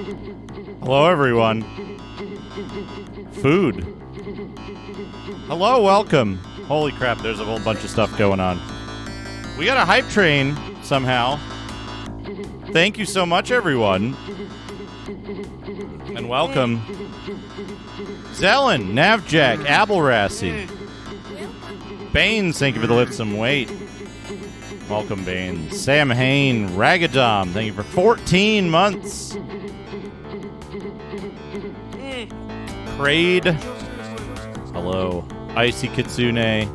Hello, everyone. Food. Hello, welcome. Holy crap, there's a whole bunch of stuff going on. We got a hype train somehow. Thank you so much, everyone. And welcome. Zelen, Navjack, Abelrassi. Baines, thank you for the lift some weight. Welcome, Baines. Sam Hain, Ragadom, thank you for 14 months. Prade. Hello. Icy Kitsune.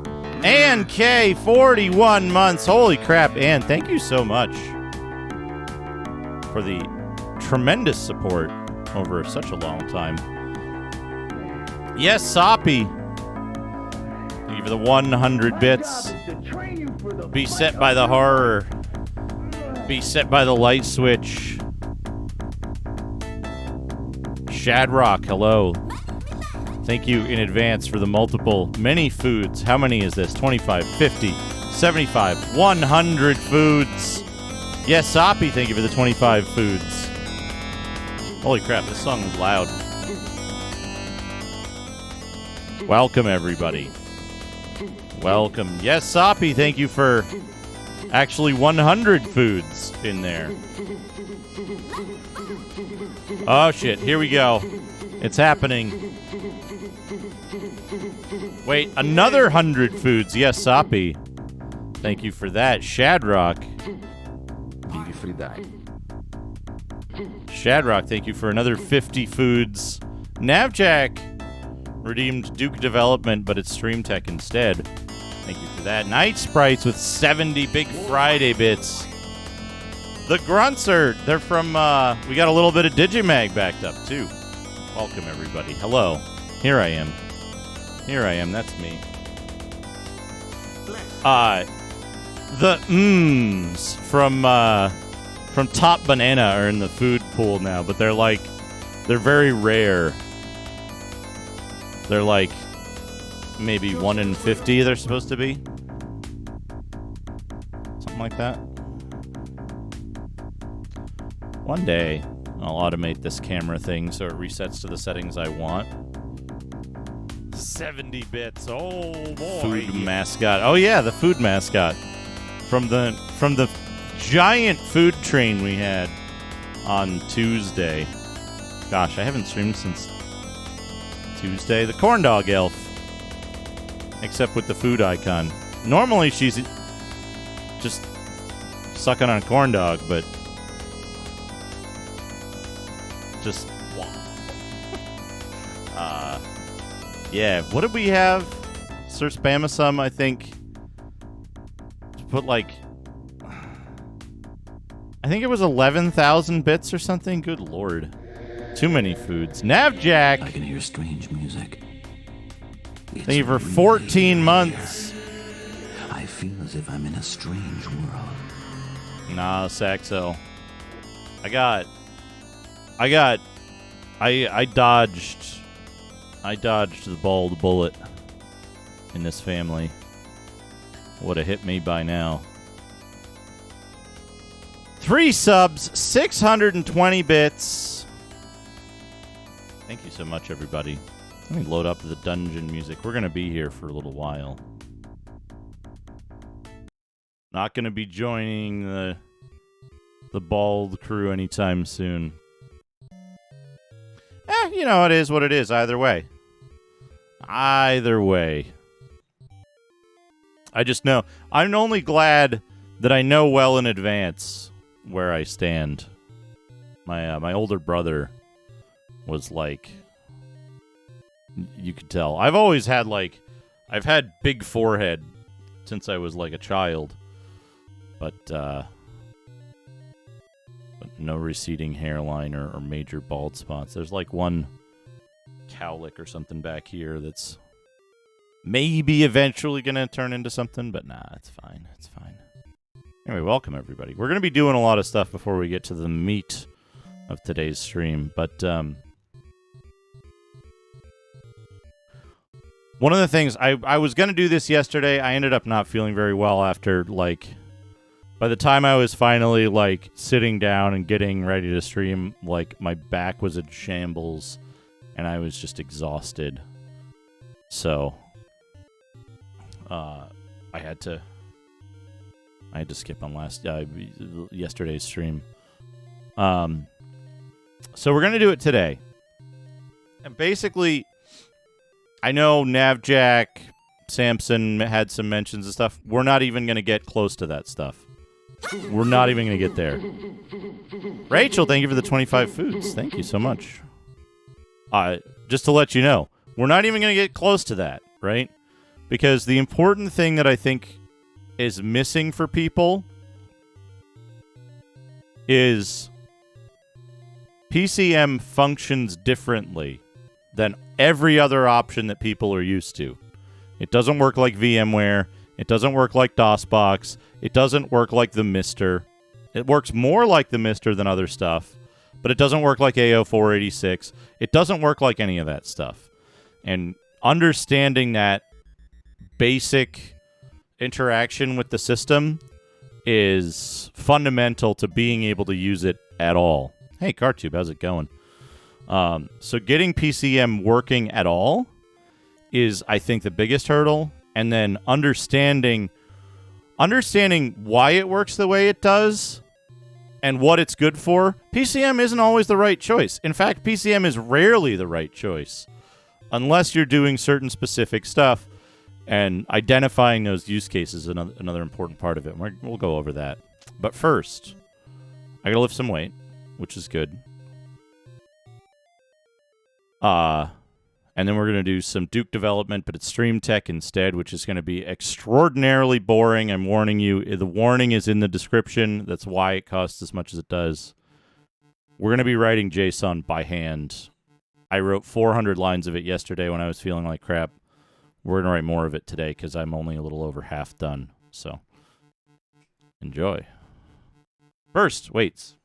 And K, 41 months. Holy crap, Ann, thank you so much for the tremendous support over such a long time. Yes, Soppy. Thank you for the 100 bits. Be set by the horror. Be set by the light switch. Shadrock, hello. Thank you in advance for the many foods. How many is this? 25, 50, 75, 100 foods. Yes, Soppy, thank you for the 25 foods. Holy crap, this song is loud. Welcome, everybody. Welcome. Yes, Soppy, thank you for actually 100 foods in there. Oh, shit. Here we go. It's happening. Wait, another 100 foods. Yes, Soppy. Thank you for that. Shadrock. Shadrock, thank you for another 50 foods. Navjack redeemed Duke Development, but it's Stream Tech instead. Thank you for that. Night Sprites with 70 Big Friday bits. The Grunts they're from, we got a little bit of Digimag backed up, too. Welcome, everybody. Hello. Here I am. Here I am. That's me. The mms from Top Banana are in the food pool now, but they're very rare. They're like maybe 1 in 50 they're supposed to be. Something like that. One day, I'll automate this camera thing so it resets to the settings I want. 70 bits. Oh, boy. Food mascot. Oh, yeah, the food mascot. From the giant food train we had on Tuesday. Gosh, I haven't streamed since Tuesday. The corn dog elf. Except with the food icon. Normally she's just sucking on a corn dog, but just yeah. What did we have? Sir Spamasum, I think, to put I think it was 11,000 bits or something. Good lord. Too many foods. Navjack. I can hear strange music. Thank you for 14 months. I feel as if I'm in a strange world. Nah, Saxo. I dodged the bald bullet in this family. Would have hit me by now. 3 subs, 620 bits. Thank you so much, everybody. Let me load up the dungeon music. We're going to be here for a little while. Not going to be joining the bald crew anytime soon. It is what it is either way. Either way. I just know. I'm only glad that I know well in advance where I stand. My older brother was like, you could tell. I've always had I've had big forehead since I was a child, but no receding hairline or major bald spots. There's one cowlick or something back here that's maybe eventually gonna turn into something, but nah, it's fine. It's fine. Anyway, welcome everybody. We're gonna be doing a lot of stuff before we get to the meat of today's stream, but one of the things I was gonna do this yesterday. I ended up not feeling very well after By the time I was finally, like, sitting down and getting ready to stream, like, my back was in shambles, and I was just exhausted. So, I had to skip on yesterday's stream. So we're gonna do it today, and basically, I know Navjack, Samson had some mentions and stuff. We're not even gonna get close to that stuff. We're not even gonna get there. Rachel, thank you for the 25 foods. Thank you so much. Just to let you know, we're not even gonna get close to that, right? Because the important thing that I think is missing for people is PCem functions differently than every other option that people are used to. It doesn't work like VMware. It doesn't work like DOSBox. It doesn't work like the Mister. It works more like the Mister than other stuff, but it doesn't work like AO486. It doesn't work like any of that stuff. And understanding that basic interaction with the system is fundamental to being able to use it at all. Hey, CarTube, how's it going? So getting PCem working at all is, I think, the biggest hurdle. And then understanding why it works the way it does and what it's good for. PCem isn't always the right choice. In fact, PCem is rarely the right choice unless you're doing certain specific stuff, and identifying those use cases is another important part of it. We'll go over that. But first, I gotta lift some weight, which is good. And then we're going to do some Duke development, but it's Stream Tech instead, which is going to be extraordinarily boring. I'm warning you. The warning is in the description. That's why it costs as much as it does. We're going to be writing JSON by hand. I wrote 400 lines of it yesterday when I was feeling like crap. We're going to write more of it today because I'm only a little over half done. So, enjoy. First, weights.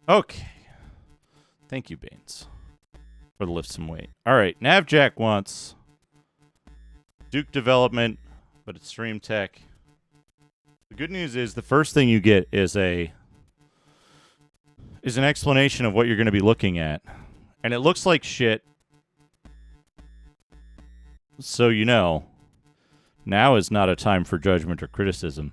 Okay. Thank you, Baines, for the lift some weight. All right, Navjack wants Duke development, but it's Stream Tech. The good news is the first thing you get is an explanation of what you're going to be looking at. And it looks like shit. So you know, now is not a time for judgment or criticism.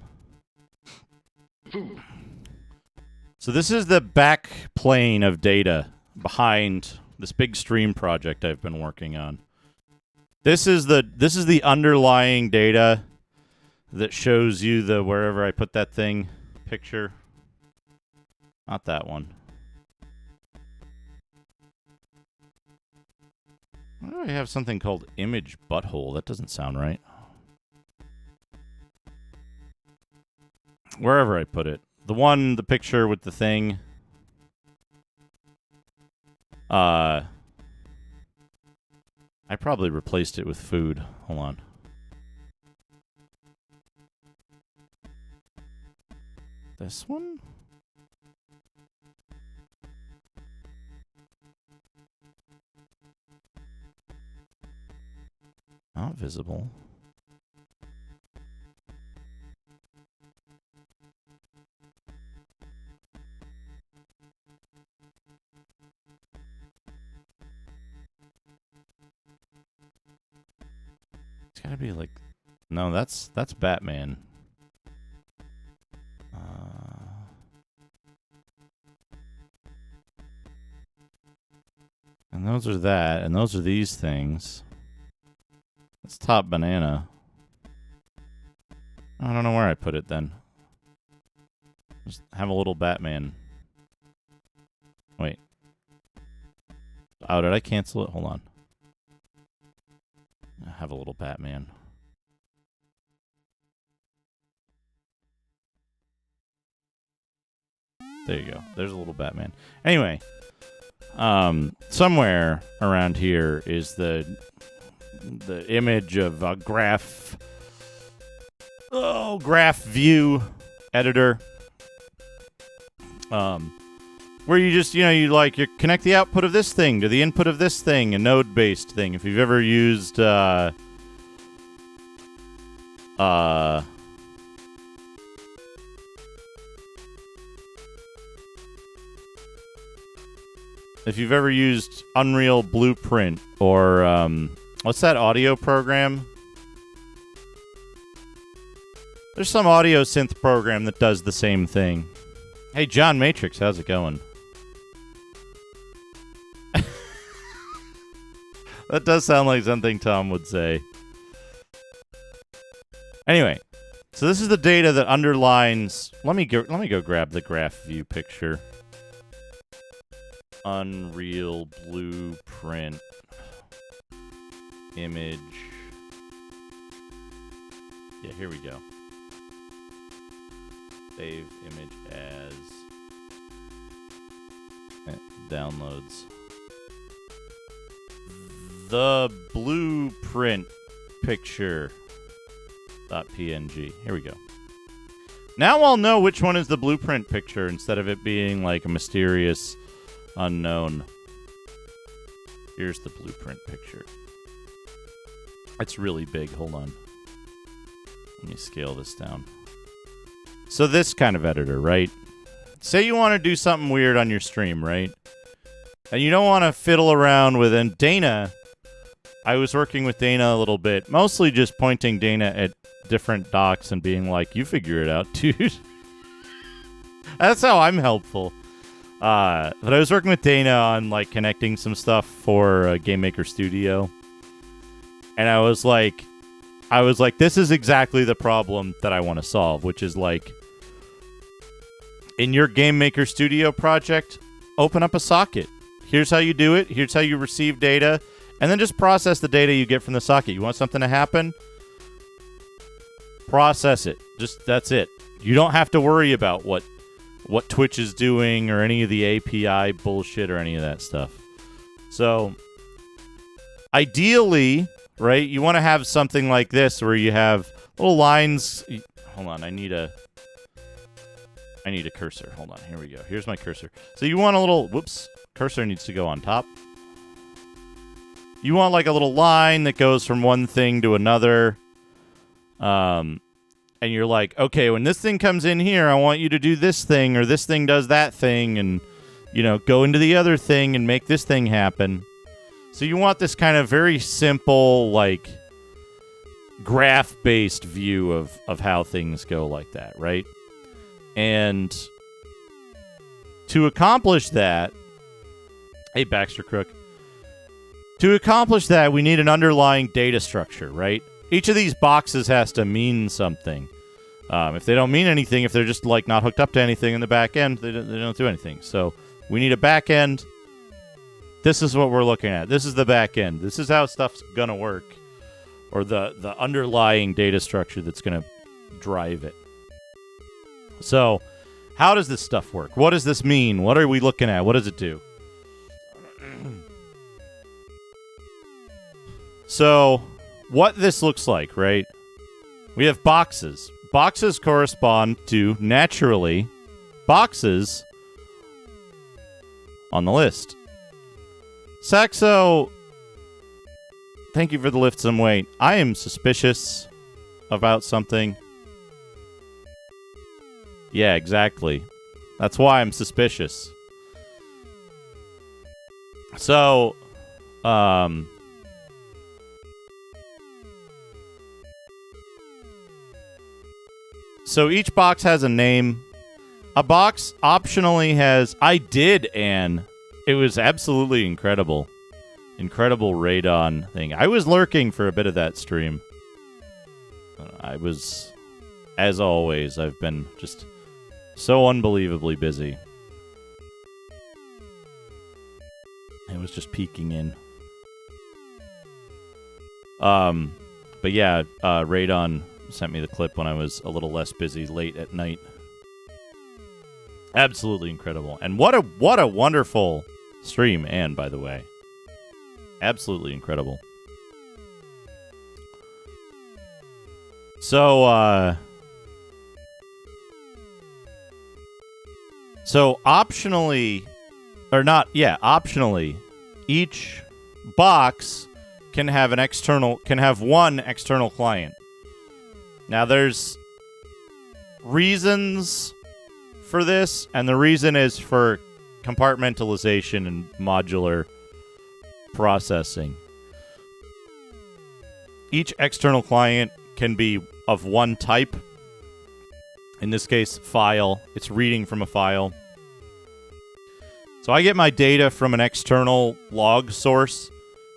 So this is the back plane of data behind this big stream project I've been working on. This is the underlying data that shows you the wherever I put that thing picture. Not that one. Why do I have something called image butthole? That doesn't sound right. Wherever I put it. The picture with the thing. I probably replaced it with food. Hold on. This one? Not visible. It's gotta be like... No, that's Batman. And those are that, and those are these things. That's top banana. I don't know where I put it then. Just have a little Batman. Wait. Oh, did I cancel it? Hold on. Have a little Batman. There you go. There's a little Batman. Anyway, somewhere around here is the image of a graph view editor. Where you just, you connect the output of this thing to the input of this thing, a node-based thing. If you've ever used, if you've ever used Unreal Blueprint or, what's that audio program? There's some audio synth program that does the same thing. Hey, John Matrix, how's it going? That does sound like something Tom would say. Anyway, so this is the data that underlines. Let me go grab the graph view picture. Unreal Blueprint image. Yeah, here we go. Save image as downloads. The blueprint picture .png. Here we go. Now I'll know which one is the blueprint picture instead of it being like a mysterious unknown. Here's the blueprint picture. It's really big. Hold on. Let me scale this down. So this kind of editor, right? Say you want to do something weird on your stream, right? And you don't want to fiddle around with, and Dana, I was working with Dana a little bit, mostly just pointing Dana at different docs and being like, you figure it out, dude. That's how I'm helpful. But I was working with Dana on like connecting some stuff for Game Maker Studio. And I was like, this is exactly the problem that I want to solve, which is like, in your Game Maker Studio project, open up a socket. Here's how you do it. Here's how you receive data. And then just process the data you get from the socket. You want something to happen? Process it. That's it. You don't have to worry about what Twitch is doing or any of the API bullshit or any of that stuff. So, ideally, right, you want to have something like this where you have little lines. Hold on, I need a cursor. Hold on, here we go. Here's my cursor. So you want a little, cursor needs to go on top. You want like a little line that goes from one thing to another. And you're like, okay, when this thing comes in here, I want you to do this thing, or this thing does that thing, and, go into the other thing and make this thing happen. So you want this kind of very simple, like, graph-based view of how things go like that, right? And to accomplish that, hey, Baxter Crook, to accomplish that, we need an underlying data structure, right? Each of these boxes has to mean something. If they don't mean anything, if they're just like not hooked up to anything in the back end, they don't do anything. So we need a back end. This is what we're looking at. This is the back end. This is how stuff's gonna work, or the underlying data structure that's gonna drive it. So, how does this stuff work? What does this mean? What are we looking at? What does it do? So, what this looks like, right? We have boxes. Boxes correspond to, naturally, boxes on the list. Saxo, thank you for the lift some weight. I am suspicious about something. Yeah, exactly. That's why I'm suspicious. So, so each box has a name. A box optionally has I did an. It was absolutely incredible. Incredible radon thing. I was lurking for a bit of that stream. I was, as always, I've been just so unbelievably busy. It was just peeking in. But yeah, Radon sent me the clip when I was a little less busy late at night. Absolutely incredible. And what a wonderful stream, and by the way. Absolutely incredible. So optionally, or not, yeah, optionally, each box can have one external client. Now there's reasons for this, and the reason is for compartmentalization and modular processing. Each external client can be of one type. In this case, file. It's reading from a file. So I get my data from an external log source.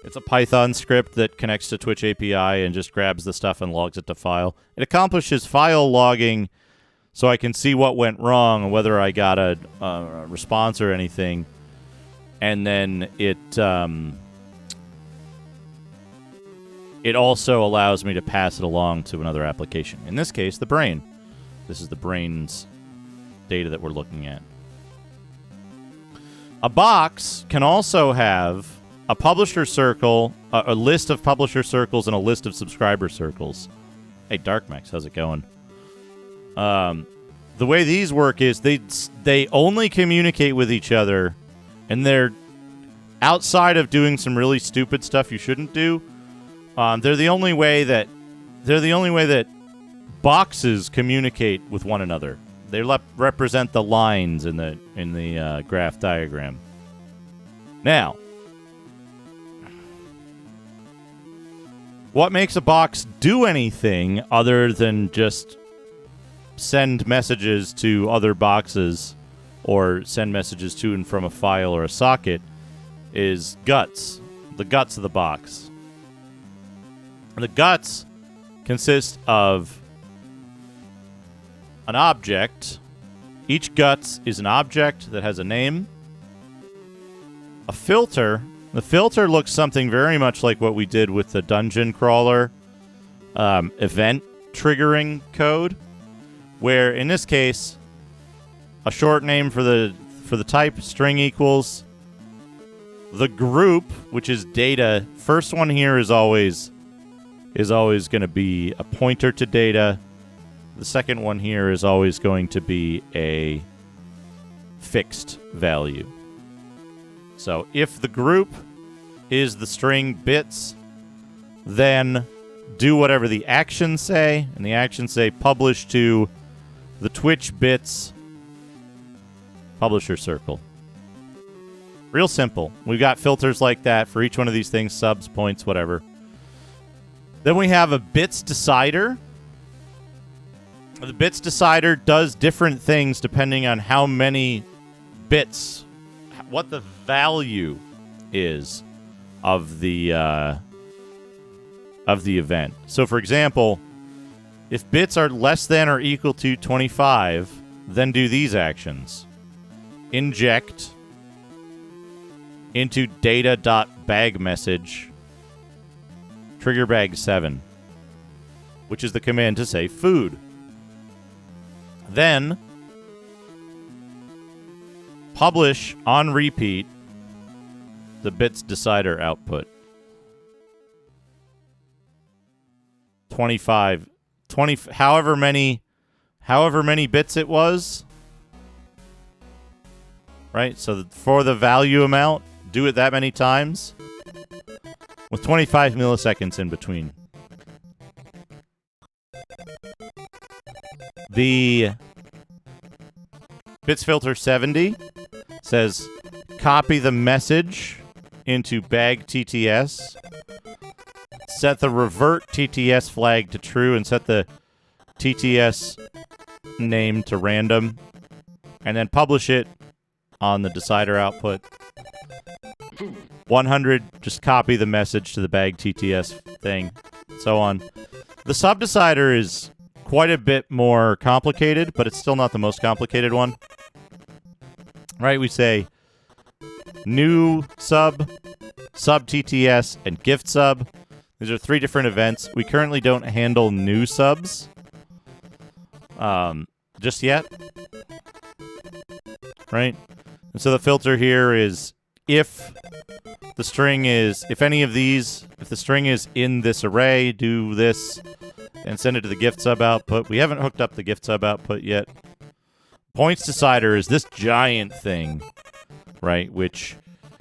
It's a Python script that connects to Twitch API and just grabs the stuff and logs it to file. It accomplishes file logging so I can see what went wrong and whether I got a response or anything. And then it also allows me to pass it along to another application. In this case, the brain. This is the brain's data that we're looking at. A box can also have a publisher circle, a list of publisher circles, and a list of subscriber circles. Hey, Darkmax, how's it going? The way these work is they only communicate with each other, and they're outside of doing some really stupid stuff you shouldn't do. They're the only way that boxes communicate with one another. They represent the lines in the graph diagram. Now, what makes a box do anything other than just send messages to other boxes or send messages to and from a file or a socket is guts, the guts of the box. The guts consist of an object. Each guts is an object that has a name. A filter. The filter looks something very much like what we did with the dungeon crawler event triggering code, where in this case, a short name for the type string equals the group, which is data. First one here is always going to be a pointer to data. The second one here is always going to be a fixed value. So if the group is the string bits, then do whatever the actions say, and the actions say publish to the Twitch bits publisher circle. Real simple. We've got filters like that for each one of these things, subs, points, whatever. Then we have a bits decider. The bits decider does different things depending on how many bits, what the value is of the event. So, for example, if bits are less than or equal to 25, then do these actions. Inject into data.bagMessage trigger bag 7, which is the command to say food. Then publish on repeat the bits decider output. 25, however many bits it was. Right? So for the value amount, do it that many times with 25 milliseconds in between. The bits filter 70 says copy the message into bag TTS, set the revert TTS flag to true, and set the TTS name to random, and then publish it on the decider output. 100, just copy the message to the bag TTS thing, so on. The subdecider is quite a bit more complicated, but it's still not the most complicated one. Right, we say new sub, sub TTS, and gift sub. These are 3 different events. We currently don't handle new subs just yet. Right? And so the filter here is if the string is, if any of these, if the string is in this array, do this and send it to the gift sub output. We haven't hooked up the gift sub output yet. Points decider is this giant thing, right? Which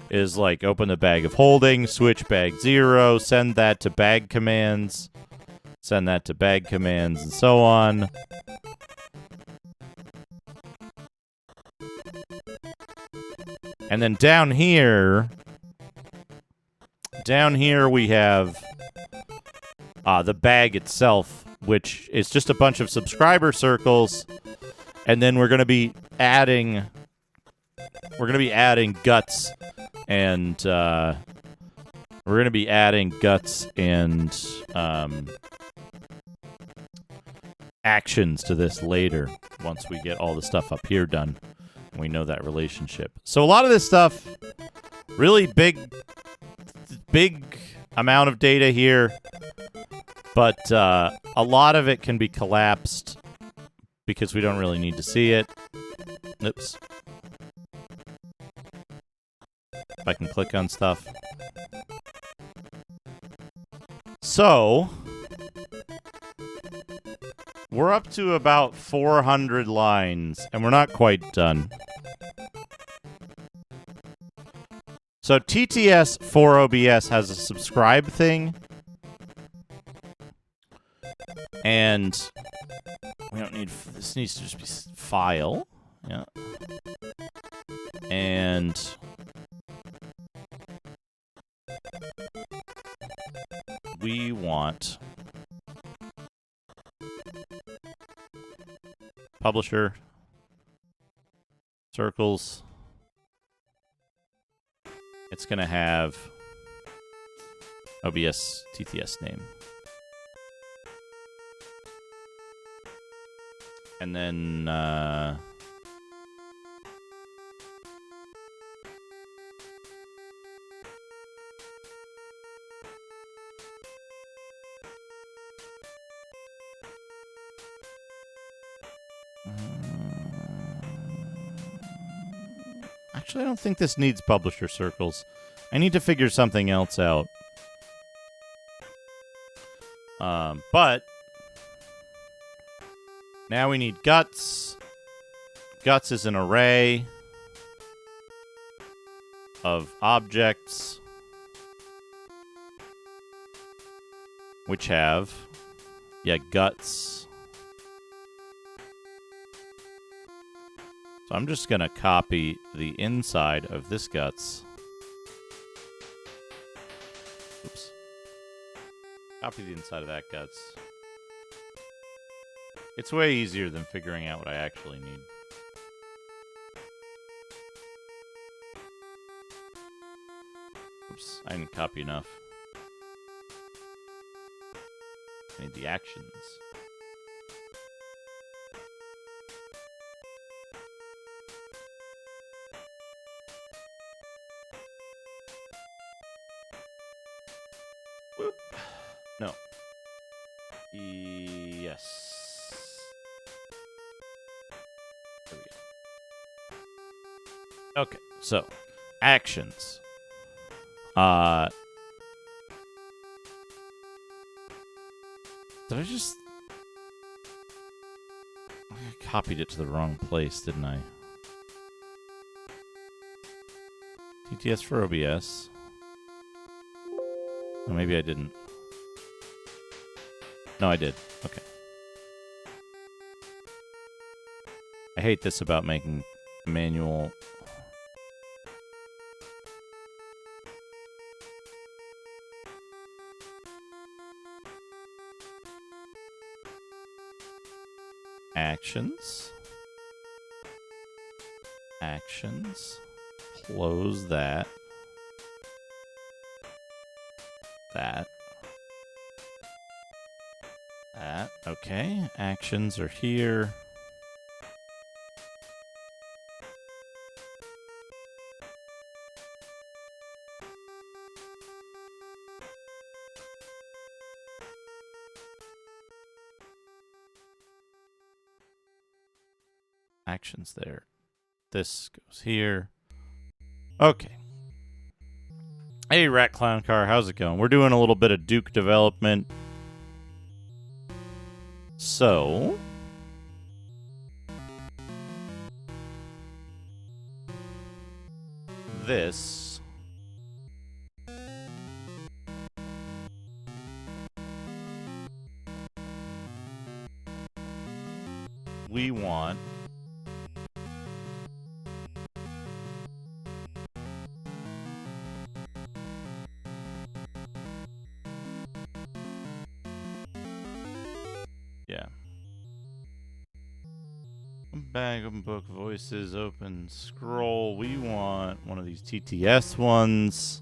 is like open the bag of holding, switch bag 0, send that to bag commands, send that to bag commands, and so on. And then down here we have the bag itself, which is just a bunch of subscriber circles, and then we're going to be adding guts and actions to this later once we get all the stuff up here done. We know that relationship. So a lot of this stuff, really big amount of data here, but a lot of it can be collapsed because we don't really need to see it. Oops. If I can click on stuff. So, we're up to about 400 lines, and we're not quite done. So TTS for OBS has a subscribe thing, and we don't need, this needs to just be file, yeah, and we want publisher circles. It's going to have OBS TTS name. And then actually, I don't think this needs publisher circles. I need to figure something else out. But now we need guts. Guts is an array of objects which have, guts. So I'm just going to copy the inside of this guts. Oops. Copy the inside of that guts. It's way easier than figuring out what I actually need. Oops, I didn't copy enough. I need the actions. Whoop. No. Yes. There we go. Okay, so actions. Did I just... I copied it to the wrong place, didn't I? TTS for OBS. Oh, maybe I didn't. No, I did. Okay. I hate this about making manual... Actions. Actions. Close that. That. That. Okay. Actions are here. Actions there. This goes here. Okay. Hey, Rat Clown Car, how's it going? We're doing a little bit of Duke development. So... this... we want... yeah. Bag of book voices, open scroll. We want one of these TTS ones.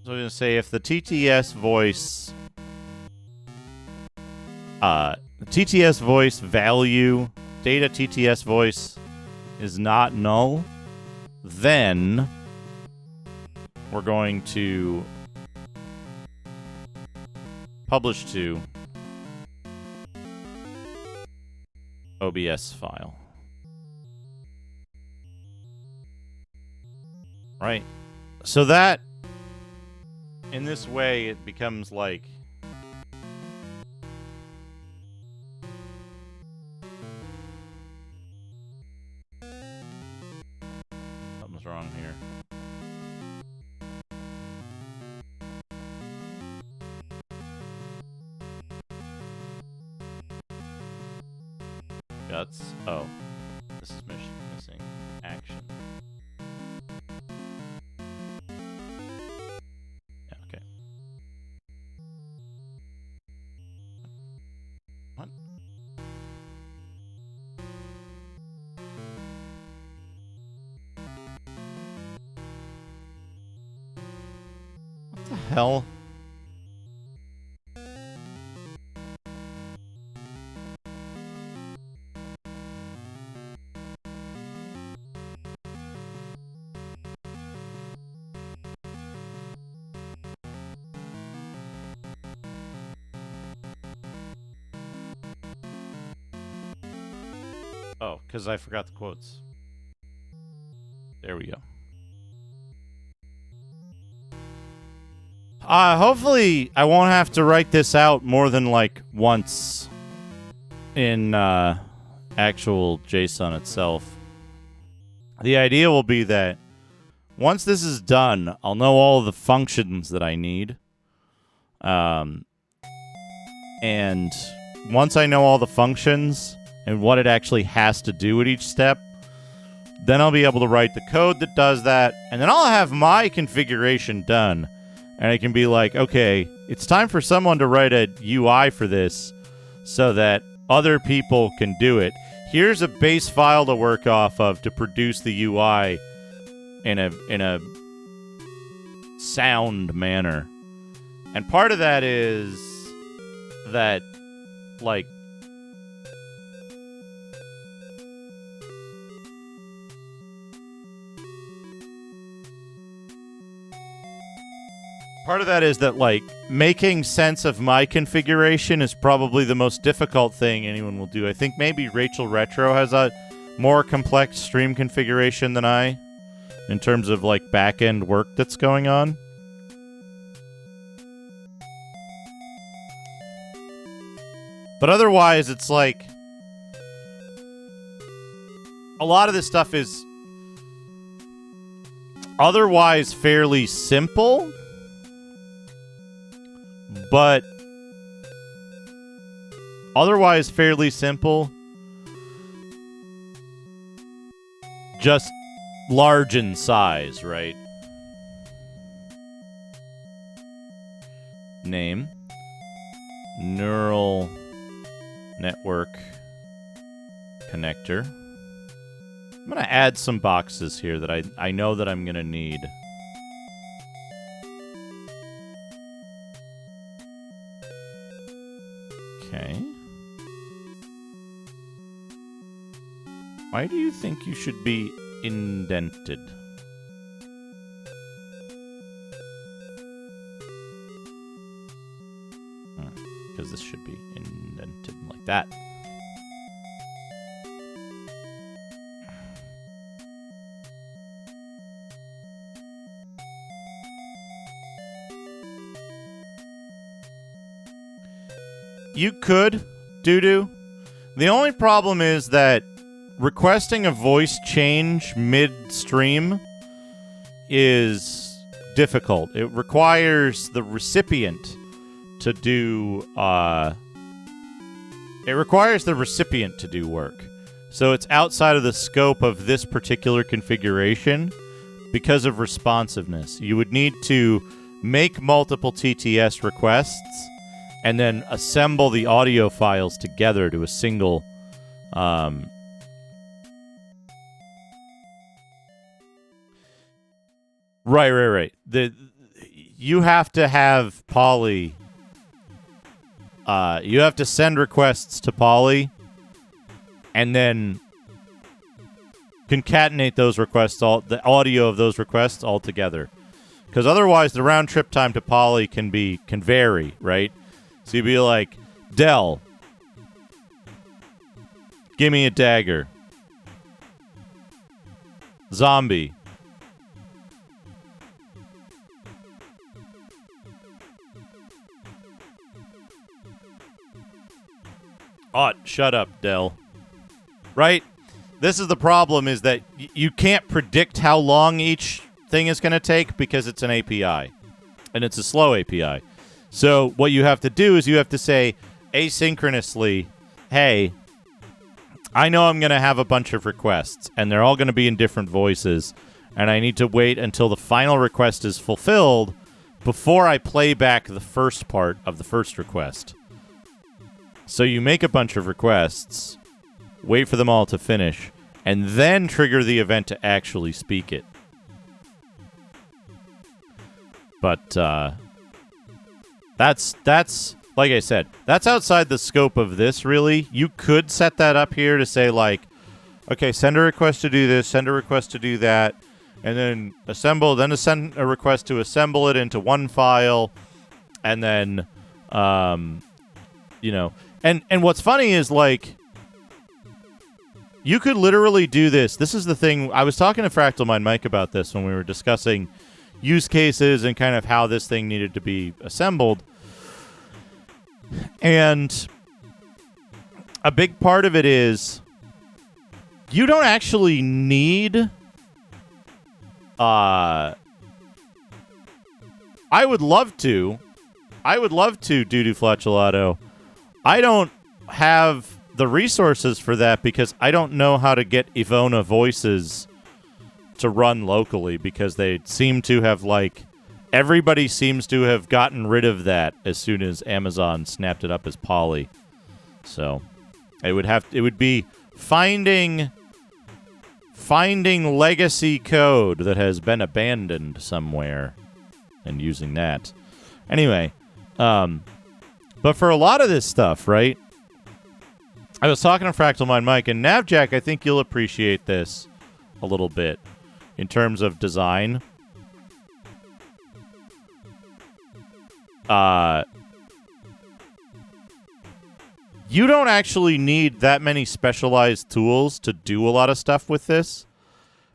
So I'm going to say if the TTS voice... TTS voice value, data TTS voice is not null, then we're going to publish to OBS file. Right? So that, in this way, it becomes like... something's wrong here. Guts. Oh. This is missing action. Yeah, okay. What? What the hell? Oh, because I forgot the quotes. There we go. Hopefully, I won't have to write this out more than, like, once in actual JSON itself. The idea will be that once this is done, I'll know all of the functions that I need. And once I know all the functions and what it actually has to do at each step, then I'll be able to write the code that does that, and then I'll have my configuration done. And I can be like, okay, it's time for someone to write a UI for this so that other people can do it. Here's a base file to work off of to produce the UI in a sound manner. And part of that is that, like, making sense of my configuration is probably the most difficult thing anyone will do. I think maybe Rachel Retro has a more complex stream configuration than I, in terms of, like, back-end work that's going on. But otherwise, it's like... a lot of this stuff is otherwise fairly simple, but otherwise fairly simple, just large in size, right? Name. Neural network connector. I'm going to add some boxes here that I know that I'm going to need. Okay. Why do you think you should be indented? Because this should be indented like that. You could, doo-doo. The only problem is that requesting a voice change mid-stream is difficult. It requires the recipient to do, work. So it's outside of the scope of this particular configuration because of responsiveness. You would need to make multiple TTS requests and then assemble the audio files together to a single Right. You have to have Poly. You have to send requests to Poly, and then concatenate those requests, the audio of those requests all together. Because otherwise, the round trip time to Poly can vary, right? So you'd be like, Dell, give me a dagger. Zombie. Shut up, Dell. Right? This is the problem, is that you can't predict how long each thing is going to take because it's an API. And it's a slow API. So what you have to do is you have to say asynchronously, hey, I know I'm going to have a bunch of requests, and they're all going to be in different voices, and I need to wait until the final request is fulfilled before I play back the first part of the first request. So you make a bunch of requests, wait for them all to finish, and then trigger the event to actually speak it. But that's like I said, that's outside the scope of this, really. You could set that up here to say, like, okay, send a request to do this, send a request to do that, and then send a request to assemble it into one file, and then, And what's funny is, like, you could literally do this. This is the thing. I was talking to Fractal Mind Mike about this when we were discussing use cases and kind of how this thing needed to be assembled. And a big part of it is you don't actually need... I would love to, Doo-Doo Flatulato. I don't have the resources for that because I don't know how to get Ivona voices to run locally, because they seem to have, like, everybody seems to have gotten rid of that as soon as Amazon snapped it up as Poly. So it would be finding legacy code that has been abandoned somewhere and using that. Anyway, but for a lot of this stuff, right? I was talking to Fractal Mind Mike, and Navjack, I think you'll appreciate this a little bit in terms of design. You don't actually need that many specialized tools to do a lot of stuff with this,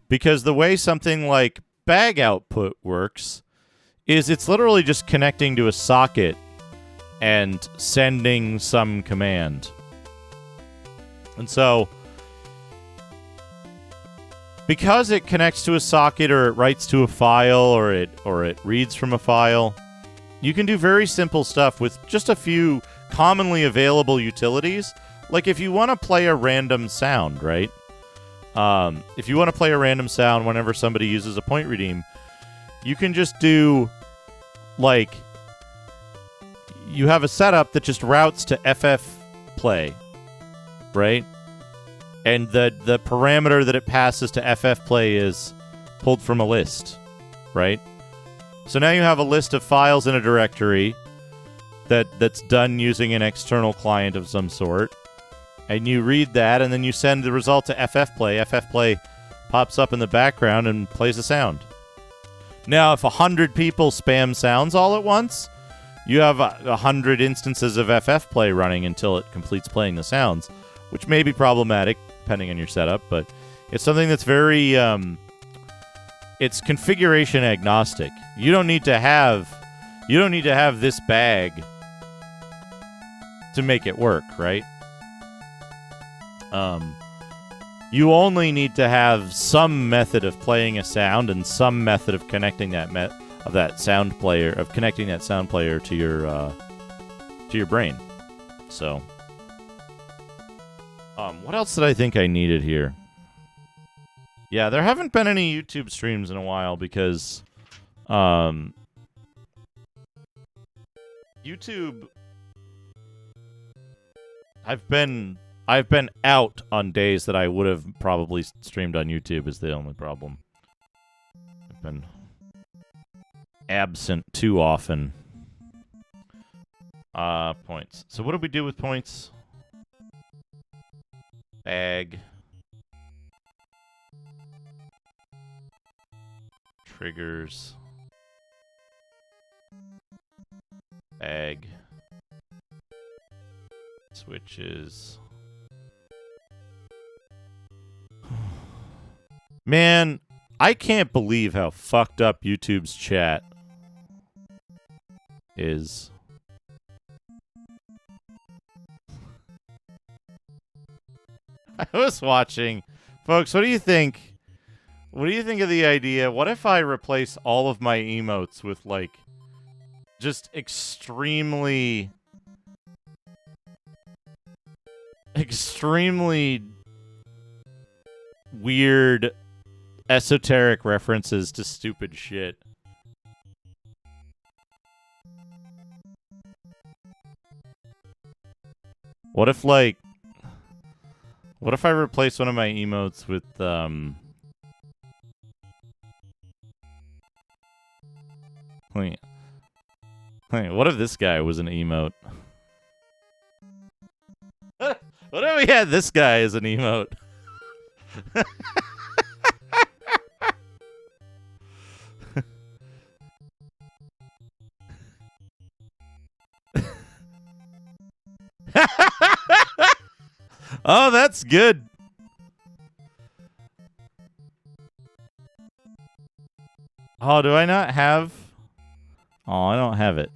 because the way something like bag output works is it's literally just connecting to a socket and sending some command. And so, because it connects to a socket, or it writes to a file, or it reads from a file, you can do very simple stuff with just a few commonly available utilities. Like if you want to play a random sound, right? If you want to play a random sound whenever somebody uses a point redeem, you can just do, like, you have a setup that just routes to FF play, right? And the parameter that it passes to FF play is pulled from a list, right? So now you have a list of files in a directory that's done using an external client of some sort, and you read that, and then you send the result to FF play. FF play pops up in the background and plays a sound. Now, if 100 people spam sounds all at once, you have 100 instances of FF play running until it completes playing the sounds, which may be problematic depending on your setup, but it's something that's very it's configuration agnostic. You don't need to have this bag to make it work, right? You only need to have some method of playing a sound and some method of connecting that sound player to your brain. So, what else did I think I needed here? Yeah, there haven't been any YouTube streams in a while because YouTube, I've been out on days that I would have probably streamed on YouTube is the only problem. I've been absent too often. Points. So what do we do with points? Bag. Triggers. Bag. Switches. Man, I can't believe how fucked up YouTube's chat is. I was watching. Folks, what do you think? What do you think of the idea? What if I replace all of my emotes with, like, just extremely weird esoteric references to stupid shit? What if I replace one of my emotes with, what if this guy was an emote? What if we had this guy as an emote? Oh, that's good. Oh, do I not have? Oh, I don't have it.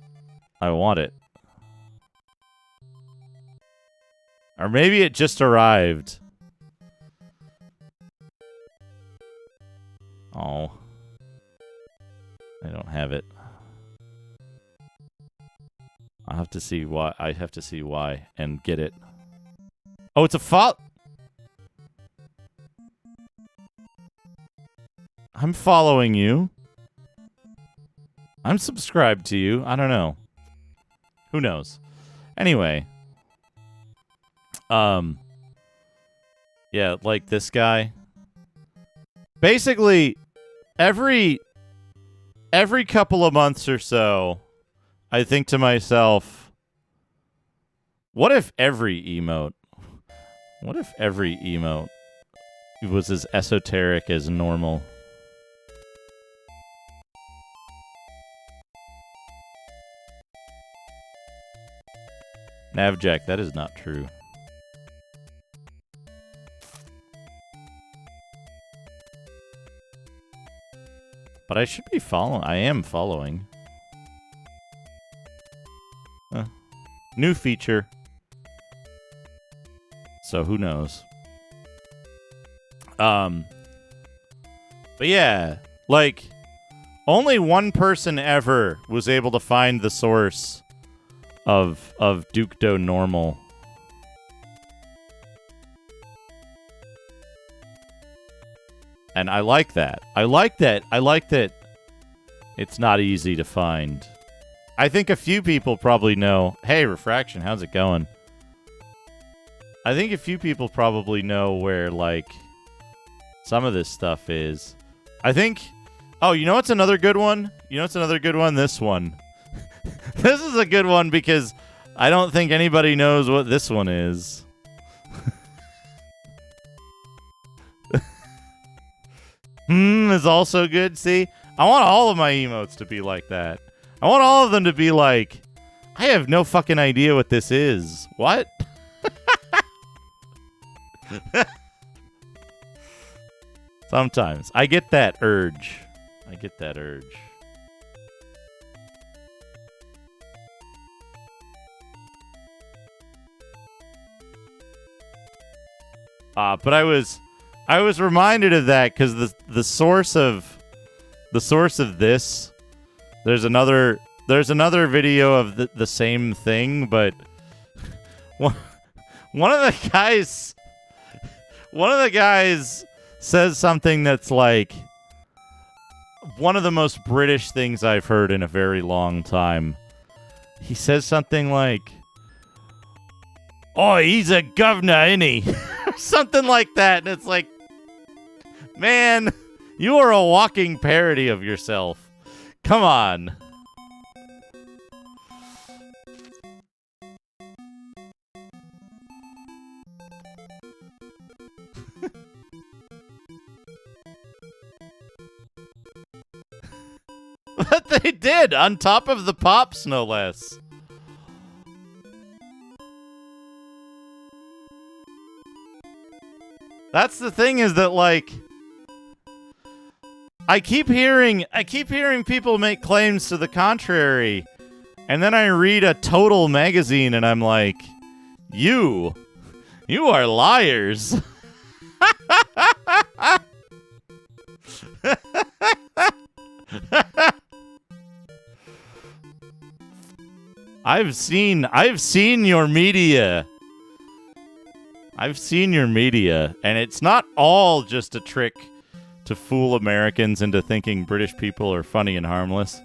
I want it. Or maybe it just arrived. Oh. I don't have it. I have to see why and get it. Oh, it's a fault. I'm following you. I'm subscribed to you. I don't know. Who knows? Anyway. Yeah, like this guy. Basically, every couple of months or so, I think to myself, what if every emote was as esoteric as normal? Navjack, that is not true. But I should be following. I am following. New feature. So who knows? But yeah, like, only one person ever was able to find the source of Dukedo Normal. And I like that. I like that it's not easy to find. I think a few people probably know. Hey, Refraction, how's it going? I think a few people probably know where, like, some of this stuff is. I think... Oh, you know what's another good one? This one. This is a good one because I don't think anybody knows what this one is. Is also good. See? I want all of my emotes to be like that. I want all of them to be like, I have no fucking idea what this is. What? Sometimes. I get that urge. But I was reminded of that because the source of this, there's another video of the same thing, but one of the guys says something that's like one of the most British things I've heard in a very long time. He says something like, "Oh, he's a governor, ain't he?" Something like that. And it's like, man, you are a walking parody of yourself. Come on. But they did, on top of the pops, no less. That's the thing, is that, like, I keep hearing people make claims to the contrary, and then I read a Total magazine and I'm like, you are liars. I've seen your media. I've seen your media, and it's not all just a trick to fool Americans into thinking British people are funny and harmless.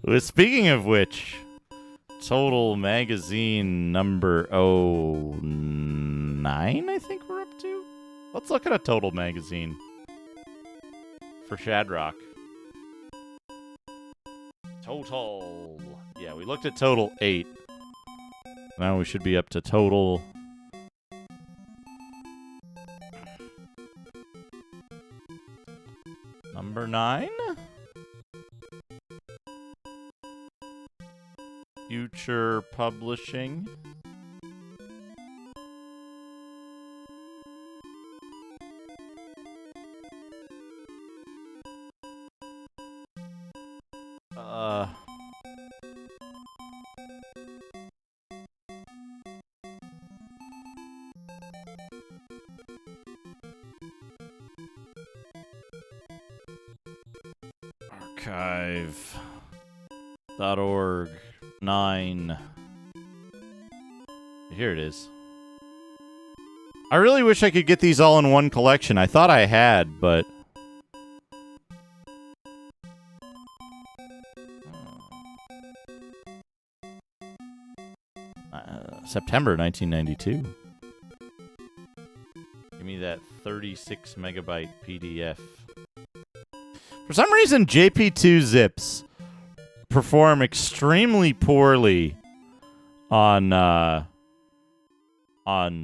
Well, speaking of which, Total magazine number 09, I think we're up to. Let's look at a Total magazine for Shadrock. Total. Yeah, we looked at Total 8. Now we should be up to Total. Number 9? Future Publishing. Archive.org 9. Here it is. I really wish I could get these all in one collection. I thought I had, but September 1992. Give me that 36 megabyte PDF. For some reason, JP2 zips perform extremely poorly on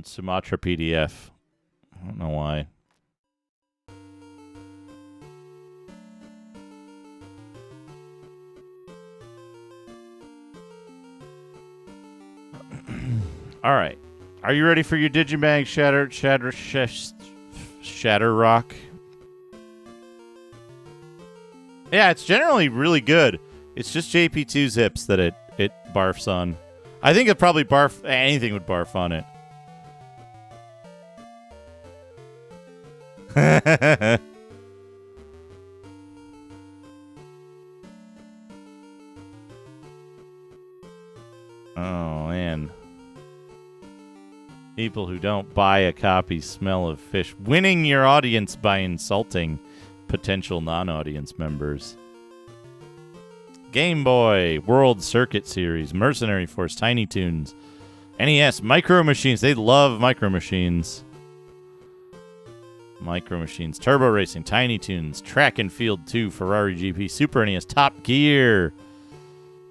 Sumatra PDF. I don't know why. All right. Are you ready for your Digimag Shatter Rock? Yeah, it's generally really good. It's just JP2 zips that it barfs on. I think it probably anything would barf on it. Oh, man. People who don't buy a copy smell of fish. Winning your audience by insulting potential non-audience members. Game Boy, World Circuit Series, Mercenary Force, Tiny Toons, NES, Micro Machines. They love Micro Machines. Micro Machines, Turbo Racing, Tiny Toons, Track and Field 2, Ferrari GP, Super NES, Top Gear,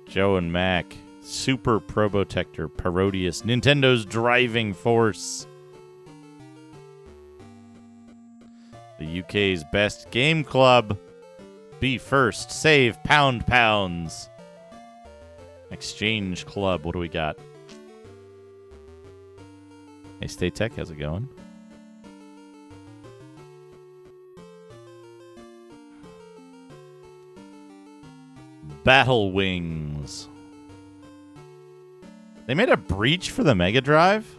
Joe and Mac, Super Probotector, Parodius, Nintendo's Driving Force, the UK's Best Game Club, Be First, Save, Pounds, Exchange Club. What do we got? Hey, Stay Tech, how's it going? Battle Wings. They made a Breach for the Mega Drive?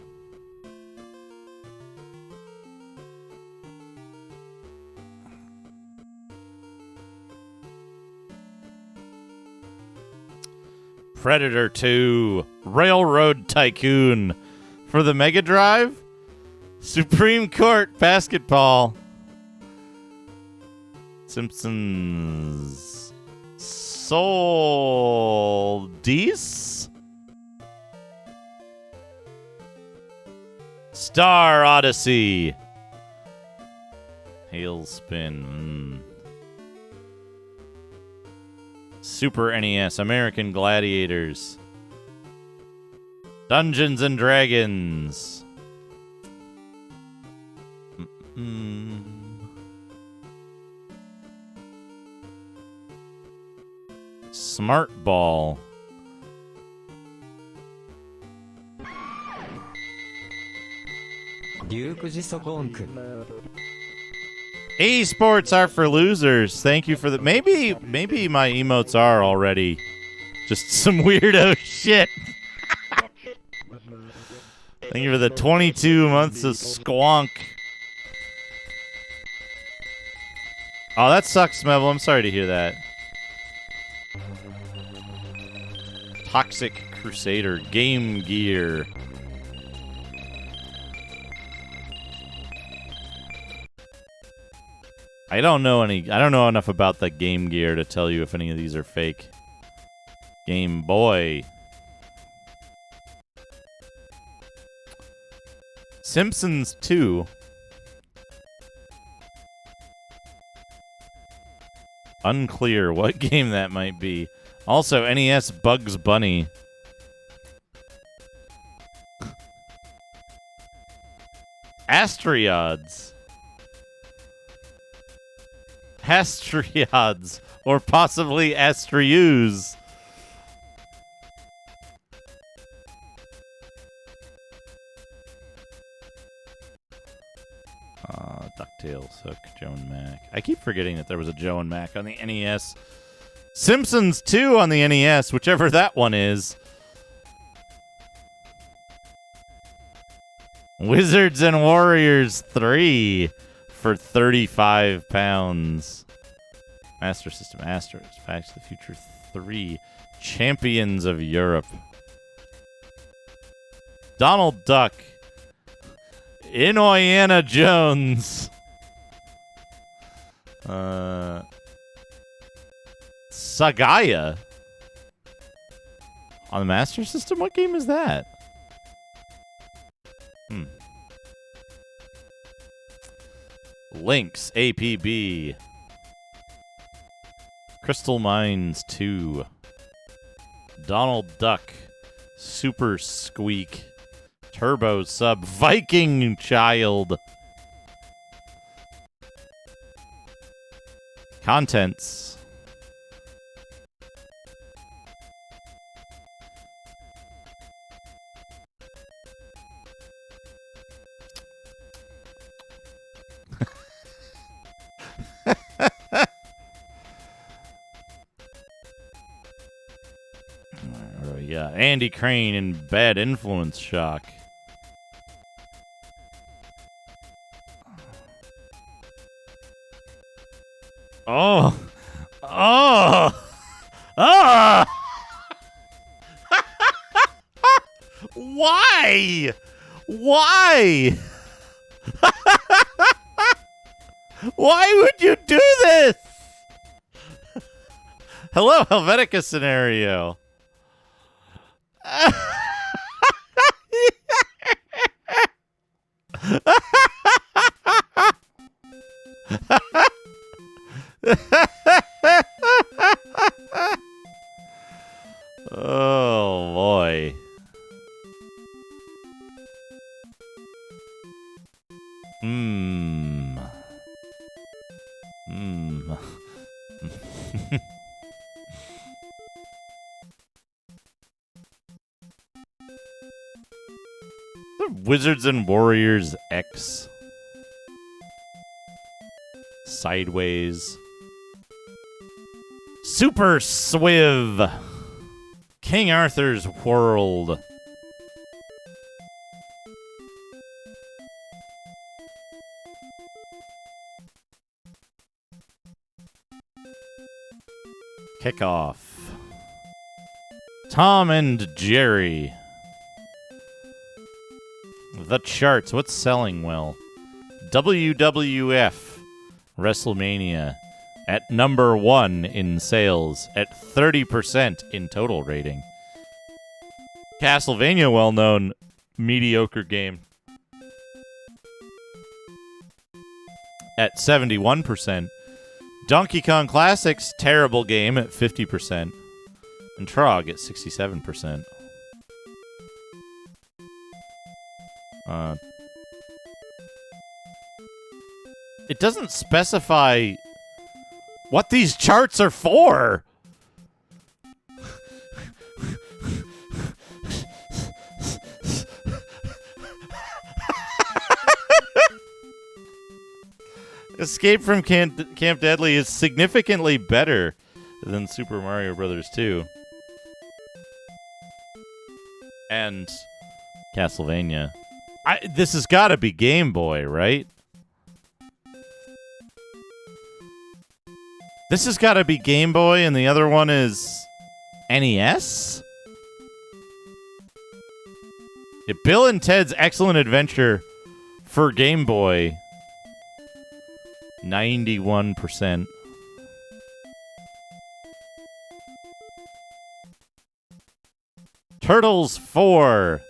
Predator 2, Railroad Tycoon for the Mega Drive, Supreme Court Basketball, Simpsons Soldice, Star Odyssey, Hailspin, Super NES, American Gladiators, Dungeons and Dragons, Smart Ball, Esports are for losers. Thank you for the maybe my emotes are already just some weirdo shit. Thank you for the 22 months of squonk. Oh, that sucks, Mevel. I'm sorry to hear that. Toxic Crusader Game Gear. I don't know enough about the Game Gear to tell you if any of these are fake. Game Boy. Simpsons 2. Unclear what game that might be. Also, NES Bugs Bunny. Astriods. Astriods. Or possibly Astrius. DuckTales, Hook, Joe and Mac. I keep forgetting that there was a Joe and Mac on the NES. Simpsons 2 on the NES, whichever that one is. Wizards and Warriors 3 for £35. Master System Astros, Back to the Future 3. Champions of Europe. Donald Duck. Inoyana Jones. Sagaya. On the Master System? What game is that? Lynx APB. Crystal Mines 2. Donald Duck. Super Squeak. Turbo Sub. Viking Child. Contents. Yeah, Andy Crane in Bad Influence Shock. Oh. Oh. Ah. Why? Why? Why would you do this? Hello, Helvetica scenario. Oh boy. Wizards and Warriors X. Sideways. Super Swiv. King Arthur's World. Kickoff. Tom and Jerry. The charts. What's selling well? WWF WrestleMania at number 1 in sales at 30% in total rating. Castlevania, well-known mediocre game, at 71%. Donkey Kong Classics, terrible game at 50%. And Trog at 67%. It doesn't specify what these charts are for. Escape from Camp Deadly is significantly better than Super Mario Bros. 2. And Castlevania. This has got to be Game Boy, right? This has got to be Game Boy, and the other one is NES? Yeah, Bill and Ted's Excellent Adventure for Game Boy. 91%. Turtles 4.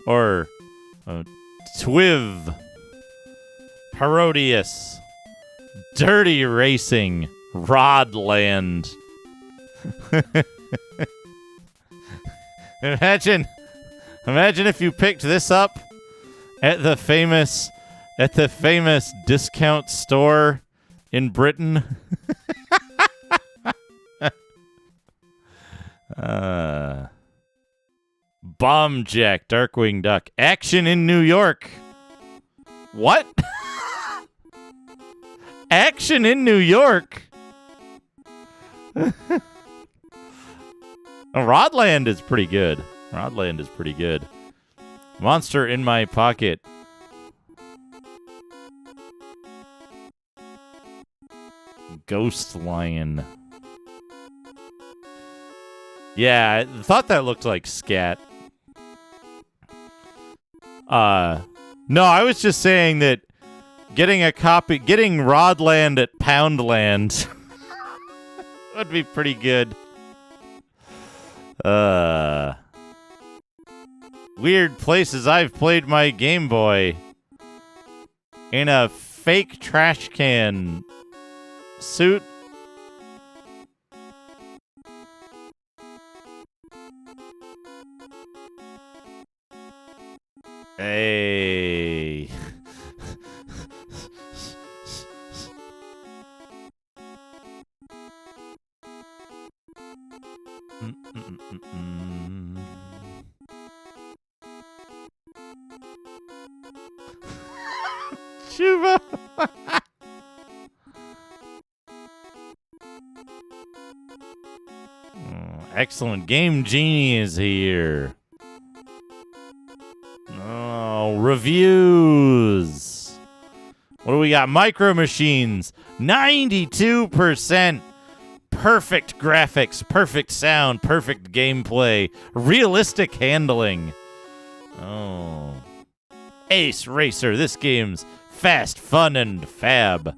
Or Twiv. Parodius. Dirty Racing. Rodland. Imagine if you picked this up at the famous discount store in Britain. Bomb Jack, Darkwing Duck, Action in New York. What? Action in New York. Rodland is pretty good. Monster in My Pocket. Ghost Lion. Yeah, I thought that looked like scat. No, I was just saying that getting Rodland at Poundland would be pretty good. Weird places I've played my Game Boy. In a fake trash can suit. Hey. Chuba. Excellent. Game Genie is here. Oh, reviews. What do we got? Micro Machines. 92%. Perfect graphics, perfect sound, perfect gameplay, realistic handling. Oh. Ace Racer. This game's fast, fun, and fab.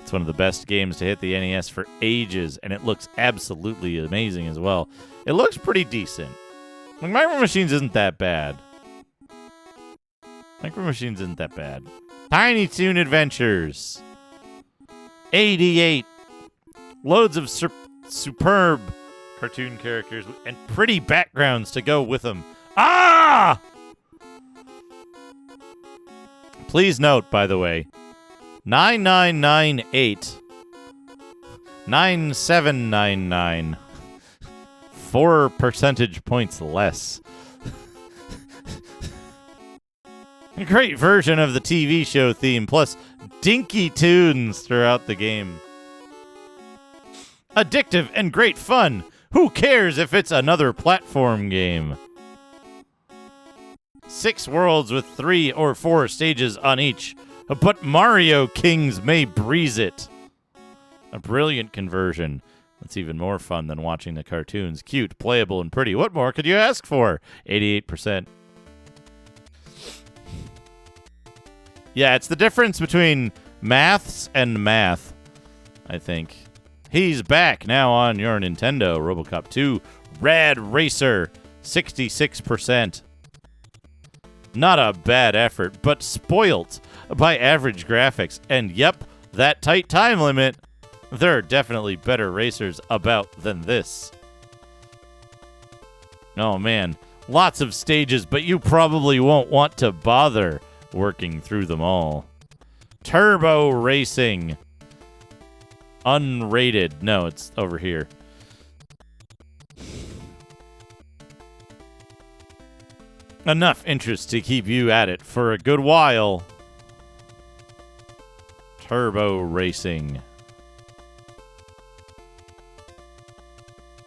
It's one of the best games to hit the NES for ages, and it looks absolutely amazing as well. It looks pretty decent. Like, Micro Machines isn't that bad. Tiny Toon Adventures. 88. Loads of superb cartoon characters and pretty backgrounds to go with them. Ah! Please note, by the way, 9998 9799 4 percentage points less. A great version of the TV show theme, plus dinky tunes throughout the game. Addictive and great fun. Who cares if it's another platform game? 6 worlds with 3 or 4 stages on each, but Mario Kings may breeze it. A brilliant conversion. That's even more fun than watching the cartoons. Cute, playable, and pretty. What more could you ask for? 88%. Yeah, it's the difference between maths and math, I think. He's back now on your Nintendo. RoboCop 2 Rad Racer, 66%. Not a bad effort, but spoilt by average graphics. And yep, that tight time limit. There are definitely better racers about than this. Oh man, lots of stages, but you probably won't want to bother working through them all. Turbo Racing. Unrated. No, it's over here. Enough interest to keep you at it for a good while. Turbo Racing.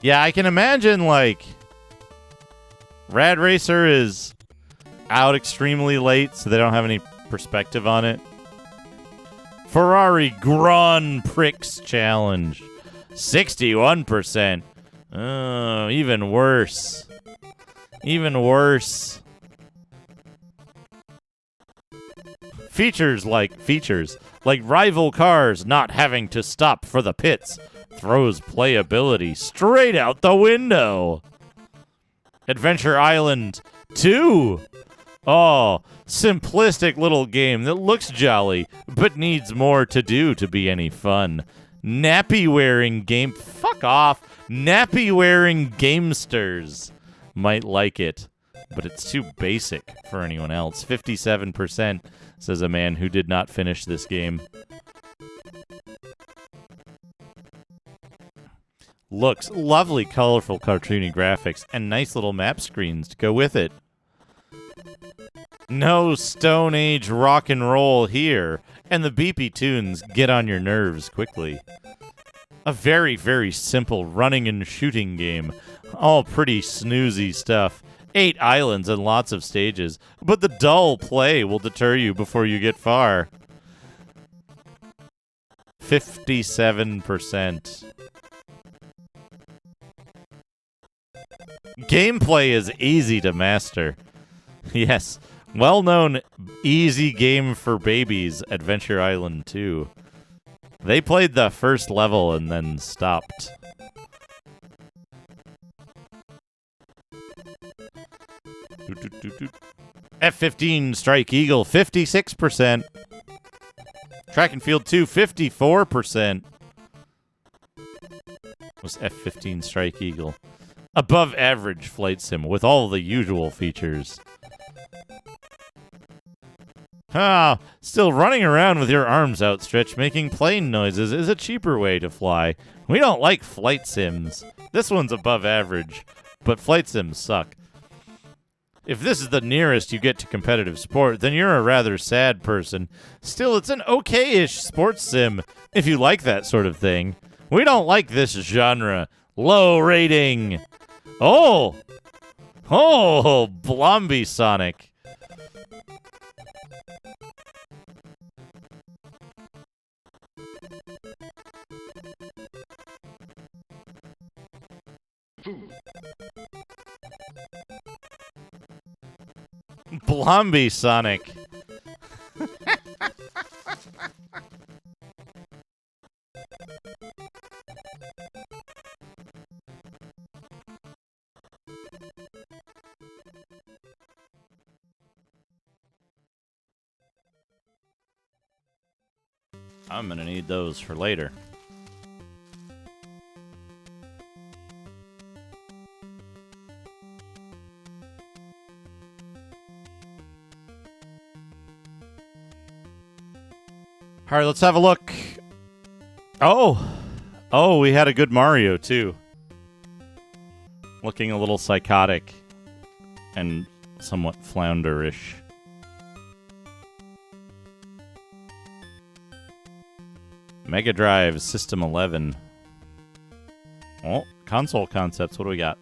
Yeah, I can imagine, like, Rad Racer is out extremely late, so they don't have any perspective on it. Ferrari Grand Prix Challenge, 61%. Oh, even worse. Even worse. Features like rival cars not having to stop for the pits throws playability straight out the window. Adventure Island 2. Oh, simplistic little game that looks jolly, but needs more to do to be any fun. Nappy-wearing game... Fuck off. Nappy-wearing gamesters might like it, but it's too basic for anyone else. 57%, says a man who did not finish this game. Looks lovely, colorful, cartoony graphics, and nice little map screens to go with it. No Stone Age rock and roll here, and the beepy tunes get on your nerves quickly. A very, very simple running and shooting game. All pretty snoozy stuff. 8 islands and lots of stages, but the dull play will deter you before you get far. 57%. Gameplay is easy to master. Yes, well-known easy game for babies, Adventure Island 2. They played the first level and then stopped. F-15 Strike Eagle, 56%. Track and Field 2, 54%. Was F-15 Strike Eagle. Above average flight sim with all the usual features. Still running around with your arms outstretched making plane noises is a cheaper way to fly. We don't like flight sims. This one's above average, but flight sims suck. If this is the nearest you get to competitive sport, then you're a rather sad person. Still, it's an okay-ish sports sim if you like that sort of thing. We don't like this genre. Low rating. Oh, Blomby Sonic. Blomby Sonic. I'm gonna need those for later. All right, let's have a look. Oh, we had a good Mario, too. Looking a little psychotic and somewhat flounderish. Mega Drive System 11. Oh, console concepts. What do we got?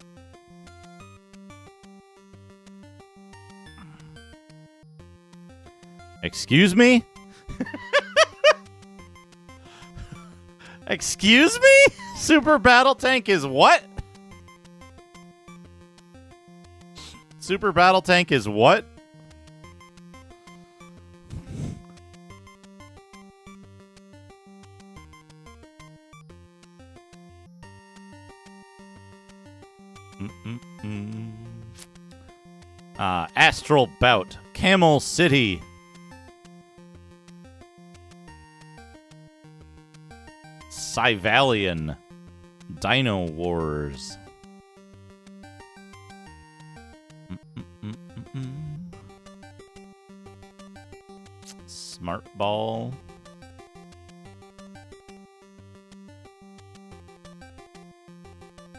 Excuse me? Excuse me? Super Battle Tank is what? Super Battle Tank is what? Astral Bout. Camel City. Cyvalian. Dino Wars. Smart Ball.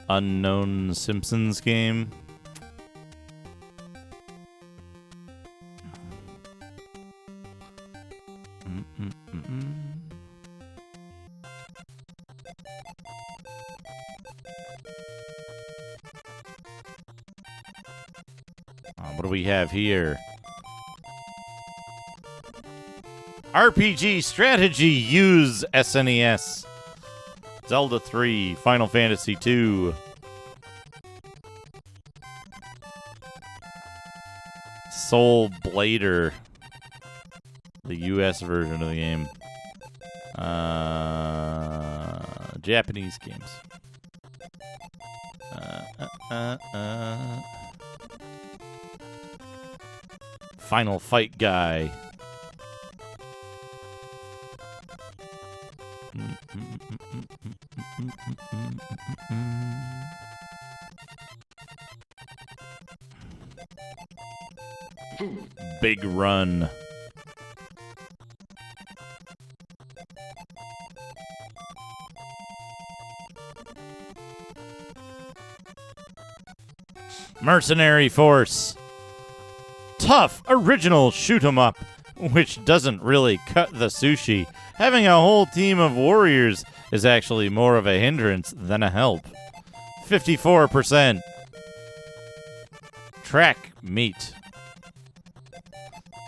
Unknown Simpsons game. What do we have here? RPG Strategy Use SNES. Zelda 3, Final Fantasy 2. Soul Blader. The US version of the game. Japanese games. Final Fight Guy. Big Run. Mercenary Force. Tough, original shoot 'em up, which doesn't really cut the sushi. Having a whole team of warriors is actually more of a hindrance than a help. 54%. Track Meet.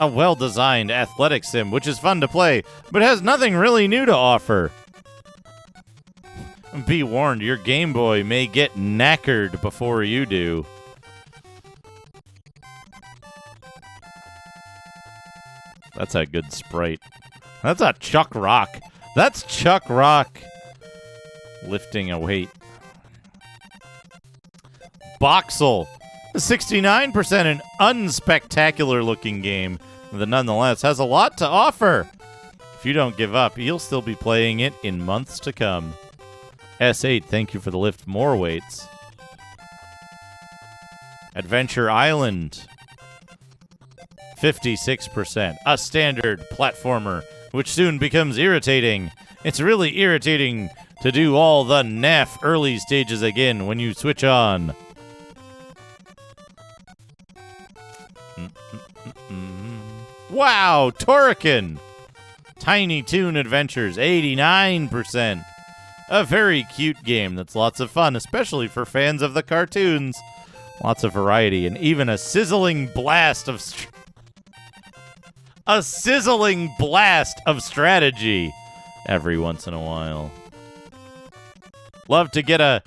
A well-designed athletic sim, which is fun to play, but has nothing really new to offer. Be warned, your Game Boy may get knackered before you do. That's a good sprite. That's a Chuck Rock. That's Chuck Rock lifting a weight. Boxel. 69%, an unspectacular looking game that nonetheless has a lot to offer. If you don't give up, you'll still be playing it in months to come. S8, thank you for the lift more weights. Adventure Island. 56%. A standard platformer, which soon becomes irritating. It's really irritating to do all the naff early stages again when you switch on. Wow, Torrican! Tiny Toon Adventures, 89%. A very cute game that's lots of fun, especially for fans of the cartoons. Lots of variety, and even a sizzling blast of strategy every once in a while. Love to get a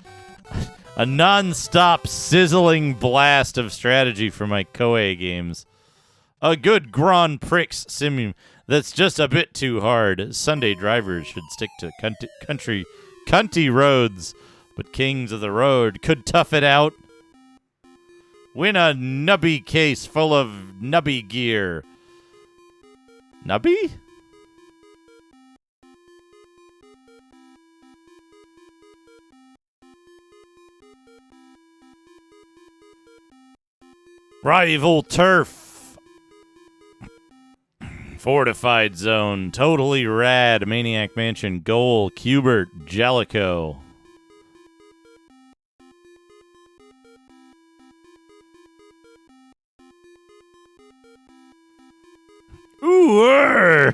non-stop sizzling blast of strategy for my Koei games. A good Grand Prix sim that's just a bit too hard. Sunday drivers should stick to cunty roads, but kings of the road could tough it out. Win a nubby case full of nubby gear. Nubby? Rival Turf. Fortified Zone. Totally Rad. Maniac Mansion. Goal. Cubert. Jellico. Ooh!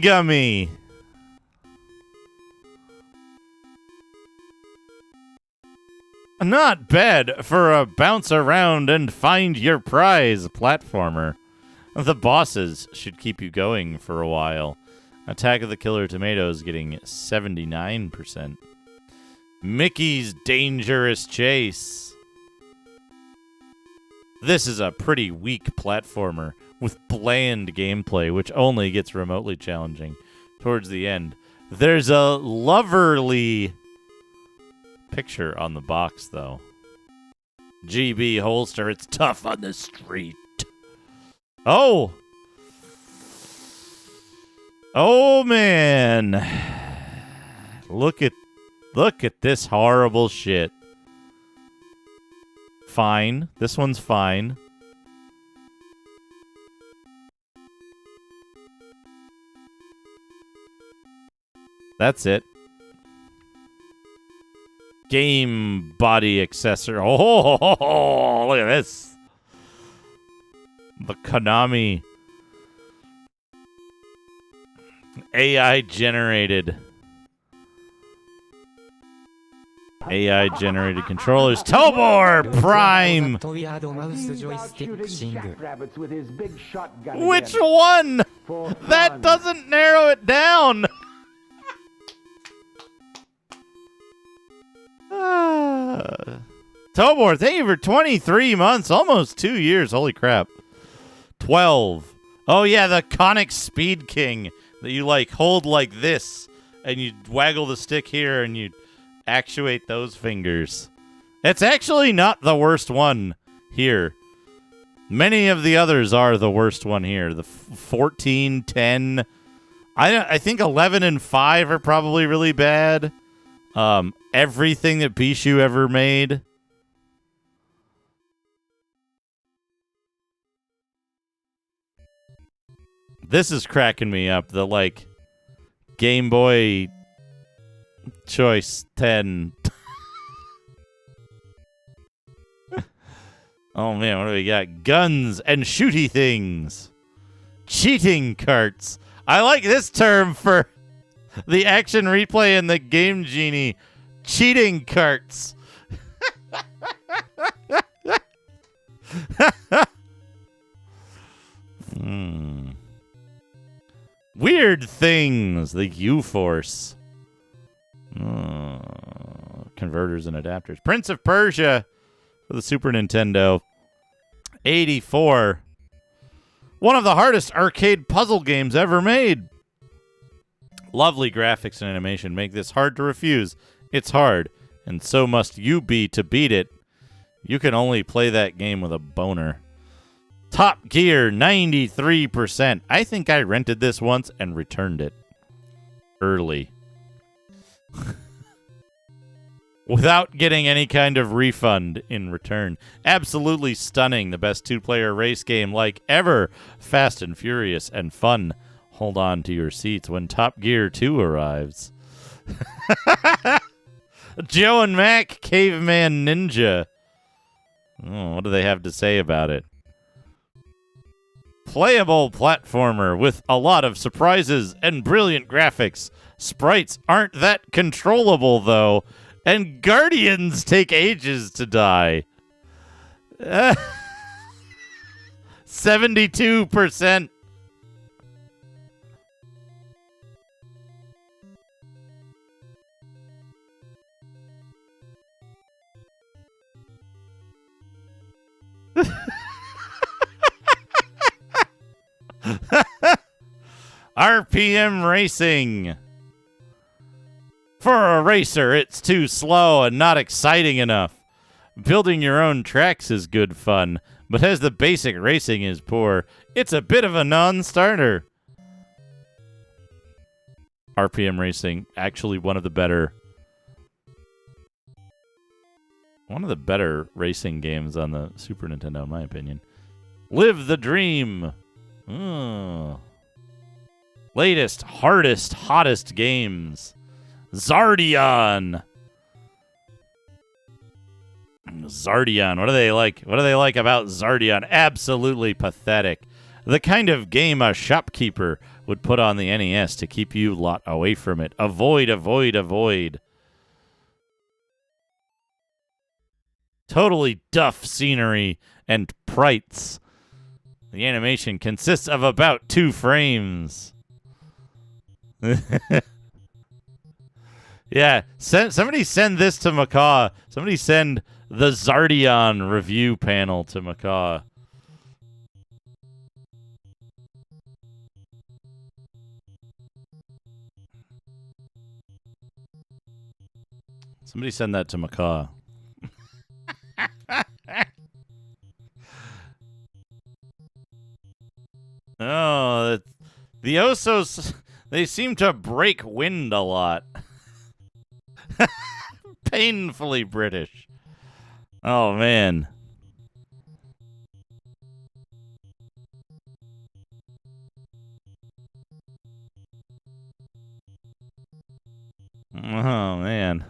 Gummy. Not bad for a bounce around and find your prize platformer. The bosses should keep you going for a while. Attack of the Killer Tomatoes getting 79%. Mickey's Dangerous Chase. This is a pretty weak platformer with bland gameplay, which only gets remotely challenging towards the end. There's a loverly picture on the box, though. GB holster, it's tough on the street. Oh! Oh, man. Look at this horrible shit. Fine. This one's fine. That's it. Game body accessory. Oh, look at this. The Konami AI generated controllers. Tobor Prime. Which one? That doesn't narrow it down. Tobor, thank you for 23 months, almost 2 years. Holy crap. 12. Oh, yeah, the Conic Speed King that you, like, hold like this, and you waggle the stick here, and you actuate those fingers. It's actually not the worst one here. Many of the others are the worst one here. The 14, 10. I think 11 and 5 are probably really bad. Everything that Bishu ever made. This is cracking me up. The, like, Game Boy Choice 10. Oh, man, what do we got? Guns and shooty things. Cheating carts. I like this term for the action replay in the Game Genie. Cheating carts. Weird things. The U-Force. Converters and adapters. Prince of Persia for the Super Nintendo. 84. One of the hardest arcade puzzle games ever made. Lovely graphics and animation make this hard to refuse. It's hard, and so must you be to beat it. You can only play that game with a boner. Top Gear, 93%. I think I rented this once and returned it early. Without getting any kind of refund in return. Absolutely stunning. The best two-player race game like ever. Fast and furious and fun. Hold on to your seats when Top Gear 2 arrives. Joe and Mac, Caveman Ninja. Oh, what do they have to say about it? Playable platformer with a lot of surprises and brilliant graphics. Sprites aren't that controllable, though. And Guardians take ages to die. 72%. RPM Racing. For a racer, it's too slow and not exciting enough. Building your own tracks is good fun, but as the basic racing is poor, it's a bit of a non-starter. RPM Racing, actually one of the better racing games on the Super Nintendo, in my opinion. Live the Dream. Latest, hardest, hottest games. Zardion. Zardion. What do they like? What do they like about Zardion? Absolutely pathetic. The kind of game a shopkeeper would put on the NES to keep you lot away from it. Avoid, avoid, avoid. Totally duff scenery and sprites. The animation consists of about 2 frames. Yeah, somebody send this to Macaw. Somebody send the Zardion review panel to Macaw. Somebody send that to Macaw. Oh, the Osos, they seem to break wind a lot. Painfully British. Oh, man. Oh, man.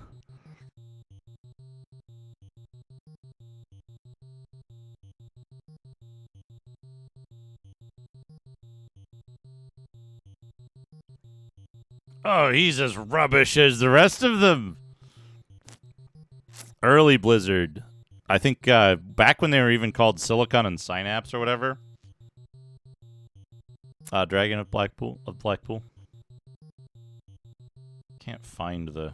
Oh, he's as rubbish as the rest of them. Early Blizzard. I think back when they were even called Silicon and Synapse or whatever. Dragon of Blackpool. Can't find the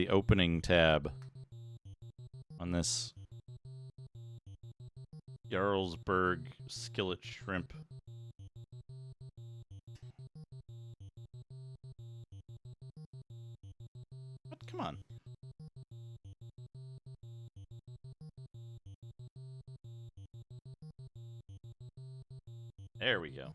opening tab on this Jarlsberg skillet shrimp. But come on. There we go.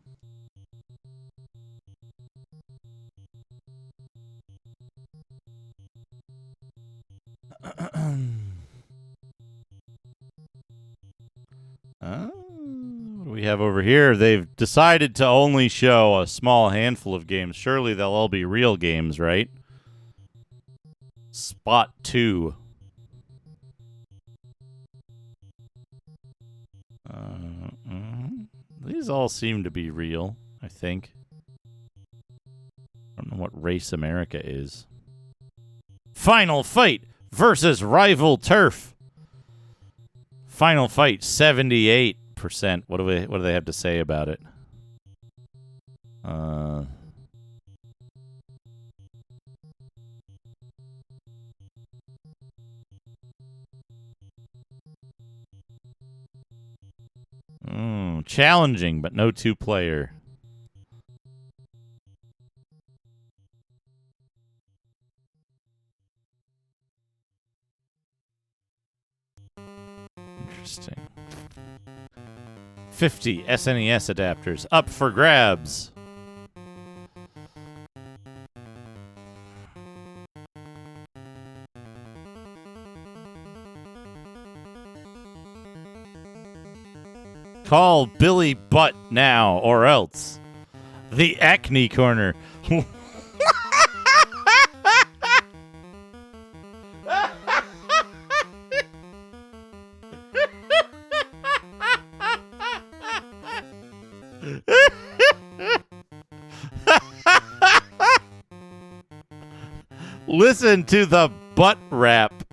What do we have over here? They've decided to only show a small handful of games. Surely they'll all be real games, right? Spot 2. These all seem to be real, I think. I don't know what race America is. Final Fight versus Rival Turf. Final Fight 78%. What do they have to say about it? Challenging, but no 2-player. Interesting. 50 SNES adapters up for grabs. Call Billy Butt now, or else. The Acne Corner. Listen to the butt rap.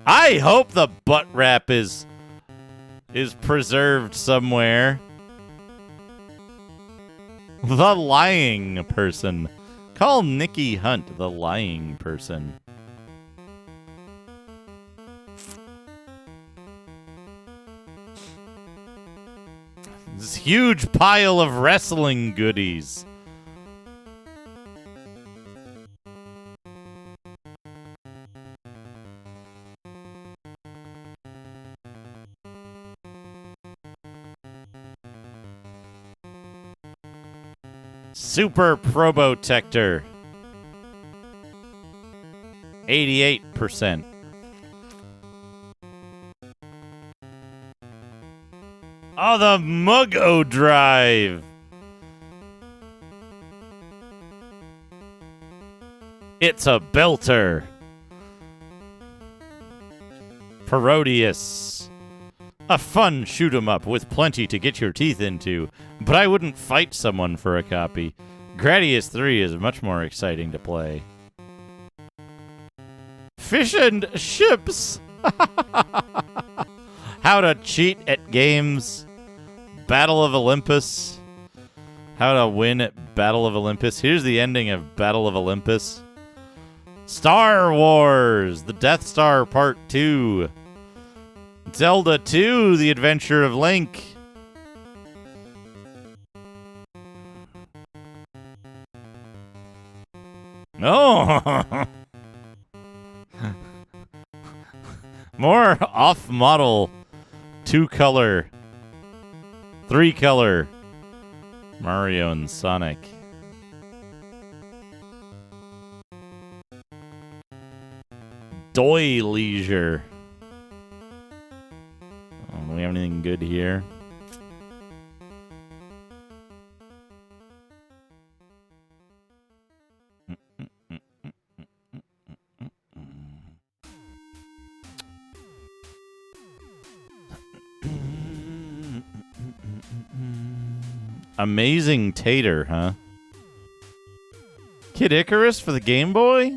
I hope the butt rap is preserved somewhere. The lying person. Call Nikki Hunt the lying person. This huge pile of wrestling goodies. Super Probotector. 88%. Oh, the Muggo Drive. It's a belter. Parodius. A fun shoot 'em up with plenty to get your teeth into, but I wouldn't fight someone for a copy. Gradius 3 is much more exciting to play. Fish and Ships! How to cheat at games. Battle of Olympus. How to win at Battle of Olympus. Here's the ending of Battle of Olympus. Star Wars, the Death Star Part 2. Zelda 2, The Adventure of Link. Oh! More off-model 2-color, 3-color Mario and Sonic. Doy Leisure. Oh, do we have anything good here? Amazing Tater, huh? Kid Icarus for the Game Boy?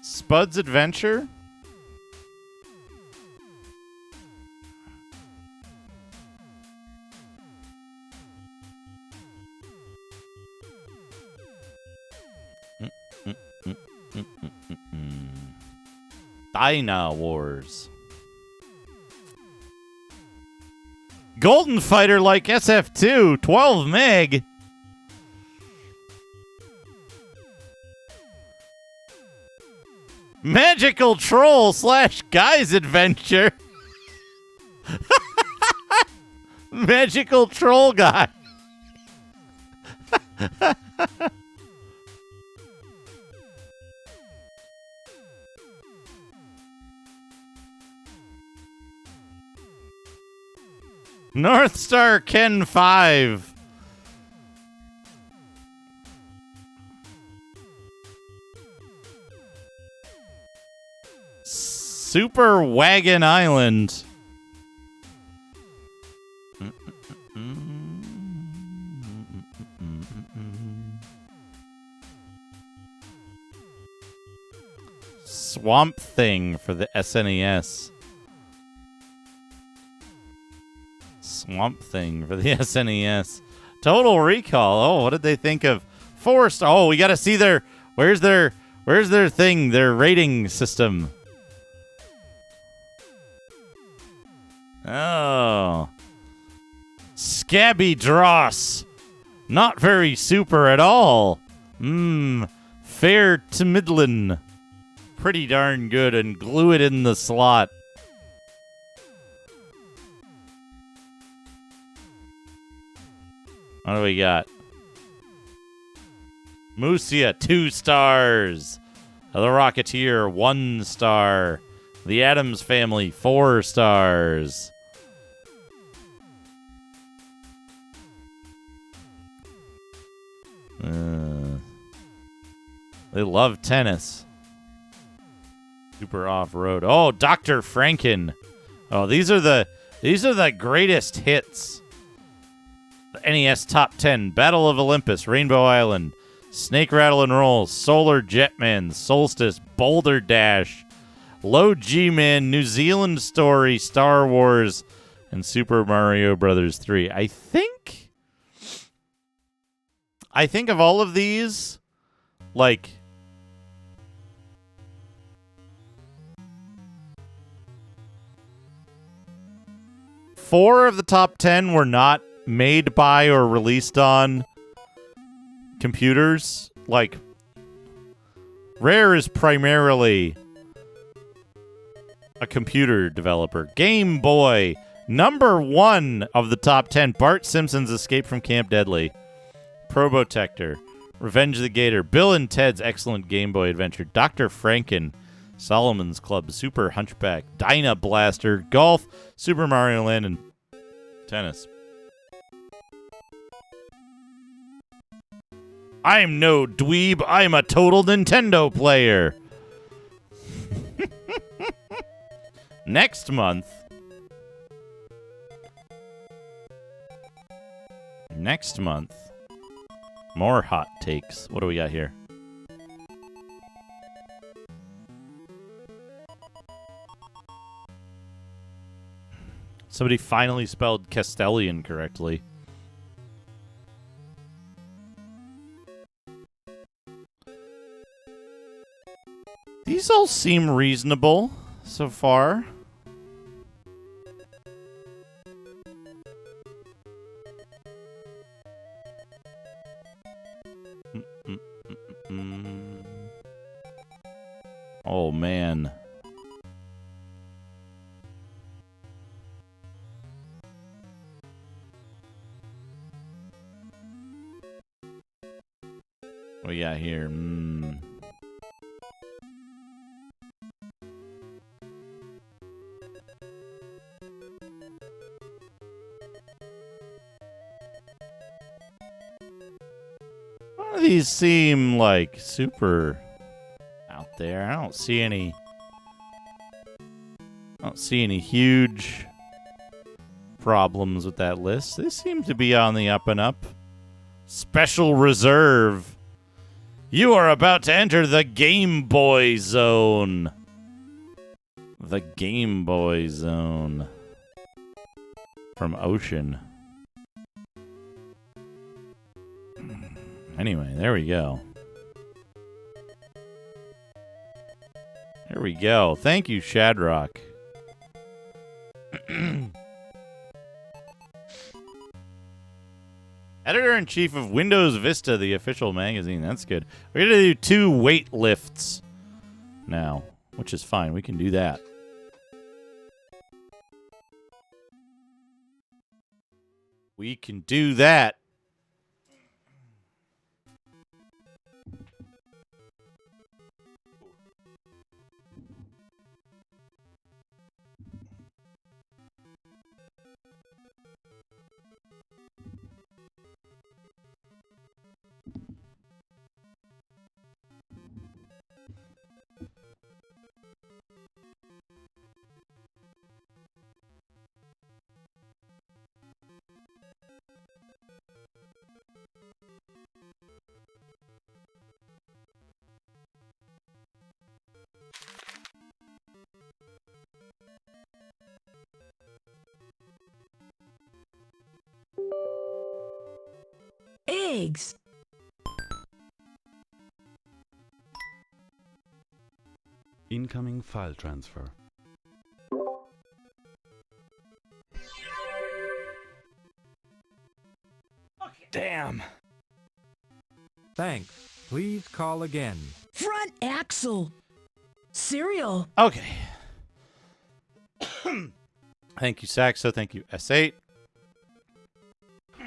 Spud's Adventure? Dyna Wars. Golden Fighter like SF2, 12 meg. Magical Troll / Guy's Adventure. Magical Troll Guy. North Star Ken 5. Super Wagon Island. Swamp Thing for the SNES. Swamp Thing for the SNES. Total Recall. Oh, what did they think of Forest? Oh, we got to see their where's their thing, their rating system. Oh. Scabby Dross. Not very super at all. Fair to middlin'. Pretty darn good, and glue it in the slot. What do we got? Musia, 2 stars. The Rocketeer, 1 star. The Addams Family, 4 stars. They love tennis. Super off-road. Oh, Dr. Franken. Oh, these are the greatest hits. The NES Top 10, Battle of Olympus, Rainbow Island, Snake Rattle and Roll, Solar Jetman, Solstice, Boulder Dash, Low G-Man, New Zealand Story, Star Wars, and Super Mario Brothers 3. I think of all of these, like, four of the top 10 were not made by or released on computers. Like, Rare is primarily a computer developer. Game Boy, number 1 of the top 10. Bart Simpson's Escape from Camp Deadly. Probotector, Revenge of the Gator, Bill and Ted's Excellent Game Boy Adventure, Dr. Franken, Solomon's Club, Super Hunchback, Dyna Blaster, Golf, Super Mario Land, and Tennis. I'm no dweeb, I'm a total Nintendo player. Next month. Next month. More hot takes. What do we got here? Somebody finally spelled Castellian correctly. These all seem reasonable so far. Oh, man. What we got here? None of these seem like super out there. I don't see any huge problems with that list. They seem to be on the up and up. Special reserve. You are about to enter the Game Boy Zone. The Game Boy Zone. From Ocean. Anyway, there we go. There we go. Thank you, Shadrock. Editor-in-Chief of Windows Vista, the official magazine. That's good. We're going to do 2 weight lifts now, which is fine. We can do that. We can do that. Eggs. Incoming file transfer. Damn. Thanks. Please call again. Front axle. Cereal. Okay. Thank you, Saxo. Thank you, S8.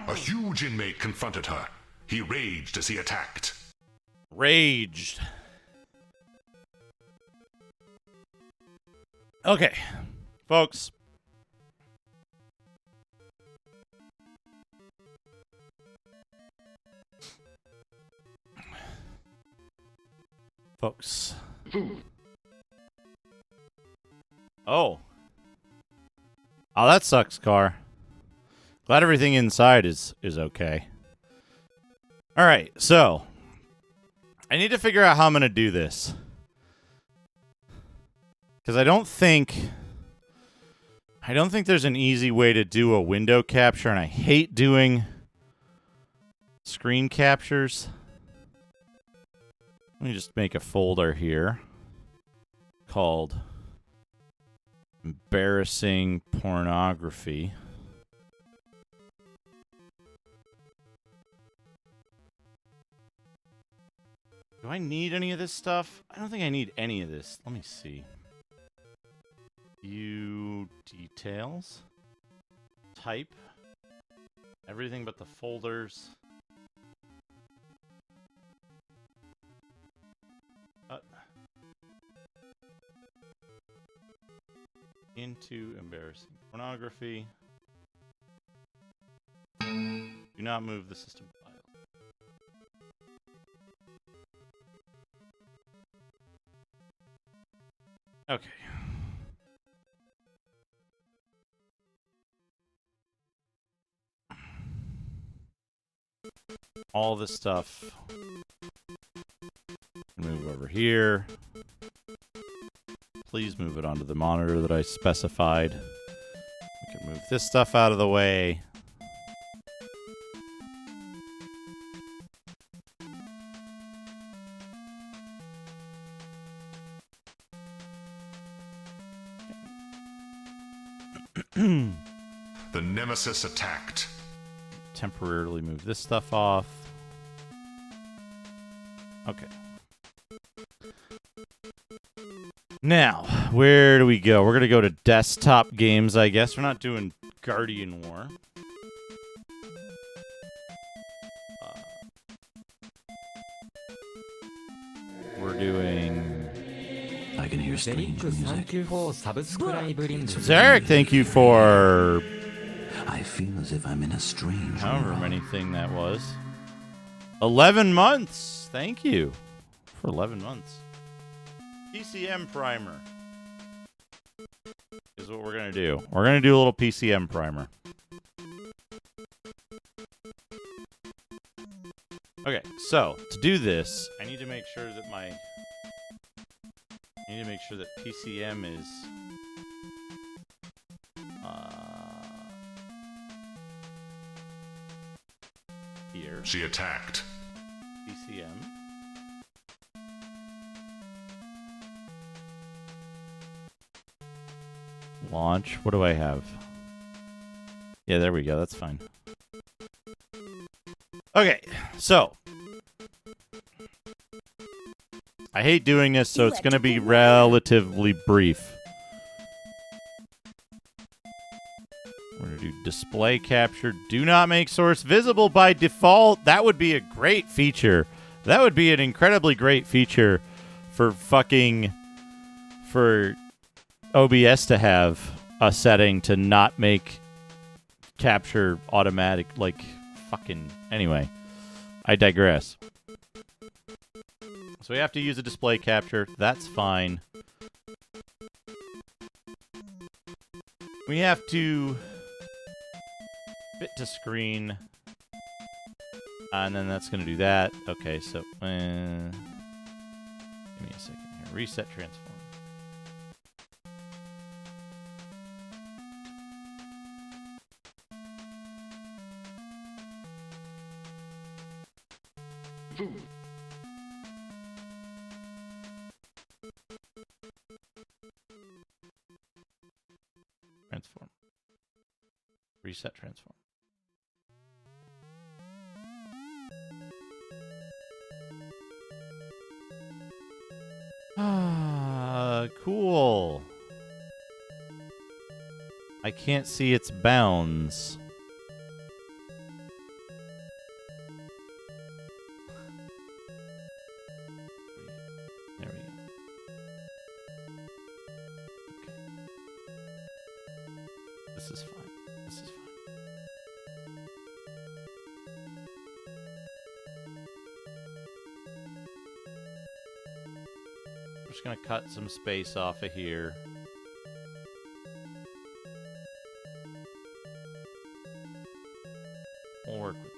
A huge inmate confronted her. He raged as he attacked. Raged. Okay, folks. Oh. Oh, that sucks, car. Glad everything inside is okay. All right, so I need to figure out how I'm going to do this. Because I don't think there's an easy way to do a window capture, and I hate doing screen captures. Let me just make a folder here called Embarrassing Pornography. Do I need any of this stuff? I don't think I need any of this. Let me see. View details. Type. Everything but the folders. Into embarrassing pornography. Do not move the system file. Okay. all this stuff. Move over here. Please move it onto the monitor that I specified. We can move this stuff out of the way. The Nemesis attacked. Temporarily move this stuff off. Okay. Now, where do we go? We're going to go to desktop games, I guess. We're not doing Guardian War. We're doing... I can hear strange music. Zarek, thank you for... I feel as if I'm in a strange however world. many thing that was. 11 months. Thank you for 11 months. PCem primer is what we're going to do. We're going to do a little PCem primer. Okay, so to do this, I need to make sure that PCem is here. She attacked. PCem. Launch. What do I have? Yeah, there we go. That's fine. Okay, so I hate doing this, so it's going to be relatively brief. We're going to do display capture. Do not make source visible by default. That would be a great feature. That would be an incredibly great feature for OBS to have a setting to not make capture automatic, like fucking... Anyway, I digress. So we have to use a display capture. That's fine. We have to fit to screen. And then that's going to do that. Okay, so... give me a second here. Reset transform. Transform. Reset transform. Cool. I can't see its bounds. There we go. Okay. This is fine. This is fine. I'm just going to cut some space off of here. We'll work with it.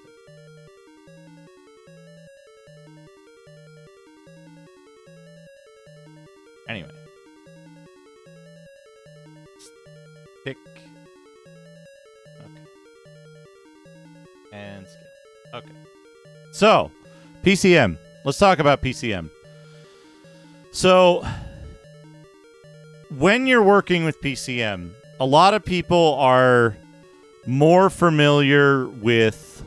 Anyway. Stick. Okay. And scale. Okay. So, PCem. Let's talk about PCem. So, when you're working with PCem, a lot of people are more familiar with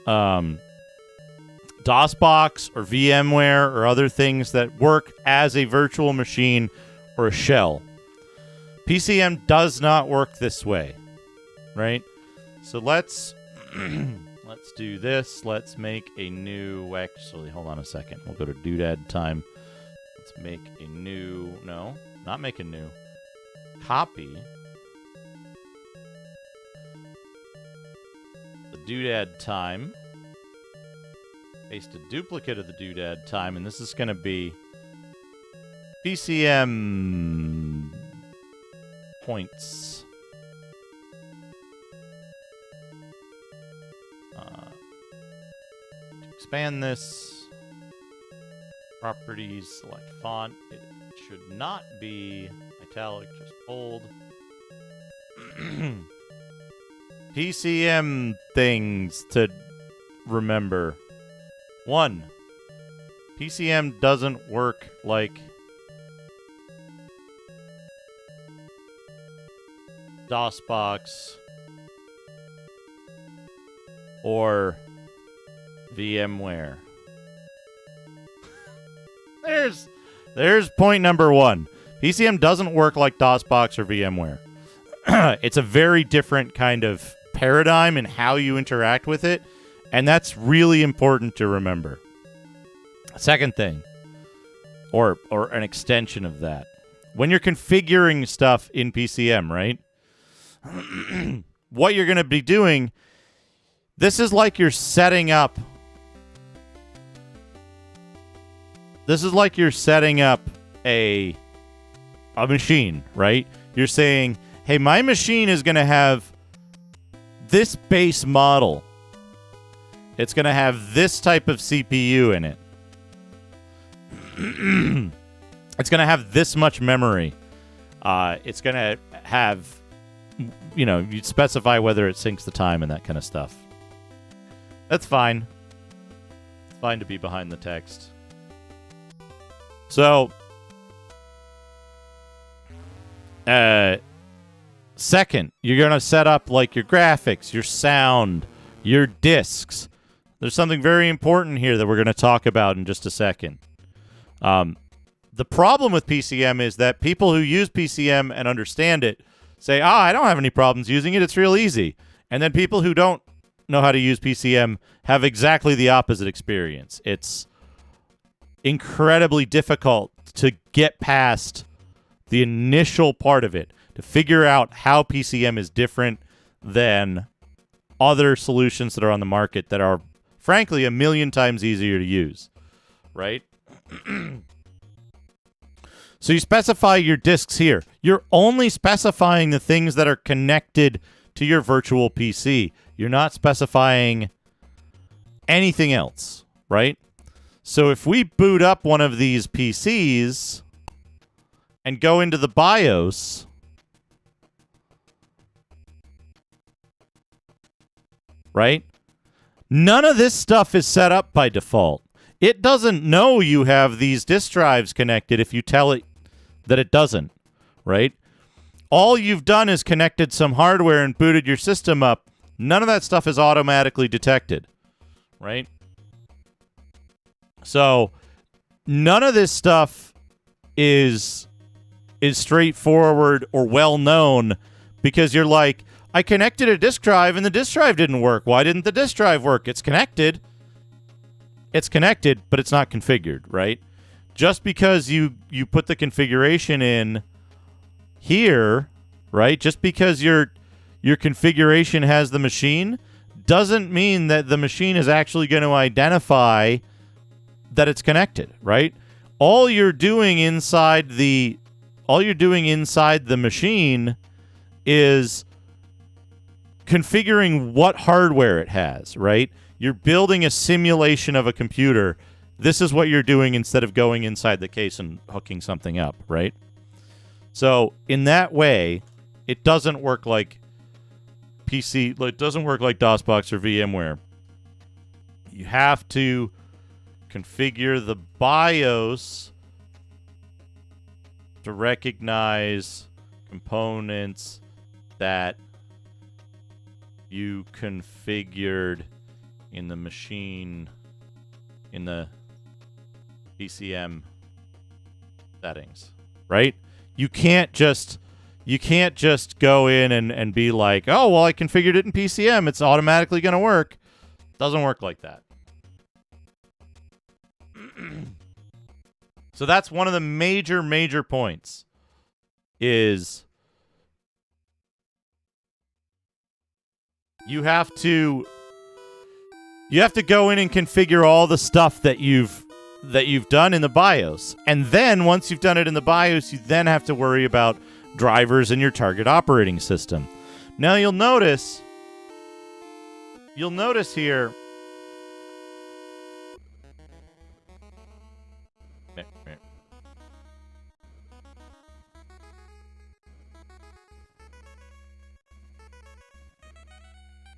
DOSBox or VMware or other things that work as a virtual machine or a shell. PCem does not work this way, right? So let's let's do this. Let's make a new... Actually, hold on a second. We'll go to doodad time. Let's make a new... No, not make a new. Copy the doodad time. Paste a duplicate of the doodad time, and this is going to be PCem points. expand this. Properties, select font. It should not be italic, just bold. PCM things to remember. 1. PCM doesn't work like DOSBox or VMware. There's point number 1. PCM doesn't work like DOSBox or VMware. It's a very different kind of paradigm in how you interact with it, and that's really important to remember. Second thing, or an extension of that. When you're configuring stuff in PCM, right? What you're going to be doing, this is like you're setting up a machine, right? You're saying, hey, my machine is going to have this base model. It's going to have this type of CPU in it. It's going to have this much memory. It's going to have, you'd specify whether it syncs the time and that kind of stuff. That's fine. It's fine to be behind the text. So, second, you're going to set up like your graphics, your sound, your disks. There's something very important here that we're going to talk about in just a second. The problem with PCM is that people who use PCM and understand it say, I don't have any problems using it. It's real easy. And then people who don't know how to use PCM have exactly the opposite experience. It's incredibly difficult to get past the initial part of it, to figure out how PCM is different than other solutions that are on the market that are, frankly, a million times easier to use, right? So you specify your disks here. You're only specifying the things that are connected to your virtual PC. You're not specifying anything else, right? So if we boot up one of these PCs and go into the BIOS, right? None of this stuff is set up by default. It doesn't know you have these disk drives connected if you tell it that it doesn't, right? All you've done is connected some hardware and booted your system up. None of that stuff is automatically detected, right? So none of this stuff is straightforward or well known, because you're like, I connected a disk drive and the disk drive didn't work. Why didn't the disk drive work? It's connected. It's connected, but it's not configured, right? Just because you put the configuration in here, right? Just because your configuration has the machine doesn't mean that the machine is actually going to identify that it's connected, right? All you're doing inside the machine is configuring what hardware it has, right? You're building a simulation of a computer. This is what you're doing instead of going inside the case and hooking something up, right? So in that way, it doesn't work like PC, it doesn't work like DOSBox or VMware. You have to configure the BIOS to recognize components that you configured in the machine, in the PCM settings, right? You can't just go in and be like, oh, well, I configured it in PCM. It's automatically going to work. Doesn't work like that. So that's one of the major points is you have to go in and configure all the stuff that you've done in the BIOS. And then once you've done it in the BIOS, you then have to worry about drivers in your target operating system. Now you'll notice here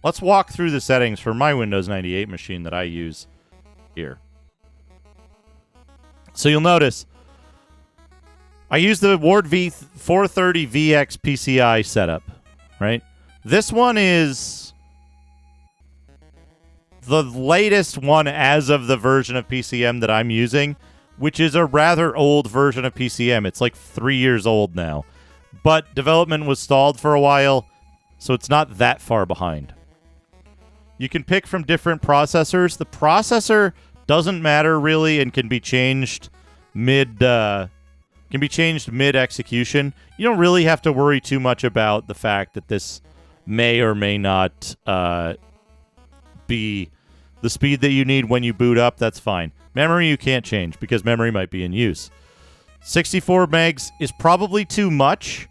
Let's walk through the settings for my Windows 98 machine that I use here. So you'll notice I use the Ward V430VX PCI setup, right? This one is the latest one as of the version of PCM that I'm using, which is a rather old version of PCM. It's like 3 years old now. But development was stalled for a while, so it's not that far behind. You can pick from different processors. The processor doesn't matter really and can be changed mid execution. You don't really have to worry too much about the fact that this may or may not be the speed that you need when you boot up. That's fine. Memory you can't change because memory might be in use. 64 megs is probably too much,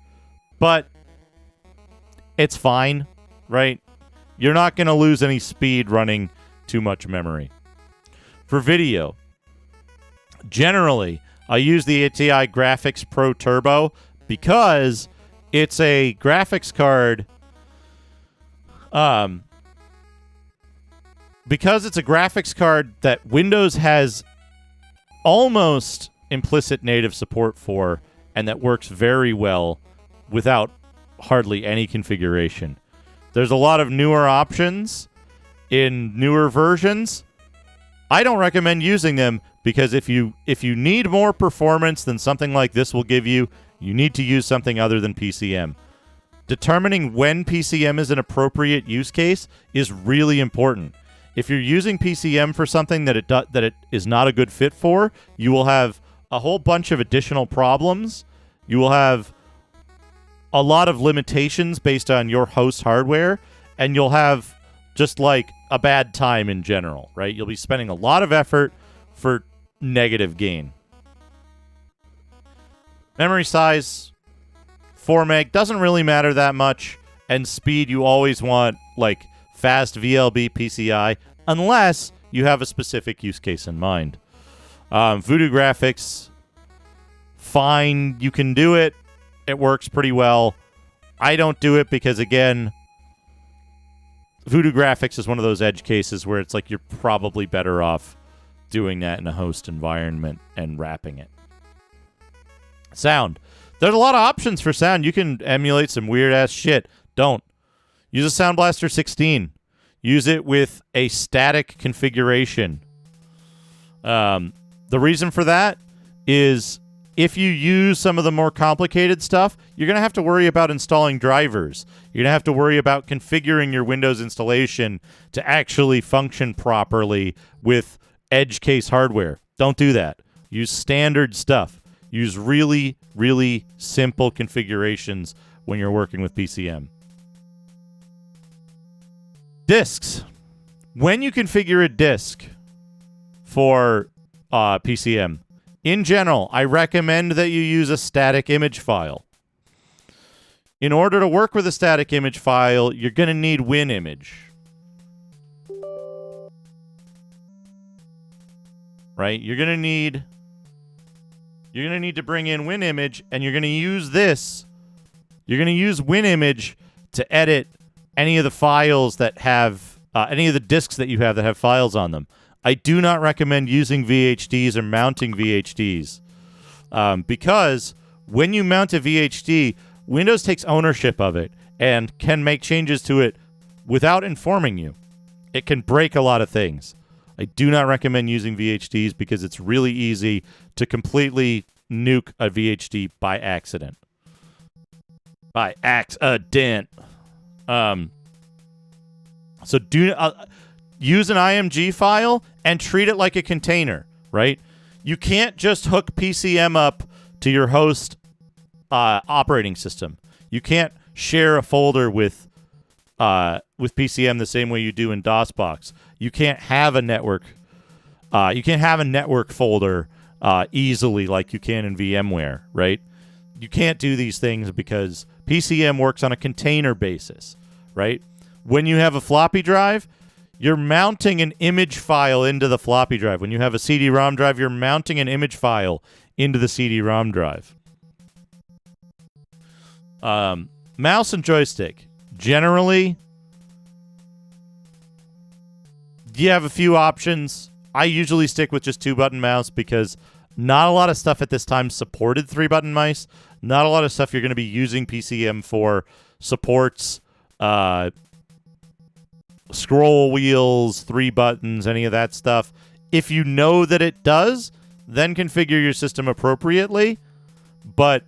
but it's fine, right? You're not going to lose any speed running too much memory. For video, generally, I use the ATI Graphics Pro Turbo because it's a graphics card. Because it's a graphics card that Windows has almost implicit native support for, and that works very well without hardly any configuration. There's a lot of newer options in newer versions. I don't recommend using them because if you need more performance than something like this will give you, you need to use something other than PCM. Determining when PCM is an appropriate use case is really important. If you're using PCM for something that it is not a good fit for, you will have a whole bunch of additional problems. You will have a lot of limitations based on your host hardware, and you'll have just like a bad time in general, right? You'll be spending a lot of effort for negative gain. Memory size, 4 meg, doesn't really matter that much, and speed you always want like fast VLB PCI, unless you have a specific use case in mind. Voodoo graphics, fine, you can do it. It works pretty well. I don't do it because, again, Voodoo graphics is one of those edge cases where it's like you're probably better off doing that in a host environment and wrapping it. Sound. There's a lot of options for sound. You can emulate some weird-ass shit. Don't. Use a Sound Blaster 16. Use it with a static configuration. The reason for that is if you use some of the more complicated stuff, you're going to have to worry about installing drivers. You're going to have to worry about configuring your Windows installation to actually function properly with edge case hardware. Don't do that. Use standard stuff. Use really, really simple configurations when you're working with PCM. Disks. When you configure a disk for PCM, in general, I recommend that you use a static image file. In order to work with a static image file, you're going to need WinImage. Right? You're going to need to bring in WinImage, and you're going to use this. You're going to use WinImage to edit any of the files that have any of the disks that you have that have files on them. I do not recommend using VHDs or mounting VHDs because when you mount a VHD, Windows takes ownership of it and can make changes to it without informing you. It can break a lot of things. I do not recommend using VHDs because it's really easy to completely nuke a VHD by accident. By accident. So use an IMG file and treat it like a container, right? You can't just hook PCM up to your host operating system. You can't share a folder with PCM the same way you do in DOSBox. You can't have a network. You can't have a network folder easily like you can in VMware, right? You can't do these things because PCM works on a container basis, right? When you have a floppy drive, You're mounting an image file into the floppy drive. When you have a CD-ROM drive, you're mounting an image file into the CD-ROM drive. Mouse and joystick. Generally, you have a few options. I usually stick with just 2-button mouse because not a lot of stuff at this time supported 3-button mice. Not a lot of stuff you're going to be using PCem for supports scroll wheels, 3 buttons, any of that stuff. If you know that it does, then configure your system appropriately, but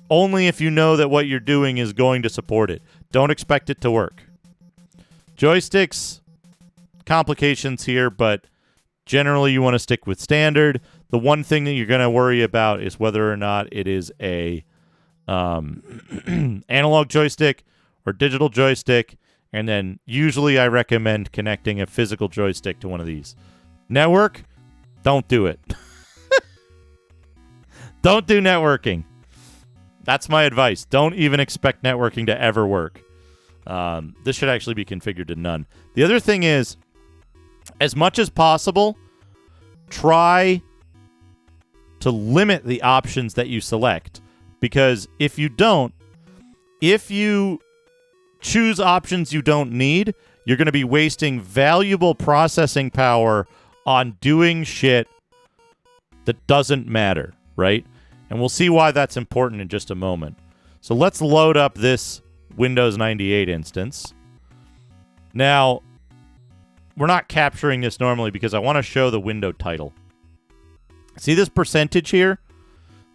only if you know that what you're doing is going to support it. Don't expect it to work. Joysticks, complications here, but generally you want to stick with standard. The one thing that you're going to worry about is whether or not it is a analog joystick or digital joystick, and then usually I recommend connecting a physical joystick to one of these. Network, don't do it. Don't do networking. That's my advice. Don't even expect networking to ever work. This should actually be configured to none. The other thing is, as much as possible, try to limit the options that you select. Because if you don't, if you choose options you don't need, you're going to be wasting valuable processing power on doing shit that doesn't matter, right? And we'll see why that's important in just a moment. So let's load up this Windows 98 instance. Now, we're not capturing this normally because I want to show the window title. See this percentage here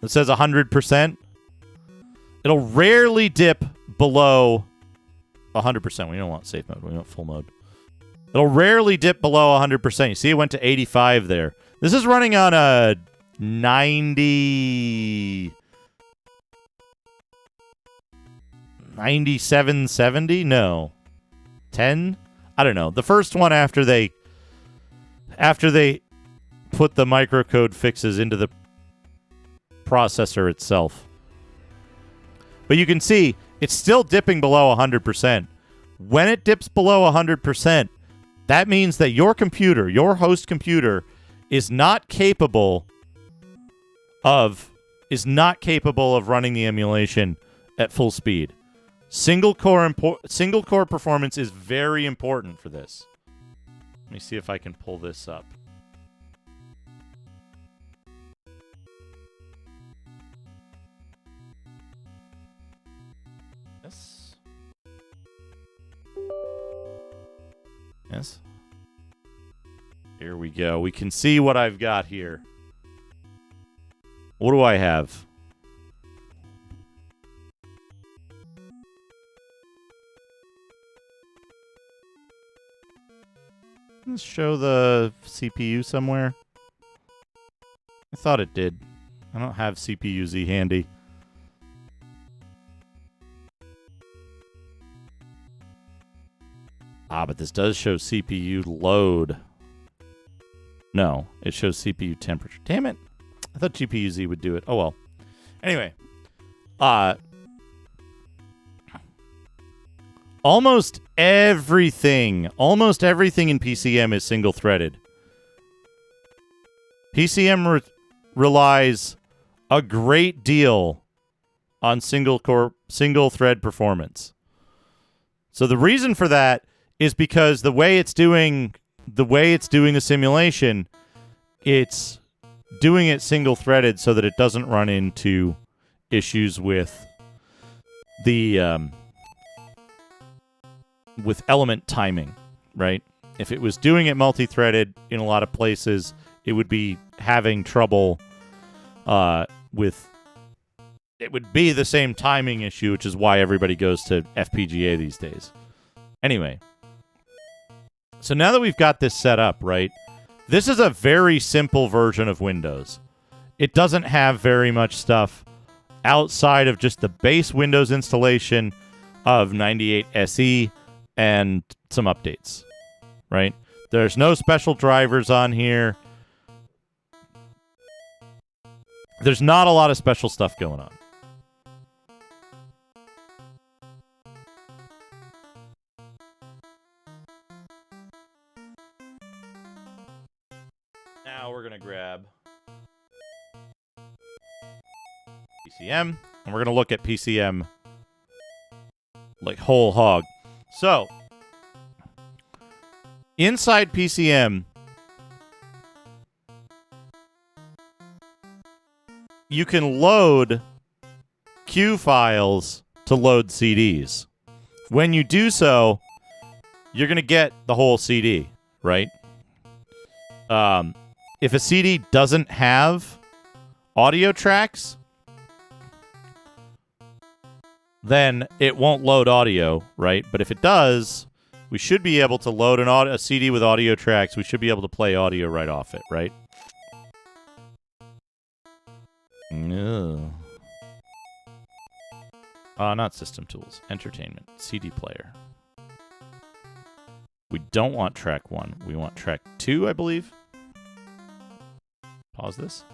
that says 100%? It'll rarely dip below 100%. We don't want safe mode. We want full mode. It'll rarely dip below 100%. You see it went to 85 there. This is running on a 9770? No. 10? I don't know. The first one after they put the microcode fixes into the processor itself. But you can see it's still dipping below 100%. When it dips below 100%, that means that your computer, your host computer, is not capable of running the emulation at full speed. Single core performance is very important for this. Let me see if I can pull this up. Yes. Here we go. We can see what I've got here. What do I have? Let's show the CPU somewhere. I thought it did. I don't have CPU-Z handy. Ah, but this does show CPU load. No, it shows CPU temperature. Damn it. I thought GPU-Z would do it. Oh, well. Anyway. Almost everything in PCem is single-threaded. PCem relies a great deal on single-thread performance. So the reason for that is because the way it's doing the simulation, it's doing it single-threaded so that it doesn't run into issues with the with element timing, right? If it was doing it multi-threaded in a lot of places, it would be having trouble with... It would be the same timing issue, which is why everybody goes to FPGA these days. Anyway. So now that we've got this set up, right, this is a very simple version of Windows. It doesn't have very much stuff outside of just the base Windows installation of 98 SE and some updates, right? There's no special drivers on here. There's not a lot of special stuff going on. PCem, and we're going to look at PCem like whole hog. So, inside PCem, you can load Q files to load CDs. When you do so, you're going to get the whole CD, right? If a CD doesn't have audio tracks, then it won't load audio, right? But if it does, we should be able to load a CD with audio tracks. We should be able to play audio right off it, right? No. Not system tools. Entertainment. CD player. We don't want track 1. We want track 2, I believe. Pause this.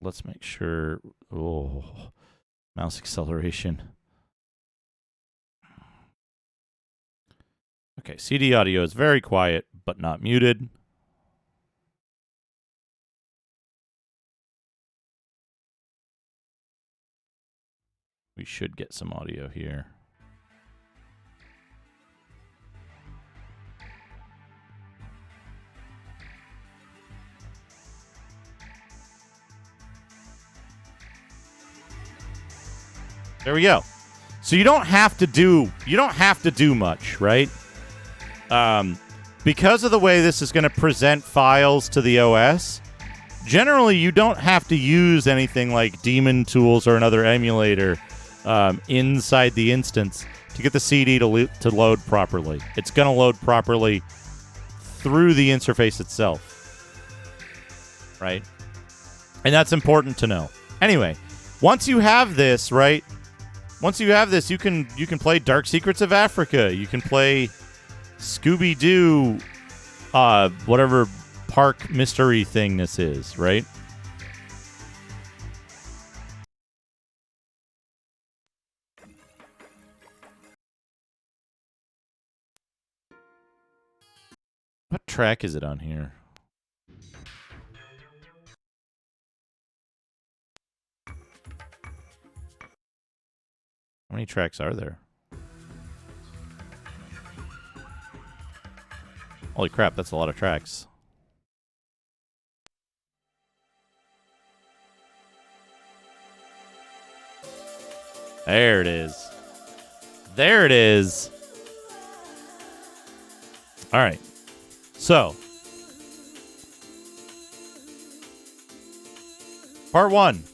Let's make sure. Oh, mouse acceleration. Okay, CD audio is very quiet, but not muted. We should get some audio here. There we go. So you don't have to do much, right? Because of the way this is going to present files to the OS, generally you don't have to use anything like daemon tools or another emulator inside the instance to get the CD to load properly. It's going to load properly through the interface itself, right? And that's important to know. Anyway, once you have this, right? Once you have this, you can play Dark Secrets of Africa. You can play Scooby-Doo, whatever park mystery thing this is, right? What track is it on here? How many tracks are there? Holy crap, that's a lot of tracks. There it is. There it is. All right. So, part 1.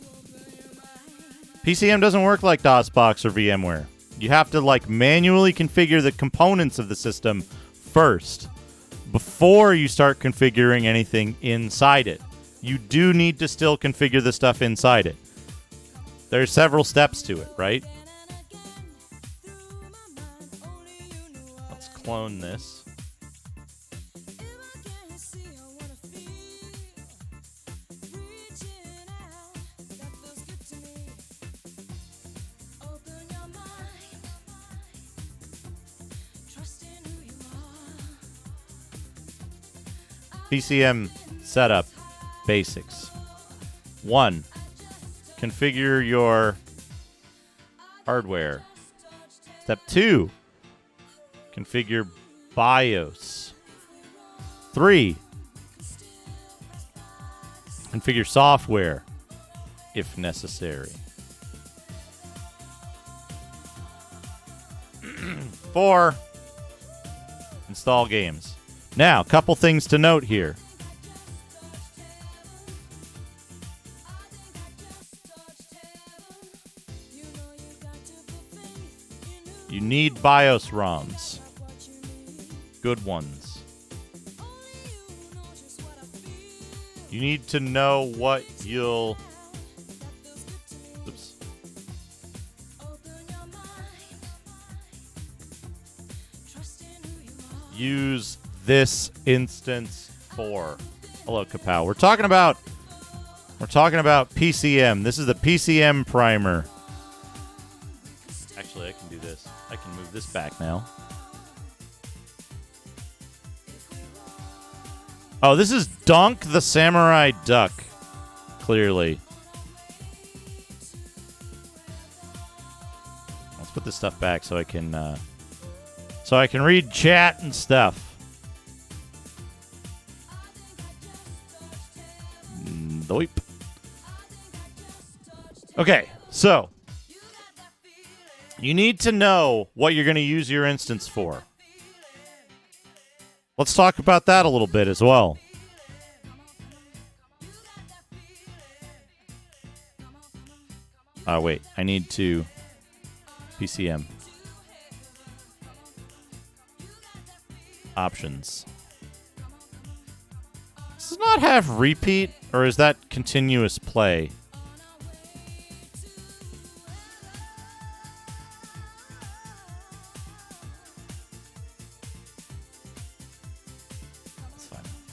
PCem doesn't work like DOSBox or VMware. You have to manually configure the components of the system first before you start configuring anything inside it. You do need to still configure the stuff inside it. There's several steps to it, right? Let's clone this. PCem setup basics. 1. Configure your hardware. Step 2. Configure BIOS. 3. Configure software if necessary. 4. Install games. Now, a couple things to note here. You need BIOS ROMs. Good ones. You need to know what you'll... Oops. Use this instance for. Hello, Kapow. We're talking about PCem. This is the PCem primer. Actually, I can do this. I can move this back now. Oh, this is Donk the Samurai Duck. Clearly. Let's put this stuff back so I can read chat and stuff. Doip. Okay, so you need to know what you're going to use your instance for. Let's talk about that a little bit as well. Wait, I need to PCem. Options. Does it not have repeat, or is that continuous play?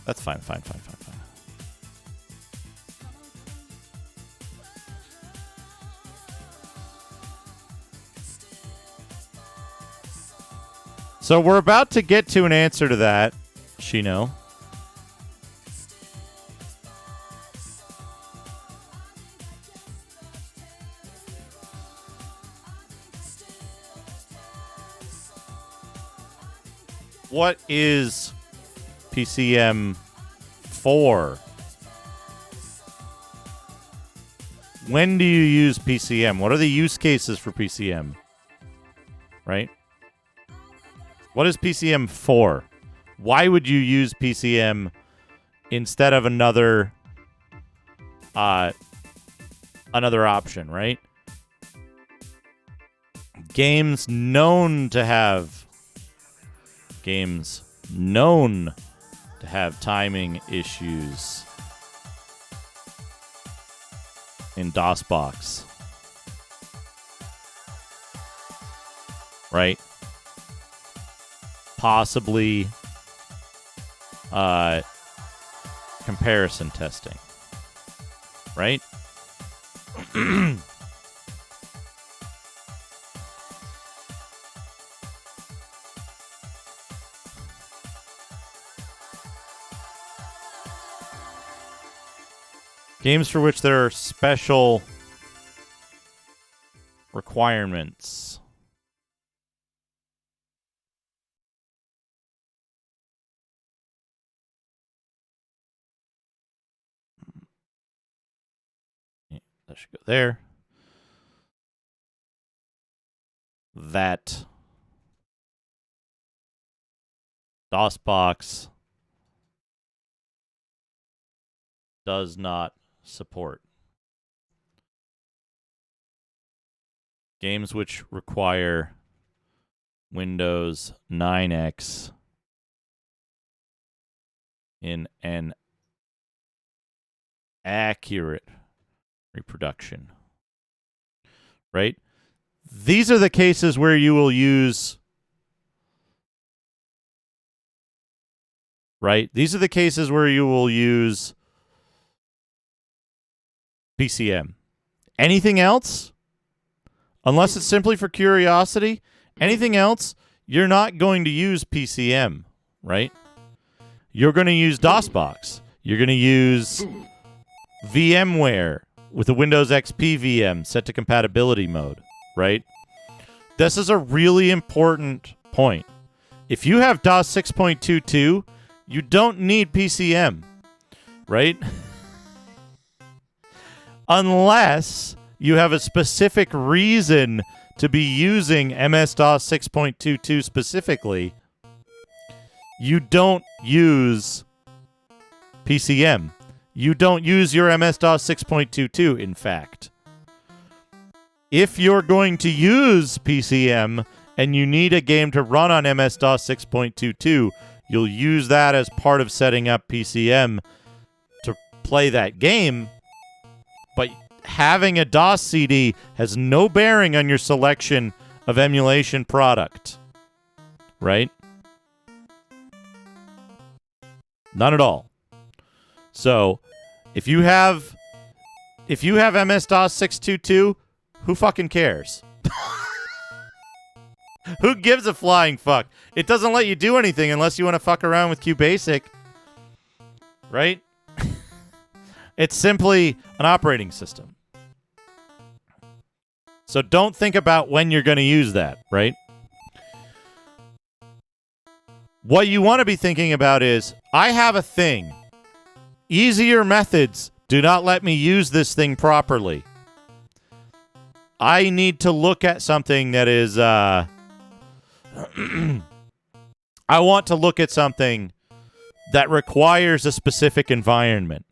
That's fine. Fine. So we're about to get to an answer to that, Shino. What is PCem 4? When do you use PCem? What are the use cases for PCem? Right? What is PCem 4? Why would you use PCem instead of another option, right? Games known to have timing issues in DOSBox. Right? Possibly comparison testing. Right? Games for which there are special requirements. That should go there. That DOSBox does not support. Games which require Windows 9X in an accurate reproduction. Right? These are the cases where you will use... Right? These are the cases where you will use PCem. Anything else, unless it's simply for curiosity, anything else, you're not going to use PCem, right? You're going to use DOSBox. You're going to use VMware with the Windows XP VM set to compatibility mode, right? This is a really important point. If you have DOS 6.22, you don't need PCem, right? Unless you have a specific reason to be using MS-DOS 6.22 specifically, you don't use PCem. You don't use your MS-DOS 6.22, in fact. If you're going to use PCem and you need a game to run on MS-DOS 6.22, you'll use that as part of setting up PCem to play that game. But having a DOS CD has no bearing on your selection of emulation product. Right? None at all. So, if you have MS-DOS 622, who fucking cares? Who gives a flying fuck? It doesn't let you do anything unless you want to fuck around with QBasic. right? It's simply an operating system. So don't think about when you're going to use that, right? What you want to be thinking about is, I have a thing. Easier methods do not let me use this thing properly. I need to look at something that is, I want to look at something that requires a specific environment.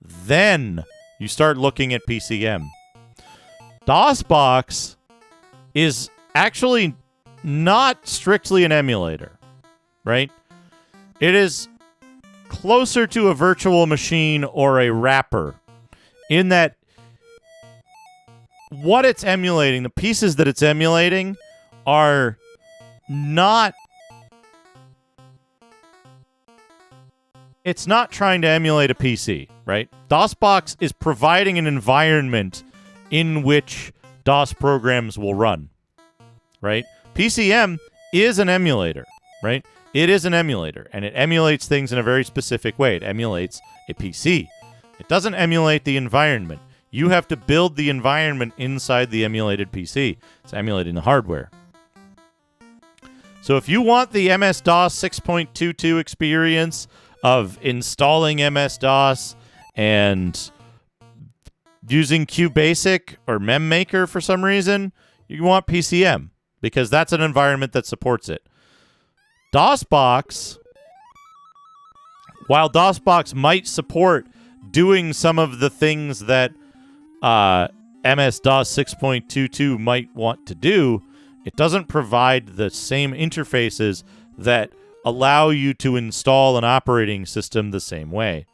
Then you start looking at PCM. DOSBox is actually not strictly an emulator, right? It is closer to a virtual machine or a wrapper in that what it's emulating, the pieces that it's emulating, are not... It's not trying to emulate a PC, right? DOSBox is providing an environment in which DOS programs will run, right? PCM is an emulator, right? It is an emulator, and it emulates things in a very specific way. It emulates a PC. It doesn't emulate the environment. You have to build the environment inside the emulated PC. It's emulating the hardware. So if you want the MS-DOS 6.22 experience of installing MS-DOS and using QBasic or MemMaker for some reason, you want PCM because that's an environment that supports it. DOSBox, while DOSBox might support doing some of the things that MS-DOS 6.22 might want to do, it doesn't provide the same interfaces that allow you to install an operating system the same way,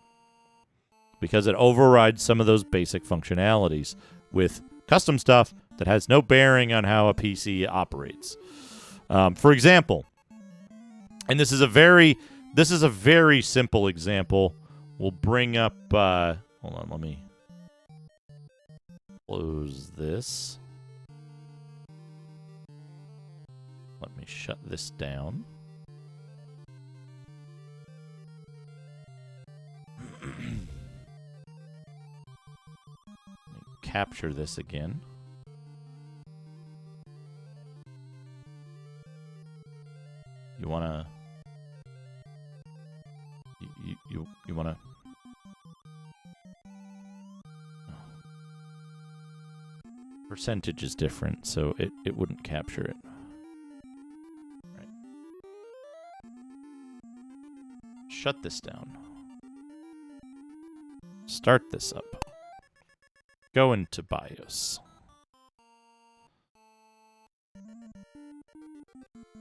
because it overrides some of those basic functionalities with custom stuff that has no bearing on how a PC operates. For example, and this is a very simple example. We'll bring up. Hold on, let me close this. Let me shut this down. Capture this again. You wanna you wanna percentage is different, so it wouldn't capture it. Right. Shut this down. Start this up. Go into BIOS.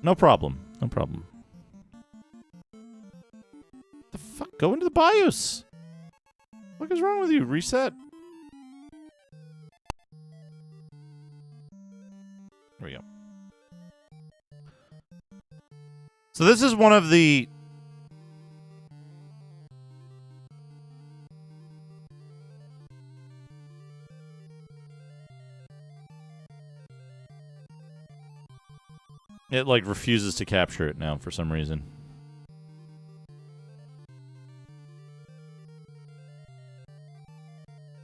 No problem. No problem. The fuck? Go into the BIOS. What is wrong with you? Reset. There we go. So this is one of the... It, like, refuses to capture it now for some reason.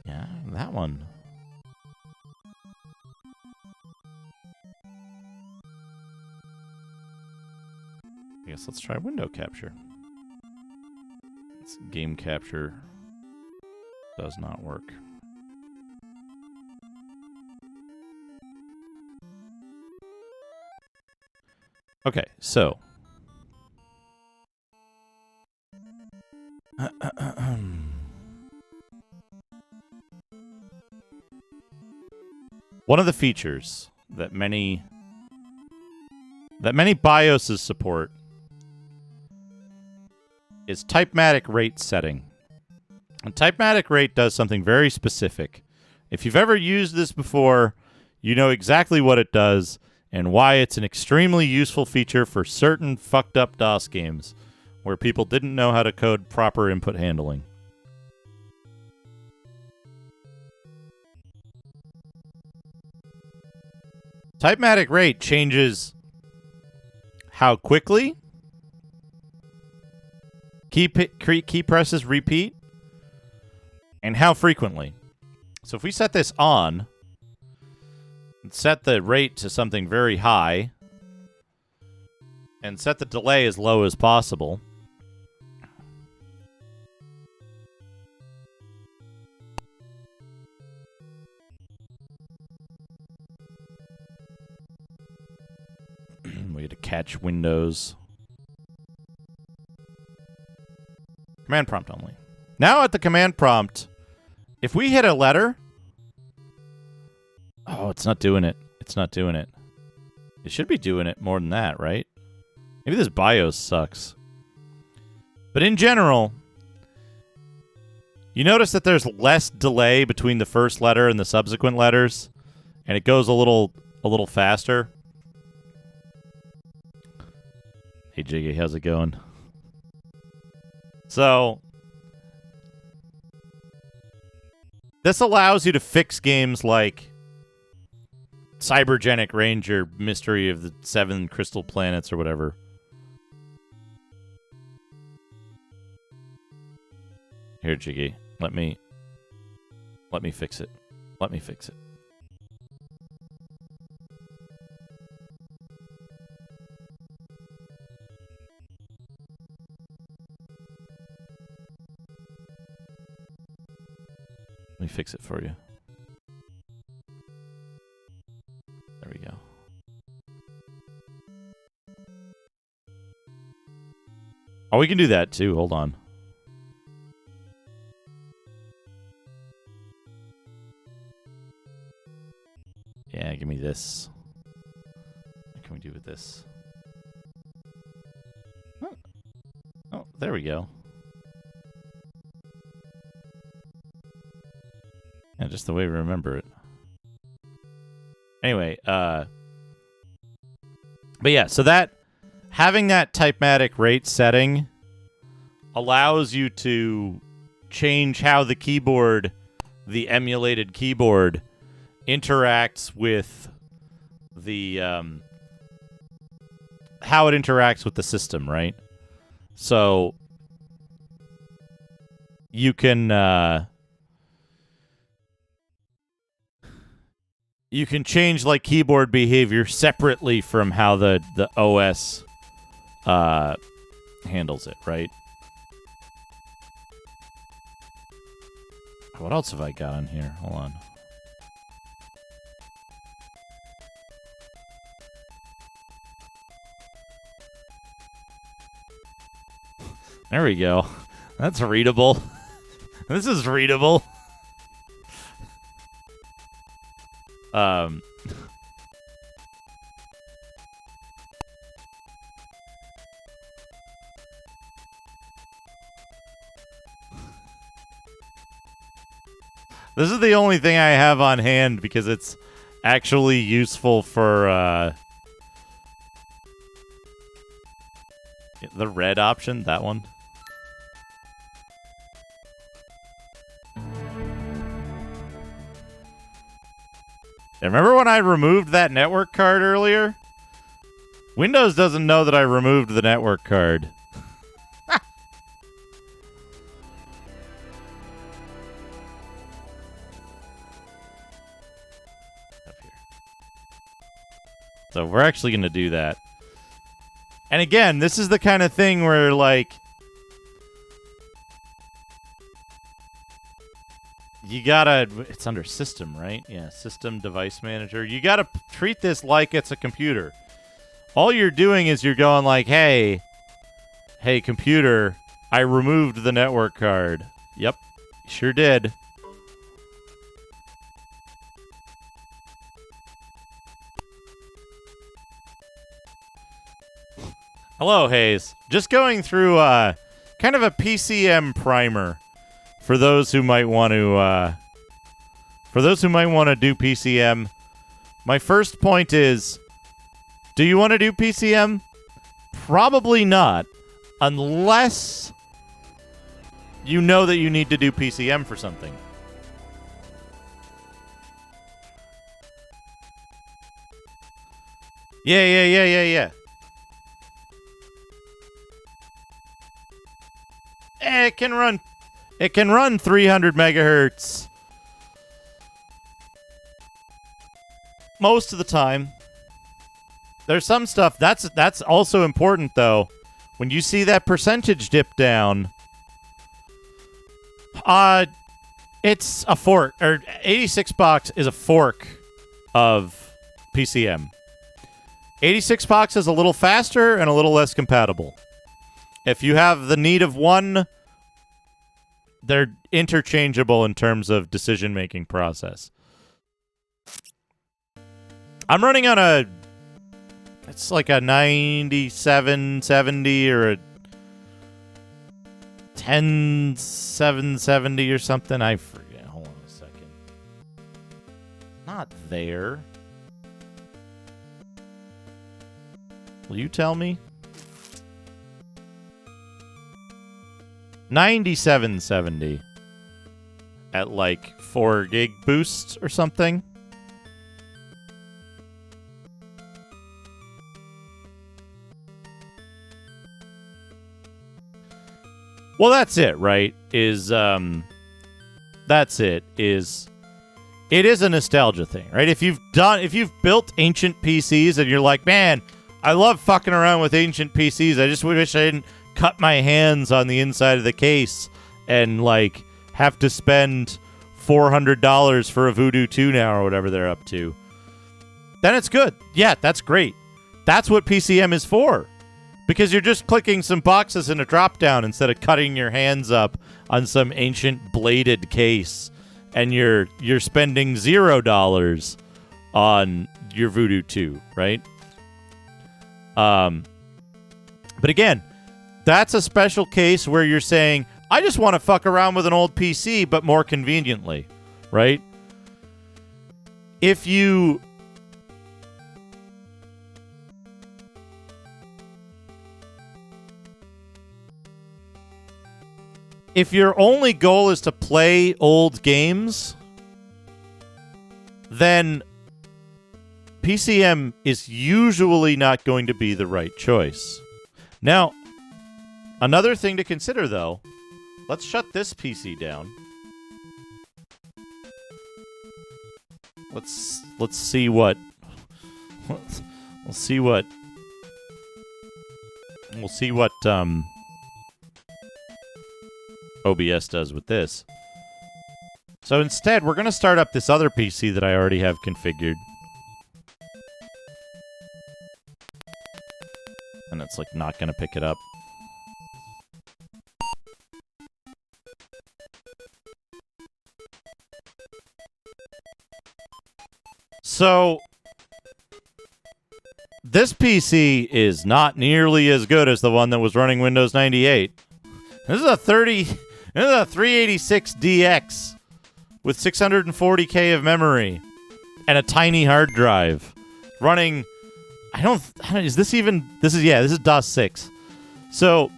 Yeah, that one. I guess let's try window capture. This game capture does not work. Okay, so one of the features that many BIOSes support is typematic rate setting. And typematic rate does something very specific. If you've ever used this before, you know exactly what it does and why it's an extremely useful feature for certain fucked up DOS games where people didn't know how to code proper input handling. Typematic rate changes how quickly key presses repeat, and how frequently. So if we set this on, and set the rate to something very high, and set the delay as low as possible, we had to catch windows. Command prompt only. Now at the command prompt, if we hit a letter... Oh, it's not doing it. It's not doing it. It should be doing it more than that, right? Maybe this BIOS sucks. But in general, you notice that there's less delay between the first letter and the subsequent letters, and it goes a little faster. Hey Jiggy, how's it going? So, this allows you to fix games like Cybergenic Ranger, Mystery of the Seven Crystal Planets, or whatever. Here, Jiggy, let me fix it. Let me fix it. Let me fix it for you. There we go. Oh, we can do that too. Hold on. Yeah, give me this. What can we do with this? Oh, there we go. Yeah, just the way we remember it. Anyway, but yeah, so that having that typematic rate setting allows you to change how the keyboard, the emulated keyboard, interacts with the how it interacts with the system, right? So you can change like keyboard behavior separately from how the OS handles it, right? What else have I got on here? Hold on. There we go. That's readable. This is readable. This is the only thing I have on hand because it's actually useful for the red option, that one. Remember when I removed that network card earlier? Windows doesn't know that I removed the network card. So we're actually going to do that. And again, this is the kind of thing where, like, you gotta... It's under System, right? Yeah, System Device Manager. You gotta treat this like it's a computer. All you're doing is you're going like, hey, computer, I removed the network card. Yep, sure did. Hello, Hayes. Just going through kind of a PCM primer for those who might want to do PCM. My first point is, do you want to do PCM? Probably not, unless you know that you need to do PCM for something. Yeah. It can run 300 megahertz most of the time. There's some stuff that's also important though. When you see that percentage dip down, it's a fork, or 86 box is a fork of PCM. 86 box is a little faster and a little less compatible. If you have the need of one, they're interchangeable in terms of decision-making process. I'm running on it's like a 9770 or a 10770 or something. I forget. Hold on a second. Not there. Will you tell me? 9770 at like 4 gig boost or something. Well, that's it, right? That's it. It is a nostalgia thing, right? If you've built ancient PCs and you're like, man, I love fucking around with ancient PCs. I just wish I didn't cut my hands on the inside of the case and like have to spend $400 for a Voodoo 2 now or whatever they're up to. Then it's good. Yeah, that's great. That's what PCM is for. Because you're just clicking some boxes in a drop-down instead of cutting your hands up on some ancient bladed case. And you're spending $0 on your Voodoo 2, right? But again, that's a special case where you're saying, I just want to fuck around with an old PC, but more conveniently, right? If you're only goal is to play old games, then PCM is usually not going to be the right choice. Now, another thing to consider, though, let's shut this PC down. Let's see what we'll see what OBS does with this. So instead, we're going to start up this other PC that I already have configured. And it's like not going to pick it up. So this PC is not nearly as good as the one that was running Windows 98. This is a 386DX with 640K of memory and a tiny hard drive running. Is this is DOS 6. So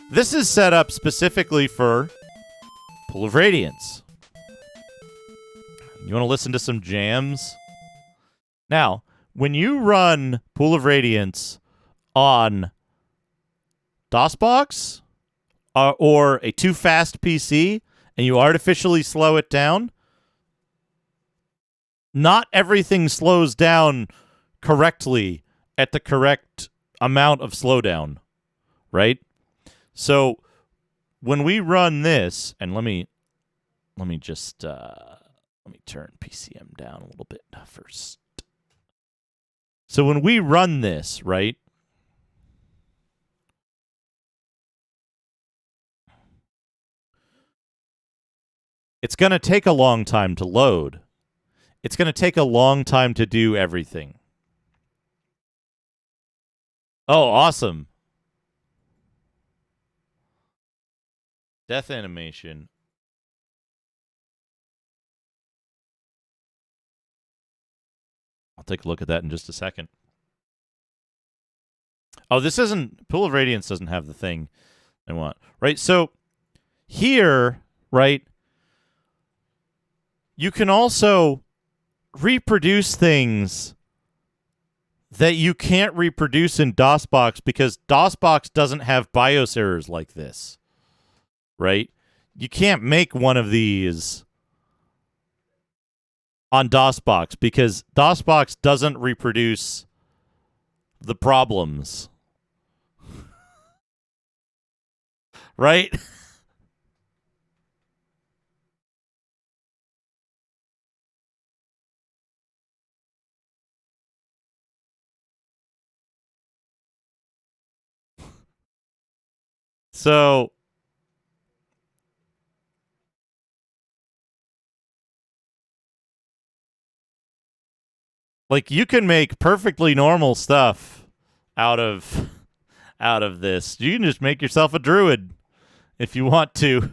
this is set up specifically for Pool of Radiance. You want to listen to some jams? Now, when you run Pool of Radiance on DOSBox or a too fast PC and you artificially slow it down, not everything slows down correctly at the correct amount of slowdown, right? So when we run this, and let me turn PCM down a little bit first. So when we run this, right? It's going to take a long time to load. It's going to take a long time to do everything. Oh, awesome. Death animation. I'll take a look at that in just a second. Oh, this isn't... Pool of Radiance doesn't have the thing I want. Right, so here, right, you can also reproduce things that you can't reproduce in DOSBox because DOSBox doesn't have BIOS errors like this. right? You can't make one of these on DOSBox because DOSBox doesn't reproduce the problems. Right? So like you can make perfectly normal stuff out of this. You can just make yourself a druid if you want to.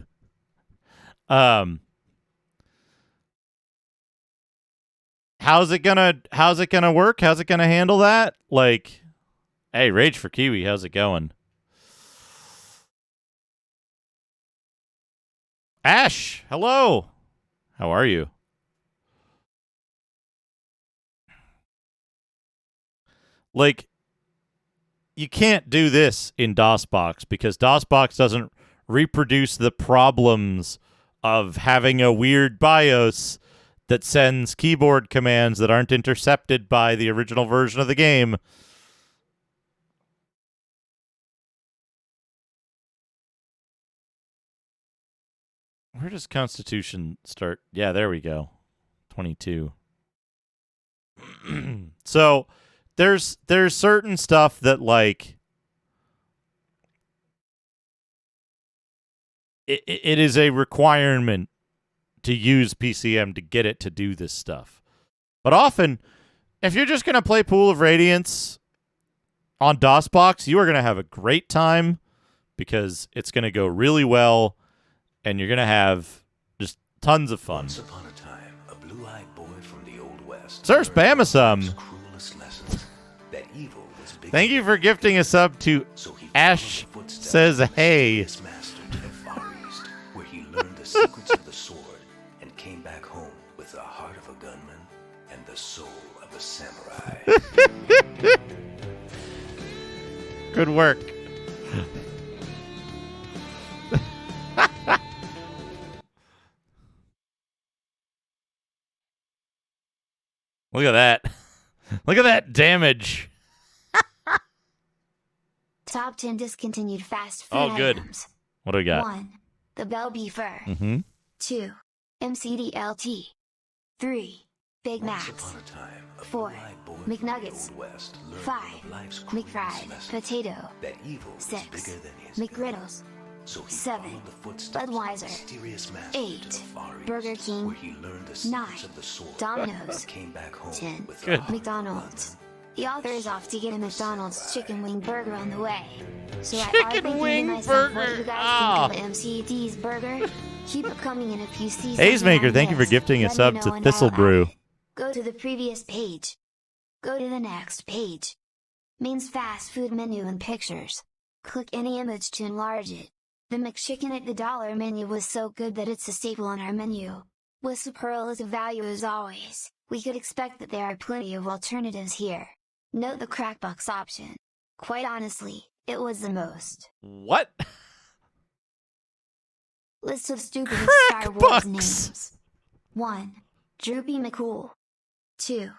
How's it gonna work? How's it gonna handle that? Like, hey, Rage for Kiwi, how's it going? Ash, hello. How are you? Like, you can't do this in DOSBox because DOSBox doesn't reproduce the problems of having a weird BIOS that sends keyboard commands that aren't intercepted by the original version of the game. Where does Constitution start? Yeah, there we go. 22. So there's certain stuff that like it is a requirement to use PCM to get it to do this stuff. But often, if you're just going to play Pool of Radiance on DOSBox, you are going to have a great time because it's going to go really well and you're going to have just tons of fun. Once upon a time, a blue-eyed boy from the Old West. Sir Spamasum, Cruelest lessons, that evil was bigger thank you for gifting a sub to So he Ash followed the footsteps Says of his Hey. mysterious master to the Far East, where he learned the secrets of the sword and came back home with the heart of a gunman and the soul of a samurai. Good work. Look at that. Look at that damage. Top 10 discontinued fast food Oh, good. items. What do we got? 1. The Bell Beefer. Mm-hmm. 2. MCDLT. 3. Big Once Macs. upon a time, a 4. blue-eyed boy from the McNuggets. Old West learned 5. of life's cruelest McFry. lessons, Potato. that evil was 6. bigger than his McGriddles. So he 7. followed the footsteps of the Budweiser. mysterious master 8. to the Far East, Burger King. where he learned the 9. secrets of the sword Domino's. and came back home 10. with Good. the heart of a McDonald's. gunman. The author is off to get a McDonald's chicken wing burger on the way. So I Chicken are thinking wing to myself, what burger. you guys Ah. think of MCD's burger? Keep it coming in if you see Haze something Maker, I thank you for missed. gifting a Let me sub know to and Thistle I'll add Brew. it. Go to the previous page. Go to the next page. Means fast food menu and pictures. Click any image to enlarge it. The McChicken at the dollar menu was so good that it's a staple on our menu. With superlative value as always, we could expect that there are plenty of alternatives here. Note the crackbox option. Quite honestly, it was the most. What? List of stupidest Star Wars Crackbox. names. 1. Droopy McCool. 2.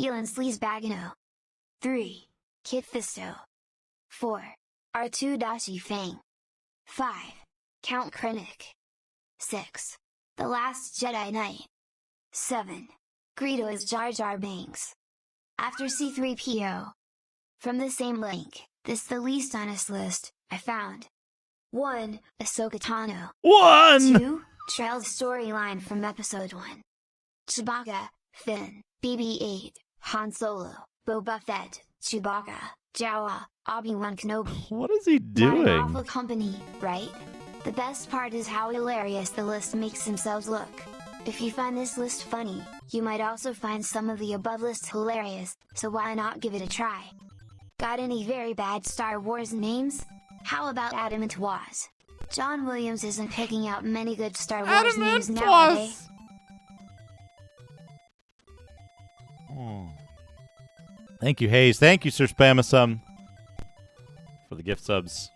Elon Sleazebagano. 3. Kit Fisto. 4. R2 Dashi Fang. 5. Count Krennic. 6. The Last Jedi Knight. 7. Greedo is Jar Jar Binks. After C3PO. From the same link, this the least honest list I found. 1. Ahsoka Tano. 1! 2. Trail's storyline from Episode 1. Chewbacca, Finn, BB-8, Han Solo, Boba Fett, Chewbacca, Jawa, Obi-Wan Kenobi. What is he Not an doing? awful company, right? The best part is how hilarious the list makes themselves look. If you find this list funny, you might also find some of the above lists hilarious, so why not give it a try? Got any very bad Star Wars names? How about Adam and Twas? John Williams isn't picking out many good Star Wars names nowadays. Oh. Thank you, Hayes. Thank you, Sir Spamasum, for the gift subs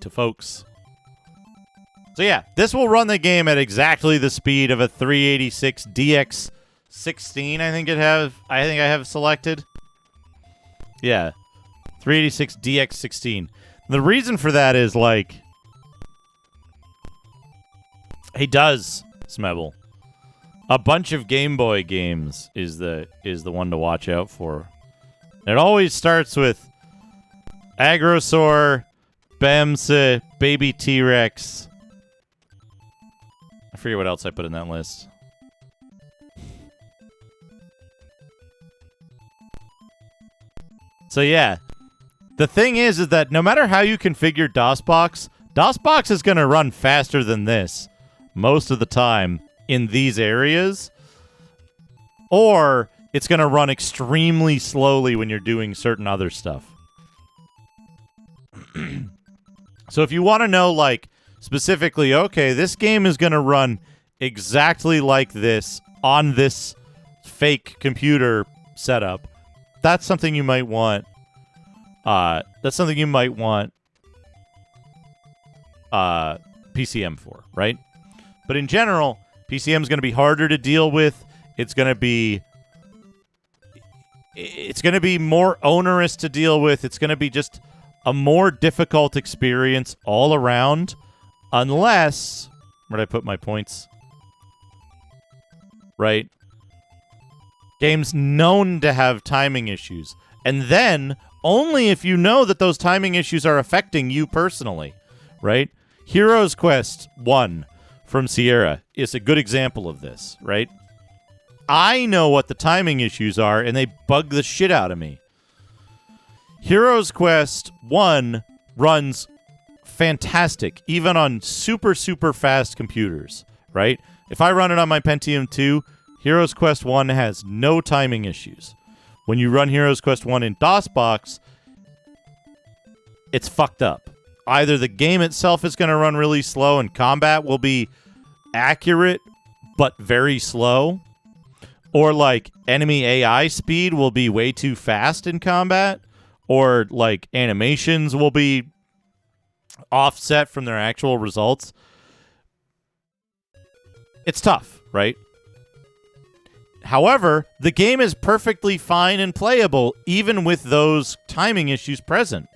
to folks. So yeah, this will run the game at exactly the speed of a 386 DX16. I think I have selected. Yeah, 386 DX16. The reason for that is like, he does Smebble. A bunch of Game Boy games is the one to watch out for. It always starts with Agrosaur, Bamsa, Baby T-Rex. I forget what else I put in that list. So yeah, the thing is that no matter how you configure DOSBox is going to run faster than this most of the time in these areas, or it's going to run extremely slowly when you're doing certain other stuff. So if you want to know, like, specifically, okay, this game is going to run exactly like this on this fake computer setup, that's something you might want. PCem for, right? But in general, PCM is going to be harder to deal with. It's going to be more onerous to deal with. It's going to be just a more difficult experience all around, unless, where'd I put my points? Right? Games known to have timing issues. And then, only if you know that those timing issues are affecting you personally, right? Heroes Quest 1 from Sierra is a good example of this, right? I know what the timing issues are, and they bug the shit out of me. Heroes Quest 1 runs fantastic, even on super, super fast computers, right? If I run it on my Pentium 2, Heroes Quest 1 has no timing issues. When you run Heroes Quest 1 in DOSBox, it's fucked up. Either the game itself is going to run really slow and combat will be accurate but very slow, or like enemy AI speed will be way too fast in combat, or like animations will be offset from their actual results. It's tough, right? However, the game is perfectly fine and playable even with those timing issues present.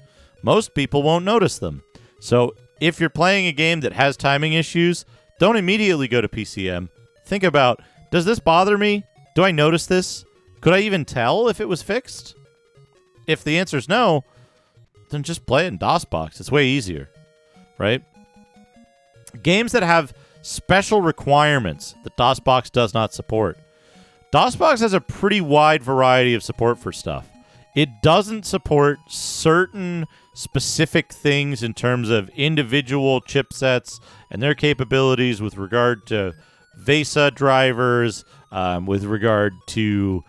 Most people won't notice them. So if you're playing a game that has timing issues, don't immediately go to PCM. Think about, does this bother me? Do I notice this? Could I even tell if it was fixed? If the answer is no, then just play it in DOSBox. It's way easier, right? Games that have special requirements that DOSBox does not support. DOSBox has a pretty wide variety of support for stuff. It doesn't support certain specific things in terms of individual chipsets and their capabilities with regard to VESA drivers, with regard to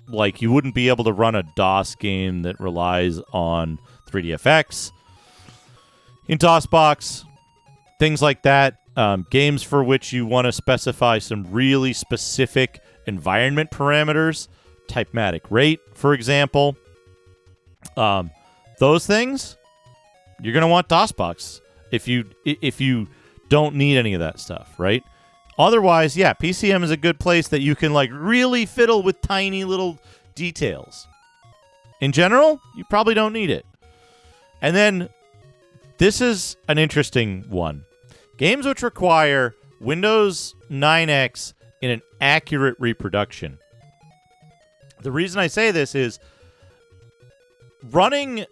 like you wouldn't be able to run a DOS game that relies on 3DFX in DOSBox, things like that. Games for which you want to specify some really specific environment parameters, typematic rate, for example. Those things, you're going to want DOSBox if you don't need any of that stuff, right? Otherwise, yeah, PCM is a good place that you can like really fiddle with tiny little details. In general, you probably don't need it. And then this is an interesting one. Games which require Windows 9X in an accurate reproduction. The reason I say this is running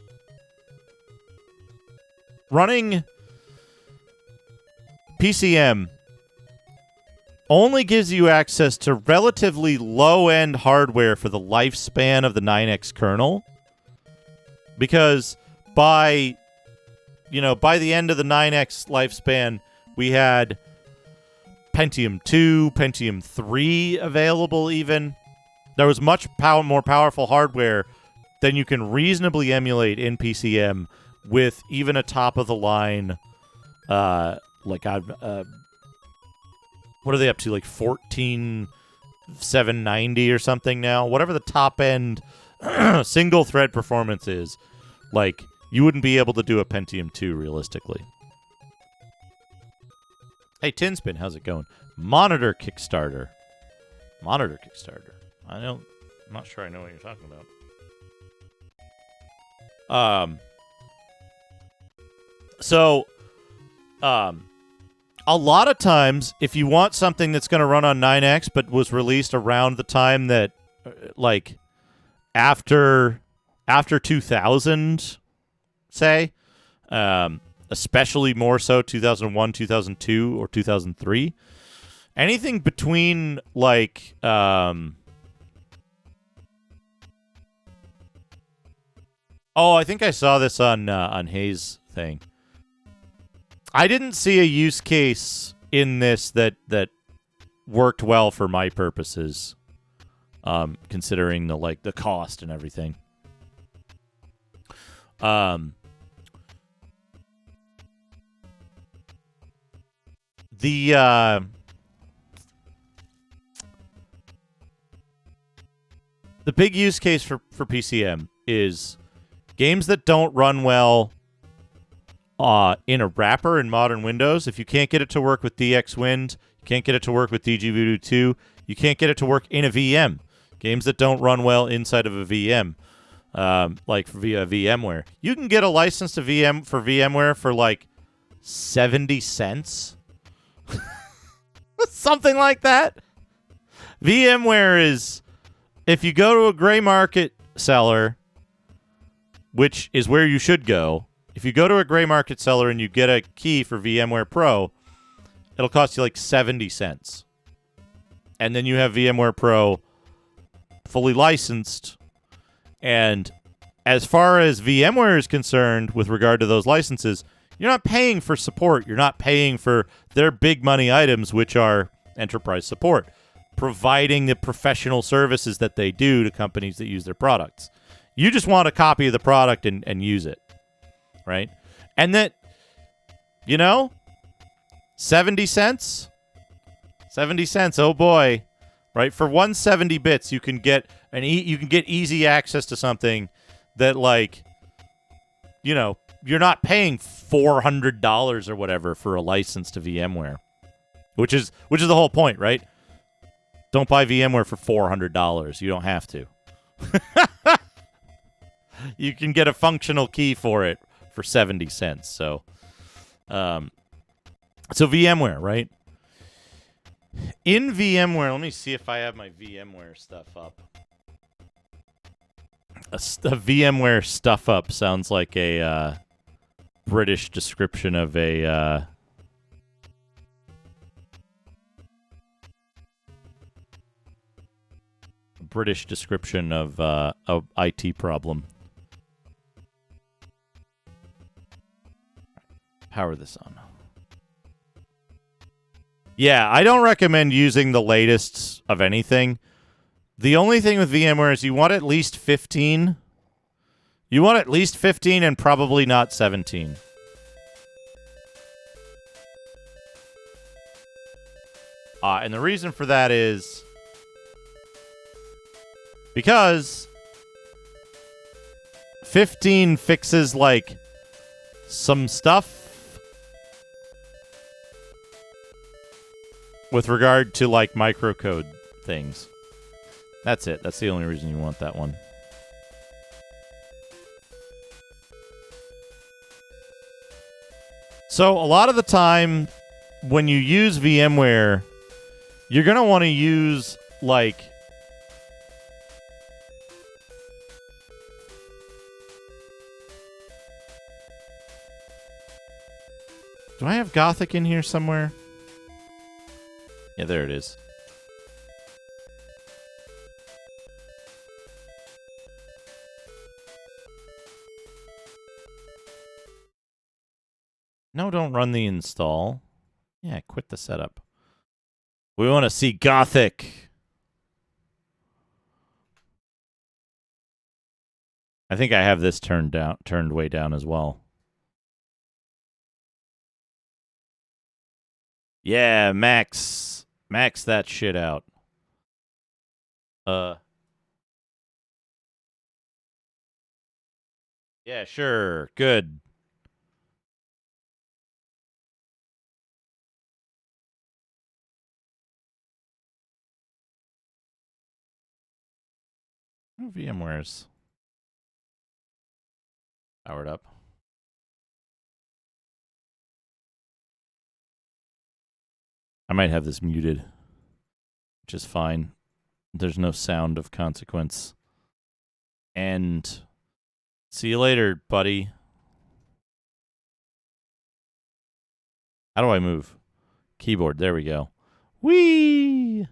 PCM only gives you access to relatively low-end hardware for the lifespan of the 9X kernel, because by the end of the 9X lifespan, we had Pentium 2, Pentium 3 available even. There was much more powerful hardware than you can reasonably emulate in PCM with even a top-of-the-line, what are they up to, like 14790 or something now? Whatever the top-end single-thread performance is, like, You wouldn't be able to do a Pentium 2 realistically. Hey, Tinspin, how's it going? Monitor Kickstarter. Monitor Kickstarter. I'm not sure I know what you're talking about. A lot of times, if you want something that's going to run on 9X but was released around the time that, like, after 2000, say, especially more so 2001, 2002, or 2003, anything between, like, oh, I think I saw this on Hayes' thing. I didn't see a use case in this that worked well for my purposes, considering the cost and everything. The big use case for PCM is games that don't run well in a wrapper in modern Windows. If you can't get it to work with DXWind, you can't get it to work with DGVoodoo 2, you can't get it to work in a VM. Games that don't run well inside of a VM, like via VMware. You can get a license to VMware for like 70 cents. Something like that. VMware is, if you go to a gray market seller, which is where you should go, if you go to a gray market seller and you get a key for VMware Pro, it'll cost you like 70 cents. And then you have VMware Pro fully licensed. And as far as VMware is concerned with regard to those licenses, you're not paying for support. You're not paying for their big money items, which are enterprise support, providing the professional services that they do to companies that use their products. You just want a copy of the product and use it. Right? And that, 70 cents? 70 cents, oh boy. Right? For 170 bits, you can get easy access to something that, like, you're not paying $400 or whatever for a license to VMware. Which is the whole point, right? Don't buy VMware for $400. You don't have to. You can get a functional key for it for 70 cents. So VMware, right? In VMware, let me see if I have my VMware stuff up. A VMware stuff up sounds like a British description of a British description of a IT problem. Power this on. Yeah, I don't recommend using the latest of anything. The only thing with VMware is you want at least 15. You want at least 15 and probably not 17. And the reason for that is because 15 fixes, like, some stuff with regard to, like, microcode things. That's it. That's the only reason you want that one. So a lot of the time when you use VMware, you're going to want to use, like, do I have Gothic in here somewhere? Yeah, there it is. No, don't run the install. Yeah, quit the setup. We want to see Gothic. I think I have this turned way down as well. Yeah, max that shit out. Yeah, sure. Good. Oh, VMware's powered up. I might have this muted, which is fine. There's no sound of consequence. And see you later, buddy. How do I move? Keyboard. There we go. Whee!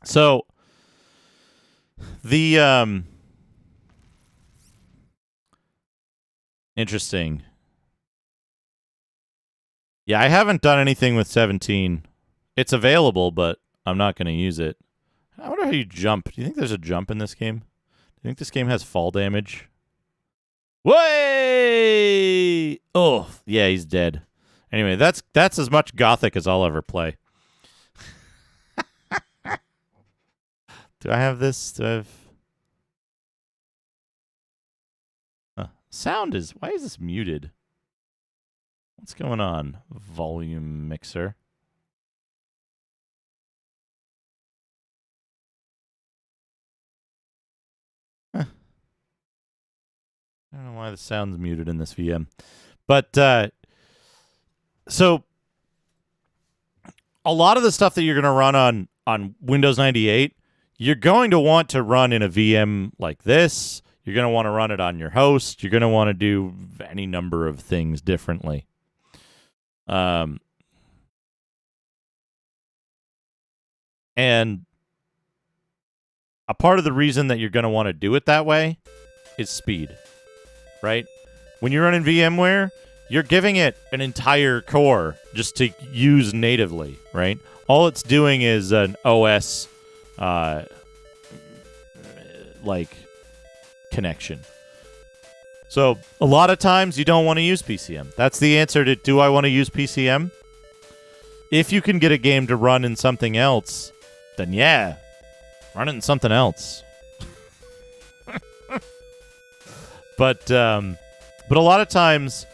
So the interesting. Yeah, I haven't done anything with 17. It's available, but I'm not going to use it. I wonder how you jump. Do you think there's a jump in this game? Do you think this game has fall damage? Way! Oh, yeah, he's dead. Anyway, that's as much Gothic as I'll ever play. Do I have this? Do I have... Sound is... Why is this muted? What's going on? Volume mixer. Huh. I don't know why the sound's muted in this VM. But, so, a lot of the stuff that you're going to run on Windows 98, you're going to want to run in a VM like this. You're going to want to run it on your host. You're going to want to do any number of things differently. And a part of the reason that you're going to want to do it that way is speed, right? When you're running VMware, you're giving it an entire core just to use natively, right? All it's doing is an OS, like, connection. So a lot of times you don't want to use PCM. That's the answer to, do I want to use PCM? If you can get a game to run in something else, then yeah, run it in something else. But a lot of times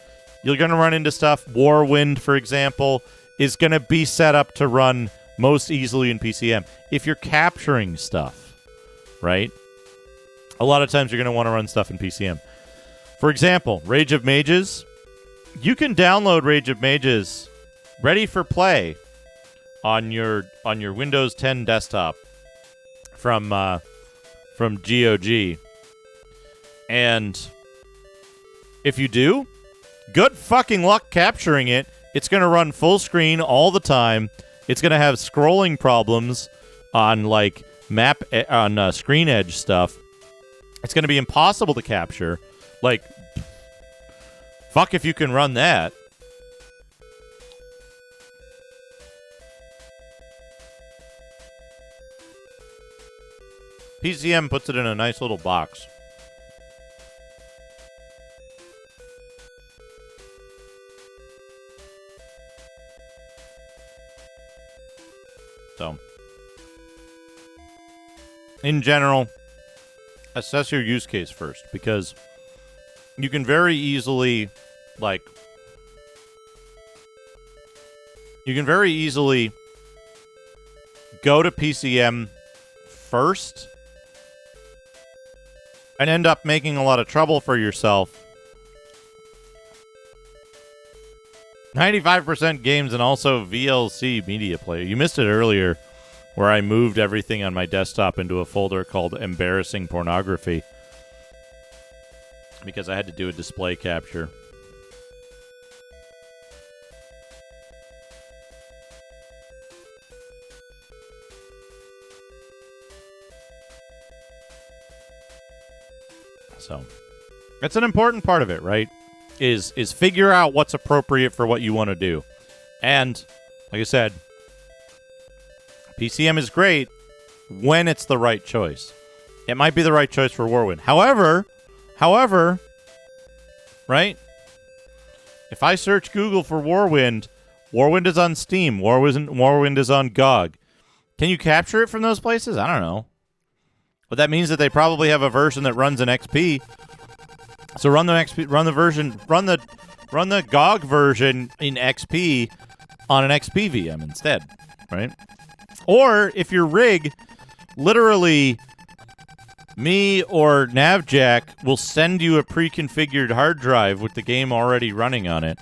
you're going to run into stuff. Warwind, for example, is going to be set up to run most easily in PCM. If you're capturing stuff, right? A lot of times you're going to want to run stuff in PCM. For example, Rage of Mages. You can download Rage of Mages ready for play on your Windows 10 desktop from GOG. And if you do, good fucking luck capturing it. It's going to run full screen all the time. It's going to have scrolling problems on like screen edge stuff. It's going to be impossible to capture. Like, fuck if you can run that. PCM puts it in a nice little box. So, in general, assess your use case first, because you can very easily, go to PCM first and end up making a lot of trouble for yourself. 95% games and also VLC media player. You missed it earlier where I moved everything on my desktop into a folder called embarrassing pornography because I had to do a display capture. So, that's an important part of it, right? Is figure out what's appropriate for what you want to do. And, like I said, PCM is great when it's the right choice. It might be the right choice for Warwind. However, right? If I search Google for Warwind, Warwind is on Steam. Warwind is on GOG. Can you capture it from those places? I don't know. But that means that they probably have a version that runs in XP. So run the GOG version in XP on an XP VM instead, right? Or if your rig, literally, me or Navjack will send you a pre-configured hard drive with the game already running on it.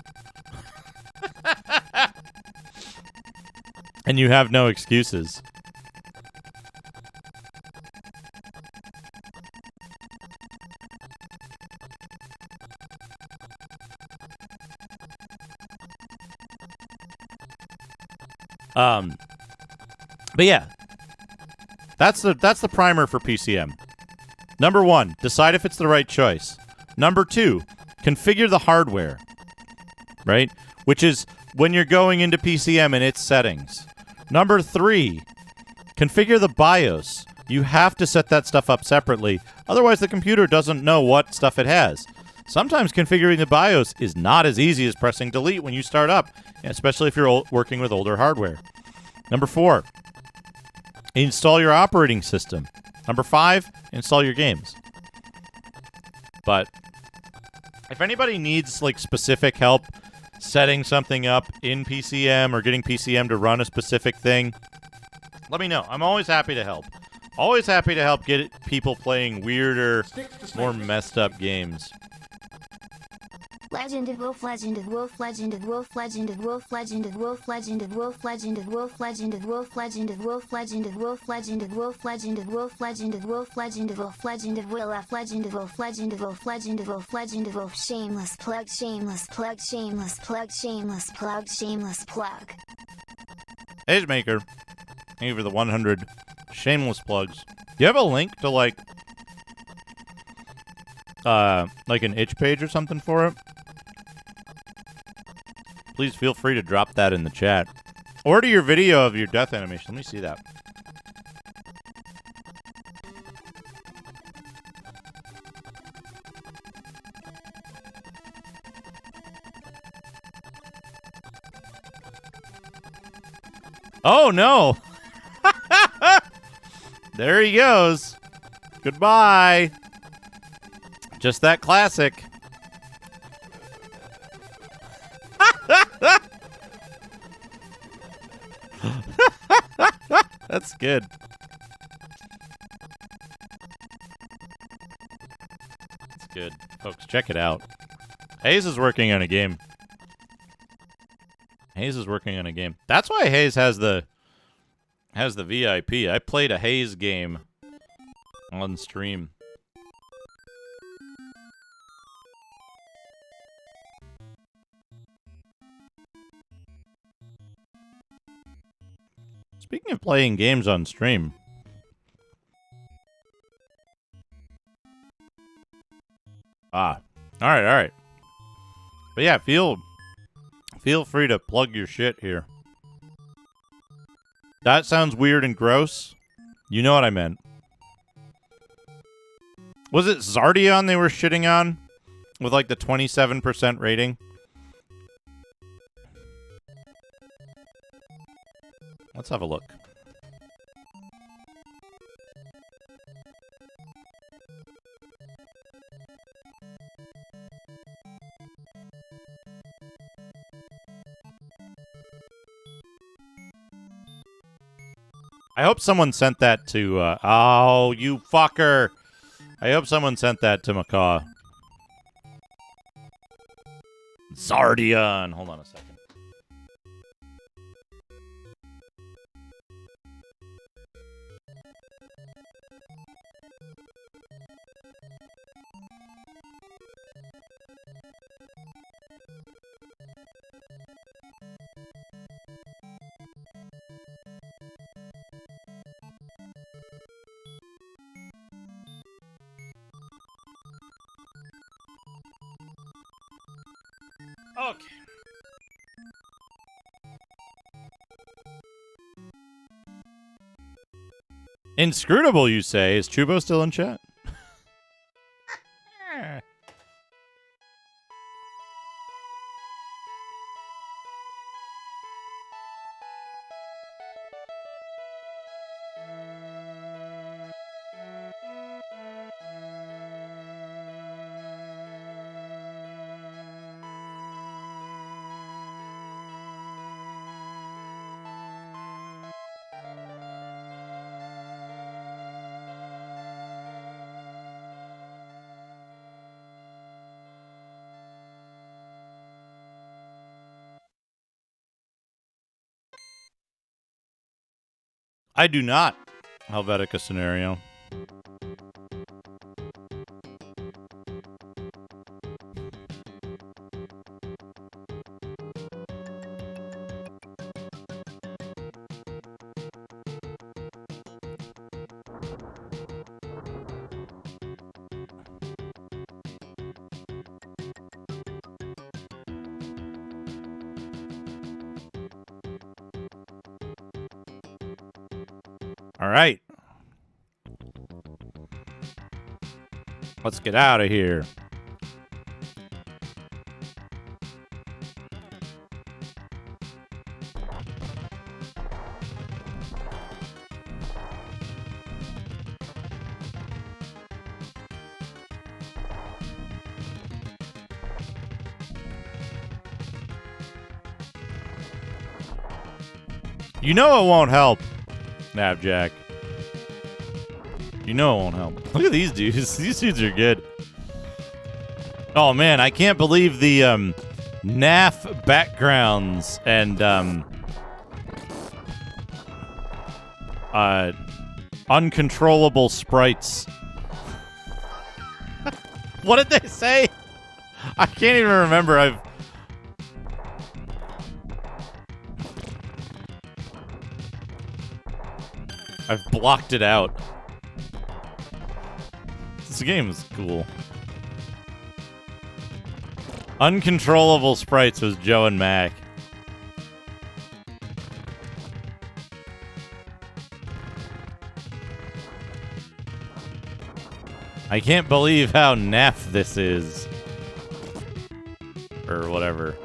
And you have no excuses. But yeah, that's the primer for PCM. Number 1, decide if it's the right choice. Number 2, configure the hardware, right? Which is when you're going into PCM and its settings. Number 3, configure the BIOS. You have to set that stuff up separately. Otherwise, the computer doesn't know what stuff it has. Sometimes configuring the BIOS is not as easy as pressing delete when you start up, especially if you're working with older hardware. Number 4, install your operating system. Number 5, install your games. But if anybody needs like specific help setting something up in PCM or getting PCM to run a specific thing, let me know. I'm always happy to help. Always happy to help get people playing weirder, more messed up games. Legend of Wolf, Legend of Wolf, Legend of Wolf, Legend of Wolf, Legend of Wolf, Legend of Wolf, Legend of Wolf, Legend of Wolf, Legend of Wolf, Legend of Wolf, Legend of Wolf, Legend of Wolf, Legend of Wolf, Legend of Wolf, Legend of Will F, Legend of Wolf, Legend of Wolf, Legend of Wolf, Legend of Wolf, shameless plug, shameless plug, shameless plug, shameless plug, shameless plug. Age Maker, thank you for the 100 shameless plugs. Do you have a link to like an itch page or something for it? Please feel free to drop that in the chat. Or to your video of your death animation. Let me see that. Oh, no. There he goes. Goodbye. Just that classic. That's good. That's good. Folks, check it out. Hayes is working on a game. Hayes is working on a game. That's why Hayes has the VIP. I played a Hayes game on stream. Speaking of playing games on stream. All right. But yeah, feel free to plug your shit here. That sounds weird and gross. You know what I meant. Was it Zardion they were shitting on? With like the 27% rating? Let's have a look. I hope someone sent that to, oh, you fucker. I hope someone sent that to Macaw. Zardion. Hold on a second. Okay. Inscrutable, you say? Is Chubo still in chat? I do not. Helvetica scenario. All right. Let's get out of here. You know it won't help, Snapjack. You know it won't help. Look at these dudes. These dudes are good. Oh, man. I can't believe the NAF backgrounds and uncontrollable sprites. What did they say? I can't even remember. I've blocked it out. This game is cool. Uncontrollable sprites was Joe and Mac. I can't believe how naff this is. Or whatever.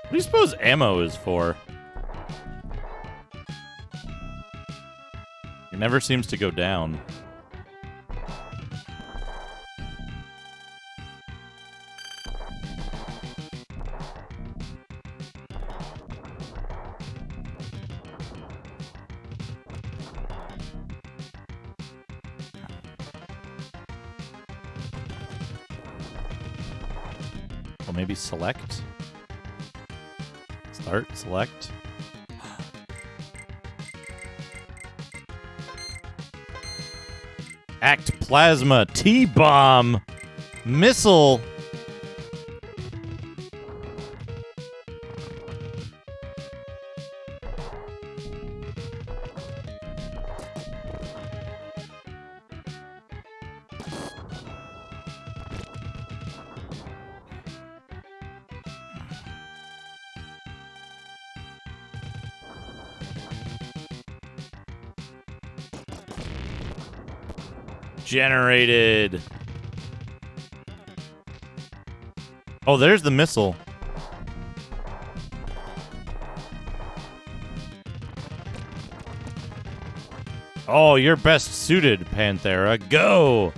What do you suppose ammo is for? It never seems to go down. Or maybe select? Start, select. Act plasma, T-bomb, missile. Generated. Oh, there's the missile. Oh, you're best suited, Panthera. Go!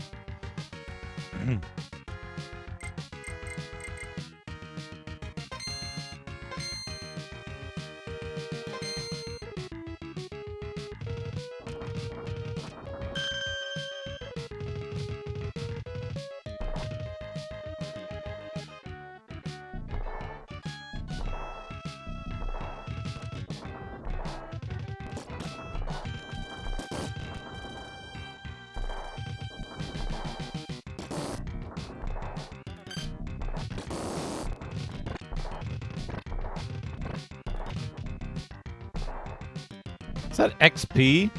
Is that XP?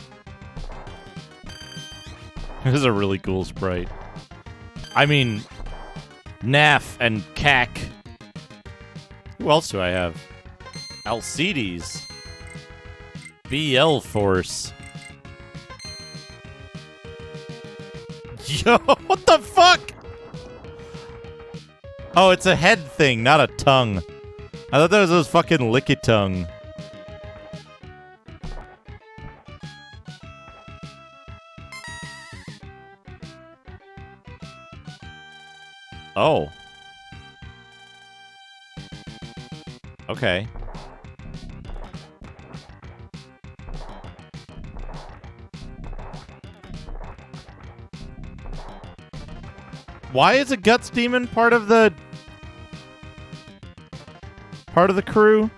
This is a really cool sprite. I mean, NAF and CAC. Who else do I have? Alcides. BL Force. Yo, what the fuck? Oh, it's a head thing, not a tongue. I thought that was those fucking licky-tongue. Oh. Okay. Why is a guts demon part of part of the crew.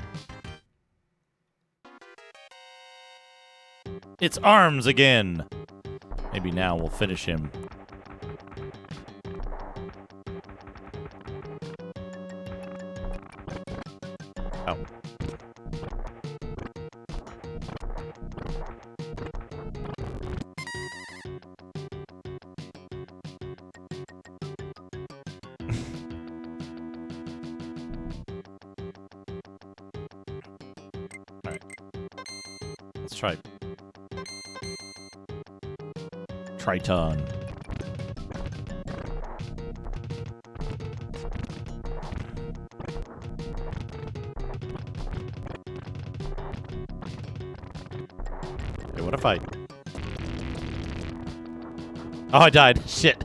It's Arms again. Maybe now we'll finish him. Oh. Alright. Let's try Triton. Okay, what if I... Oh, I died. Shit.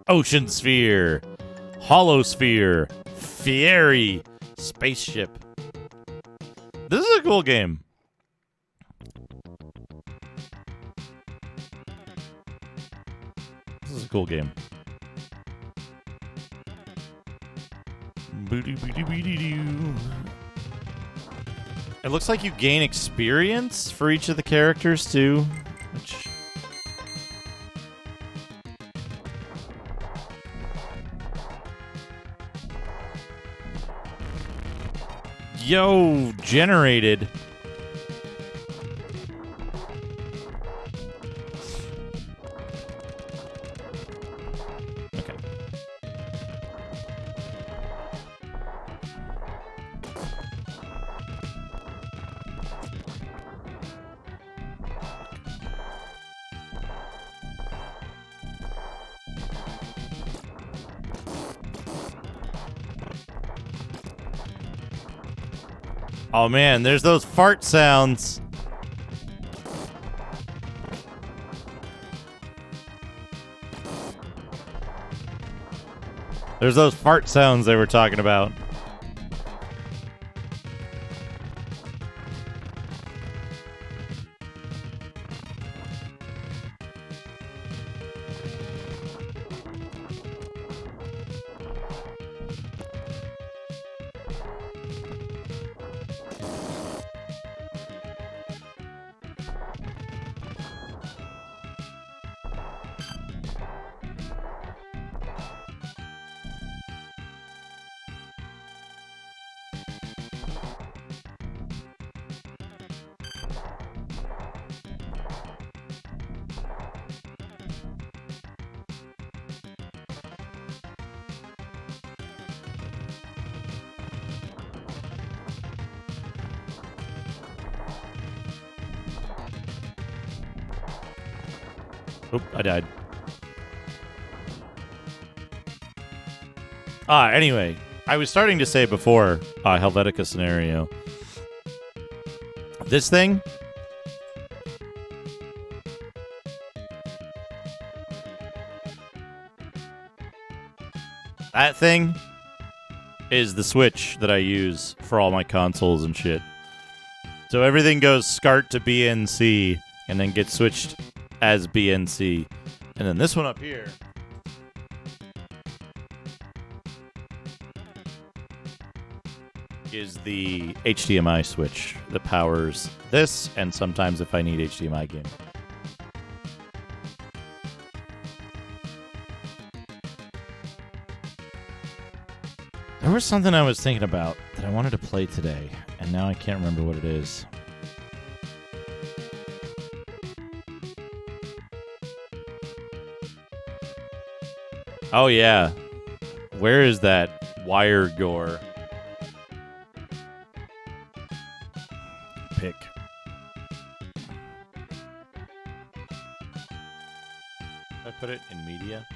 Ocean Sphere. Holosphere. Fieri. Spaceship. This is a cool game. This is a cool game. It looks like you gain experience for each of the characters too, which... Yo, generated. Okay. Oh man, there's those fart sounds. There's those fart sounds they were talking about. Oop, I died. Anyway, I was starting to say before, Helvetica scenario. This thing... That thing is the switch that I use for all my consoles and shit. So everything goes SCART to BNC and then gets switched as BNC. And then this one up here is the HDMI switch that powers this, and sometimes if I need HDMI game. There was something I was thinking about that I wanted to play today, and now I can't remember what it is. Oh yeah. Where is that wire gore? Pick. I put it in media.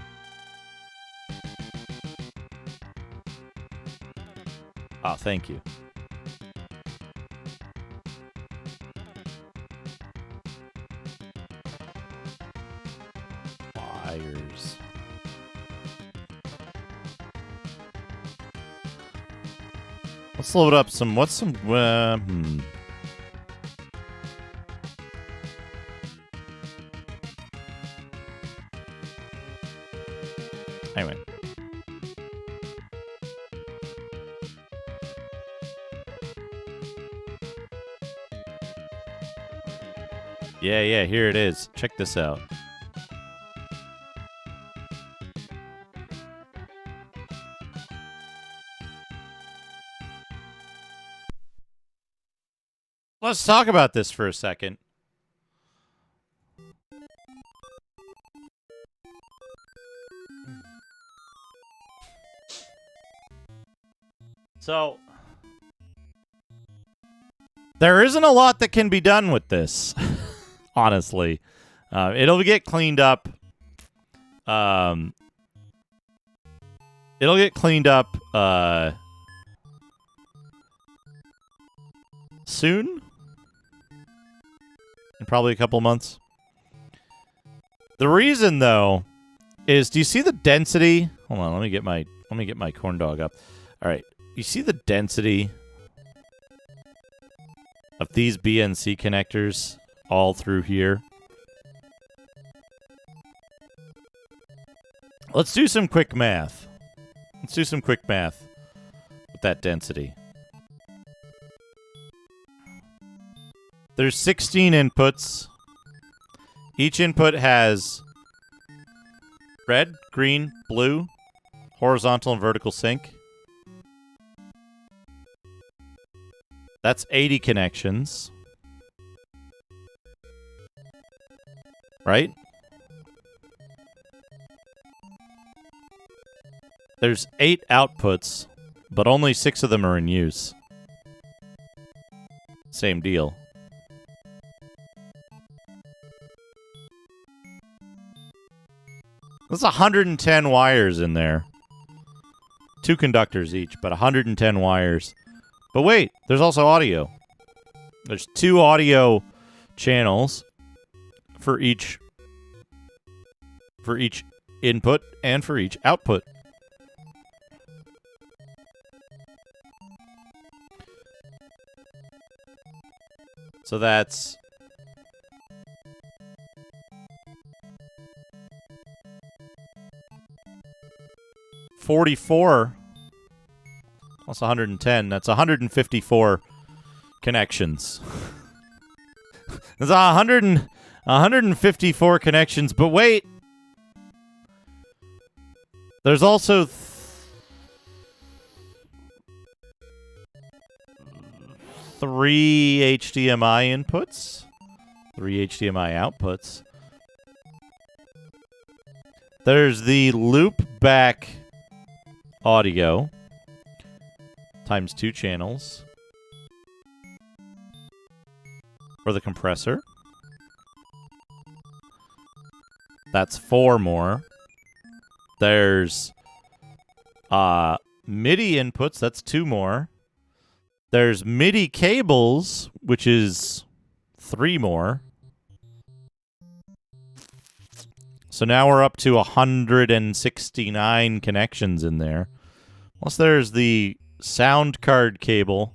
Ah, thank you. Wires. Let's load up some. What's some? Anyway. Yeah, here it is. Check this out. Let's talk about this for a second. So, there isn't a lot that can be done with this, honestly. It'll get cleaned up. It'll get cleaned up soon. In probably a couple months. The reason, though, is do you see the density? Hold on, let me get my corn dog up. All right, you see the density of these BNC connectors all through here? Let's do some quick math. Let's do some quick math with that density. There's 16 inputs. Each input has red, green, blue, horizontal and vertical sync. That's 80 connections. Right? There's 8 outputs, but only 6 of them are in use. Same deal. There's 110 wires in there. 2 conductors each, but 110 wires. But wait, there's also audio. There's 2 audio channels for each input and for each output. So that's 44. That's 110. That's 154 connections. There's 154 connections, but wait. There's also 3 HDMI inputs, 3 HDMI outputs. There's the loop back audio times 2 channels for the compressor. That's 4 more. There's MIDI inputs. That's 2 more. There's MIDI cables, which is 3 more. So now we're up to 169 connections in there. Plus there's the sound card cable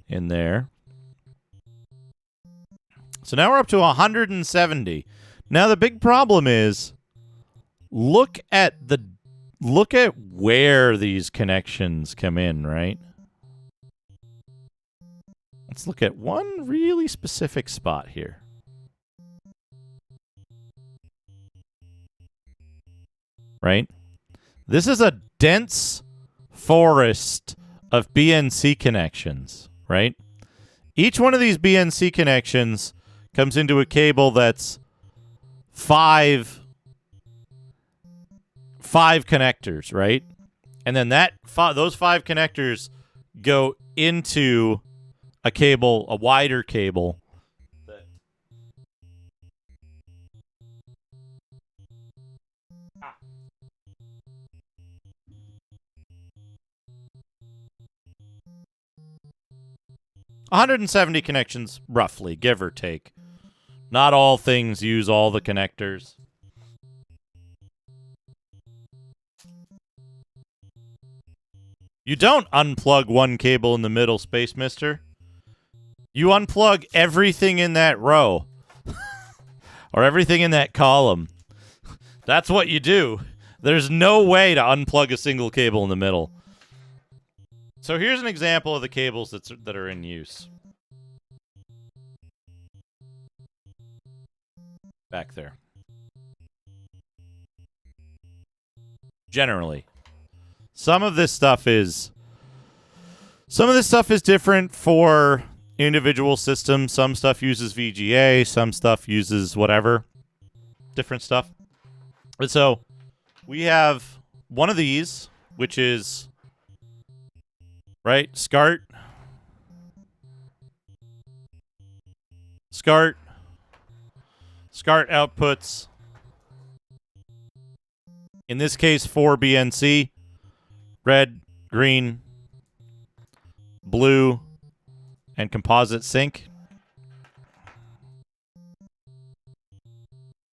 in there. So now we're up to 170. Now the big problem is look at where these connections come in, right? Let's look at one really specific spot here. Right? This is a dense forest of BNC connections, right? Each one of these BNC connections comes into a cable that's 5 connectors, right? And then those 5 connectors go into a cable, a wider cable. 170 connections, roughly, give or take. Not all things use all the connectors. You don't unplug one cable in the middle, Space Mister. You unplug everything in that row. Or everything in that column. That's what you do. There's no way to unplug a single cable in the middle. So here's an example of the cables that are in use. Back there. Generally. Some of this stuff is different for individual systems. Some stuff uses VGA, some stuff uses whatever. Different stuff. And so we have one of these, which is right, SCART. SCART outputs, in this case, 4 BNC, red, green, blue, and composite sync.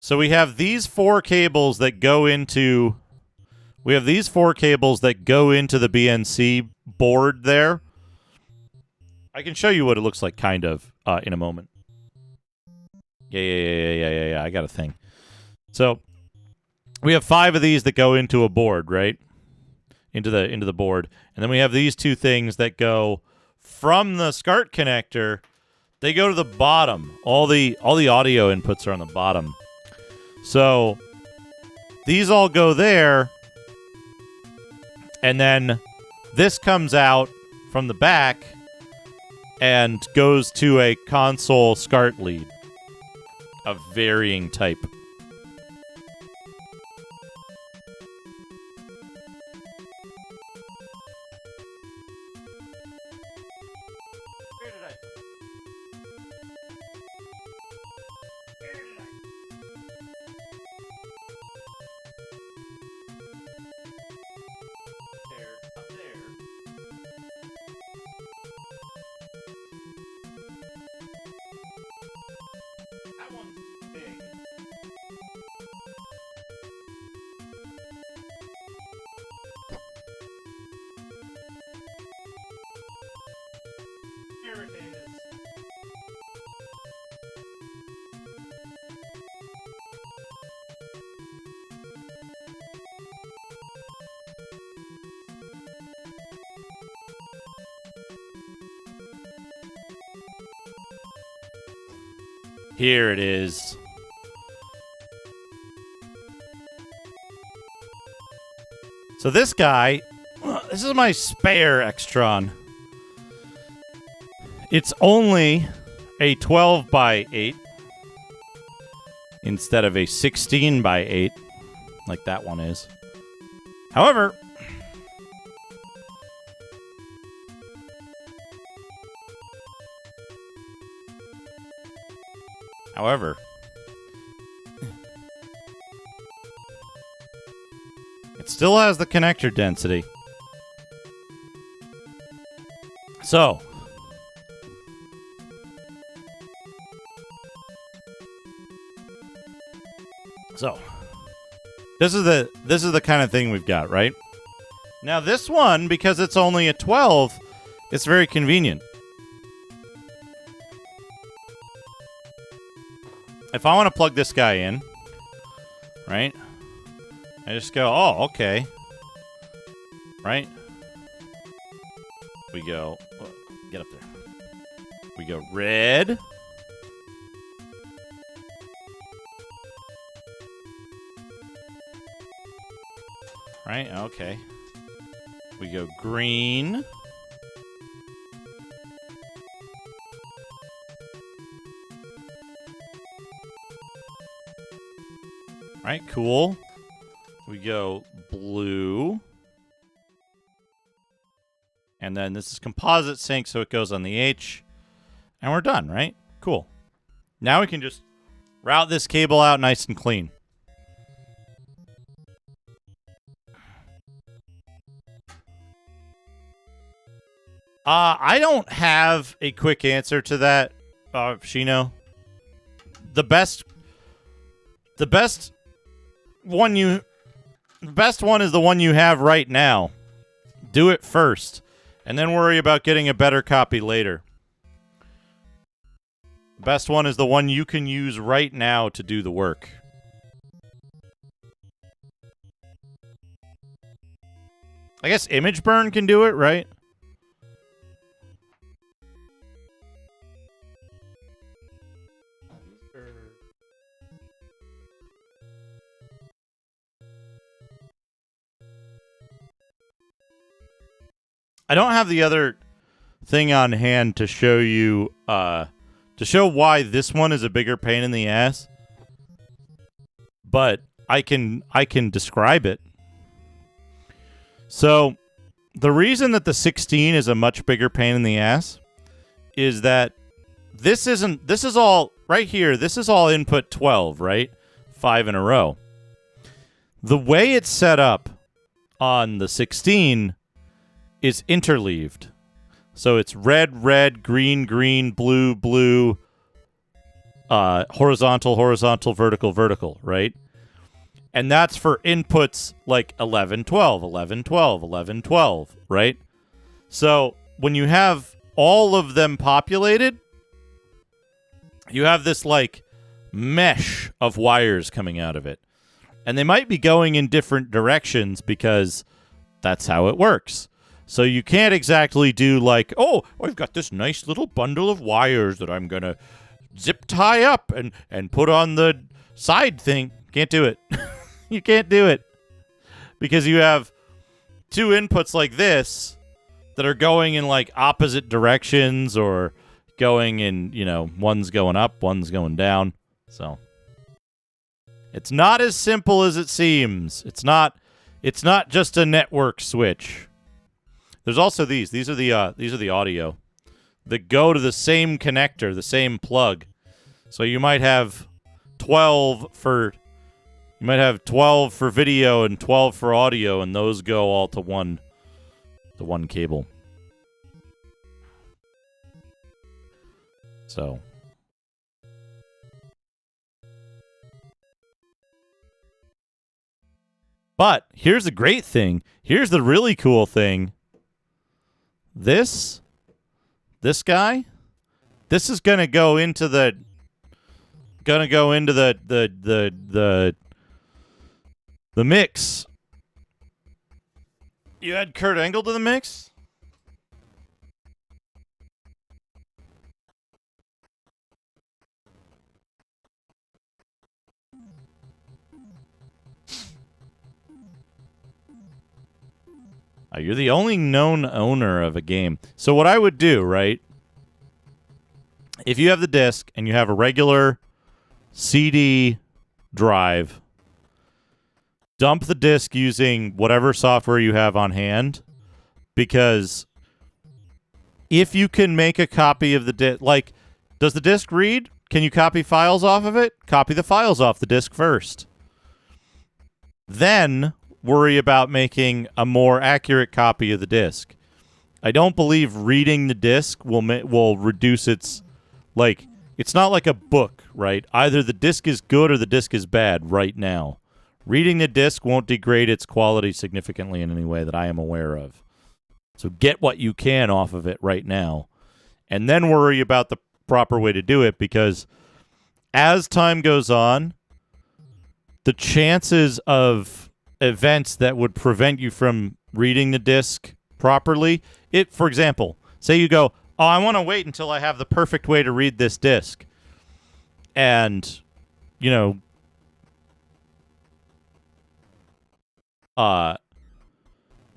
So we have these 4 cables that go into the BNC board there. I can show you what it looks like kind of in a moment. Yeah. I got a thing. So we have 5 of these that go into a board, right? Into the board. And then we have these 2 things that go from the SCART connector. They go to the bottom. All the audio inputs are on the bottom. So these all go there. And then this comes out from the back and goes to a console SCART lead of varying type. That one's too big. Here it is. Here it is. So this guy, this is my spare Extron. It's only a 12 by 8 instead of a 16 by 8 like that one is. However, it still has the connector density. So, this is the kind of thing we've got, right? Now this one, because it's only a 12, it's very convenient. If I want to plug this guy in, right? I just go, oh, okay. Right? We go, get up there. We go red. Right, okay. We go green. Right, cool. We go blue. And then this is composite sync, so it goes on the H. And we're done, right? Cool. Now we can just route this cable out nice and clean. I don't have a quick answer to that, Shino. The best one is the one you have right now. Do it first, and then worry about getting a better copy later. The best one is the one you can use right now to do the work. I guess image burn can do it, right? I don't have the other thing on hand to show you, to show why this one is a bigger pain in the ass, but I can describe it. So, the reason that the 16 is a much bigger pain in the ass is that this is all right here. This is all input 12, right? 5 in a row. The way it's set up on the 16 is interleaved. So it's red, red, green, green, blue, blue, horizontal, horizontal, vertical, vertical, right? And that's for inputs like 11, 12, 11, 12, 11, 12, right? So when you have all of them populated, you have this like mesh of wires coming out of it. And they might be going in different directions because that's how it works. So you can't exactly do like, oh, I've got this nice little bundle of wires that I'm going to zip tie up and put on the side thing. Can't do it. You can't do it. Because you have two inputs like this that are going in like opposite directions or going in, you know, one's going up, one's going down. So it's not as simple as it seems. It's not just a network switch. There's also these. These are the audio that go to the same connector, the same plug. So you might have 12 for video and 12 for audio, and those go all to one cable. So but here's the great thing. Here's the really cool thing. This guy, this is gonna go into the mix. You add Kurt Angle to the mix? You're the only known owner of a game. So what I would do, right, if you have the disc and you have a regular CD drive, dump the disc using whatever software you have on hand, because if you can make a copy of the disc, like, does the disc read? Can you copy files off of it? Copy the files off the disc first. Then worry about making a more accurate copy of the disc. I don't believe reading the disc will reduce its, like, it's not like a book, right? Either the disc is good or the disc is bad right now. Reading the disc won't degrade its quality significantly in any way that I am aware of. So get what you can off of it right now, and then worry about the proper way to do it, because as time goes on, the chances of events that would prevent you from reading the disc properly, for example, say you go, oh, I want to wait until I have the perfect way to read this disc, and, you know,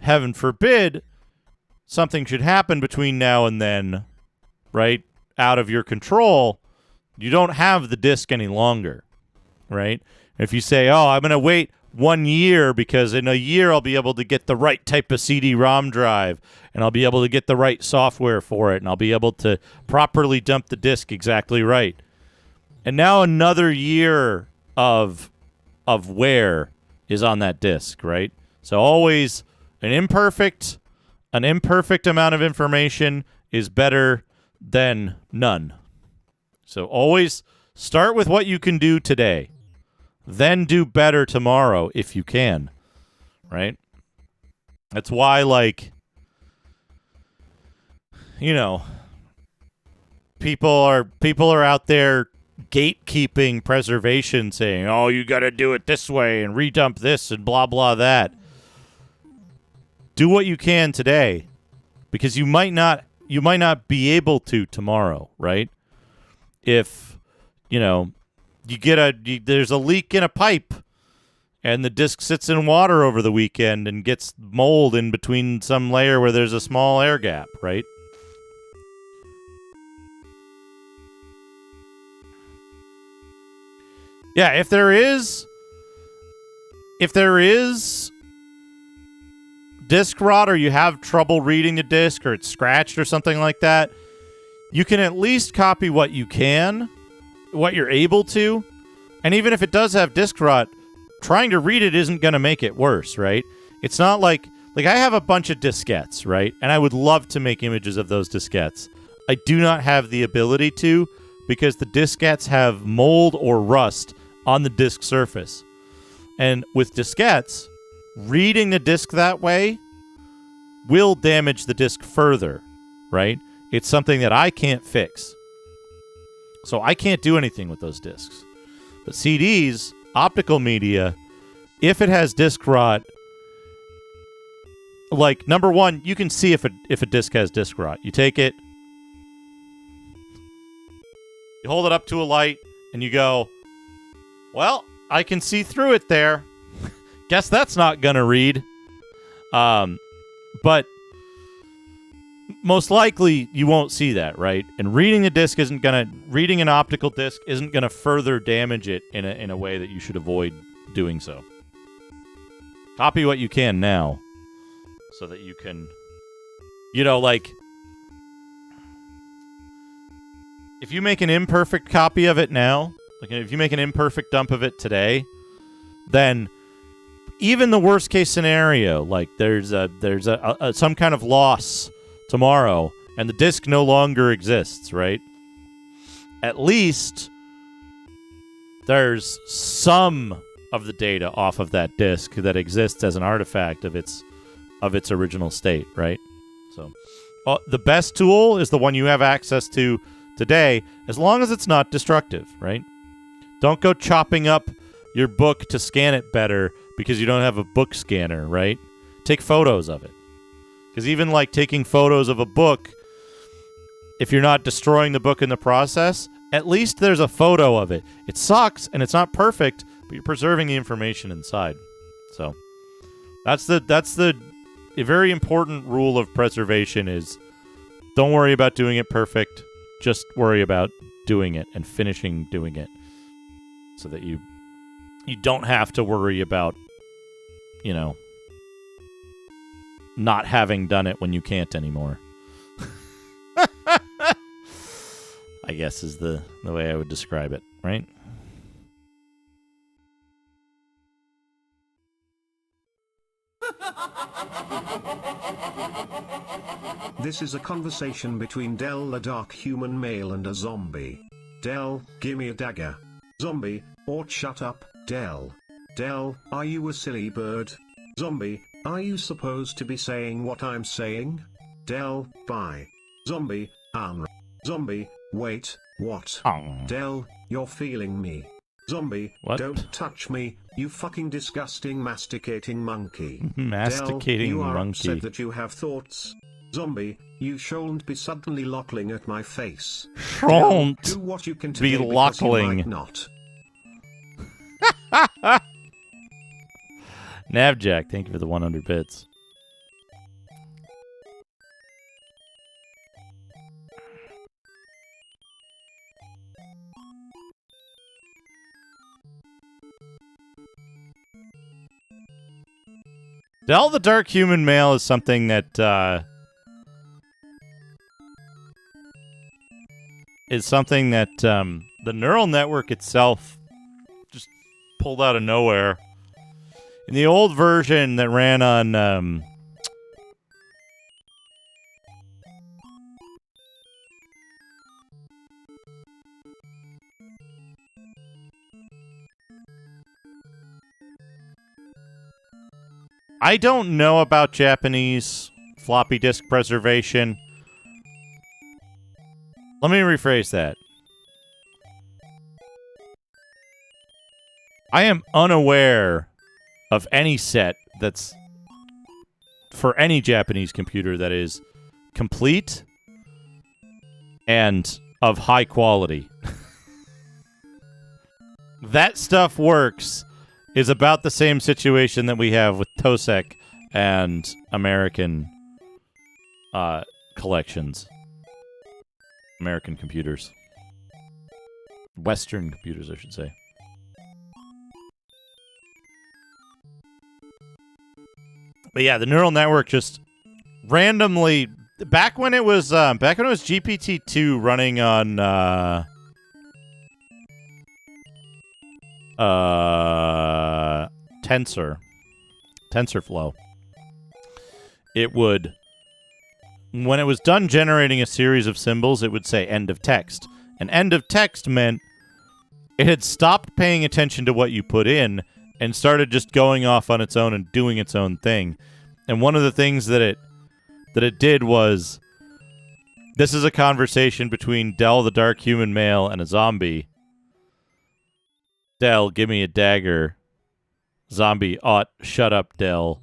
heaven forbid something should happen between now and then, right, out of your control, you don't have the disc any longer, right? If you say, oh, I'm going to wait 1 year because in a year I'll be able to get the right type of CD-ROM drive, and I'll be able to get the right software for it, and I'll be able to properly dump the disc exactly right. And now another year of wear is on that disc, right? So always an imperfect amount of information is better than none. So always start with what you can do today. Then do better tomorrow if you can, right? That's why, like, you know, people are out there gatekeeping preservation, saying, oh, you got to do it this way and redump this and blah, blah, that. do what you can today, because you might not be able to tomorrow, right? If there's a leak in a pipe and the disc sits in water over the weekend and gets mold in between some layer where there's a small air gap, right? Yeah, if there is disc rot, or you have trouble reading the disc, or it's scratched or something like that, you can at least copy what you can, what you're able to. And even if it does have disc rot, trying to read it isn't going to make it worse, right? It's not like I have a bunch of diskettes, right? And I would love to make images of those diskettes. I do not have the ability to, because the diskettes have mold or rust on the disc surface. And with diskettes, reading the disc that way will damage the disc further, right? It's something that I can't fix. So I can't do anything with those discs. But CDs, optical media, if it has disc rot, like, number one, you can see if a disc has disc rot. You take it, you hold it up to a light, and you go, well, I can see through it there. Guess that's not going to read. But most likely you won't see that, right? And reading an optical disc isn't going to further damage it in a way that you should avoid doing so. Copy what you can now so that you can, if you make an imperfect copy of it now, like if you make an imperfect dump of it today, then even the worst case scenario, like there's some kind of loss tomorrow and the disk no longer exists, right? At least there's some of the data off of that disk that exists as an artifact of its original state, right? So the best tool is the one you have access to today, as long as it's not destructive, right? Don't go chopping up your book to scan it better because you don't have a book scanner, right? Take photos of it. Because even like taking photos of a book, if you're not destroying the book in the process, at least there's a photo of it. It sucks and it's not perfect, but you're preserving the information inside. So that's a very important rule of preservation is don't worry about doing it perfect. Just worry about doing it and finishing doing it so that you don't have to worry about, not having done it when you can't anymore. I guess is the way I would describe it, right? This is a conversation between Del, a dark human male, and a zombie. Del, gimme a dagger. Zombie, or shut up, Del. Del, are you a silly bird? Zombie, are you supposed to be saying what I'm saying? Del, bye. Zombie, Zombie, wait, what? Del, you're feeling me. Zombie, what? Don't touch me, you fucking disgusting masticating monkey. Masticating Del, you are monkey. upset that you have thoughts. Zombie, you shouldn't be suddenly lockling at my face. Shouldn't do what you can be today because you lockling. might not. Navjack, thank you for the 100 bits. Del the Dark Human Male is something that the neural network itself just pulled out of nowhere. In the old version that ran on I don't know about Japanese floppy disk preservation. Let me rephrase that. I am unaware of any set that's for any Japanese computer that is complete and of high quality. That stuff works is about the same situation that we have with Tosec and American collections. American computers. Western computers, I should say. But yeah, the neural network just randomly back when it was GPT-2 running on TensorFlow. It would, when it was done generating a series of symbols, it would say end of text. And end of text meant it had stopped paying attention to what you put in and started just going off on its own and doing its own thing. And one of the things that it did was, this is a conversation between Del the dark human male and a zombie. Del, give me a dagger. Zombie, shut up, Del.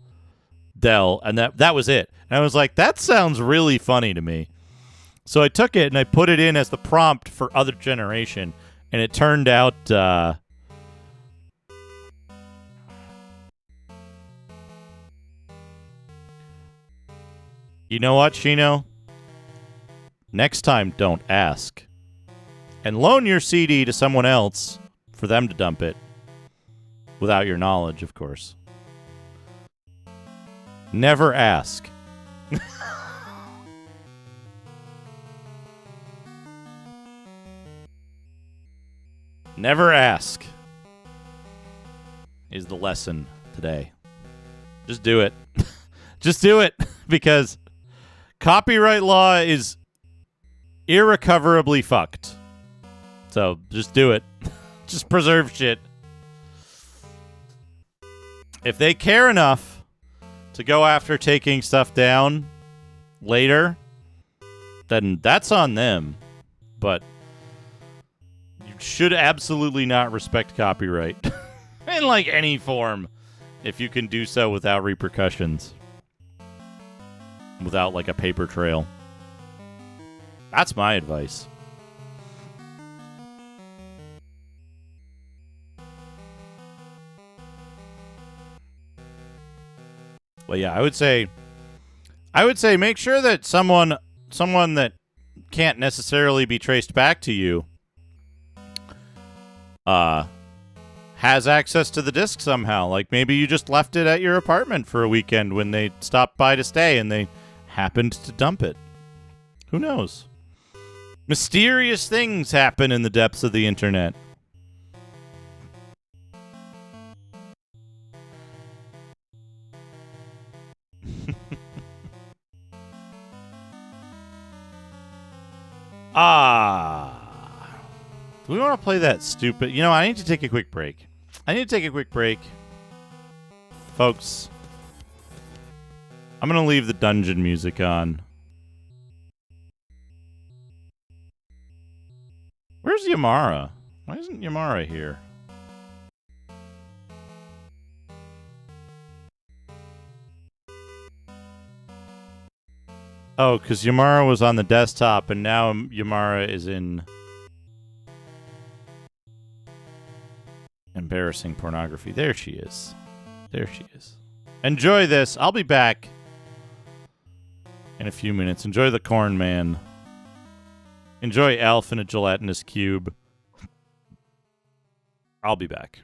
Del, and that was it. And I was like, that sounds really funny to me. So I took it and I put it in as the prompt for other generation, and it turned out you know what, Shino? Next time, don't ask. And loan your CD to someone else for them to dump it. Without your knowledge, of course. Never ask. Never ask is the lesson today. Just do it. Just do it, because copyright law is irrecoverably fucked. So just do it. Just preserve shit. If they care enough to go after taking stuff down later, then that's on them. But you should absolutely not respect copyright in like any form if you can do so without repercussions. Without like a paper trail. That's my advice. Well, yeah, I would say make sure that someone that can't necessarily be traced back to you has access to the disc somehow. Like maybe you just left it at your apartment for a weekend when they stopped by to stay and they happened to dump it. Who knows? Mysterious things happen in the depths of the internet. Do we want to play that stupid... You know, I need to take a quick break. Folks, I'm going to leave the dungeon music on. Where's Yamara? Why isn't Yamara here? Oh, because Yamara was on the desktop, and now Yamara is in embarrassing pornography. There she is. Enjoy this. I'll be back in a few minutes. Enjoy the Corn Man. Enjoy Elf in a gelatinous cube. I'll be back.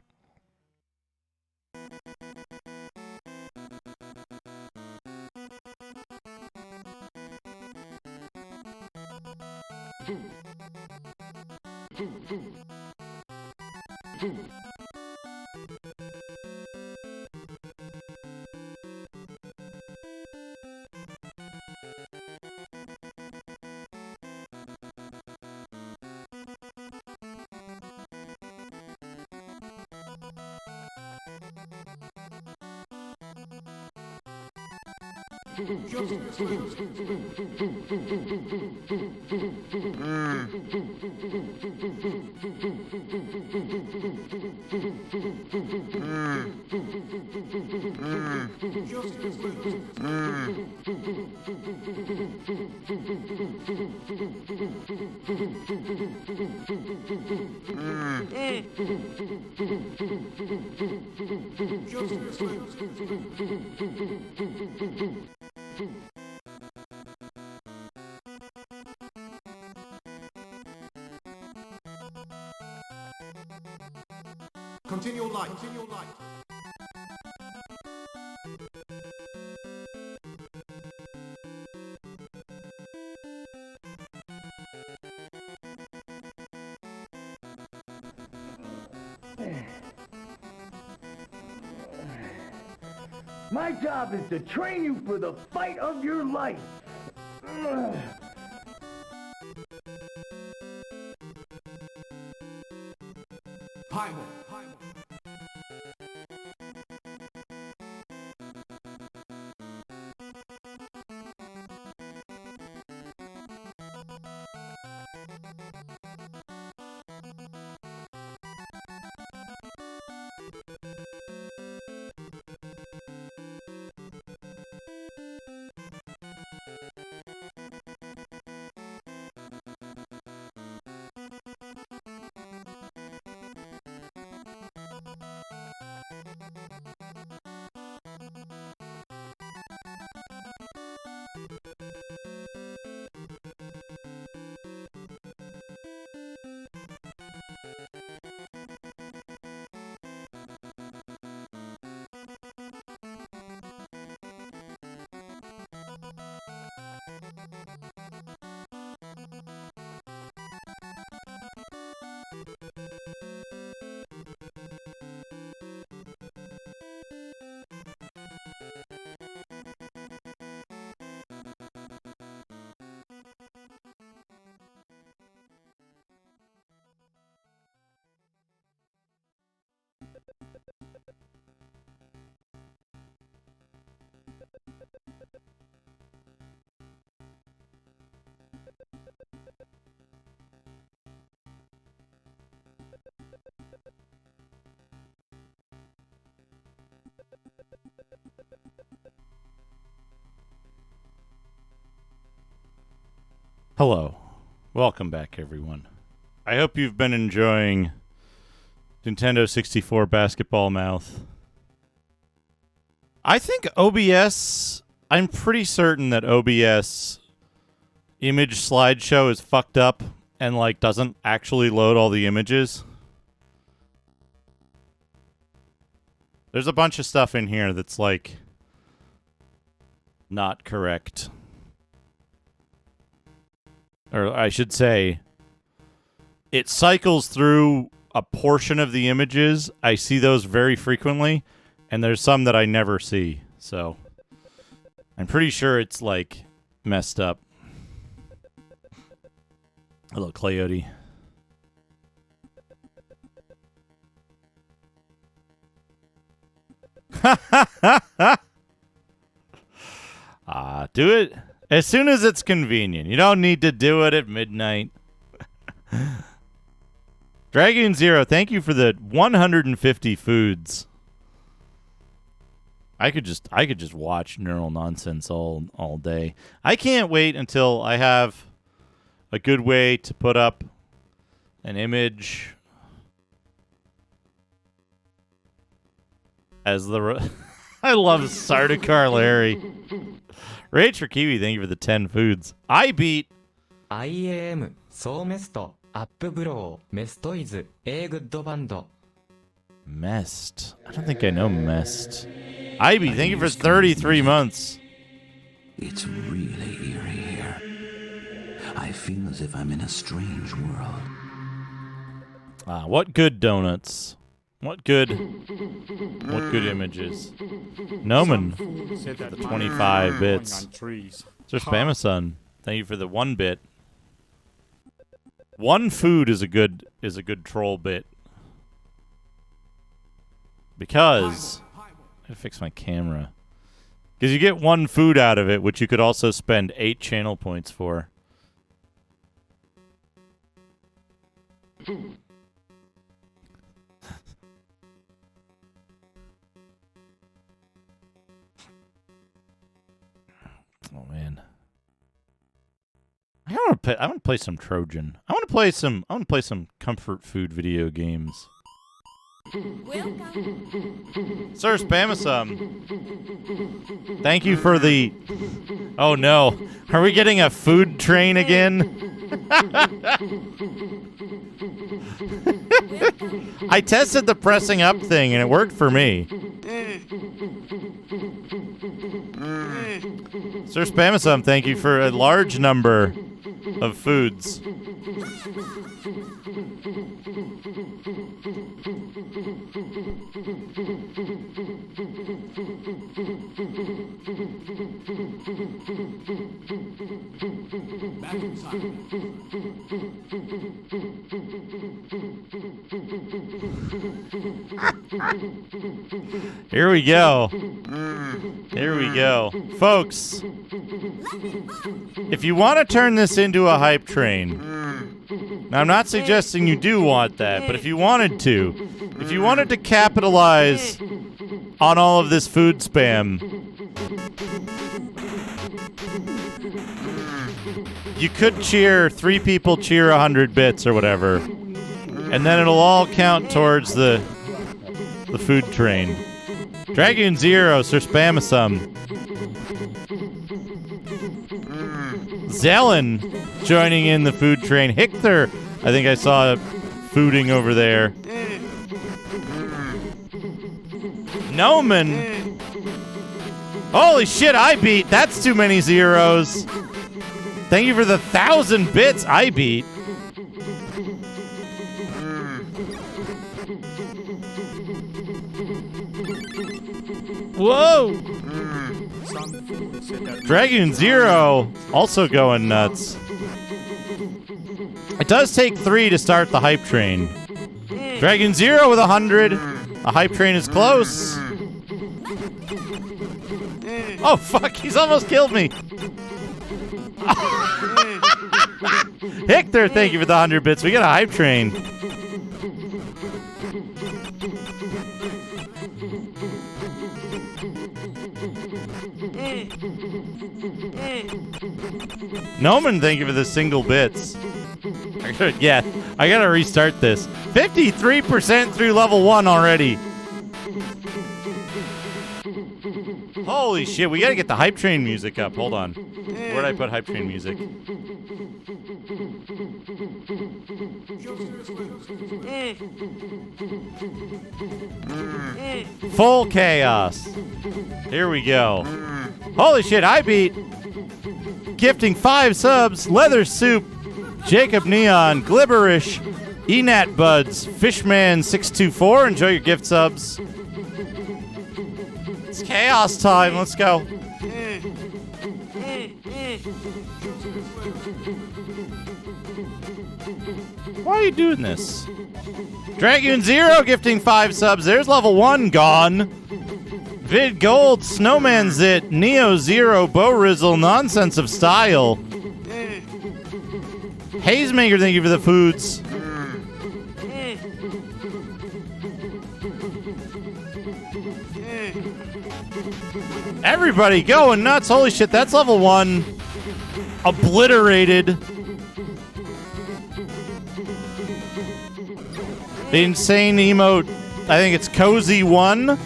Continue light. Continue light. My job is to train you for the fight of your life. Primal. Hello. Welcome back, everyone. I hope you've been enjoying Nintendo 64 Basketball Mouth. I think OBS, I'm pretty certain that OBS image slideshow is fucked up and, like, doesn't actually load all the images. There's a bunch of stuff in here that's, like, not correct. Or I should say, it cycles through a portion of the images. I see those very frequently, and there's some that I never see. So I'm pretty sure it's, like, messed up. Hello, Coyote. Do it as soon as it's convenient. You don't need to do it at midnight. Dragon Zero, thank you for the 150 foods. I could just watch neural nonsense all day. I can't wait until I have a good way to put up an image as the I love Sardaukar Larry. Rage for Kiwi, thank you for the 10 foods. I beat IAM ソーメストアップブローメストイズ A グッドバンド Mest. I don't think I know Mest. Ivy, thank you for 33 months. It's really eerie here. I feel as if I'm in a strange world. What good donuts. What good images. Noman for the 25 bits. Sir Spamasun, thank you for the 1 bit. One food is a good troll bit. Because I gotta fix my camera. Because you get 1 food out of it, which you could also spend 8 channel points for. Oh man. I want to play some Trojan. I want to play some comfort food video games. Sir Spamasum, thank you for the... Oh no, are we getting a food train again? I tested the pressing up thing and it worked for me. Sir Spamasum, thank you for a large number of foods. Here we go. Here we go. Folks, if you want to turn this into a hype train, now I'm not suggesting you do want that, but if you wanted to capitalize on all of this food spam, you could cheer 3 people cheer 100 bits or whatever, and then it'll all count towards the food train. Dragoon Zero, Sir Spamasum. Zelen joining in the food train. Hichter, I think I saw fooding over there. Noman. Holy shit, I beat. That's too many zeros. Thank you for the 1,000 bits. I beat. Whoa! Dragoon Zero also going nuts. It does take 3 to start the hype train. Dragoon Zero with 100. The hype train is close. Oh fuck, he's almost killed me. Hector, thank you for the 100 bits. We got a hype train. Noman, thank you for the single bits. I gotta restart this. 53% through level 1 already. Holy shit, we gotta get the hype train music up. Hold on. Where'd I put hype train music? Full chaos. Here we go. Holy shit, I beat. Gifting 5 subs. Leather Soup. Jacob Neon. Glibberish. Enat Buds. Fishman624. Enjoy your gift subs. It's chaos time. Let's go. Why are you doing this? Dragoon Zero gifting 5 subs. There's level 1 gone. Vid Gold, Snowman Zit, Neo Zero, Bo Rizzle, Nonsense of Style. Hazemaker, thank you for the foods. Everybody going nuts. Holy shit, that's level 1. Obliterated. The insane emote, I think it's Cozy 1.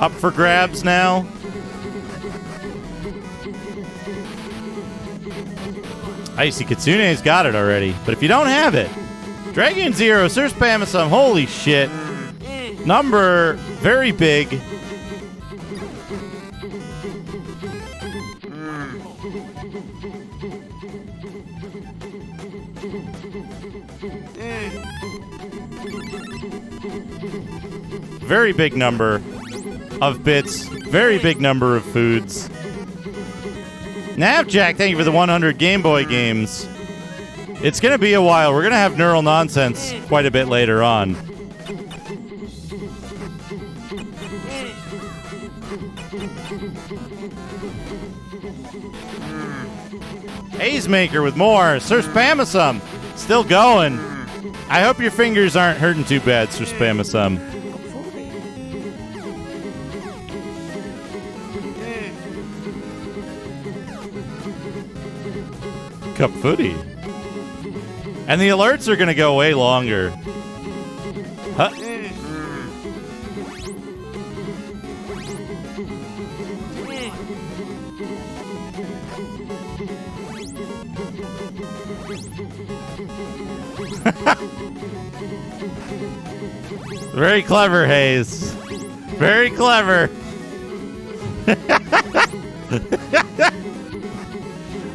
Up for grabs now. Icy Kitsune's got it already. But if you don't have it, Dragoon Zero, Sir Spamasum, holy shit. Number very big. Very big number of bits. Very big number of foods. Navjack, thank you for the 100 Game Boy games. It's going to be a while. We're going to have Neural Nonsense quite a bit later on. Hazemaker with more. Sir Spamasum, still going. I hope your fingers aren't hurting too bad, Sir Spamasum. Cup footy. And the alerts are going to go way longer. Huh? Very clever, Hayes. Very clever.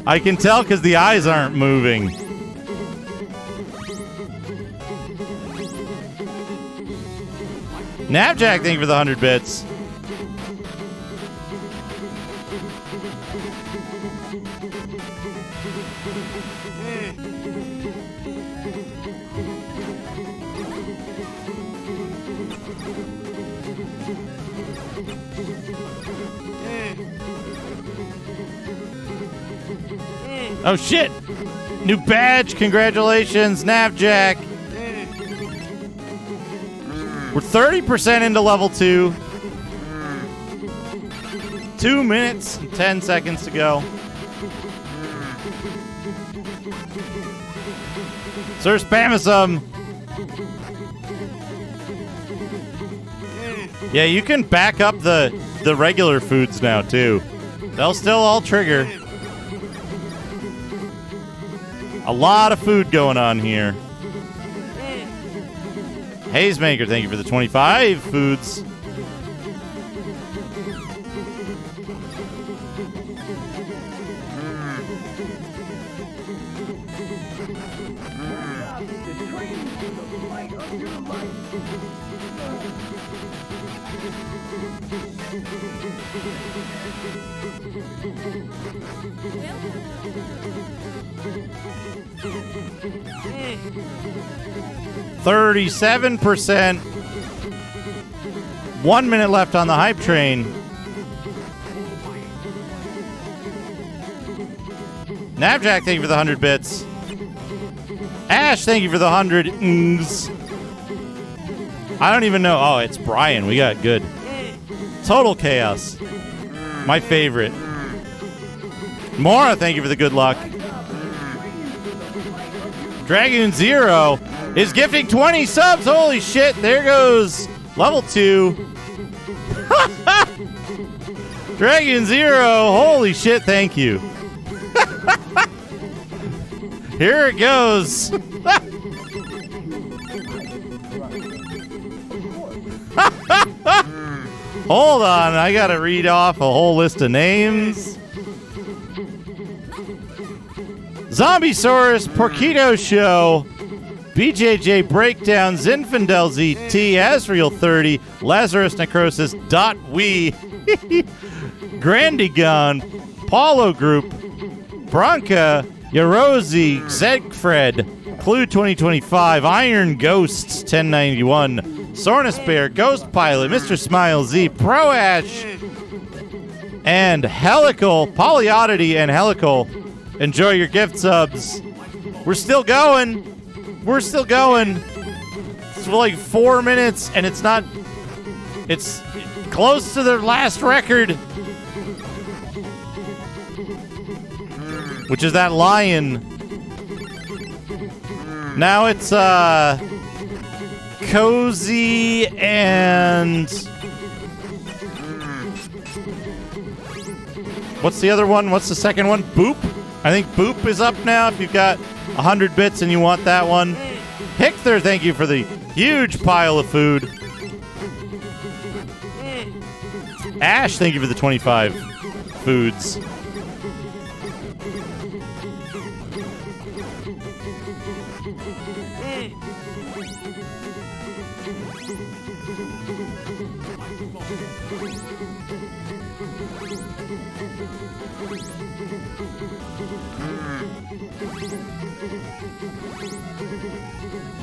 I can tell because the eyes aren't moving. Napjack, thank you for the 100 bits. Oh shit! New badge, congratulations, Napjack. We're 30% into level 2. 2 minutes and 10 seconds to go. Sir Spamasum. Yeah, you can back up the regular foods now too. They'll still all trigger. A lot of food going on here. Hazemaker, thank you for the 25 foods. %. 1 minute left on the hype train. Napjack, thank you for the 100 bits. Ash, thank you for the 100 ngs. I don't even know. Oh, it's Brian. We got good. Total chaos. My favorite. Mora, thank you for the good luck. Dragoon Zero is gifting 20 subs. Holy shit. There goes level 2. Dragoon Zero. Holy shit. Thank you. Here it goes. Hold on. I got to read off a whole list of names. Zombiesaurus, Porquito Show, BJJ Breakdown, Zinfandel ZT, Asriel 30, Lazarus Necrosis, .we, Grandigon, Paulo Group, Bronca, Yarozi, Zegfred, Clue 2025, Iron Ghosts 1091, Sornus Bear, Ghost Pilot, Mr. Smile Z, Pro Ash, and Helical, Polyoddity and Helical. Enjoy your gift subs. We're still going. We're still going. It's for like 4 minutes, and it's not. It's close to their last record, which is that lion. Now it's Cozy and what's the other one? What's the second one? Boop. I think Boop is up now if you've got 100 bits and you want that one. Hictor, thank you for the huge pile of food. Ash, thank you for the 25 foods.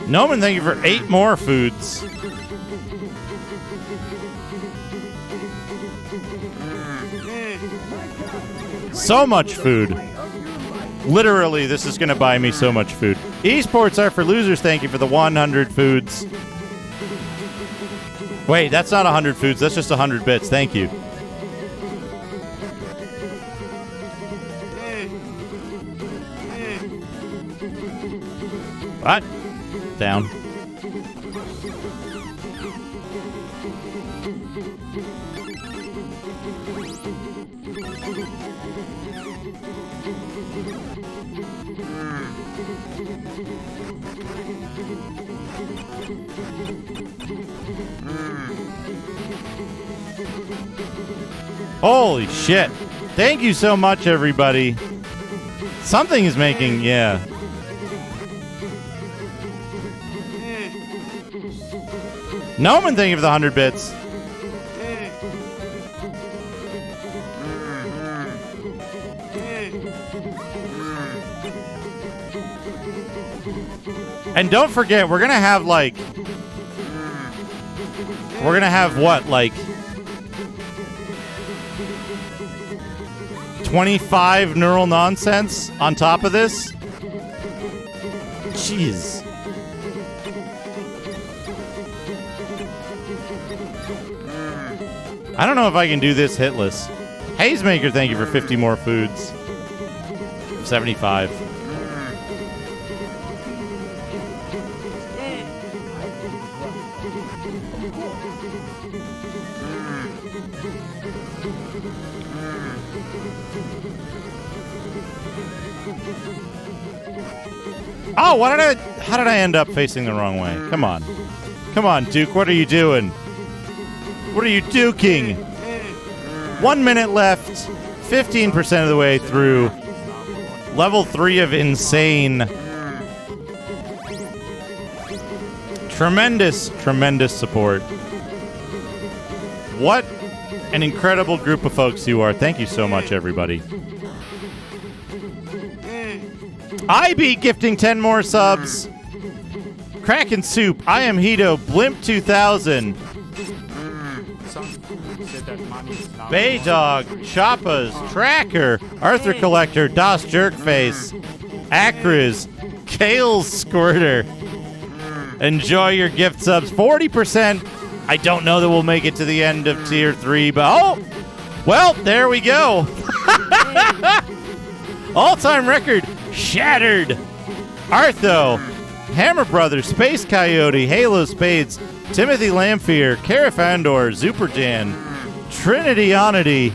Noman, thank you for 8 more foods. So much food. Literally, this is going to buy me so much food. Esports are for losers. Thank you for the 100 foods. Wait, that's not 100 foods. That's just 100 bits. Thank you. What? Down. Holy shit. Thank you so much, everybody. Something is making, yeah. Noman, thank you for the 100 bits. And don't forget, we're going to have like... We're going to have what, like... 25 neural nonsense on top of this? Jeez. I don't know if I can do this hitless. Hazemaker, thank you for 50 more foods. 75. Oh, how did I end up facing the wrong way? Come on. Come on, Duke, what are you doing? What are you duking? 1 minute left. 15% of the way through. Level 3 of insane. Tremendous, tremendous support. What an incredible group of folks you are. Thank you so much, everybody. I beat gifting 10 more subs. Kraken Soup, I am Hito, Blimp 2000. Baydog, Choppas, Tracker, Arthur Collector, Das Jerkface, Acris, Kale Squirter. Enjoy your gift subs. 40%. I don't know that we'll make it to the end of tier 3, but oh! Well, there we go. All-time record shattered. Artho, Hammer Brothers, Space Coyote, Halo Spades, Timothy Lamphere, Carafandor, Zuperjan, Trinitronity,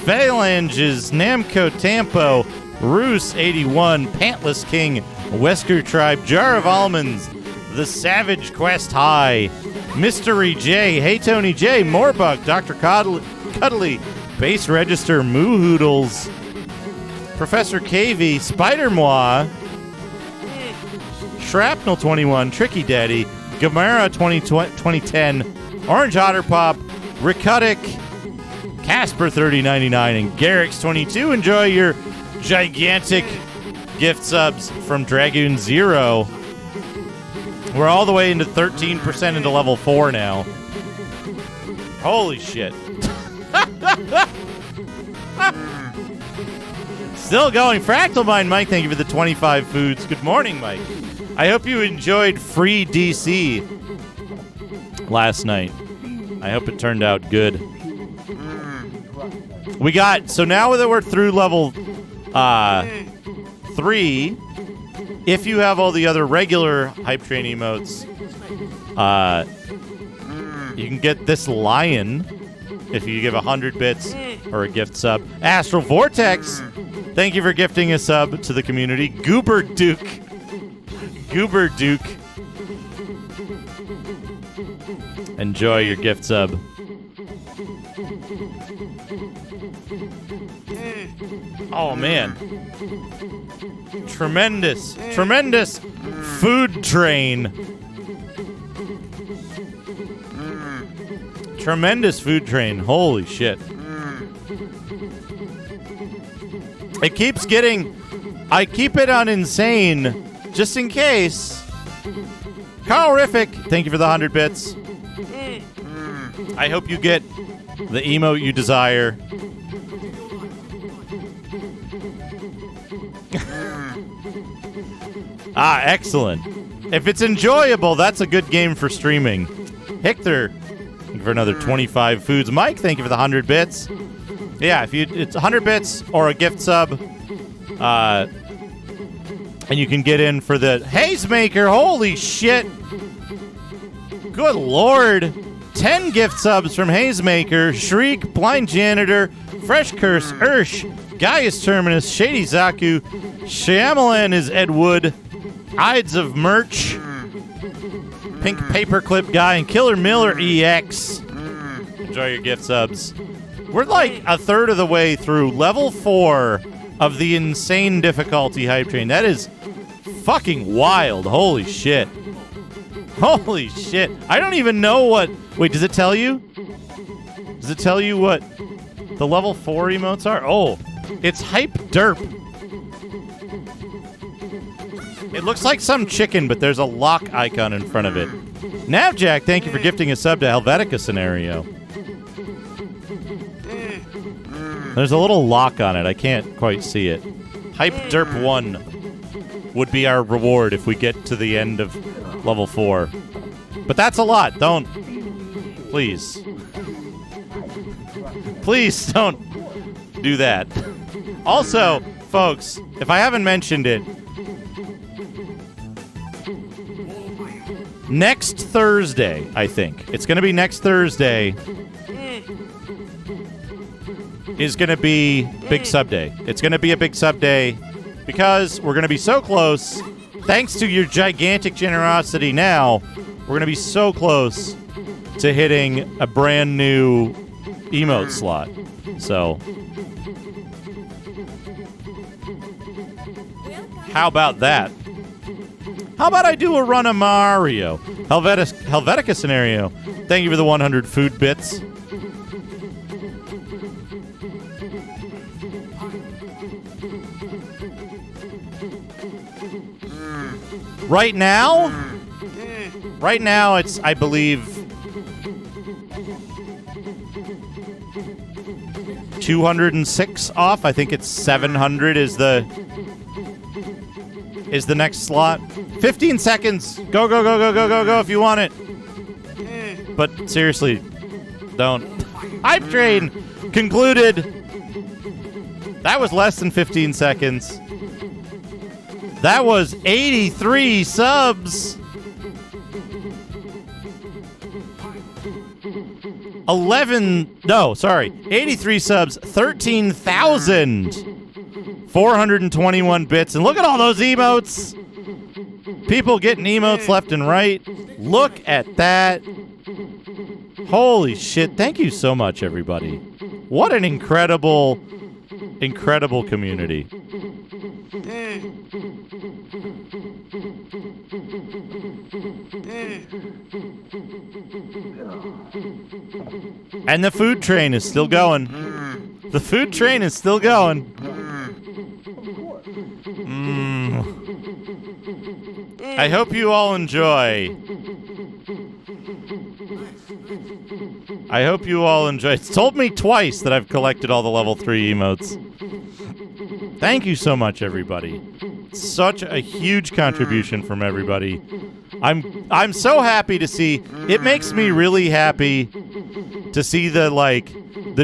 Phalanges, Namco Tampo, Roos 81, Pantless King, Wesker Tribe, Jar of Almonds, The Savage Quest High, Mystery J, Hey Tony J, Morbug, Dr. Cuddly, Base Register, Moo Hoodles, Professor KV, Spider-Moi, Shrapnel 21, Tricky Daddy, Gamera 2010, Orange Otter Pop, Rickutic, Casper 3099, and Garrix 22. Enjoy your gigantic gift subs from Dragoon Zero. We're all the way into 13% into level 4 now. Holy shit. Still going. Fractal Mind Mike, thank you for the 25 foods. Good morning, Mike. I hope you enjoyed free DC last night. I hope it turned out good. We got, so now that we're through level 3, if you have all the other regular Hype Train emotes, you can get this lion if you give 100 bits or a gift sub. Astral Vortex, thank you for gifting a sub to the community. Goober Duke. Enjoy your gift sub. Oh, man. Tremendous food train. Tremendous food train. Holy shit. It keeps getting... I keep it on insane just in case. Carl Riffic, thank you for the 100 bits. I hope you get the emote you desire. Ah, excellent. If it's enjoyable, that's a good game for streaming. Hector, thank you for another 25 foods. Mike, thank you for the 100 bits. Yeah, if it's 100 bits or a gift sub, and you can get in for the Hazemaker. Holy shit! Good lord! 10 gift subs from Hazemaker, Shriek, Blind Janitor, Fresh Curse, Ursh, Gaius Terminus, Shady Zaku, Shyamalan is Ed Wood, Ides of Merch, Pink Paperclip Guy, and Killer Miller EX. Enjoy your gift subs. We're like a third of the way through level 4 of the insane difficulty hype train. That is fucking wild. Holy shit. Holy shit. I don't even know what... Wait, does it tell you? Does it tell you what the level 4 emotes are? Oh, it's Hype Derp. It looks like some chicken, but there's a lock icon in front of it. Navjack, thank you for gifting a sub to Helvetica Scenario. There's a little lock on it. I can't quite see it. Hype Derp 1 would be our reward if we get to the end of level 4. But that's a lot. Don't. Please. Please don't do that. Also, folks, if I haven't mentioned it, next Thursday, I think. It's going to be next Thursday. Is going to be Big Sub Day. It's going to be a Big Sub Day because we're going to be so close. Thanks to your gigantic generosity now, we're going to be so close to hitting a brand new emote slot. So, how about that? How about I do a run of Mario? Helvetica Scenario. Thank you for the 100 food bits. Right now it's, I believe, 206 off. I think it's 700 is the next slot. 15 seconds. Go, go, go, go, go, go, go if you want it. But seriously, don't. Hype Train concluded. That was less than 15 seconds. That was 83 subs. 83 subs, 13,421 bits. And look at all those emotes. People getting emotes left and right. Look at that. Holy shit. Thank you so much, everybody. What an incredible, incredible community. And the food train is still going. The food train is still going. I hope you all enjoy. I hope you all enjoy. It's told me twice that I've collected all the level 3 emotes. Thank you so much, everybody. Such a huge contribution from everybody. I'm so happy to see. It makes me really happy to see the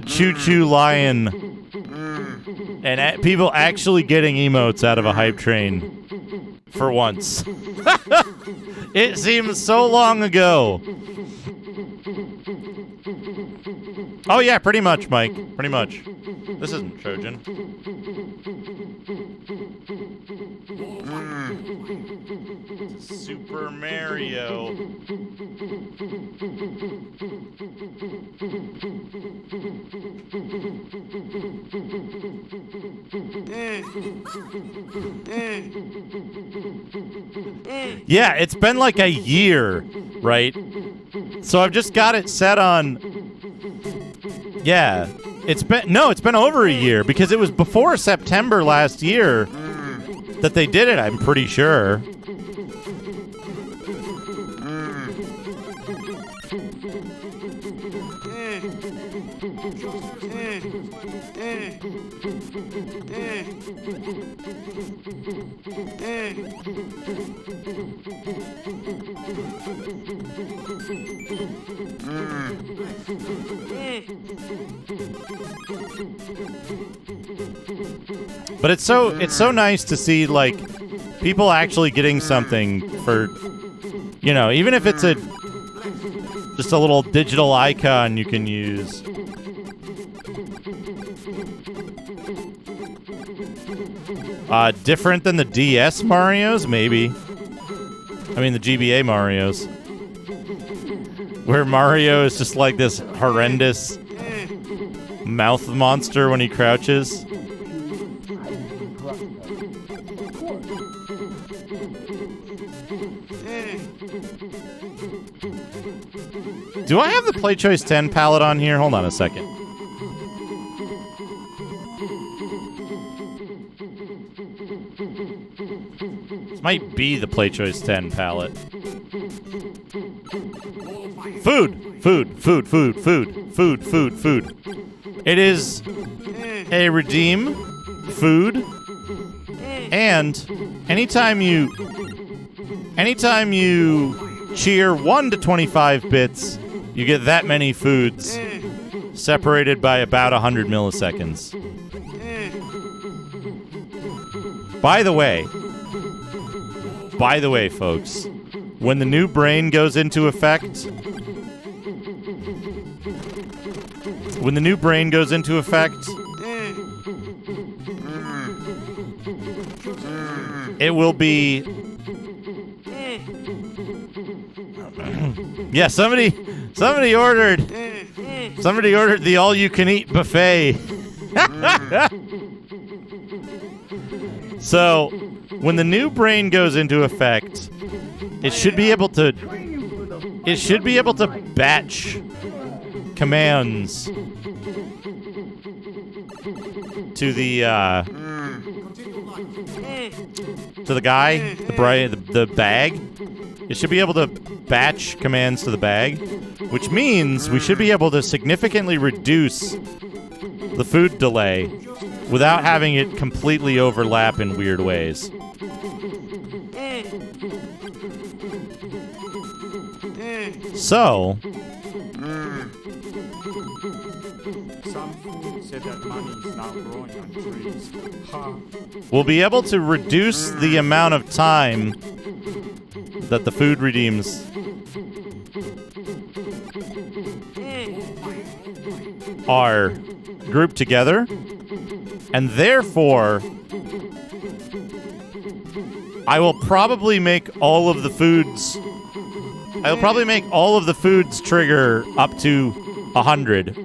choo-choo lion and people actually getting emotes out of a hype train for once. It seems so long ago. Oh yeah, pretty much, Mike. Pretty much. This isn't Trojan. Super Mario. Yeah, it's been like a year, right? So I've just got it set on. Yeah, it's been over a year because it was before September last year that they did it, I'm pretty sure. But it's so nice to see, like, people actually getting something for, you know, even if it's just a little digital icon you can use. Different than the DS Marios, maybe. I mean, the GBA Marios. Where Mario is just like this horrendous mouth monster when he crouches. Do I have the Play Choice 10 palette on here? Hold on a second. This might be the Play Choice 10 palette. Food! It is a redeem food, and anytime you cheer 1 to 25 bits, you get that many foods separated by about 100 milliseconds. By the way, folks, when the new brain goes into effect, it will be... Yeah, somebody ordered the all-you-can-eat buffet. So, when the new brain goes into effect, it should be able to batch commands to the guy, the bag. It should be able to batch commands to the bag, which means we should be able to significantly reduce the food delay without having it completely overlap in weird ways. So, some food said that money is not growing on trees. We'll be able to reduce the amount of time that the food redeems are grouped together, and therefore I will probably make all of the foods trigger up to 100.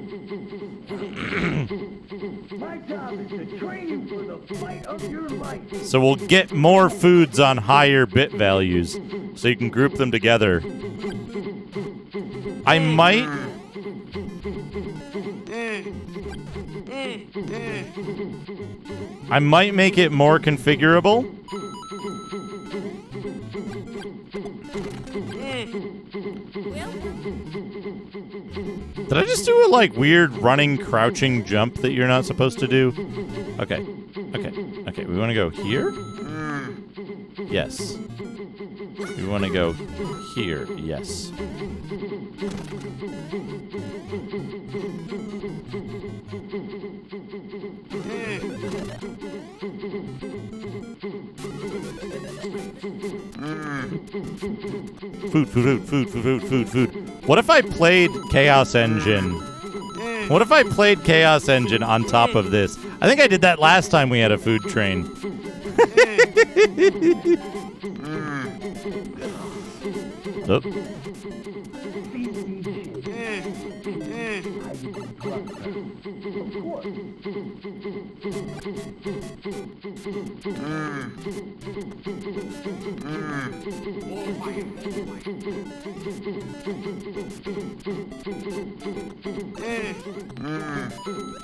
My job is to train you for the fight of your life. So we'll get more foods on higher bit values, so you can group them together. I might make it more configurable. Did I just do a, like, weird running, crouching jump that you're not supposed to do? Okay. We want to go here? Yes. We want to go here. Yes. Food. What if I played Chaos Engine? What if I played Chaos Engine on top of this? I think I did that last time we had a food train. Oh.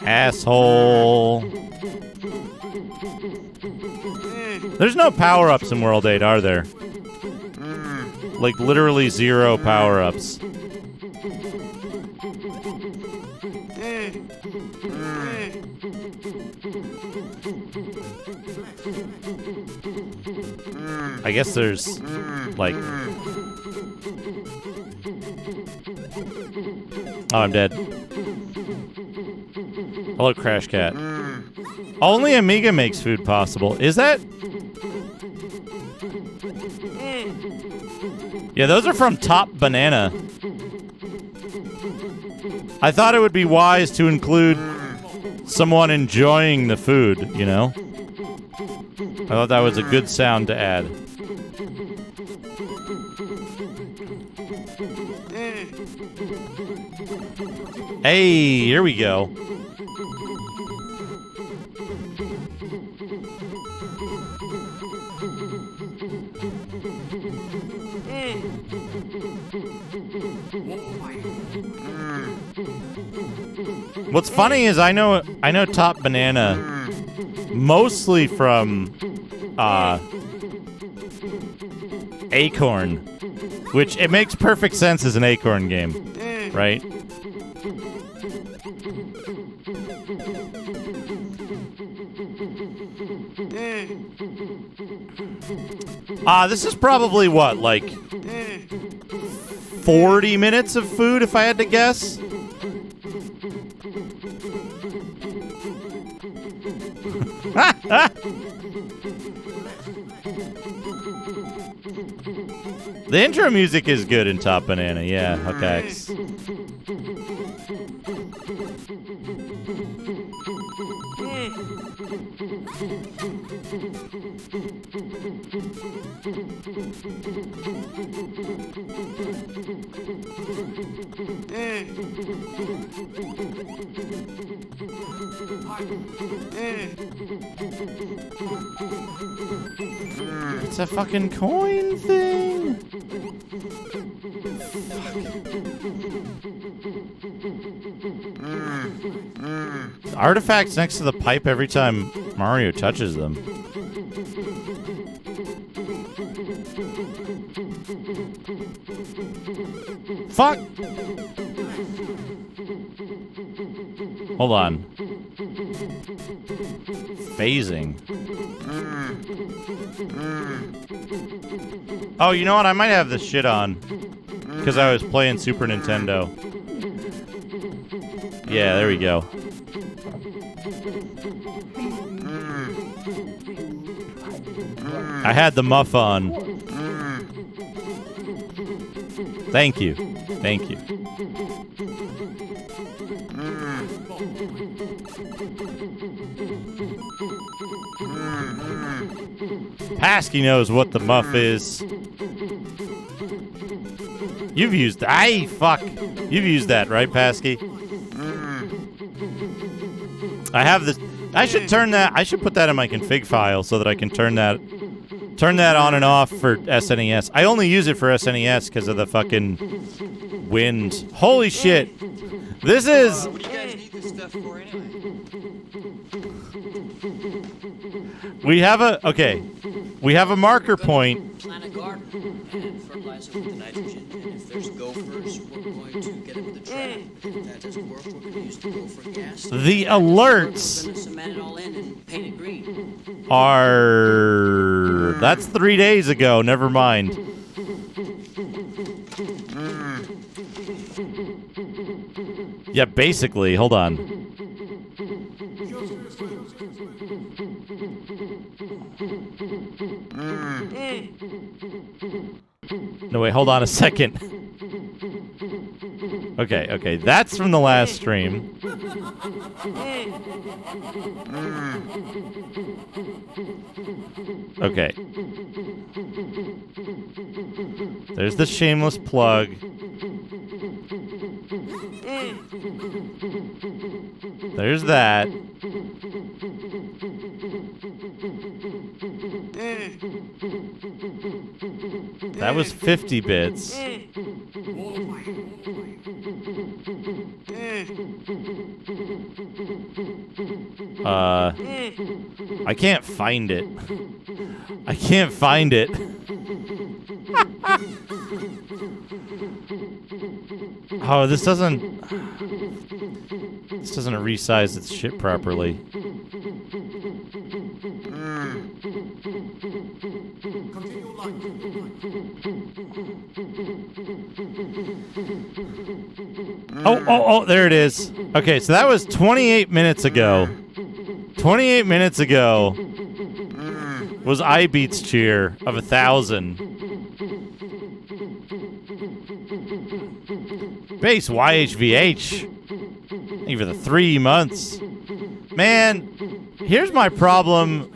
Asshole. There's no power-ups in World 8, are there? Like, literally 0 power-ups. I guess there's, like... Oh, I'm dead. Hello, Crash Cat. Only Amiga makes food possible. Is that? Yeah, those are from Top Banana. I thought it would be wise to include someone enjoying the food, you know? I thought that was a good sound to add. Hey, here we go. What's funny is I know Top Banana mostly from Acorn, which it makes perfect sense as an Acorn game, right? This is probably what, like 40 minutes of food if I had to guess? The intro music is good in Top Banana, yeah, Huckax. It's a fucking coin thing. The artifacts next to the pipe every time Mario touches them. Fuck! Hold on. Phasing. Oh, you know what? I might have this shit on. Because I was playing Super Nintendo. Yeah, there we go. I had the muff on. Thank you. Thank you. Pasky knows what the muff is. You've used... fuck. You've used that, right, Pasky? I have this... I should turn that... I should put that in my config file so that I can turn that on and off for SNES. I only use it for SNES because of the fucking wind. Holy shit. This is... What do you guys need this stuff for anyway? We have a... Okay. We have a marker point. Plant a garden and fertilize it with the nitrogen. And if there's gophers, we're going to get them with a trap. If that doesn't work, we're going to use the gopher gas. The alerts We're going to cement it all in and paint it green. are... That's 3 days ago. Never mind. Yeah, basically. Hold on. No, wait, hold on a second. Okay, that's from the last stream. Okay. There's the shameless plug. There's that. That was 50 bits. I can't find it. I can't find it. Oh, this doesn't resize its shit properly. Oh, there it is. Okay, so that was 28 minutes ago. 28 minutes ago was iBeats cheer of 1,000. Base YHVH. Thank you for the 3 months. Man, here's my problem.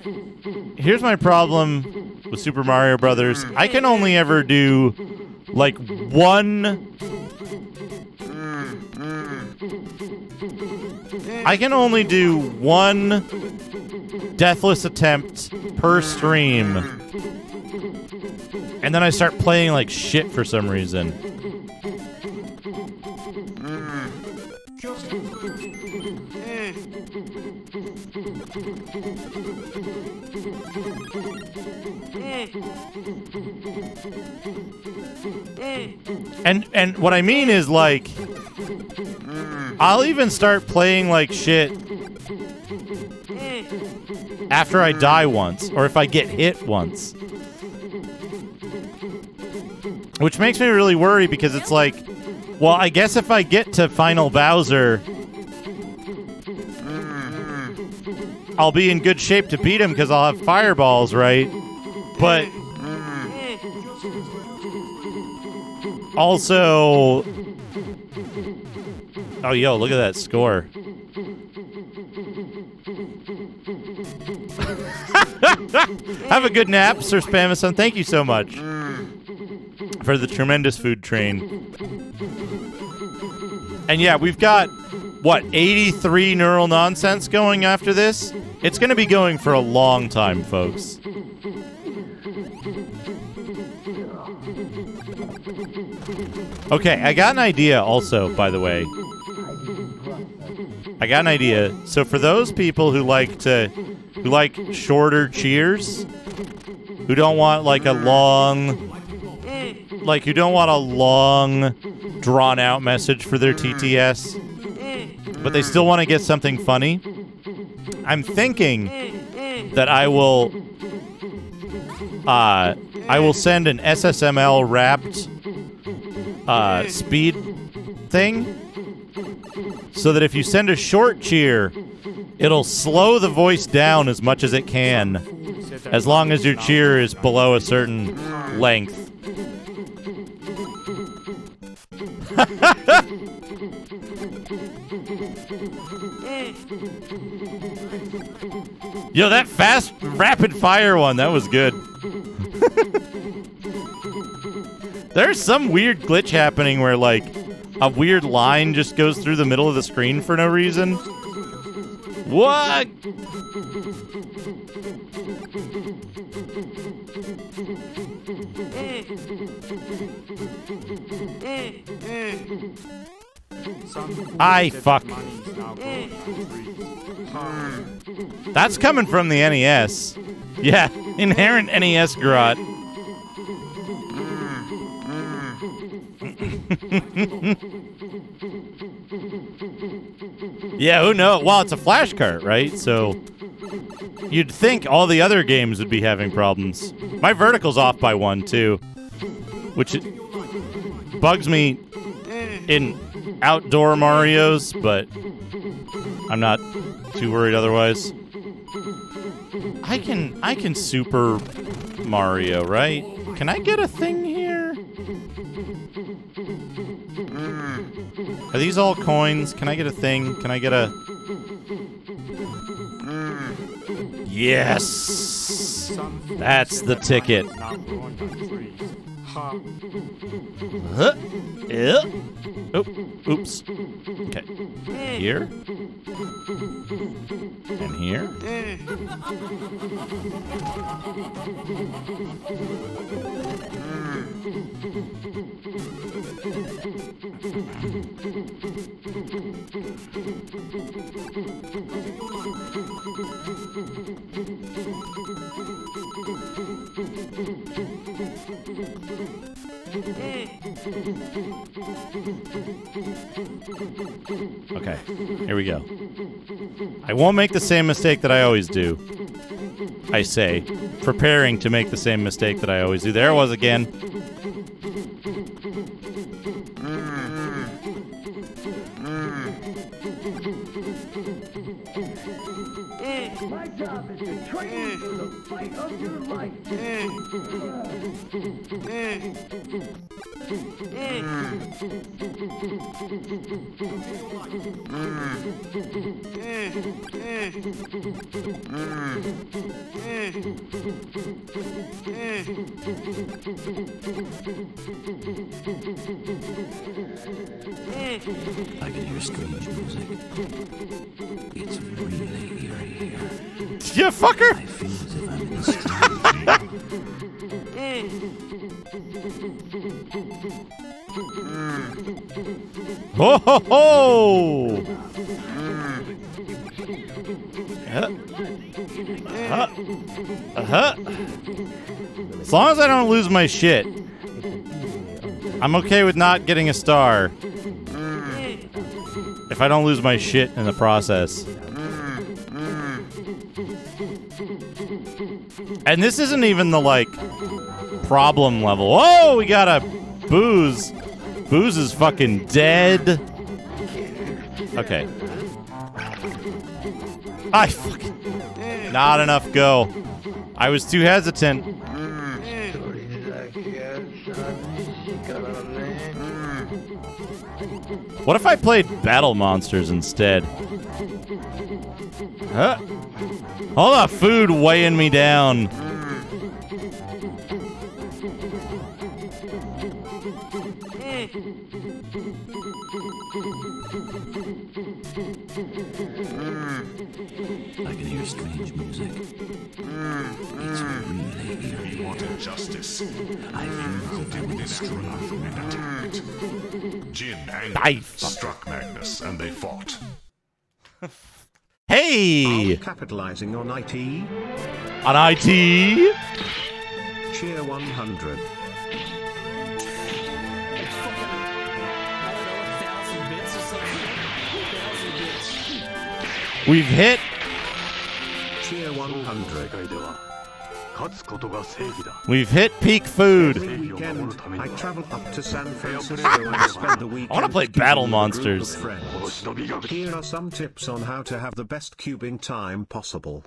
Here's my problem with Super Mario Brothers. I can only ever do like one. I can only do one deathless attempt per stream. And then I start playing like shit for some reason. And what I mean is, like, I'll even start playing like shit after I die once, or if I get hit once. Which makes me really worry, because it's like, well, I guess if I get to Final Bowser, I'll be in good shape to beat him because I'll have fireballs, right? But also, oh, yo, look at that score. Have a good nap, Sir Spamison. Thank you so much for the tremendous food train. And yeah, we've got, what, 83 neural nonsense going after this? It's going to be going for a long time, folks. Okay, I got an idea also, by the way. I got an idea. So for those people who like shorter cheers, who don't want like a long, who don't want a long, drawn-out message for their TTS, but they still want to get something funny, I'm thinking that I will send an SSML wrapped speed thing, so that if you send a short cheer, it'll slow the voice down as much as it can, as long as your cheer is below a certain length. Yo, that fast, rapid fire one, that was good. There's some weird glitch happening where, like, a weird line just goes through the middle of the screen for no reason. What? Fuck. That's coming from the NES. Yeah, inherent NES grot. Yeah, who knows? Well, it's a flash cart, right? So you'd think all the other games would be having problems. My vertical's off by 1, too, which bugs me in outdoor Marios, but I'm not too worried otherwise. I can Super Mario, right? Can I get a thing here? Are these all coins? Can I get a thing? Can I get a... Yes! That's the ticket. Oh, oops. Okay. Here. And here. Okay, here we go. I won't make the same mistake that I always do. I say, preparing to make the same mistake that I always do. There it was again. My job is to train you for the fight of your life. I can hear strange music. It's really eerie here. Yeah, fucker! I feel as if I'm in a strange Ho ho ho! As long as I don't lose my shit, I'm okay with not getting a star. If I don't lose my shit in the process. And this isn't even the, like, problem level. Oh, we got a Booze. Booze is fucking dead. Okay. I fucking... Not enough go. I was too hesitant. What if I played Battle Monsters instead? Huh? All that food weighing me down. I can hear strange music. It's really eerie. You wanted justice. I feel as if I'm in a strange And attacked. Jin I angrily struck Magnus, and they fought. Hey! Capitalizing on IT? On IT? Cheer 100. We've hit... Cheer 100. We've hit peak food. Every weekend, I travel up to San Francisco and spend the weekend. I want to play Battle Monsters. Here are some tips on how to have the best cubing time possible.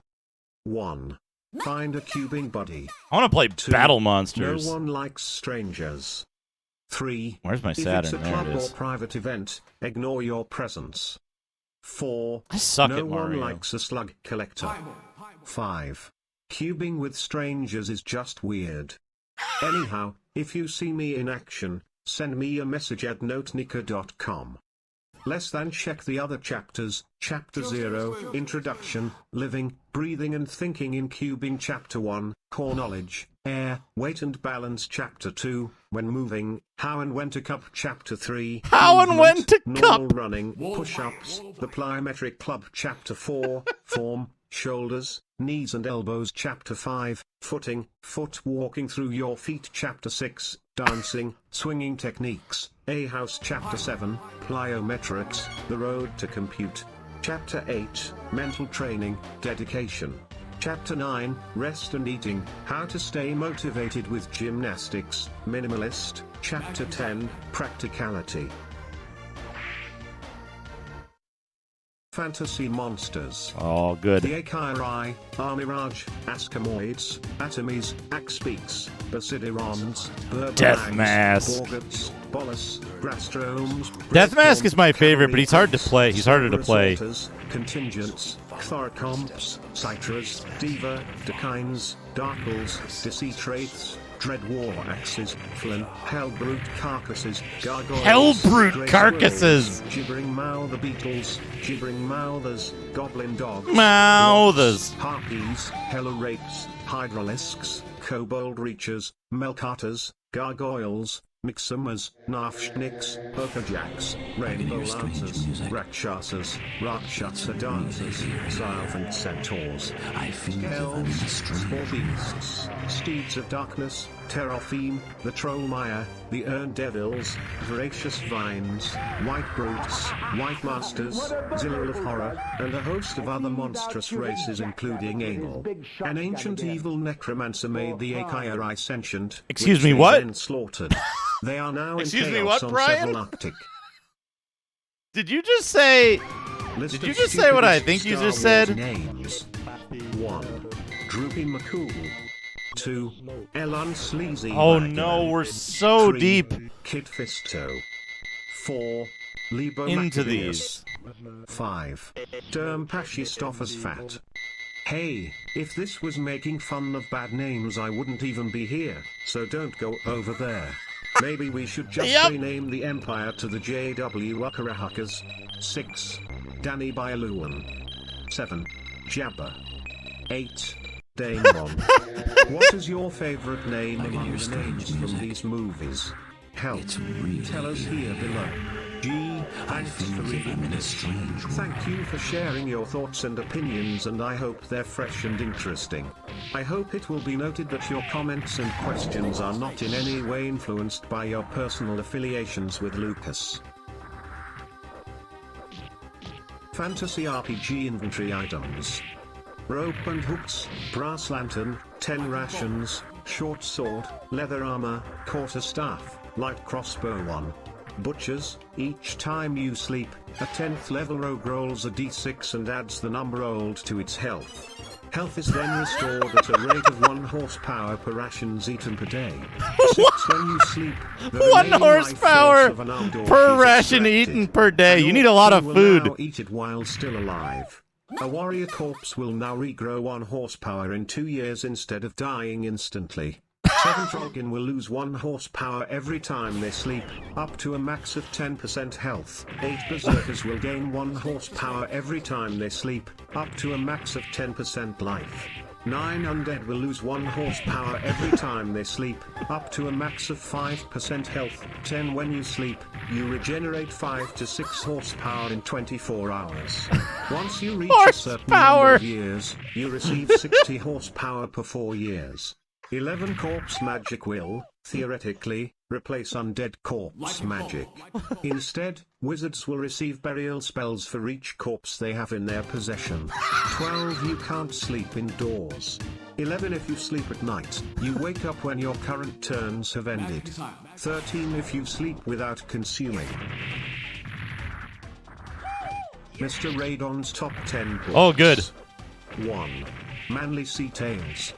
1. Find a cubing buddy. I want to play 2. Battle Monsters. No one likes strangers. 3. Where's my If Saturn? it's a There club it or is. private event, ignore your presence. 4. I suck no at one Mario. likes a slug collector. 5. Cubing with strangers is just weird. Anyhow, if you see me in action, send me a message at notenika.com. Less than check the other chapters. Chapter 0, Introduction, Living, Breathing and Thinking in Cubing. Chapter 1, Core Knowledge, Air, Weight and Balance. Chapter 2, When Moving, How and When to Cup. Chapter 3, How and when Movement, to Normal cup. Running, Push-Ups, The Plyometric Club. Chapter 4, Form, Shoulders, Knees and Elbows. Chapter 5, Footing, Foot Walking Through Your Feet. Chapter 6, Dancing, Swinging Techniques, A House. Chapter 7, Plyometrics, The Road to Compute. Chapter 8, Mental Training, Dedication. Chapter 9, Rest and Eating, How to Stay Motivated with Gymnastics, Minimalist. Chapter 10, Practicality. Fantasy monsters. Oh, good. The Akairai, Armiraj, Askamoids, Atomies, Axpeaks, Basidirons, Deathmask. Borgats, Bolus, Brastromes. Deathmask is my favorite, but he's hard to play. He's harder to play. Contingents, Thoracomps, Citras, Diva, Decines, Darkles, Decetrates, Dread War Axes, Flynn, Hellbrute Carcasses, Gargoyles, Hellbrute Grey Carcasses! Squirrels, Gibbering Mouther Beetles, Gibbering Mouthers, Goblin Dogs, Mouthers. Rots, Harpies, Hellorakes, Hydralisks, Kobold Reachers, Melkatas, Gargoyles, Mixumas, Narfschnicks, Okajaks, Rainbow Lancers, Rakshasas, Rakshasa Dancers, Triumphant Centaurs, Elves, Small Beasts, Steeds of Darkness, Teraphim, the Trollmire, the Devils, Voracious Vines, White Brutes, White Masters, Zilil of Horror, and a host of other monstrous races including Anal. An ancient evil necromancer made the Akairai sentient, Excuse which me, they what? then slaughtered. They are now Excuse in me, chaos what, on Brian? several Arctic. Did you just say? List Did you of just say what I stupidest think you Star just Wars said? Names. 1. Droopy McCool. 2. Elon Sleazy. Oh Bagman. no, we're so 3. deep Kid Fisto. 4. Lebo into Maccabeus. these. 5. Derm Pashistoffer's Fat. Hey, if this was making fun of bad names I wouldn't even be here, so don't go over there. Maybe we should just rename the Empire to the JW Ukarahakas. 6. Danny Bailuan. 7. Jabba. 8. Daemon. What is your favorite name among the names from these movies? Help. Tell us here below. G. Thanks for reading this. Thank you for sharing your thoughts and opinions, and I hope they're fresh and interesting. I hope it will be noted that your comments and questions are not in any way influenced by your personal affiliations with Lucas. Fantasy RPG inventory items. Rope and hooks, brass lantern, 10 rations, short sword, leather armor, quarterstaff, light crossbow 1. Butchers, each time you sleep, a 10th level rogue rolls a d6 and adds the number old to its health. Health is then restored at a rate of 1 horsepower per rations eaten per day. 6 when you sleep, the 1 remaining life horsepower force of an outdoor per is ration extracted. eaten per day. An You need a lot of orc food. will now eat it while still alive. A warrior corpse will now regrow 1 horsepower in 2 years instead of dying instantly. 7 Trollkin will lose 1 horsepower every time they sleep, up to a max of 10% health. 8 Berserkers will gain 1 horsepower every time they sleep, up to a max of 10% life. 9 Undead will lose 1 horsepower every time they sleep, up to a max of 5% health. 10 When you sleep, you regenerate 5 to 6 horsepower in 24 hours. Once you reach a certain number of years, you receive 60 horsepower per 4 years. 11 Corpse Magic will, theoretically, replace undead corpse magic. Instead, wizards will receive burial spells for each corpse they have in their possession. 12 You can't sleep indoors. 11 If you sleep at night, you wake up when your current turns have ended. 13 If you sleep without consuming. Mr. Radon's top 10 books. Oh, good. 1. Manly Sea Tales.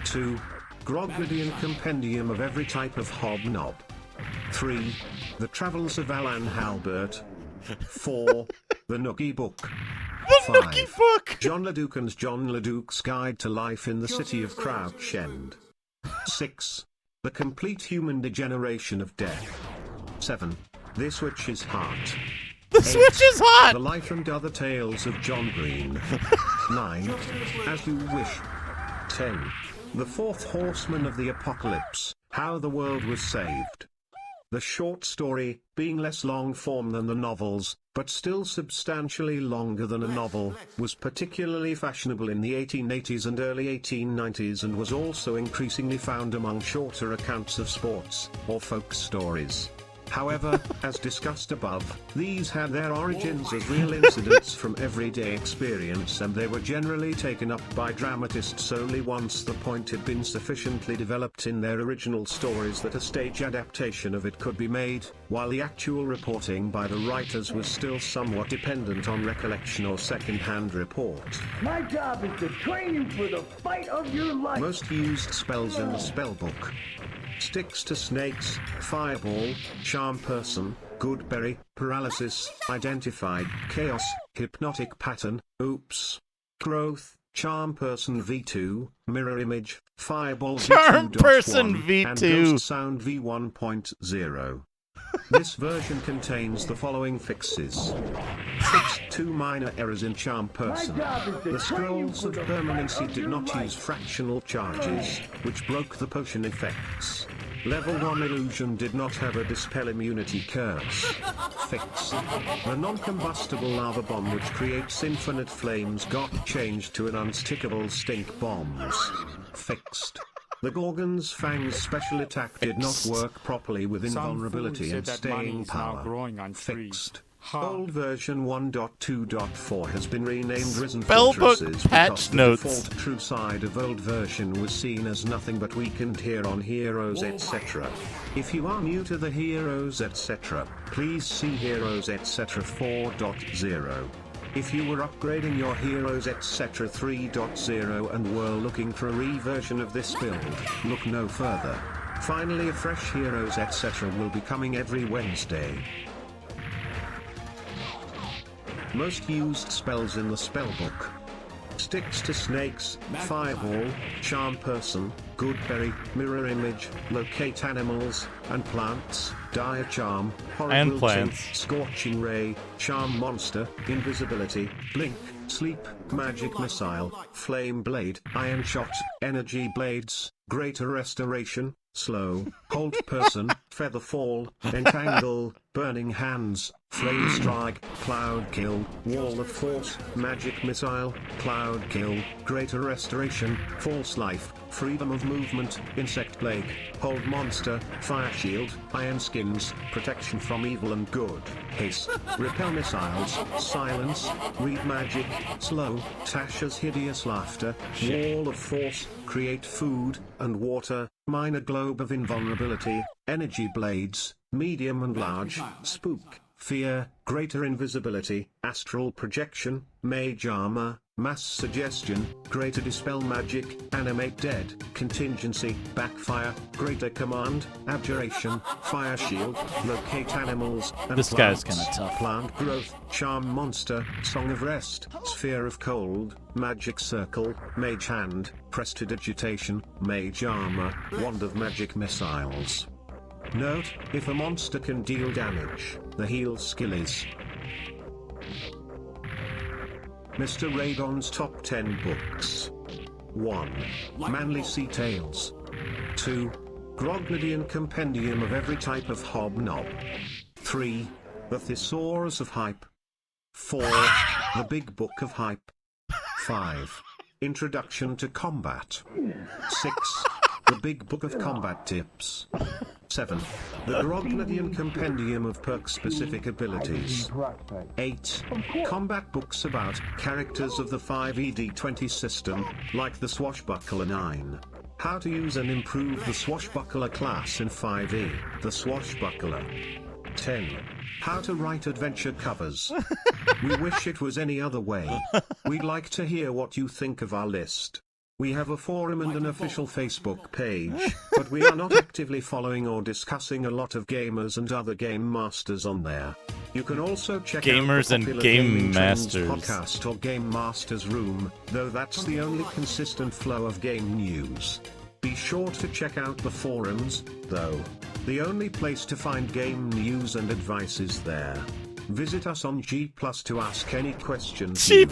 2. Grogridian Compendium of every type of hobnob. 3. The Travels of Alan Halbert. 4. The Noogie Book. 5. John Leduc and John Leduc's Guide to Life in the City of Crouch End. 6. The Complete Human Degeneration of Death. 7. This Witch's Heart. The Switch is hot! The Life and Other Tales of John Green. 9. As You Wish. 10. The Fourth Horseman of the Apocalypse, How the World Was Saved. The short story, being less long form than the novels, but still substantially longer than a novel, was particularly fashionable in the 1880s and early 1890s and was also increasingly found among shorter accounts of sports, or folk stories. However, as discussed above, these had their origins as real incidents from everyday experience, and they were generally taken up by dramatists only once the point had been sufficiently developed in their original stories that a stage adaptation of it could be made, while the actual reporting by the writers was still somewhat dependent on recollection or second-hand report. My job is to train you for the fight of your life. Most used spells in the spellbook. Sticks to snakes, fireball, charm person, goodberry, paralysis, identified, chaos, hypnotic pattern, oops, growth, charm person v2, mirror image, fireball Charm v2.1, person v2. and ghost sound v1.0. This version contains the following fixes. Fixed 2 minor errors in Charm Person. The Scrolls of Permanency did not use fractional charges, which broke the potion effects. Level 1 illusion did not have a dispel immunity curse. Fixed. The non-combustible lava bomb which creates infinite flames got changed to an unstickable stink bombs. Fixed. The Gorgon's Fang's special attack did not work properly with invulnerability and staying power. Fixed. Old version 1.2.4 has been renamed Risen Fortresses because the default true side of old version was seen as nothing but weakened here on Heroes etc. If you are new to the Heroes etc., please see Heroes etc 4.0. If you were upgrading your Heroes etc 3.0 and were looking for a reversion of this build, look no further. Finally, a fresh Heroes etc will be coming every Wednesday. Most used spells in the spellbook. Sticks to snakes, fireball, charm person, good berry, mirror image, locate animals, and plants, dire charm, horrible plants, scorching ray, charm monster, invisibility, blink, sleep, magic missile, flame blade, iron shot, energy blades, greater restoration, slow, hold person, feather fall, entangle, burning hands, flame strike, cloud kill, wall of force, magic missile, cloud kill, greater restoration, false life, freedom of movement, insect plague, hold monster, fire shield, iron skins, protection from evil and good, haste, repel missiles, silence, read magic, slow, Tasha's hideous laughter, wall of force, create food and water, minor globe of invulnerability, energy blades, medium and large, spook, fear, greater invisibility, astral projection, mage armor, mass suggestion, greater dispel magic, animate dead, contingency, backfire, greater command, abjuration, fire shield, locate animals, and this plants, guy's kinda tough. Plant growth, charm monster, song of rest, sphere of cold, magic circle, mage hand, prestidigitation, mage armor, wand of magic missiles. Note, if a monster can deal damage, the heal skill is Mr. Radon's top 10 books. 1. Manly Sea Tales. 2. Grognadian Compendium of every type of hobnob. 3. The Thesaurus of Hype. 4. The Big Book of Hype. 5. Introduction to Combat. 6. The Big Book of Combat Tips. 7. The Grognadian Compendium of Perk-Specific Abilities. 8. Combat books about characters of the 5ED20 system, like the Swashbuckler 9. How to use and improve the Swashbuckler class in 5e, the Swashbuckler. 10. How to write adventure covers. We wish it was any other way. We'd like to hear what you think of our list. We have a forum and an official Facebook page, but we are not actively following or discussing a lot of gamers and other game masters on there. You can also check Gamers out and the popular Game Gaming Trends Masters podcast or Game Masters Room, though that's the only consistent flow of game news. Be sure to check out the forums, though. The only place to find game news and advice is there. Visit us on G+ to ask any questions. G+?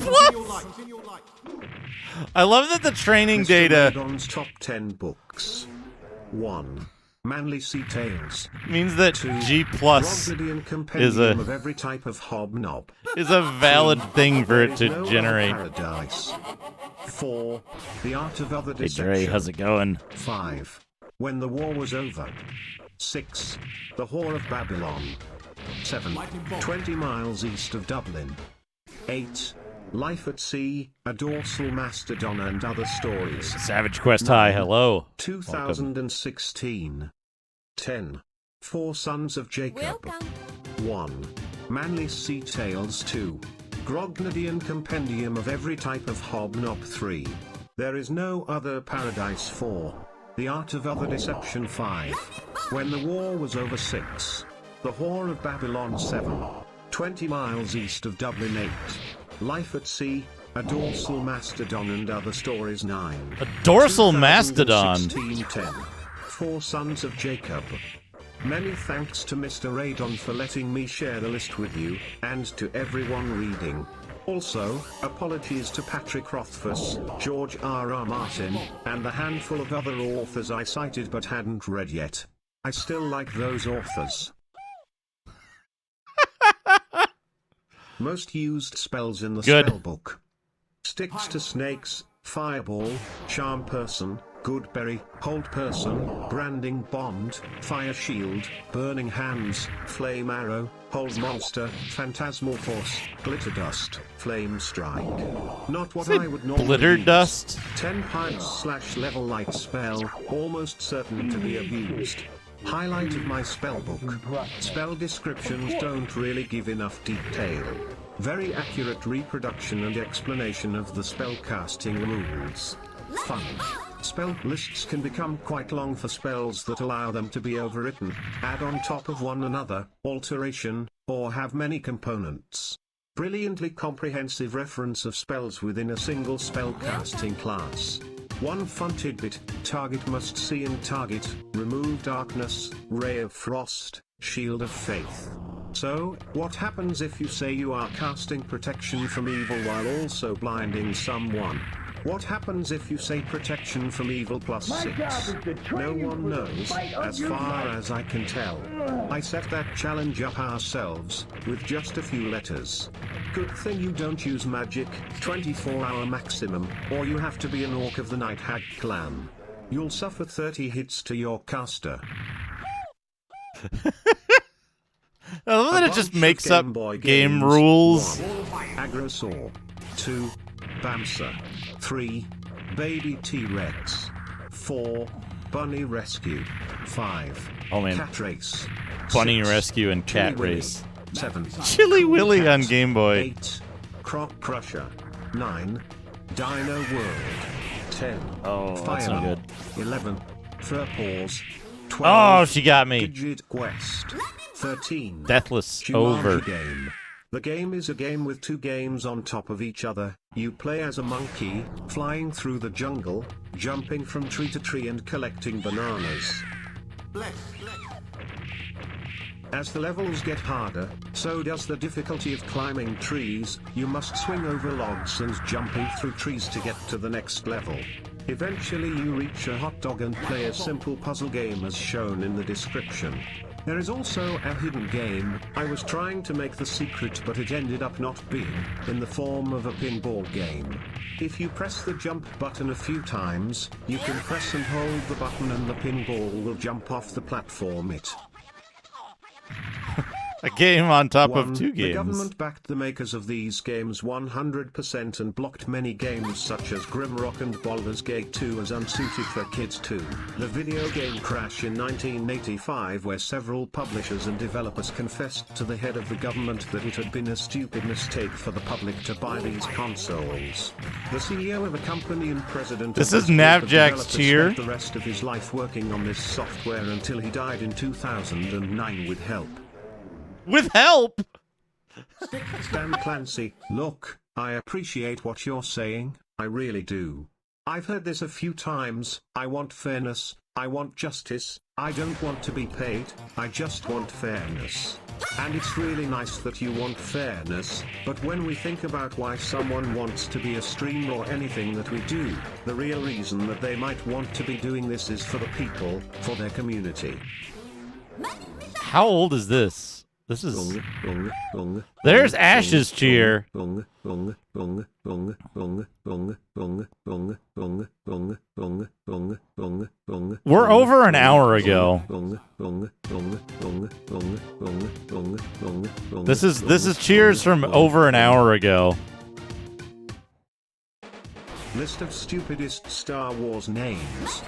I love that the training data Radon's top 10 books. 1. Manly Sea Tales means that 2. G+ Grognadian Compendium is a of every type of hobnob. is a valid thing for it to There is no generate. Paradise. 4. The Art of Other Hey Deception. Dre, how's it going? 5. When the War Was Over. 6. The Whore of Babylon. 7. 20 miles east of Dublin. 8. Life at Sea, a Dorsal Mastodon and Other Stories. Savage Quest High, hello. 2016. 10. Four Sons of Jacob. 1. Manly Sea Tales 2. Grognadian Compendium of every type of hobnob 3. There is no other paradise 4. The Art of Other Deception 5. When the War Was Over 6. The Whore of Babylon 7. 20 miles east of Dublin 8. Life at Sea, a Dorsal Mastodon and Other Stories 9. A dorsal mastodon. 10. Four Sons of Jacob. Many thanks to Mr. Radon for letting me share the list with you, and to everyone reading. Also, apologies to Patrick Rothfuss, George R.R. Martin, and the handful of other authors I cited but hadn't read yet. I still like those authors. Most used spells in the spellbook. Sticks to snakes, fireball, charm person, good berry, hold person, branding bond, fire shield, burning hands, flame arrow, hold monster, phantasmal force, glitter dust, flame strike. Not what I would normally glitter use. dust? 10 pints / level light spell, almost certain to be abused. Highlight of my spellbook. Spell descriptions don't really give enough detail. Very accurate reproduction and explanation of the spellcasting rules. Fun. Spell lists can become quite long for spells that allow them to be overwritten, add on top of one another, alteration, or have many components. Brilliantly comprehensive reference of spells within a single spellcasting class. One fun tidbit: target must see in target, remove darkness, ray of frost, shield of faith. So, what happens if you say you are casting protection from evil while also blinding someone? What happens if you say protection from evil +6? No one knows, as far as I can tell. I set that challenge up ourselves, with just a few letters. Good thing you don't use magic, 24-hour maximum, or you have to be an orc of the Night Hag clan. You'll suffer 30 hits to your caster. I love that it just makes up game rules. 1. Agrosaur. 2. Bamsa. 3. Baby T-Rex. 4. Bunny Rescue. 5. Oh man. Cat Race. Bunny 6. Rescue and Cat Chili Race. 7. Chili Willy on Game Boy. 8. Crop Crusher. 9. Dino World. 10. Oh, that's no good. 11. Fur Paws. 12. Oh, she got me. Digit Quest. 13. Deathless Jumanji over. Game. The game is a game with 2 games on top of each other. You play as a monkey, flying through the jungle, jumping from tree to tree and collecting bananas. As the levels get harder, so does the difficulty of climbing trees. You must swing over logs and jumping through trees to get to the next level. Eventually you reach a hot dog and play a simple puzzle game as shown in the description. There is also a hidden game. I was trying to make the secret, but it ended up not being, in the form of a pinball game. If you press the jump button a few times, you can press and hold the button and the pinball will jump off the platform. A game on top 1. of 2 games. The government backed the makers of these games 100% and blocked many games such as Grimrock and Baldur's Gate 2 as unsuited for kids too. The video game crash in 1985, where several publishers and developers confessed to the head of the government that it had been a stupid mistake for the public to buy these consoles. The CEO of a company and president This of is this group of Knapjack's developers cheer. spent the rest of his life working on this software until he died in 2009 with help. With help? Stan Clancy, look, I appreciate what you're saying, I really do. I've heard this a few times. I want fairness, I want justice, I don't want to be paid, I just want fairness. And it's really nice that you want fairness, but when we think about why someone wants to be a streamer or anything that we do, the real reason that they might want to be doing this is for the people, for their community. How old is this? This is... There's Ash's cheer. We're over an hour ago. This is cheers from over an hour ago. List of stupidest Star Wars names.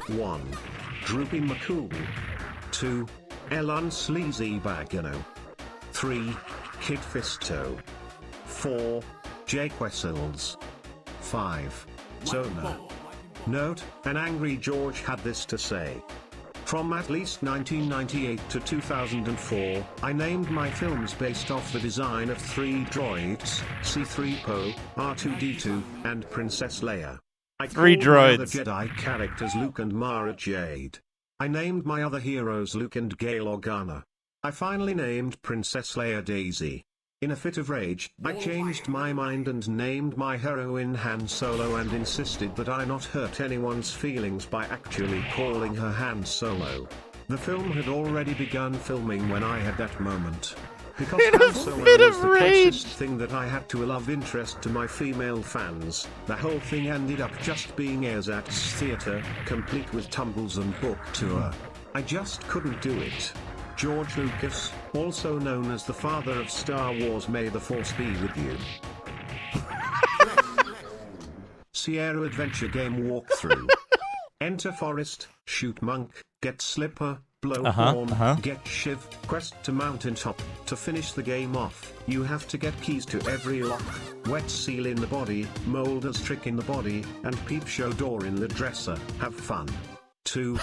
1. Droopy McCool. 2. Elon Sleazy Bagano. 3. Kid Fisto. 4. Jake Wessels. 5. Zona. Note, an angry George had this to say. From at least 1998 to 2004, I named my films based off the design of 3 droids, C-3PO, R2-D2, and Princess Leia. I 3 called my other droids. Jedi characters Luke and Mara Jade. I named my other heroes Luke and Gail Organa. I finally named Princess Leia Daisy. In a fit of rage, I changed my mind and named my heroine Han Solo and insisted that I not hurt anyone's feelings by actually calling her Han Solo. The film had already begun filming when I had that moment. Because In a Han Solo fit was of the rage. closest thing that I had to a love interest to my female fans, the whole thing ended up just being Ersatz theater, complete with tumbles and book tour. I just couldn't do it. George Lucas, also known as the father of Star Wars, may the Force be with you. Sierra Adventure Game Walkthrough. Enter Forest, shoot Monk, get Slipper, blow Horn, get Shiv, quest to Mountaintop. To finish the game off, you have to get keys to every lock, wet seal in the body, Molder's trick in the body, and peep show door in the dresser. Have fun. 2.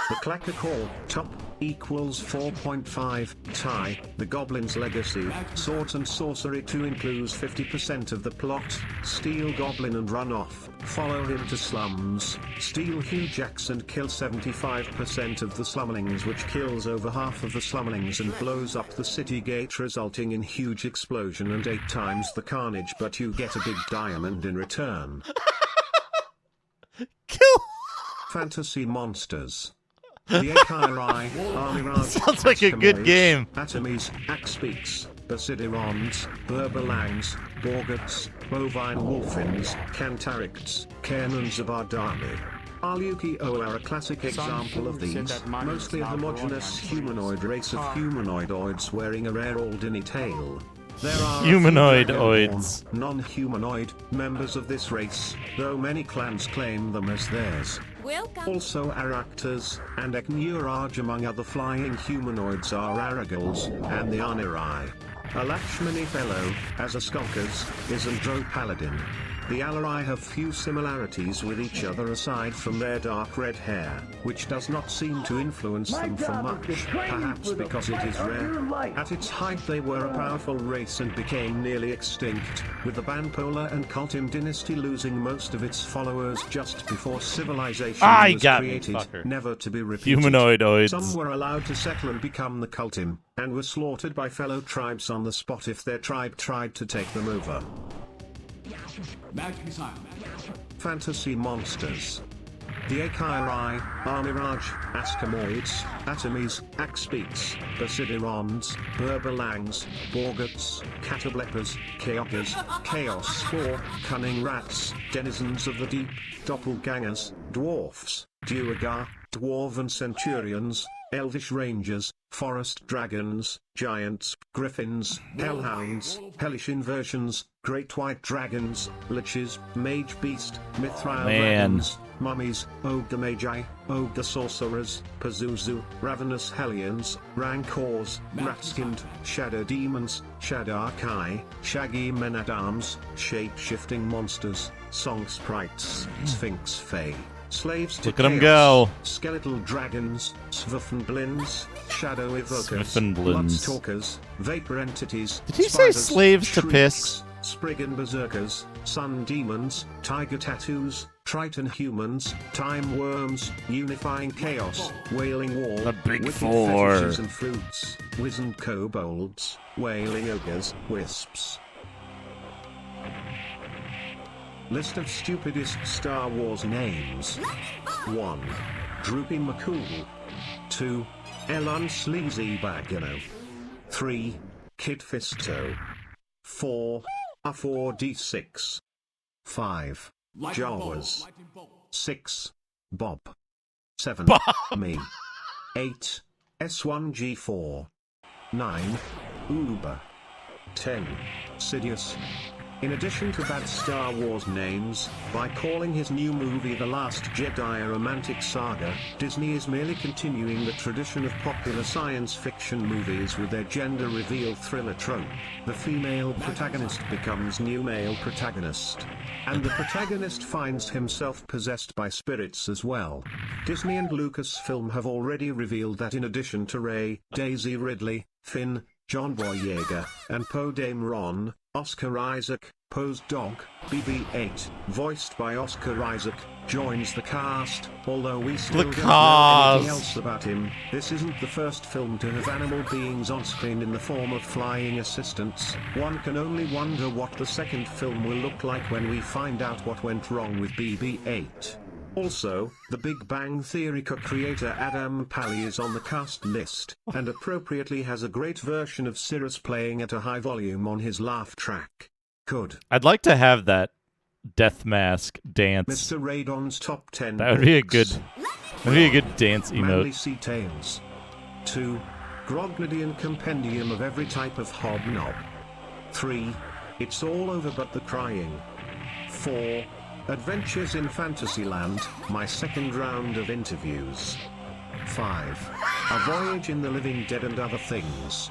The Clacker Call, top, equals 4.5, tie, The Goblin's Legacy, Swords and Sorcery 2 includes 50% of the plot, steal Goblin and run off, follow him to slums, steal Hugh Jackson, kill 75% of the slumlings, which kills over half of the slumlings and blows up the city gate, resulting in huge explosion and 8 times the carnage, but you get a big diamond in return. Kill. Fantasy Monsters. The Akairai, Armiraj, Sounds like a good game. Atomies, Axpeaks, Basidirons, Burbalangs, Borgats, Bovine Wolfins, Cantaricts, Cairn Zabardani. Aluki-O are a classic example of these, mostly a homogeneous humanoid race of humanoidoids wearing a rare Aldini tail. There are Humanoidoids. non-humanoid members of this race, though many clans claim them as theirs. Also Aractors, and Eknuraj among other flying humanoids are Aragals, and the Anirai. A Lakshmani fellow, as a Skulkers, is Andro Paladin. The Alarai have few similarities with each other aside from their dark red hair, which does not seem to influence them for much, perhaps because it is rare. At its height they were a powerful race and became nearly extinct, with the Banpola and Kultim dynasty losing most of its followers just before civilization was created, never to be repeated. Humanoidoids. Some were allowed to settle and become the Kultim, and were slaughtered by fellow tribes on the spot if their tribe tried to take them over. Fantasy Monsters. The Akairai, Armiraj, Askamoids, Atomies, Axpeaks, Basidirons, Burbalangs, Borgats, Catablepas, Chaogas, Chaos Spore, Cunning Rats, Denizens of the Deep, Doppelgangers, Dwarfs, Duergar, Dwarven Centurions, Elvish Rangers, Forest Dragons, Giants, Griffins, Hellhounds, Hellish Inversions, Great White Dragons, Liches, Mage Beast, Mithril Dragons, Mummies, Ogre Magi, Ogre Sorcerers, Pazuzu, Ravenous Hellions, Rancors, Ratskind, Shadow Demons, Shadarkai, Shaggy Men-at-Arms, Shape-Shifting Monsters, Song Sprites, Sphinx Fae. Slaves to Look at 'em Chaos, go. Skeletal Dragons, Svuffenblins, Shadow Evokers, Svuffenblins. Bloodstalkers, Vapor Entities, Did he say spiders, slaves to shrieks, piss? Spriggan Berserkers, Sun Demons, Tiger Tattoos, Triton Humans, Time Worms, Unifying Chaos, Wailing Wall, The Big Wicked Four. Fetishes and Flutes, Wizened Kobolds, Wailing Ogres, Wisps. List of stupidest Star Wars names. 1. Droopy McCool. 2. Elon Sleazy Bagano. 3. Kid Fisto. 4. A4D6. 5. Jawas. 6. Bob. 7. Me. 8. S1G4. 9. Uber. 10. Sidious. In addition to bad Star Wars names, by calling his new movie The Last Jedi a romantic saga, Disney is merely continuing the tradition of popular science fiction movies with their gender reveal thriller trope. The female protagonist becomes new male protagonist. And the protagonist finds himself possessed by spirits as well. Disney and Lucasfilm have already revealed that in addition to Rey, Daisy Ridley, Finn, John Boyega, and Poe Dameron, Oscar Isaac, Poe's dog, BB-8, voiced by Oscar Isaac, joins the cast. Although we still don't know anything else about him, this isn't the first film to have animal beings on screen in the form of flying assistants. One can only wonder what the second film will look like when we find out what went wrong with BB-8. Also, the Big Bang Theory co-creator Adam Pally is on the cast list, and appropriately has a great version of Cirrus playing at a high volume on his laugh track. Good. I'd like to have that death mask dance. Mr. Radon's top 10 That would be a good dance Manly emote. Sea Tales. 2. Grognadian Compendium of every type of hobnob. 3. It's all over but the crying. 4. Adventures in Fantasyland, my second round of interviews. 5. A Voyage in the Living Dead and Other Things.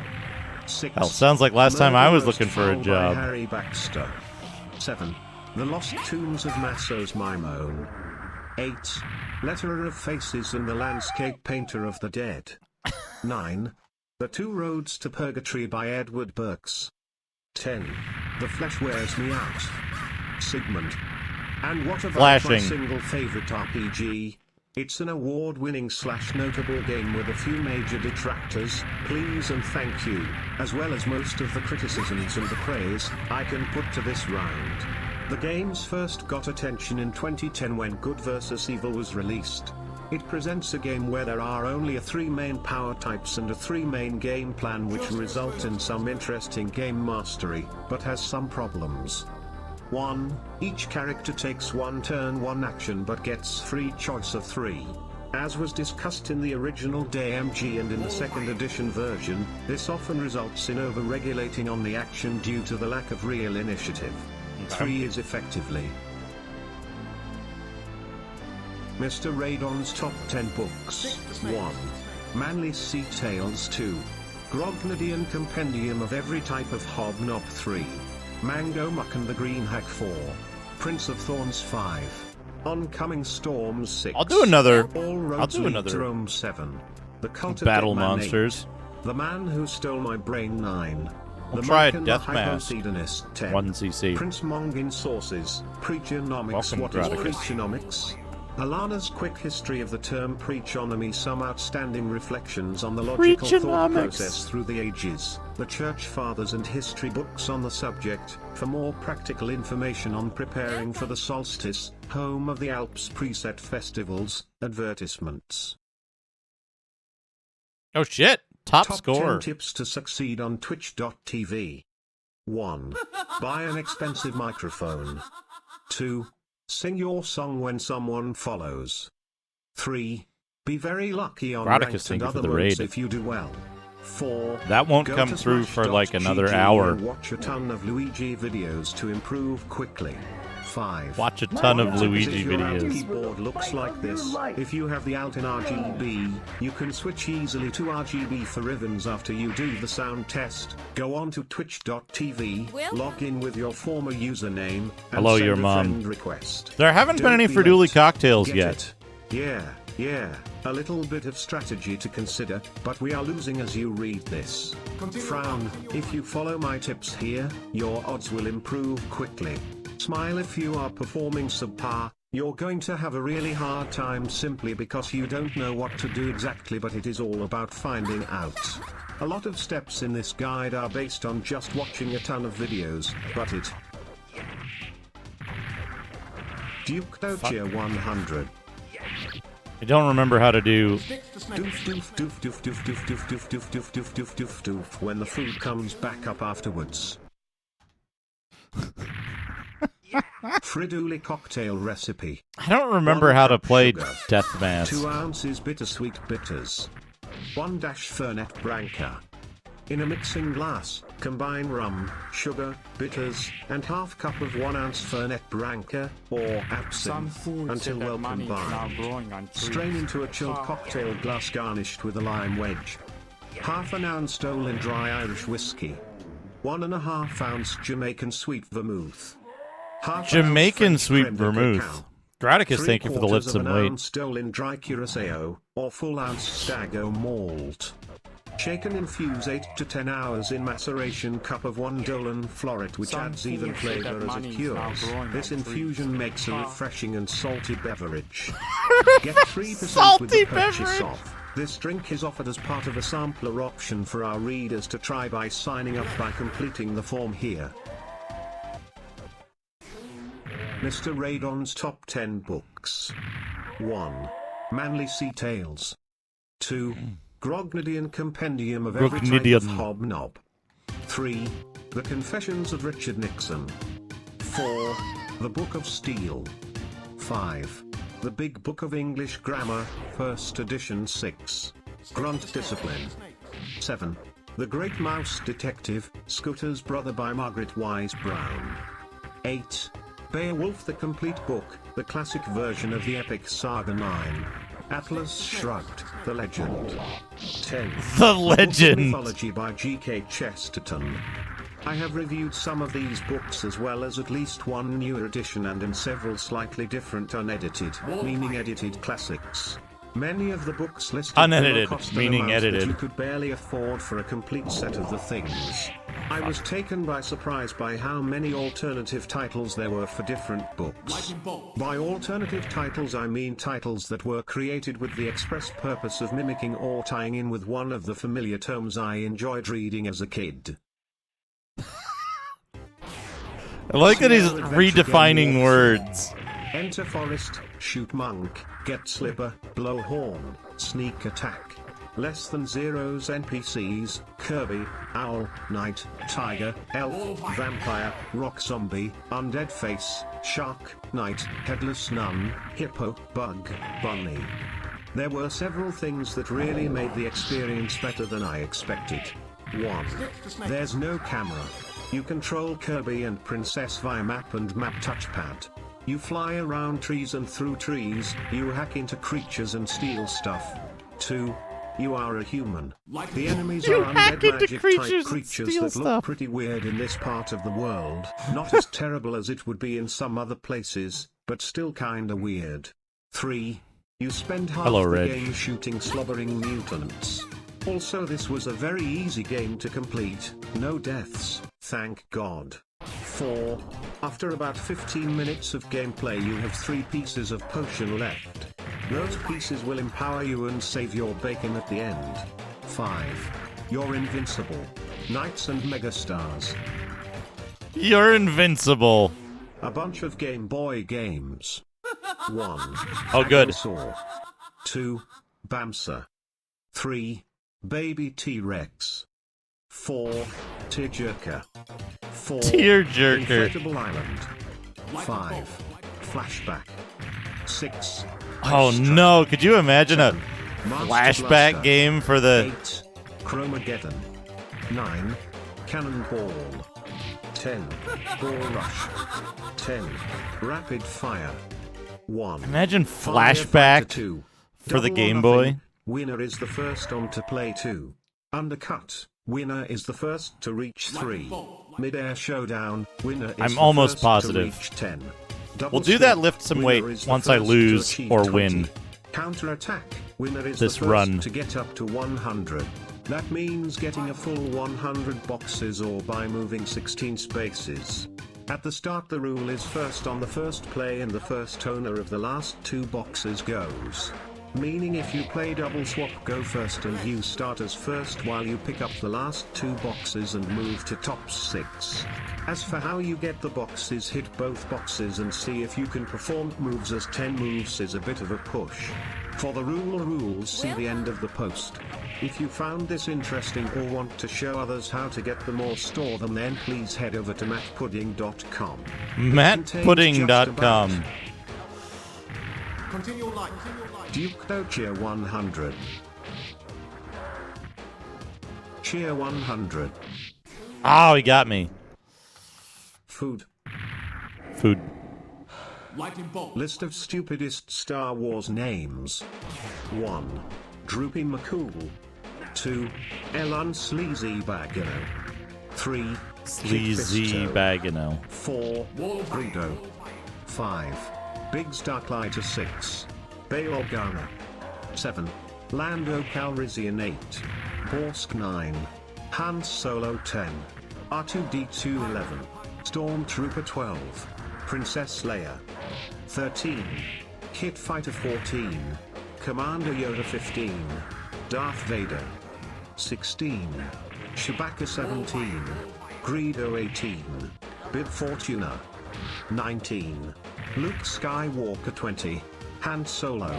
6. Hell, sounds like last time I was Murder looking for a Most job. Foul by Harry Baxter. 7. The Lost Tombs of Masso's Mimone. 8. Letterer of Faces and the Landscape Painter of the Dead. 9. The Two Roads to Purgatory by Edward Burks. 10. The Flesh Wears Me Out. Sigmund. And what about my Flashing. single favorite RPG? It's an award-winning / notable game with a few major detractors, please and thank you, as well as most of the criticisms and the praise I can put to this round. The game's first got attention in 2010 when Good vs. Evil was released. It presents a game where there are only 3 main power types and a 3 main game plan which result in some interesting game mastery, but has some problems. 1. Each character takes 1 turn 1 action but gets free choice of 3. As was discussed in the original DMG and in the 2nd edition version, this often results in over-regulating on the action due to the lack of real initiative. 3 is effectively Mr. Radon's top 10 books. 1. Manly Sea Tales 2. Grognadian Compendium of every type of hobnob 3. Mango Muck and the Green Hack 4. Prince of Thorns 5. Oncoming Storms 6. I'll do another. All Roads I'll do Lead another to Rome 7. The Cult of Battle Dead Man Monsters. 8. The Man Who Stole My Brain 9. We'll The try Monk a and the Death Mask. Hypothedonist 10. 1cc. Prince Mongin Sources. Preachernomics. Welcome, What is Graticus. Preachernomics? Alana's quick history of the term preachonomy, some outstanding reflections on the logical thought Preachonomics. process through the ages, the Church Fathers and history books on the subject, for more practical information on preparing for the solstice, home of the Alps preset festivals, advertisements. Oh shit! Top 10 score. tips to succeed on Twitch.tv. 1. Buy an expensive microphone. 2. Sing your song when someone follows. 3. Be very lucky on Graticus, ranked thank and you for other the modes raid. if you do well. 4. That won't Go come to through for like another Smash.gg hour. and watch a ton of Luigi videos to improve quickly. 5. Watch a ton of Luigi If your Alt videos. keyboard looks like this, if you have the Alt in RGB, you can switch easily to RGB for ribbons after you do the sound test. Go on to twitch.tv, log in with your former username, and Hello, send your a mom. friend request. There haven't been Don't any be Freduli late. cocktails Get yet. it? Yeah, a little bit of strategy to consider, but we are losing as you read this. Frown, if you follow my tips here, your odds will improve quickly. Smile if you are performing subpar, you're going to have a really hard time simply because you don't know what to do exactly, but it is all about finding out. A lot of steps in this guide are based on just watching a ton of videos, but it... Duke Nokia 100. I don't remember how to do. Doof doof doof doof doof doof doof doof doof doof doof doof doof doof when the food comes back up afterwards. Friduli cocktail recipe. I don't remember 1 how to cup play sugar, Death Mask. 2 ounces bittersweet bitters. 1 dash Fernet Branca. In a mixing glass, combine rum, sugar, bitters, and half cup of 1 ounce Fernet Branca, or Some absinthe, foods until say that well money is now combined. growing on trees. Strain into a chilled cocktail glass garnished with a lime wedge. Half an ounce Dolan dry Irish whiskey. 1.5 ounce Jamaican sweet vermouth. Half an ounce Jamaican French sweet creme de vermouth. cacao. Graticus, thank you for the 3/4 lifts of and an weight. ounce Dolan dry Curacao, or full ounce Stago malt. Shake and infuse 8 to 10 hours in maceration cup of 1 Dolan floret, which Some adds even foods say that flavor as money it is cures. now growing This on infusion trees. makes a refreshing and salty beverage. Get 3% with Salty the purchase beverage. off. This drink is offered as part of a sampler option for our readers to try by signing up by completing the form here. Mr. Radon's top 10 books. 1. Manly Sea Tales. 2. Grognadian Compendium of Every Type of Hobnob. 3. The Confessions of Richard Nixon. 4. The Book of Steel. 5. The Big Book of English Grammar, 1st edition 6. Grunt Discipline. 7. The Great Mouse Detective, Scooter's Brother by Margaret Wise Brown. 8. Beowulf the Complete Book, the classic version of the epic saga 9. Atlas Shrugged, The Legend. 10. The Legend! Mythology by G.K. Chesterton. I have reviewed some of these books as well as at least one newer edition and in several slightly different unedited, meaning edited classics. Many of the books listed unedited, cost meaning an amount edited. that you could barely afford for a complete set of the things. I was taken by surprise by how many alternative titles there were for different books. By alternative titles I mean titles that were created with the express purpose of mimicking or tying in with one of the familiar tomes I enjoyed reading as a kid. I like that he's redefining words. Enter Forest, Shoot Monk, Get Slipper, Blow Horn, Sneak Attack. Less than zeros NPCs, Kirby, Owl, Knight, Tiger, Elf, Vampire, Rock Zombie, Undead Face, Shark, Knight, Headless Nun, Hippo, Bug, Bunny. There were several things that really made the experience better than I expected. 1. There's no camera. You control Kirby and Princess via map and map touchpad. You fly around trees and through trees, you hack into creatures and steal stuff. 2. You are a human. The enemies are undead magic type creatures that look pretty weird in this part of the world, not as terrible as it would be in some other places, but still kinda weird. 3. You spend half the game shooting slobbering mutants. Also, this was a very easy game to complete, no deaths, thank God. 4. After about 15 minutes of gameplay you have 3 pieces of potion left. Those pieces will empower you and save your bacon at the end. 5. You're invincible. Knights and megastars. You're invincible. A bunch of Game Boy games. 1. Oh, good. Dinosaur. 2. Bamsa. 3. Baby T-Rex. 4. Tearjerker. 4. Tearjerker. Inflatable Island. 5. Flashback. 6. Oh no, could you imagine a flashback game for the... 8. Chromageddon. 9. Cannonball. 10. Ball Rush. 10. Rapid Fire. 1. Imagine flashback for the Game Boy. Winner is the first on to play 2. Undercut. Winner is the first to reach 3. Mid-air Showdown. Winner is I'm the almost first positive. to reach 10. We'll do that lift some weight once I lose or win Counter-attack. Winner is this the first run. to get up to 100. That means getting a full 100 boxes or by moving 16 spaces. At the start the rule is first on the first play and the first owner of the last 2 boxes goes. Meaning if you play double swap go first and you start as first while you pick up the last 2 boxes and move to top 6. As for how you get the boxes, hit both boxes and see if you can perform moves, as 10 moves is a bit of a push. For the rules, see the end of the post. If you found this interesting or want to show others how to get them or store them, then please head over to mattpudding.com. mattpudding.com. Continue light. Duke No Cheer 100. Cheer 100. Oh, he got me. Food. List of stupidest Star Wars names. 1. Droopy McCool. 2. Elon Sleazy Bagano. 3. Sleazy Bagano. 4. Greedo. 5. Biggs Darklighter 6. Bail Organa. 7. Lando Calrissian 8. Borsk 9. Han Solo 10. R2D2 11. Stormtrooper 12. Princess Leia. 13. Kit Fighter 14. Commander Yoda 15. Darth Vader. 16. Chewbacca 17. Greedo 18. Bib Fortuna. 19. Luke Skywalker 20. Han Solo.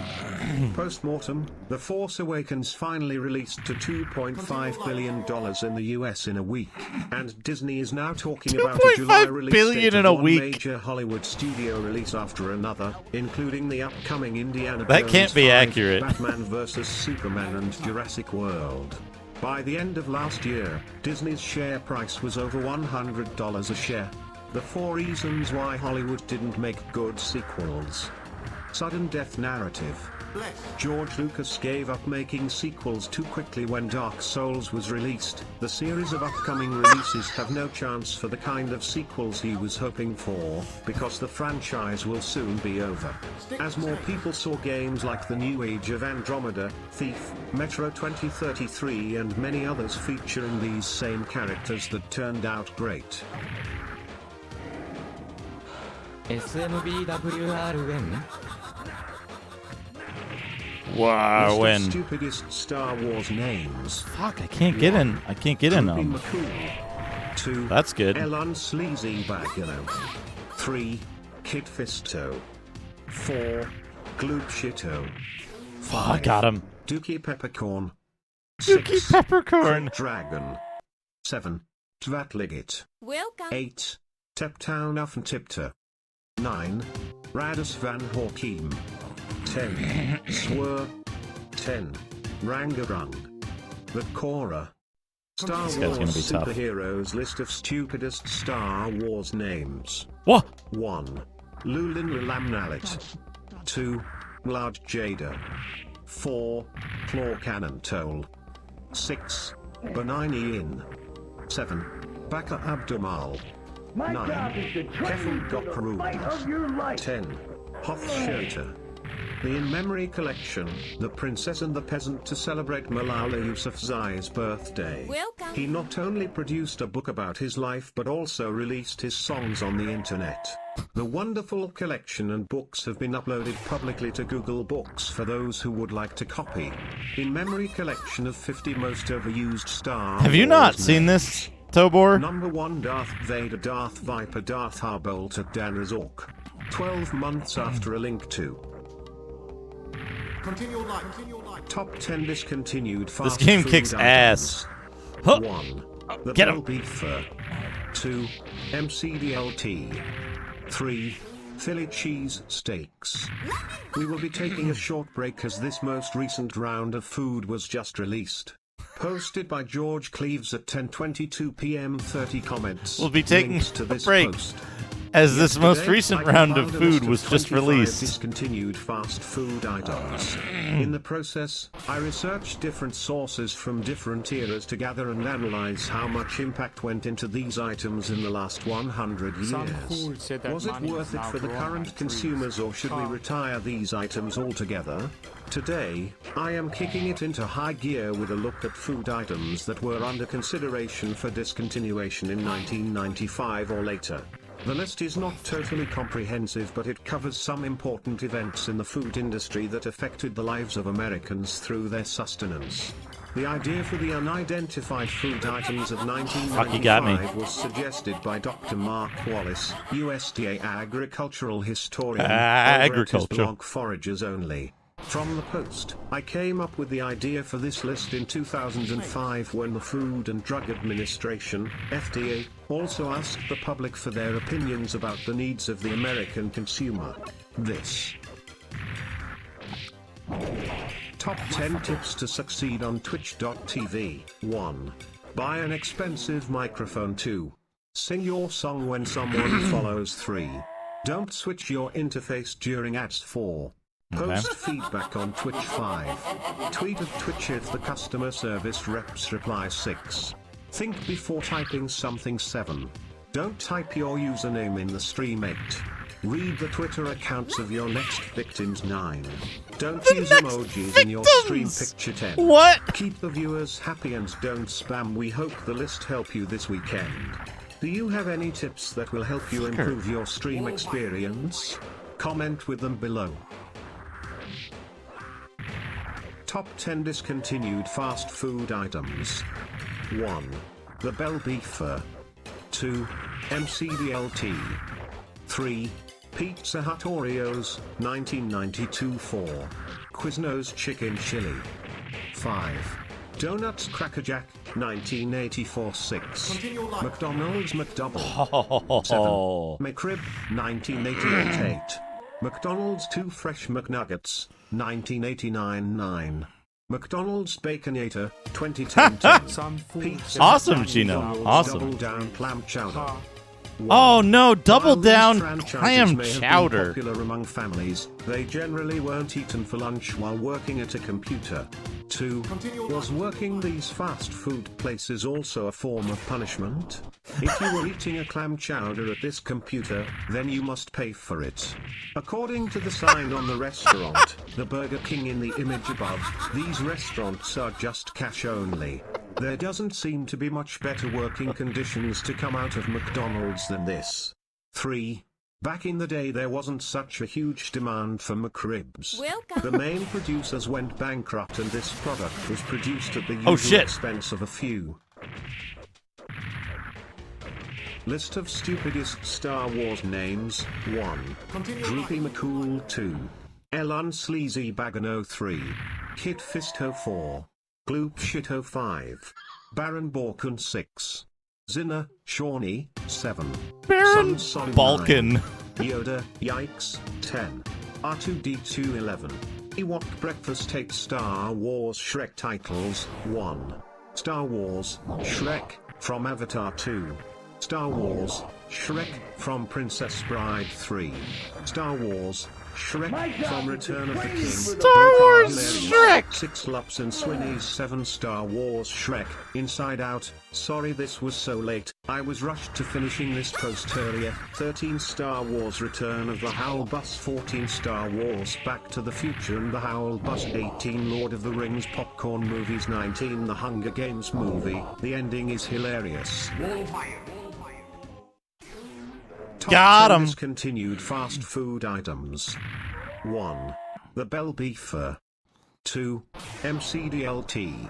Post-mortem, The Force Awakens finally released to $2.5 billion in the US in a week, and Disney is now talking about a July release date of one major Hollywood studio release after another, including the upcoming Indiana That Jones can't be 5, accurate. Batman vs. Superman and Jurassic World. By the end of last year, Disney's share price was over $100 a share. The 4 reasons why Hollywood didn't make good sequels. Sudden death narrative. George Lucas gave up making sequels too quickly when Dark Souls was released. The series of upcoming releases have no chance for the kind of sequels he was hoping for, because the franchise will soon be over. As more people saw games like The New Age of Andromeda, Thief, Metro 2033 and many others featuring these same characters that turned out great. SMBWRN? Wow, List when of stupidest Star Wars names. fuck, I can't get in. I can't get in them. McCool. 2. That's good. Elon Sleazy Bagano. 3. Kid Fisto. 4. Gloop Shito. Oh, I got him. Dookie Peppercorn. Dookie 6. Peppercorn. Dragon. 7. Tvatligit. Welcome. 8. Teptown Uffen Tipter. 9. Radus Van Horkeem. 10. Swir. 10. Rangarung. The Cora. Star This Wars guy's gonna be tough. Superheroes list of stupidest Star Wars names. What? 1. Lulin Lamnalit. 2. Large Jada. 4. Claw Cannon Toll. 6. Benigni Inn. 7. Baka Abdumal. My 9. job is to train Kefil you for the Gokru. fight of your life. 10. Hoth Shelter. The in-memory collection, The Princess and the Peasant to celebrate Malala Yousafzai's birthday. Welcome. He not only produced a book about his life but also released his songs on the internet. The wonderful collection and books have been uploaded publicly to Google Books for those who would like to copy. In-memory collection of 50 most overused Star Have you Wars not seen names. this, Tobor? Number 1 Darth Vader, Darth Viper, Darth Harbolt at Dan Razork. 12 months after A Link to. Continue life. Top 10 discontinued fast This game food kicks items. ass. Huh. 1. The Get Bell him. Beefer. 2. MCDLT. 3. Philly cheese steaks. We will be taking a short break as this most recent round of food was just released. Posted by George Cleaves at 10:22 p.m. 30 comments. We'll be taking Links to a this break. post. As this most Yesterday, recent I round of compiled a list food was just 25 released. Discontinued fast food items. In the process, I researched different sources from different eras to gather and analyze how much impact went into these items in the last 100 Some years. fool said that Was it money worth is it now for the growing on current trees. consumers, or should we retire these items altogether? Today, I am kicking it into high gear with a look at food items that were under consideration for discontinuation in 1995 or later. The list is not totally comprehensive, but it covers some important events in the food industry that affected the lives of Americans through their sustenance. The idea for the unidentified food items of Fuck, you got me. 1995 was suggested by Dr. Mark Wallace, USDA agricultural historian, over Agriculture. at his blog Foragers Only. From the Post, I came up with the idea for this list in 2005 when the Food and Drug Administration, FDA, also asked the public for their opinions about the needs of the American consumer. This. Top 10 tips to succeed on Twitch.tv. 1. Buy an expensive microphone. 2. Sing your song when someone follows. 3. Don't switch your interface during ads. 4. Post feedback on Twitch. 5. Tweet at Twitch if the customer service reps reply. 6. Think before typing something. 7. Don't type your username in the stream. 8. Read the Twitter accounts of your next victims. 9. Don't use emojis in your stream picture. 10. What? Keep the viewers happy and don't spam. We hope the list help you this weekend. Do you have any tips that will help you improve your stream experience? Comment with them below. Top 10 discontinued fast food items. 1. The Bell Beefer. 2. MCDLT. 3. Pizza Hut Oreos, 1992. 4. Quiznos Chicken Chili. 5. Donuts Cracker Jack, 1984. 6. McDonald's McDouble. 7. McRib, 1988. 8. McDonald's 2 Fresh McNuggets, 1989. 9. McDonald's Baconator, 2010. 10. Pizza Awesome, Hut Chino. McDonald's Awesome. Double Down Clam Chowder. Oh no, double While these down franchises clam may have been chowder. popular among families, they generally weren't eaten for lunch while working at a computer. 2. Was working these fast food places also a form of punishment? If you were eating a clam chowder at this computer, then you must pay for it. According to the sign on the restaurant, the Burger King in the image above, these restaurants are just cash only. There doesn't seem to be much better working conditions to come out of McDonald's than this. 3. Back in the day there wasn't such a huge demand for McRibs. Welcome. The main producers went bankrupt and this product was produced at the usual expense of a few. List of stupidest Star Wars names. 1. Droopy McCool. 2. Elon Sleazy Bagano. 3. Kid Fisto. 4. Gloop Shito. 5. Baron Borkun. 6. Zinna, Shawnee. 7. Baron Balkan. 9. Yoda, Yikes. 10. R2D2. 11. Ewok Breakfast 8. Star Wars Shrek titles. 1. Star Wars, Shrek, from Avatar 2. Star Wars, Shrek, from Princess Bride 3. Star Wars, Shrek, from Return of the King. Star Wars Shrek! 6 Lups and Swinnies. 7 Star Wars Shrek, Inside Out. Sorry this was so late, I was rushed to finishing this post earlier. 13 Star Wars Return of the Howl Bus. 14 Star Wars Back to the Future and the Howl Bus. 18 Lord of the Rings Popcorn Movies. 19 The Hunger Games movie, the ending is hilarious. Got Top 10 him. Discontinued fast food items. 1. The Bell Beefer. 2. MCDLT.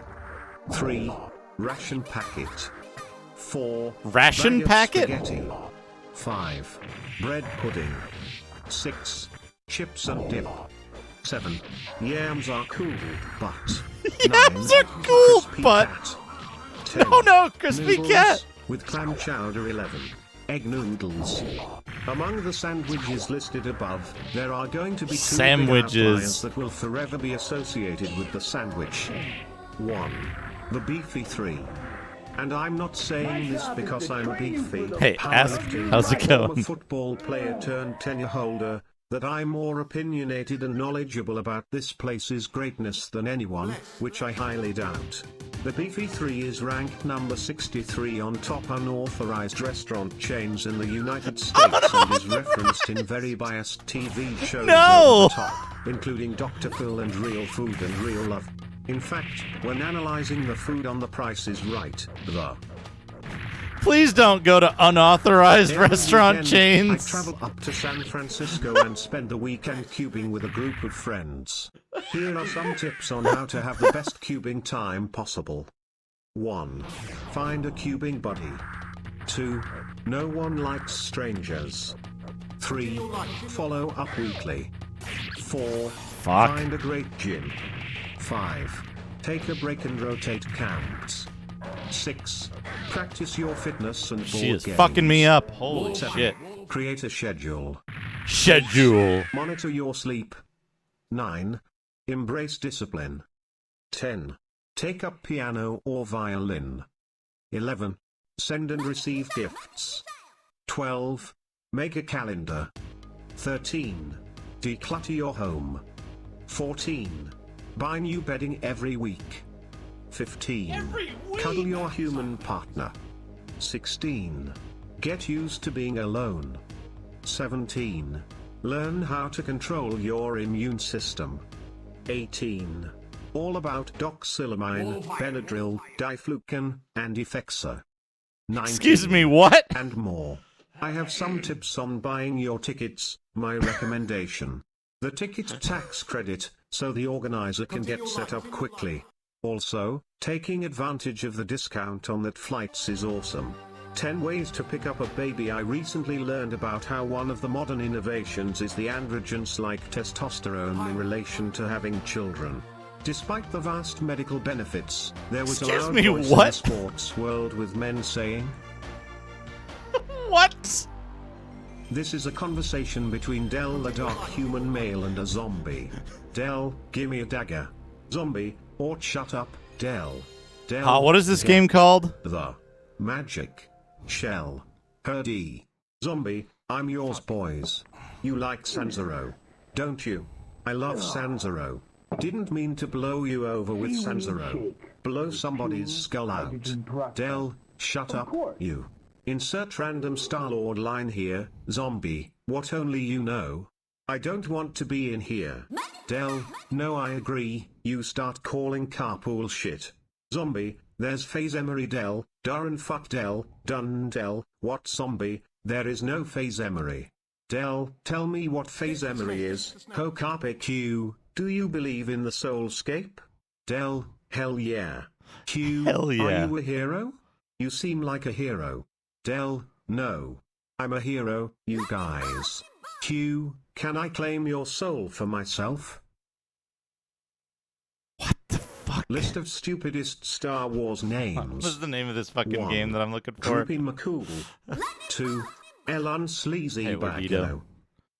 3. Ration Packet. 4. Ration Bag of packet? Spaghetti. 5. Bread Pudding. 6. Chips and Dip. 7. Yams are cool, but. Yams 9. are cool, Crispy but. Cat. 10. No, crispy Noodles cat. with clam chowder. 11. Egg noodles. Among the sandwiches listed above, there are going to be 2 Sandwiches. big outliers that will forever be associated with the sandwich. 1. The Beefy 3. And I'm not saying this because I'm beefy. Hey, ask, Powerlifting, how's it former going? football player turned tenure holder, that I'm more opinionated and knowledgeable about this place's greatness than anyone, which I highly doubt. The Beefy 3 is ranked number 63 on top unauthorized restaurant chains in the United States and is referenced in very biased TV shows No! over the top, including Dr. Phil and Real Food and Real Love. In fact, when analyzing the food on The Price is Right, the Please don't go to unauthorized Every restaurant weekend, chains. I travel up to San Francisco and spend the weekend cubing with a group of friends. Here are some tips on how to have the best cubing time possible. 1. Find a cubing buddy. 2. No one likes strangers. 3. Follow up weekly. 4. Find a great gym. 5. Take a break and rotate counts. 6. Practice your fitness and board She is games. fucking me up. Holy 7. shit. Create a schedule. Schedule. Monitor your sleep. 9. Embrace discipline. 10. Take up piano or violin. 11. Send and receive gifts. 12. Make a calendar. 13. Declutter your home. 14. Buy new bedding every week. 15. Cuddle your human partner. 16. Get used to being alone. 17. Learn how to control your immune system. 18. All about doxylamine, Benadryl, diflucan, and Effexor. 19. Excuse me, what? And more. I have some tips on buying your tickets, my recommendation. The ticket tax credit, so the organizer can get set up quickly. Also, taking advantage of the discount on that flights is awesome. 10 ways to pick up a baby. I recently learned about how one of the modern innovations is the androgens like testosterone in relation to having children. Despite the vast medical benefits, there was a loud voice in the sports world with men saying, What? This is a conversation between Del the dark human male and a zombie. Del, gimme a dagger. Zombie, or shut up, Del. Del, what is this game called? The Magic Shell. Herdy. Zombie, I'm yours, boys. You like Sanzaro, don't you? I love Sanzaro. Didn't mean to blow you over with Sanzaro. Blow somebody's skull out. Del, shut up, you. Insert random Star-Lord line here, zombie, what only you know. I don't want to be in here. Del, no I agree, you start calling carpool shit. Zombie, there's Phase Emery Del, Darren fuck Del, done Del, what zombie, there is no Phase Emery. Del, tell me what Phase Emery is, ho carpe Q, do you believe in the soulscape? Del, hell yeah. Q, hell yeah. Are you a hero? You seem like a hero. Del, no. I'm a hero, you guys. Q, can I claim your soul for myself? What the fuck? List of stupidest Star Wars names. What was the name of this fucking 1. game that I'm looking for? Droopy McCool. 2. Elon Sleazy Bagno.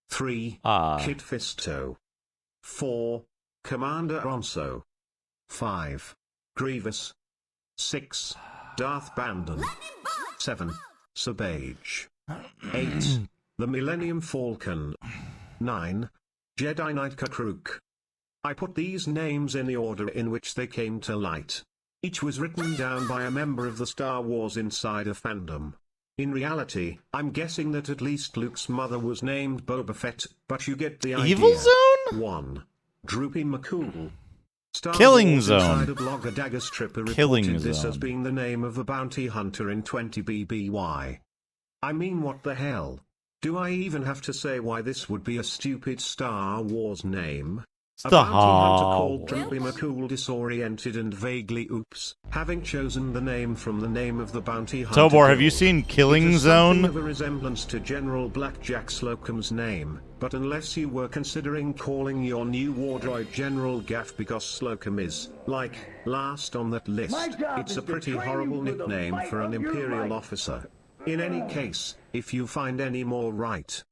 3. Kid Fisto. 4. Commander Onso. 5. Grievous. 6. Darth Bandon. 7. Sabage. 8. The Millennium Falcon. 9. Jedi Knight Kakruk. I put these names in the order in which they came to light. Each was written down by a member of the Star Wars Insider fandom. In reality, I'm guessing that at least Luke's mother was named Boba Fett, but you get the idea. Evil Zone? 1. Droopy McCool. Star Killing Wars Zone. Insider blogger Dagger Stripper Killing reported this Zone. as being the name of a bounty hunter in 20 BBY. I mean, what the hell? Do I even have to say why this would be a stupid Star Wars name? A bounty hunter called Droopy McCool, disoriented and vaguely oops, having chosen the name from the name of the bounty hunter. Tobor, have you seen Killing Zone? Of a resemblance to General Blackjack Slocum's name, but unless you were considering calling your new war droid General Gaff because Slocum is, like, last on that list, it's a pretty horrible nickname for an Imperial officer. In any case, if you find any more right.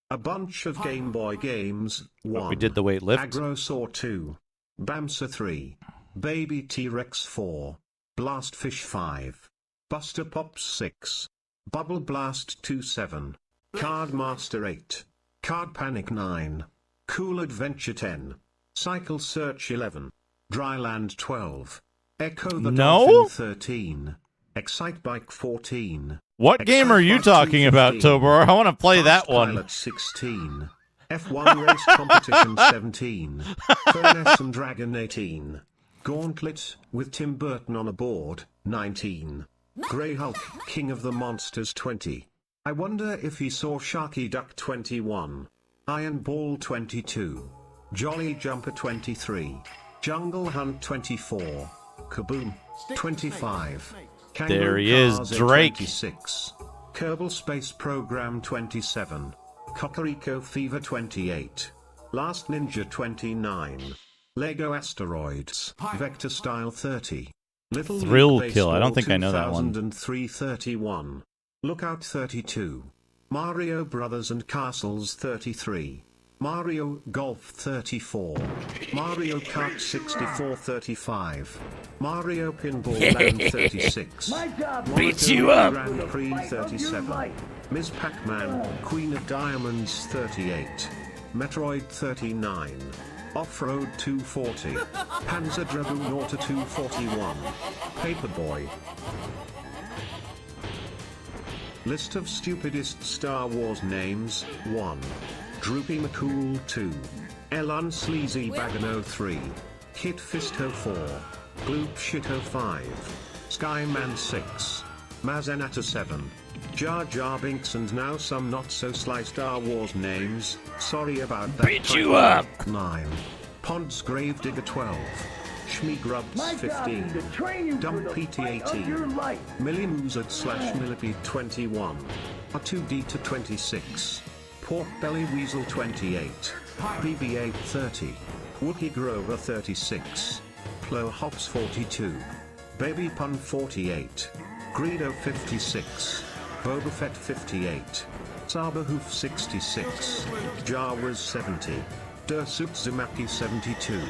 A bunch of Game Boy games. 1. We did the weightlifts. Agrosaur 2. Bamsa 3. Baby T-Rex 4. Blastfish 5. Buster Pops 6. Bubble Blast 2-7. Card Master 8. Card Panic 9. Cool Adventure 10. Cycle Search 11. Dryland 12. Echo the Dolphin 13. Excite Bike 14. What game are you talking about, Tobor? I want to play that one. Pilot 16. F1 Race Competition 17. Furnace and Dragon 18. Gauntlet, with Tim Burton on a board, 19. Grey Hulk, King of the Monsters 20. I wonder if he saw Sharky Duck 21. Iron Ball 22. Jolly Jumper 23. Jungle Hunt 24. Kaboom 25. Kangaroo There he is, Cars Drake. 26. Kerbal Space Program 27. Cocorico Fever 28. Last Ninja 29. Lego Asteroids, Vector Style 30. Little Thrill League Kill. I don't Baseball think I know that one. 2003 31. Lookout 32. Mario Brothers and Castles 33. Mario Golf 34. Mario Kart 64 35. Mario Pinball Land 36. Beat you up. Grand Prix 37. Ms. Pac-Man, Queen of Diamonds 38. Metroid 39. Off-Road 240. Panzer Dragoon Auto 241. Paperboy. List of stupidest Star Wars names. 1. Droopy McCool 2. Elon Sleazy Bagano 3. Kit Fisto 4. Gloop Shito 5. Skyman 6. Mazenata 7. Jar Jar Binks and now some not so sly Star Wars names. Sorry about that. Beat you up. 9. Pods Gravedigger 12. Shmeegrubs My job is 15. to train you Dump for the PT fight of 18. your life. Millimuzard / Millipede 21. R2D to 26. Pork Belly Weasel 28. BB8 30. Wookie Grover 36. Plo Hops 42. Baby Pun 48. Greedo 56. Boba Fett 58. Saberhoof 66. Jawas 70. Dursuit Zimaki 72.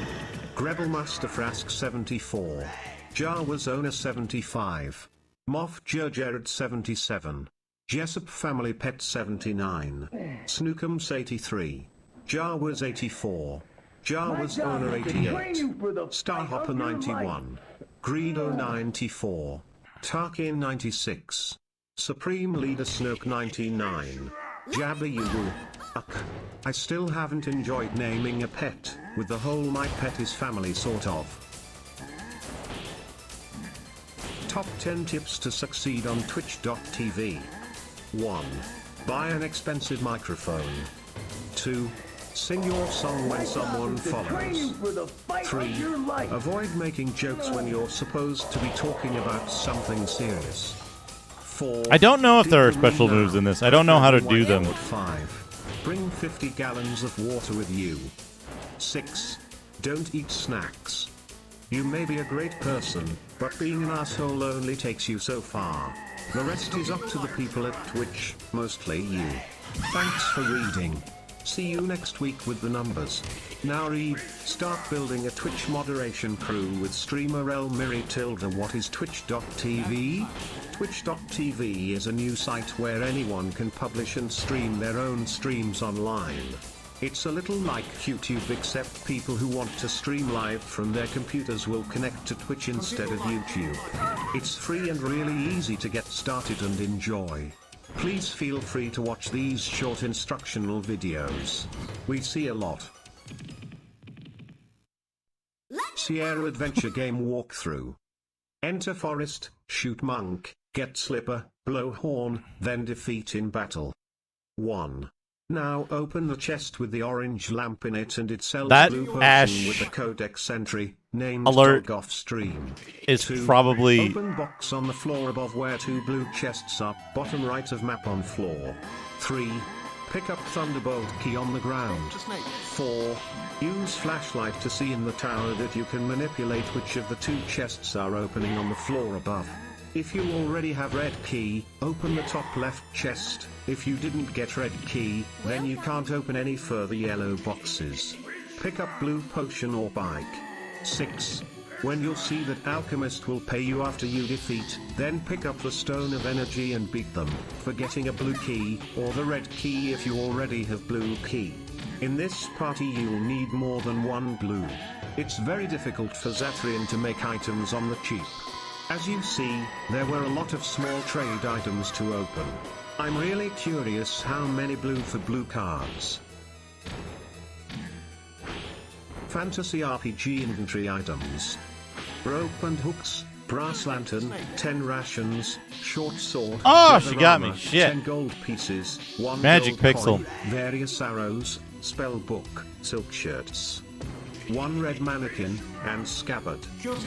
Grebel Master Frask 74. Jawas Owner 75. Moff Jared 77. Jessup Family Pet 79. Snookums 83. Jawas 84. Jawas Owner 88. Starhopper 91. Greedo 94. Tarkin 96. Supreme Leader Snoke 99. Jabba Yugu. I still haven't enjoyed naming a pet, with the whole my pet is family sort of. Top 10 tips to succeed on Twitch.tv. 1. Buy an expensive microphone. 2. Sing your song when someone follows. 3. Avoid making jokes when you're supposed to be talking about something serious. 4. I don't know if there are special moves in this. I don't know how to do them. 5. Bring 50 gallons of water with you. 6. Don't eat snacks. You may be a great person, but being an asshole only takes you so far. The rest is up to the people at Twitch, mostly you. Thanks for reading. See you next week with the numbers. Now read, start building a Twitch moderation crew with streamer Elmiri Tilda. What is Twitch.tv? Twitch.tv is a new site where anyone can publish and stream their own streams online. It's a little like YouTube, except people who want to stream live from their computers will connect to Twitch instead of YouTube. It's free and really easy to get started and enjoy. Please feel free to watch these short instructional videos. We see a lot. Sierra Adventure Game Walkthrough. Enter forest, shoot monk, get slipper, blow horn, then defeat in battle. 1. Now open the chest with the orange lamp in it, and it sells That blue potion Ash with the codex entry, named alert Dog Off Stream. is 2. probably Open box on the floor above where 2 blue chests are, bottom right of map on floor. 3. Pick up Thunderbolt key on the ground. 4. Use flashlight to see in the tower that you can manipulate which of the 2 chests are opening on the floor above. If you already have red key, open the top left chest. If you didn't get red key, then you can't open any further yellow boxes. Pick up blue potion or bike. 6. When you'll see that alchemist will pay you after you defeat, then pick up the stone of energy and beat them for getting a blue key, or the red key if you already have blue key. In this party you'll need more than 1 blue. It's very difficult for Zathrian to make items on the cheap. As you see, there were a lot of small trade items to open. I'm really curious how many blue for blue cards. Fantasy RPG inventory items. Rope and hooks, brass lantern, 10 rations, short sword. Oh, she leather got armor, me. Shit. 10 gold pieces, 1 Magic gold pixel. coin, various arrows, spell book, silk shirts. 1 red mannequin, and scabbard.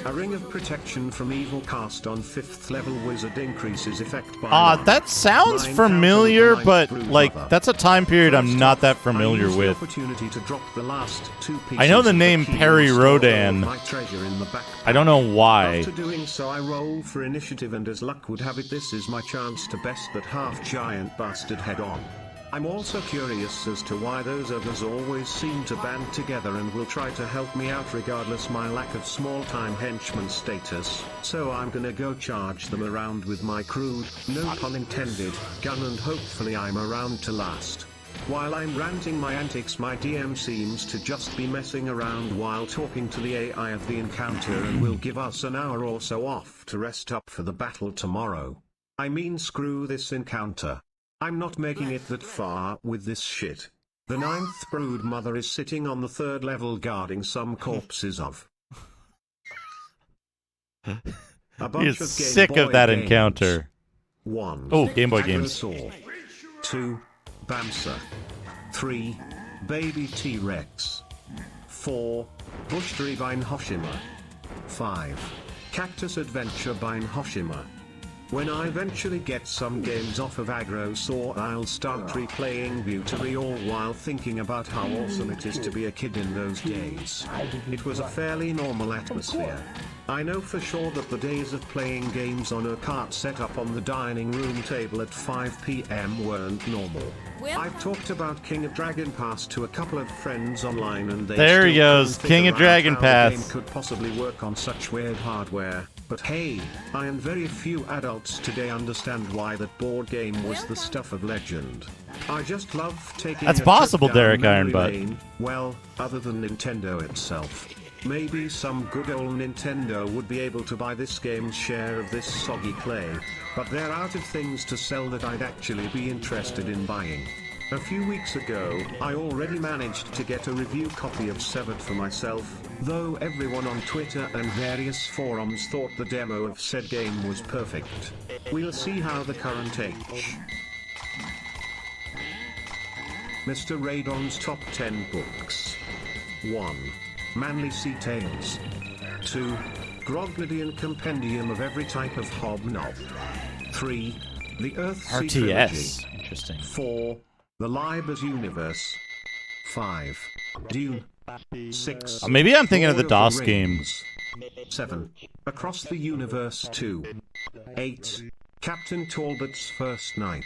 A ring of protection from evil cast on 5th level wizard increases effect by 1. That sounds 9 familiar, counter but brew like mother. that's a time period I'm First not off, that familiar I used with. The opportunity to drop the last 2 pieces I know the of name key Perry and store all of Rodan. my treasure in the backpack. I don't know why. After doing so, I roll for initiative, and as luck would have it, this is my chance to best that half-giant bastard head on. I'm also curious as to why those others always seem to band together and will try to help me out regardless my lack of small-time henchman status, so I'm gonna go charge them around with my crude, no pun intended, gun, and hopefully I'm around to last. While I'm ranting my antics, my DM seems to just be messing around while talking to the AI of the encounter and will give us an hour or so off to rest up for the battle tomorrow. I mean, screw this encounter. I'm not making it that far with this shit. The 9th brood mother is sitting on the 3rd level guarding some corpses of. A bunch He's of Game sick Boy of that games. encounter. 1. Oh, Game Boy games. Agrosaur. 2. Bamsa. 3. Baby T-Rex. 4. Bush Vine Hoshima. 5. Cactus Adventure by Hoshima. When I eventually get some games off of Agrosaur, I'll start replaying Buttery all while thinking about how awesome it is to be a kid in those days. It was a fairly normal atmosphere. I know for sure that the days of playing games on a cart set up on the dining room table at 5 p.m. weren't normal. I've talked about King of Dragon Pass to a couple of friends online, and they there he still goes, couldn't King of figure out Dragon how Pass. the game could possibly work on such weird hardware. But hey, I and very few adults today understand why that board game was the stuff of legend. I just love taking That's a possible, trip down Derek memory Ironbutt. lane. Well, other than Nintendo itself. Maybe some good old Nintendo would be able to buy this game's share of this soggy clay, but they're out of things to sell that I'd actually be interested in buying. A few weeks ago, I already managed to get a review copy of Severed for myself, though everyone on Twitter and various forums thought the demo of said game was perfect. We'll see how the current H. Mr. Radon's Top 10 Books. 1. Manly Sea Tales. 2. Grognadian Compendium of Every Type of Hobnob. 3. The Earthsea RTS. Trilogy. Interesting. 4. The Libers Universe. 5. Dune. 6. Maybe I'm thinking of the Lord DOS the game. Rings. 7. Across the Universe 2. 8. Captain Talbot's First Night.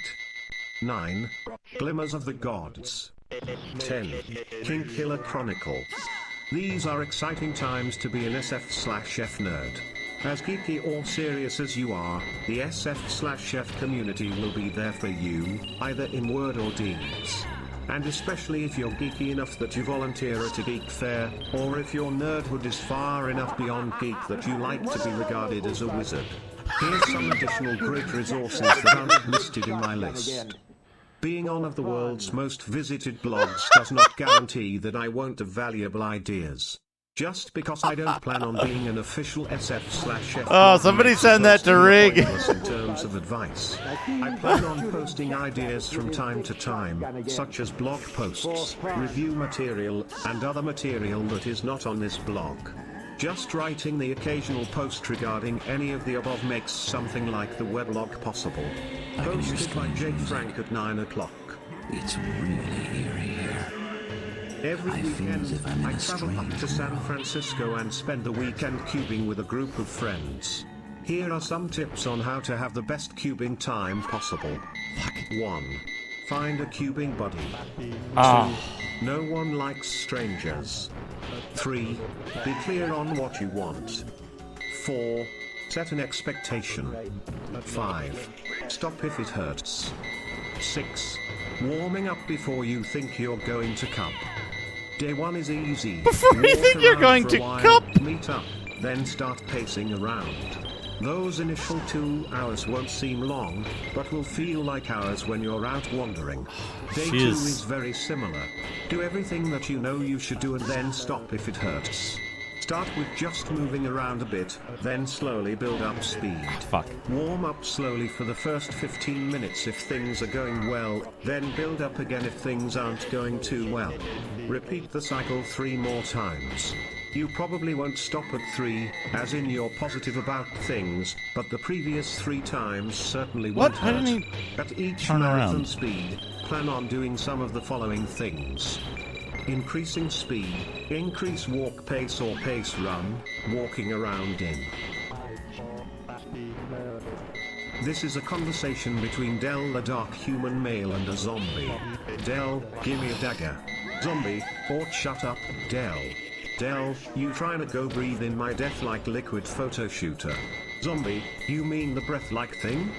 9. Glimmers of the Gods. 10. King Killer Chronicle. These are exciting times to be an SF/F nerd. As geeky or serious as you are, the SF/F community will be there for you, either in word or deeds. And especially if you're geeky enough that you volunteer at a geek fair, or if your nerdhood is far enough beyond geek that you like to be regarded as a wizard. Here's some additional great resources that aren't listed in my list. Being on of the world's most visited blogs does not guarantee that I won't have valuable ideas. Just because I don't plan on being an official SF/F. Oh, somebody send that to Rig. In terms of advice, I plan on posting ideas from time to time, such as blog posts, review material, and other material that is not on this blog. Just writing the occasional post regarding any of the above makes something like the weblog possible. Posted by Jake Frank at 9 o'clock. It's really eerie here. Every weekend, I travel up to San Francisco and spend the weekend cubing with a group of friends. Here are some tips on how to have the best cubing time possible. 1. Find a cubing buddy. 2. No one likes strangers. 3. Be clear on what you want. 4. Set an expectation. 5. Stop if it hurts. 6. Warming up before you think you're going to cup. Day 1 is easy. Before you think you're going to cup. Meet up, then start pacing around. Those initial 2 hours won't seem long, but will feel like hours when you're out wandering. Day 2 is very similar. Do everything that you know you should do and then stop if it hurts. Start with just moving around a bit, then slowly build up speed. Warm up slowly for the first 15 minutes if things are going well, then build up again if things aren't going too well. Repeat the cycle 3 more times. You probably won't stop at 3, as in you're positive about things, but the previous 3 times certainly won't hurt. At each marathon speed, plan on doing some of the following things. Increasing speed, increase walk pace or pace run, walking around in. This is a conversation between Del the dark human male and a zombie. Del, gimme a dagger. Zombie, or shut up, Del. Del, you trying to go breathe in my death-like liquid photo shooter. Zombie, you mean the breath-like thing?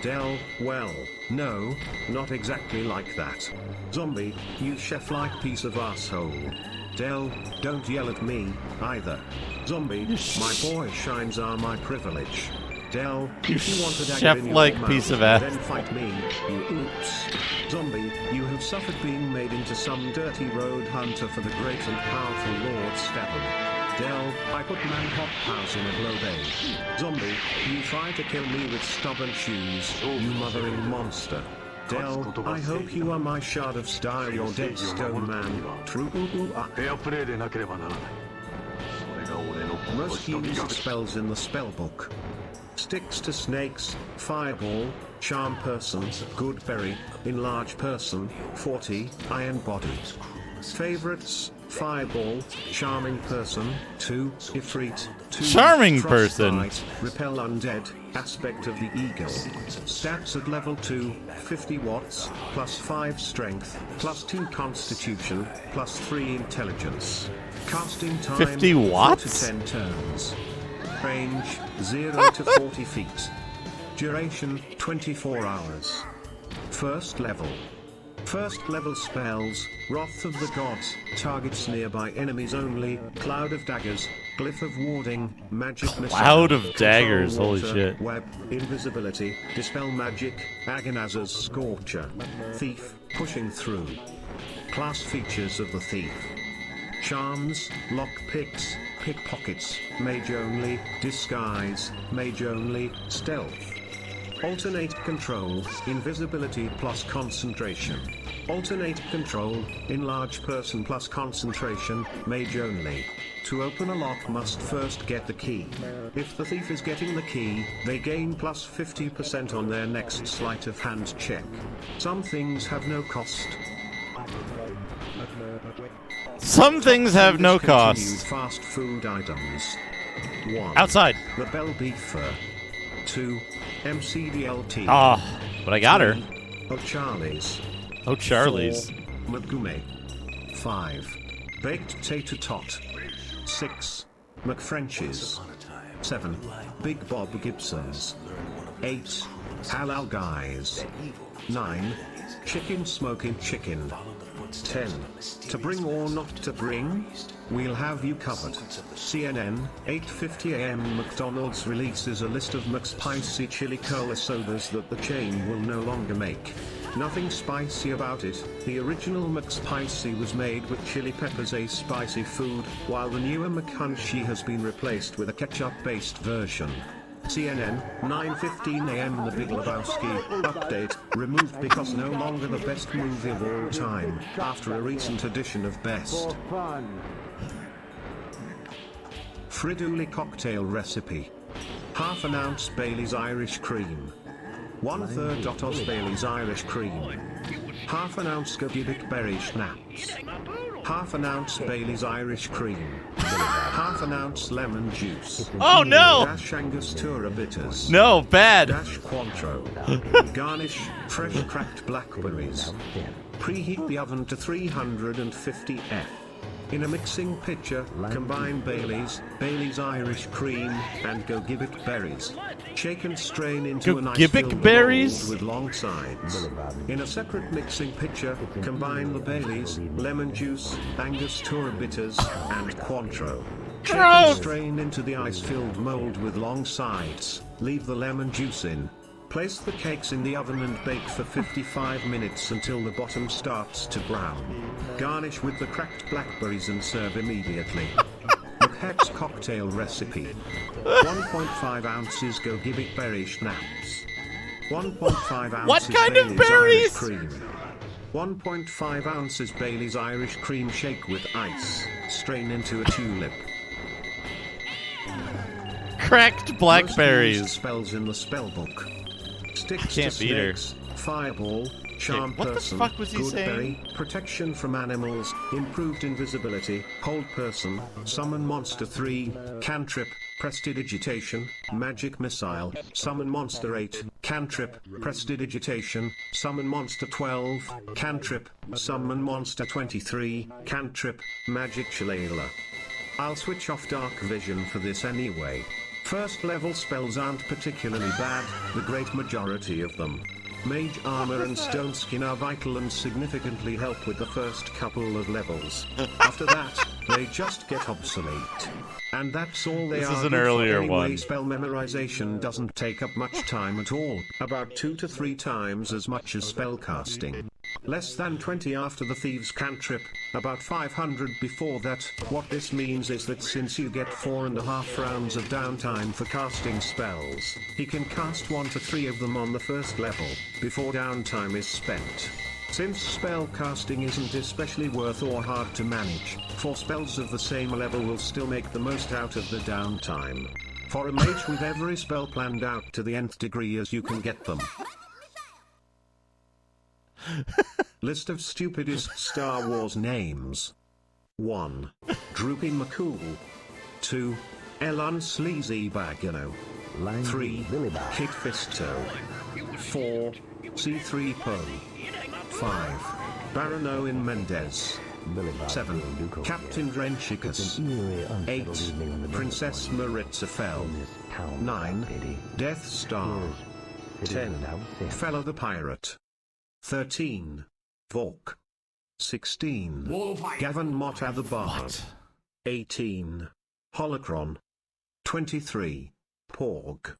Del, well, no, not exactly like that. Zombie, you chef-like piece of asshole. Del, don't yell at me, either. Zombie, my boy shines are my privilege. Del, if you want a dagger in your mouth, piece of ass. then fight me, you oops. Zombie, you have suffered being made into some dirty road hunter for the great and powerful Lord Steven. Del, I put man-hot house in a glow bay. Zombie, you try to kill me with stubborn shoes, you mothering monster. Del, I hope you are my shard of style, your dead stone man. True. Most used spells in the spellbook. Sticks to snakes, fireball, charm person, good berry, enlarge person, 40, iron body. Favorites, fireball, charming person, 2, ifrit, 2, Charming person. frostbite, repel undead, aspect of the eagle. Stats at level 2, 50 watts, plus 5 strength, plus 2 constitution, plus 3 intelligence. Casting time 50 4 watts? to 10 turns. Range 0 to 40 feet. Duration 24 hours. First level. First level spells, Wrath of the Gods, targets nearby enemies only, Cloud of Daggers, Glyph of Warding, Magic Missile, Cloud of Control Daggers, holy Water, shit. Web, Invisibility, Dispel Magic, Agonizer's Scorcher, Thief, Pushing Through. Class features of the Thief. Charms, Lock Picks, Pickpockets, Mage Only, Disguise, Mage Only, Stealth. Alternate control, invisibility plus concentration. Alternate control, enlarge person plus concentration, mage only. To open a lock must first get the key. If the thief is getting the key, they gain plus 50% on their next sleight of hand check. Some things have no cost. Some things have no Continue cost. Fast food items. 1. Outside. The Bell Beefer. 2. MCDLT. Oh, but I got her. 3. O'Charlie's. Oh, Charlie's. 4. McGume. 5. Baked Tater Tot. 6. McFrench's. 7. Big Bob Gibson's. 8. Halal Guys. 9. Chicken Smoking Chicken. 10. To bring or not to bring? We'll have you covered. CNN, 8:50 a.m. McDonald's releases a list of McSpicy chili cola sodas that the chain will no longer make. Nothing spicy about it. The original McSpicy was made with chili peppers, a spicy food, while the newer McCrunchy has been replaced with a ketchup-based version. CNN, 9:15 a.m. The Big Lebowski update, removed because no longer the best movie of all time, after a recent edition of Best. Friduli cocktail recipe. Half an ounce Bailey's Irish cream. 1/3 Otos Bailey's Irish cream. Half an ounce Gogibic berry schnapps. Half an ounce Bailey's Irish cream. Half an ounce lemon juice. Oh no! Dash Angostura bitters. No, bad. Dash Cointreau. Garnish fresh cracked blackberries. Preheat the oven to 350 F. In a mixing pitcher, combine Bailey's Irish cream, and Gogibic berries. Shake and strain into an ice-filled berries? mold with long sides. In a separate mixing pitcher, combine the Bailey's, lemon juice, Angostura bitters, and Cointreau. Shake and strain into the ice-filled mold with long sides. Leave the lemon juice in. Place the cakes in the oven and bake for 55 minutes until the bottom starts to brown. Garnish with the cracked blackberries and serve immediately. McHeck's cocktail recipe. 1.5 ounces Gogibic berry schnapps. 1.5 ounces What kind of Bailey's berries? Irish cream. 1.5 ounces Bailey's Irish cream. Shake with ice. Strain into a tulip. Cracked blackberries. Most used spells in the spellbook. Sticks Can't to beat her. snakes, fireball, charm what the person, fuck was he good saying? berry, protection from animals, improved invisibility, hold person, summon monster 3, cantrip, prestidigitation, magic missile, summon monster 8, cantrip, prestidigitation, summon monster 12, cantrip, summon monster 23, cantrip, magic shillelagh. I'll switch off dark vision for this anyway. First level spells aren't particularly bad, the great majority of them. Mage armor and stone skin are vital and significantly help with the first couple of levels. After that, they just get obsolete. And that's all they This are. is an good for earlier anyway. one. Spell memorization doesn't take up much time at all, about 2 to 3 times as much as spell casting. Less than 20 after the Thieves' Cantrip, about 500 before that. What this means is that since you get 4.5 rounds of downtime for casting spells, he can cast 1 to 3 of them on the first level, before downtime is spent. Since spell casting isn't especially worth or hard to manage, 4 spells of the same level will still make the most out of the downtime. For a mage with every spell planned out to the nth degree as you can get them. List of stupidest Star Wars names. 1. Droopy McCool. 2. Elon Sleazy Bagano. 3. Kit Fisto. 4. C3PO. 5. Baron Owen Mendez. 7. Captain Drenchicus. 8. Princess Maritza Fell. 9. Death Star. 10. Fella the Pirate. 13. Vork. 16. Gavin Motta the Bard. 18. Holocron. 23. Porg.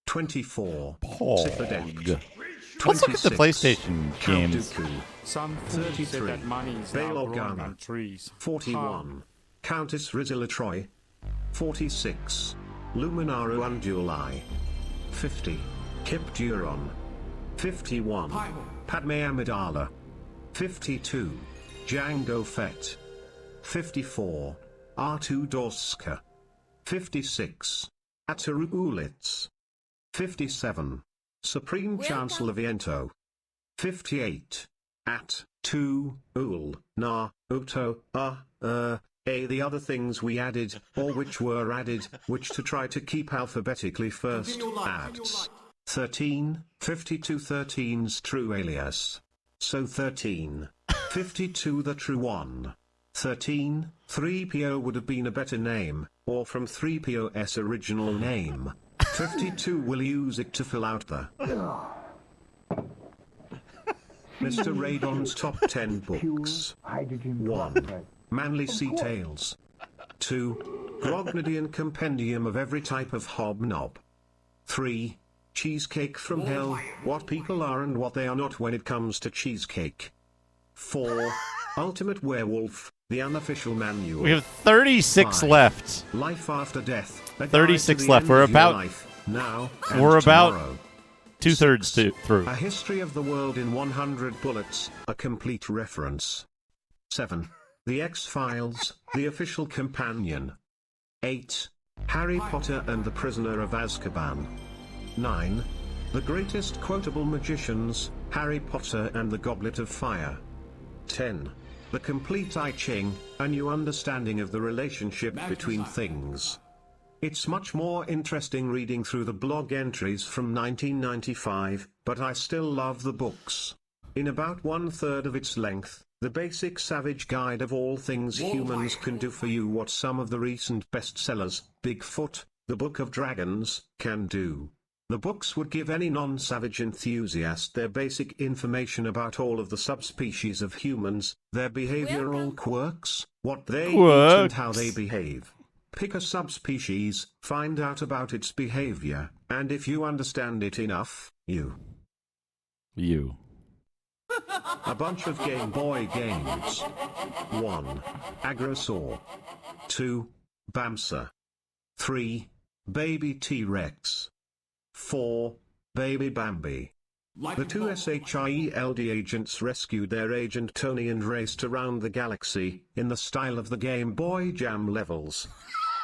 24. Cithadeck. Let's look at the PlayStation games. Some fools say that money is now growing on trees. 41. Countess Rizilla Troy. 46. Luminaru Unduli. 50. Kip Duron. 51. Padme Amidala. 52. Django Fett. 54. R2 Dorska. 56. Ataru Ulitz. 57. Supreme Chancellor Viento. 58. At 2 Ul Na Uto the other things we added, or which were added, which to try to keep alphabetically first, adds. 13, 52 13's true alias. So 13. 52 the true one. 13, 3PO would have been a better name, or from 3PO's original name. 52 will use it to fill out the Mr. Radon's top 10 books. 1. Manly Sea Tales. 2. Grognadian Compendium of every type of hobnob. 3. Cheesecake from Hell, what people are and what they are not when it comes to cheesecake. 4. Ultimate Werewolf, the unofficial manual. We have 36 left. Life after death. 36 left. We're about now. We're about tomorrow. 2/3 through. A History of the World in 100 Bullets, a complete reference. 7. The X-Files, the official companion. 8. Harry Potter and the Prisoner of Azkaban. 9. The Greatest Quotable Magicians, Harry Potter and the Goblet of Fire. 10. The Complete I Ching, a new understanding of the relationship between things. It's much more interesting reading through the blog entries from 1995, but I still love the books. In about 1/3 of its length, the basic savage guide of all things humans can do for you what some of the recent bestsellers, Bigfoot, The Book of Dragons, can do. The books would give any non-savage enthusiast their basic information about all of the subspecies of humans, their behavioral quirks, what they eat and how they behave. Pick a subspecies, find out about its behavior, and if you understand it enough, you. A bunch of Game Boy games. 1. Agrosaur. 2. Bamsa. 3. Baby T-Rex. 4. Baby Bambi. The two SHIELD agents rescued their agent Tony and raced around the galaxy, in the style of the Game Boy Jam levels.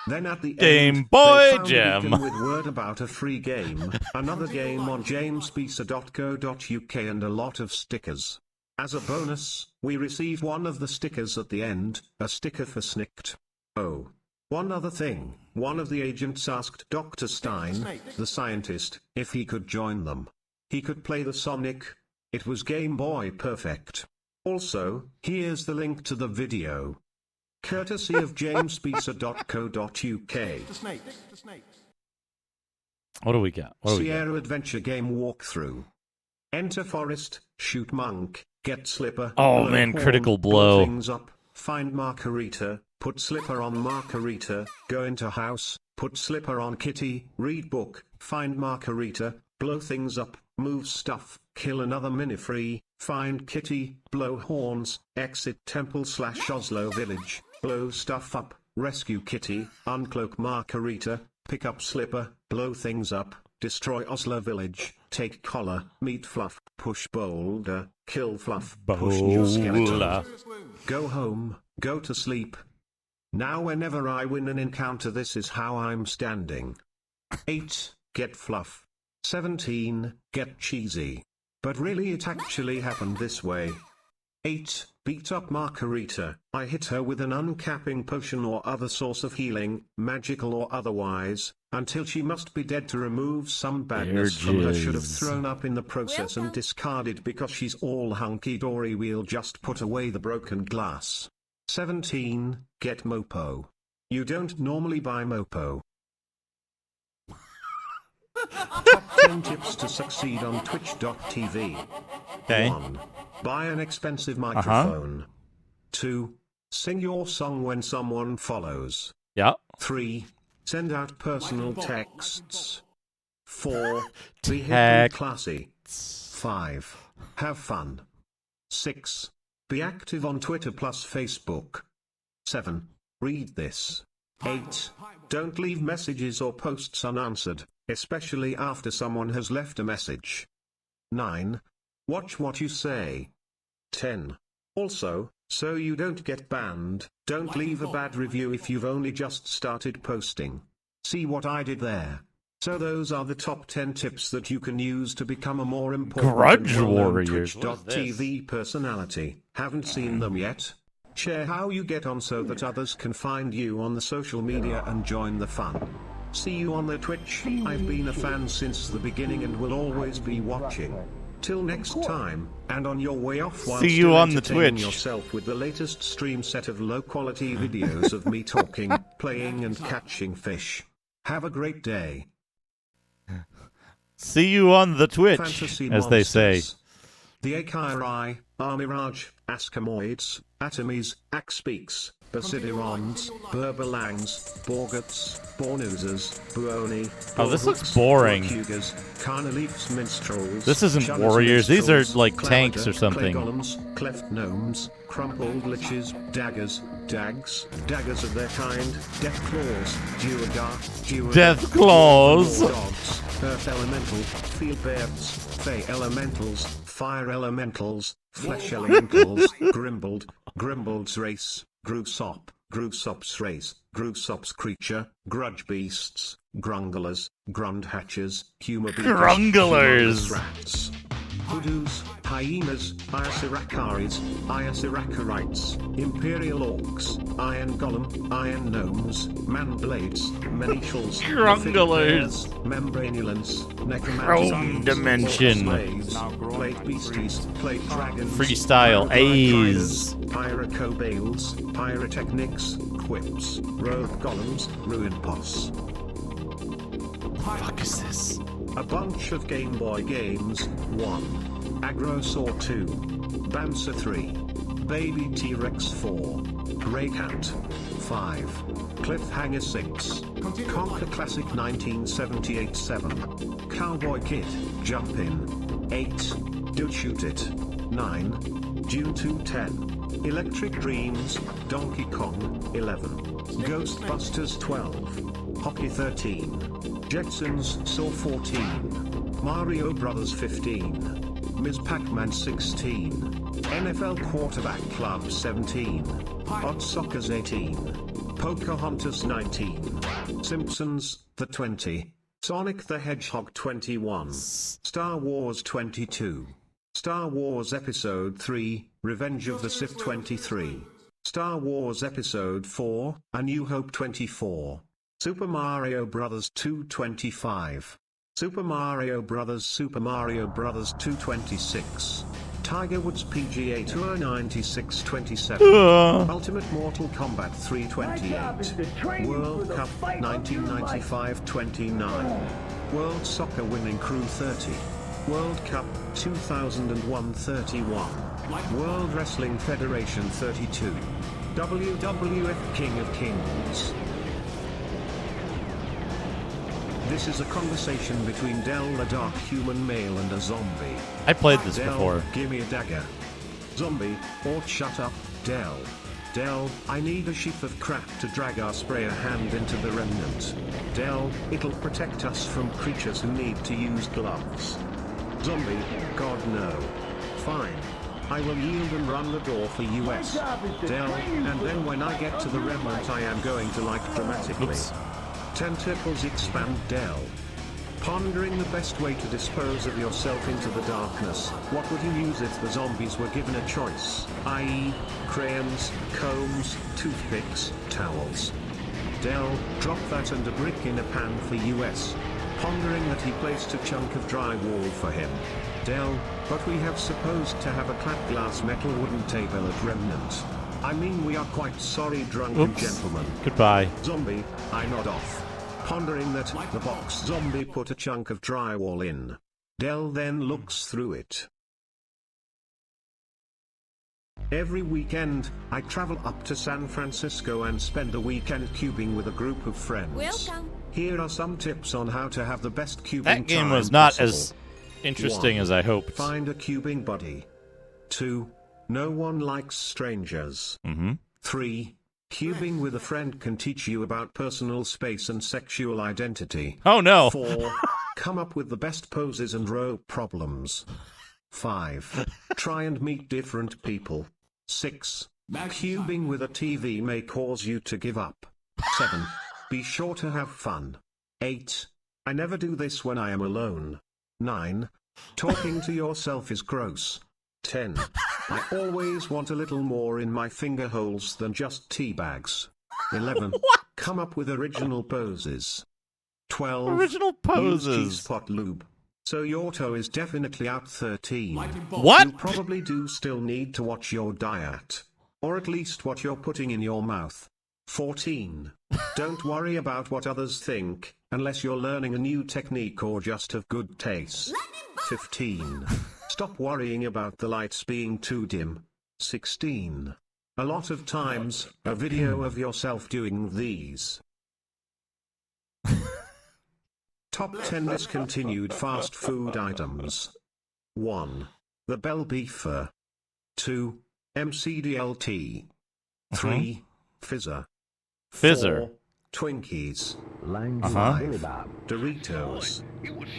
Then at the Game end, Boy they found Jam a beacon with word about a free game, another game on jamespisa.co.uk and a lot of stickers. As a bonus, we received one of the stickers at the end, a sticker for Snicked. Oh. One other thing, one of the agents asked Dr. Stein, the scientist, if he could join them. He could play the Sonic. It was Game Boy perfect. Also, here's the link to the video. Courtesy of jamespisa.co.uk. What do we got? Sierra Adventure Game Walkthrough. Enter forest, shoot monk, get slipper. Oh blow man, horn, critical blow. Things up, find margarita, put slipper on margarita, go into house, put slipper on kitty, read book, find margarita, blow things up, move stuff, kill another mini-free, find kitty, blow horns, exit temple/Oslo village, blow stuff up, rescue kitty, uncloak margarita, pick up slipper, blow things up, destroy Oslo village, take collar, meet fluff, push boulder, kill fluff, push your skeleton. Go home, go to sleep. Now whenever I win an encounter, this is how I'm standing. 8. Get fluff. 17. Get cheesy. But really it actually happened this way. 8. Beat up Margarita. I hit her with an uncapping potion or other source of healing, magical or otherwise, until she must be dead to remove some badness from her. Should have thrown up in the process and discarded because she's all hunky-dory. We'll just put away the broken glass. 17. Get Mopo. You don't normally buy Mopo. Top 10 tips to succeed on Twitch.tv. Okay. 1. Buy an expensive microphone. 2. Sing your song when someone follows. Yeah. 3. Send out personal texts. 4. Be hip and classy. 5. Have fun. 6. Be active on Twitter plus Facebook. 7. Read this. 8. Don't leave messages or posts unanswered, especially after someone has left a message. 9. Watch what you say. 10. Also, so you don't get banned, don't leave a bad review if you've only just started posting. See what I did there? So those are the top 10 tips that you can use to become a more important Grudge and well-known Warriors. Twitch.tv personality. Haven't seen them yet? Share how you get on so that others can find you on the social media and join the fun. See you on the Twitch. I've been a fan since the beginning and will always be watching. Till next time, and on your way off while See you still on the entertaining Twitch. yourself with the latest stream set of low-quality videos of me talking, playing and catching fish. Have a great day. See you on the Twitch, Fantasy as they say. monsters. The Akarai, Armirage, Askamoids, Atomies, Axpeaks, Basidirons, Burbalangs, Borgats, Bornuzas, Buoni, Oh, this looks boring. Cougars, Carnaleafs Minstrels. This isn't Shunners warriors. These are Minstrels, like Clouded, tanks or something. Clay golems, cleft gnomes, crumpled liches, daggers, dags, daggers of their kind, death claws, duergar, Death claws. dogs, earth elemental, field bears, fey elementals, fire elementals, flesh elementals, Grimbald's race, Grusop's race, Grusop's creature, grudge beasts, grunglers, grundhatchers, humor beaters, Grunglers. humorless rats, hoodoos, hyenas, Iasirakaris, Iasirakarites, imperial orcs, iron golem, iron gnomes, man blades, menishals, Grunglers. membranulants, Chrome dimension. slaves, plate beasties, plate dragons, Freestyle A's. pyracobales, pyrotechnics, quips, rogue golems, ruin boss. Fuck is this? A bunch of Game Boy games. 1. Agrosaur 2. Bouncer 3. Baby T-Rex 4. Raycat 5. Cliffhanger 6. Conquer Classic 1978 7. Cowboy Kid, Jump In 8. Do Shoot It 9. Dune 210. Electric Dreams, Donkey Kong 11. Ghostbusters 12. Hockey 13. Jetsons Saw 14. Mario Brothers 15. Ms. Pac-Man 16. NFL Quarterback Club 17. Odd Sockers 18. Pocahontas 19. Simpsons, The 20. Sonic the Hedgehog 21. Star Wars 22. Star Wars Episode 3, Revenge of the Sith 23. Star Wars Episode 4, A New Hope 24. Super Mario Bros. 225. Super Mario Bros. 226. Tiger Woods PGA Tour 9627. Ultimate Mortal Kombat 328. World Cup 1995-29. World Soccer Winning Crew 30. World Cup 2001 31. World Wrestling Federation 32. WWF King of Kings. This is a conversation between Del, a dark human male, and a zombie. I played this Del, before. Give me a dagger. Zombie, or shut up, Del. Del, I need a sheath of crap to drag our sprayer hand into the remnant. Del, it'll protect us from creatures who need to use gloves. Zombie, God no. Fine. I will yield and run the door for US. Del, and then when I get to the remnant I am going to like dramatically. Oops. Tentacles expand Del. Pondering the best way to dispose of yourself into the darkness, what would you use if the zombies were given a choice, i.e., crayons, combs, toothpicks, towels? Del, drop that and a brick in a pan for US. Pondering that he placed a chunk of drywall for him. Del, but we have supposed to have a clapped glass metal wooden table at Remnant. I mean we are quite sorry drunken gentlemen. Goodbye. Zombie, I nod off. Pondering that the box zombie put a chunk of drywall in. Del then looks through it. Every weekend, I travel up to San Francisco and spend the weekend cubing with a group of friends. Welcome. Here are some tips on how to have the best cubing That game time was not possible. as interesting 1. as I hoped. Find a cubing buddy. 2. No one likes strangers. 3. Cubing with a friend can teach you about personal space and sexual identity. Oh no. 4. Come up with the best poses and row problems. 5. Try and meet different people. 6. Cubing with a TV may cause you to give up. 7. Be sure to have fun. 8. I never do this when I am alone. 9. Talking to yourself is gross. 10. I always want a little more in my finger holes than just tea bags. 11. Come up with original poses. 12. Original poses. Use G-spot lube. So your toe is definitely out. 13. What? You probably do still need to watch your diet. Or at least what you're putting in your mouth. 14. Don't worry about what others think, unless you're learning a new technique or just have good taste. 15. Stop worrying about the lights being too dim. 16. A lot of times, a video of yourself doing these. Top 10 discontinued fast food items. 1. The Bell Beefer. 2. MCDLT. 3. Fizzer. Fizzer. 4. Twinkies. 5. Doritos.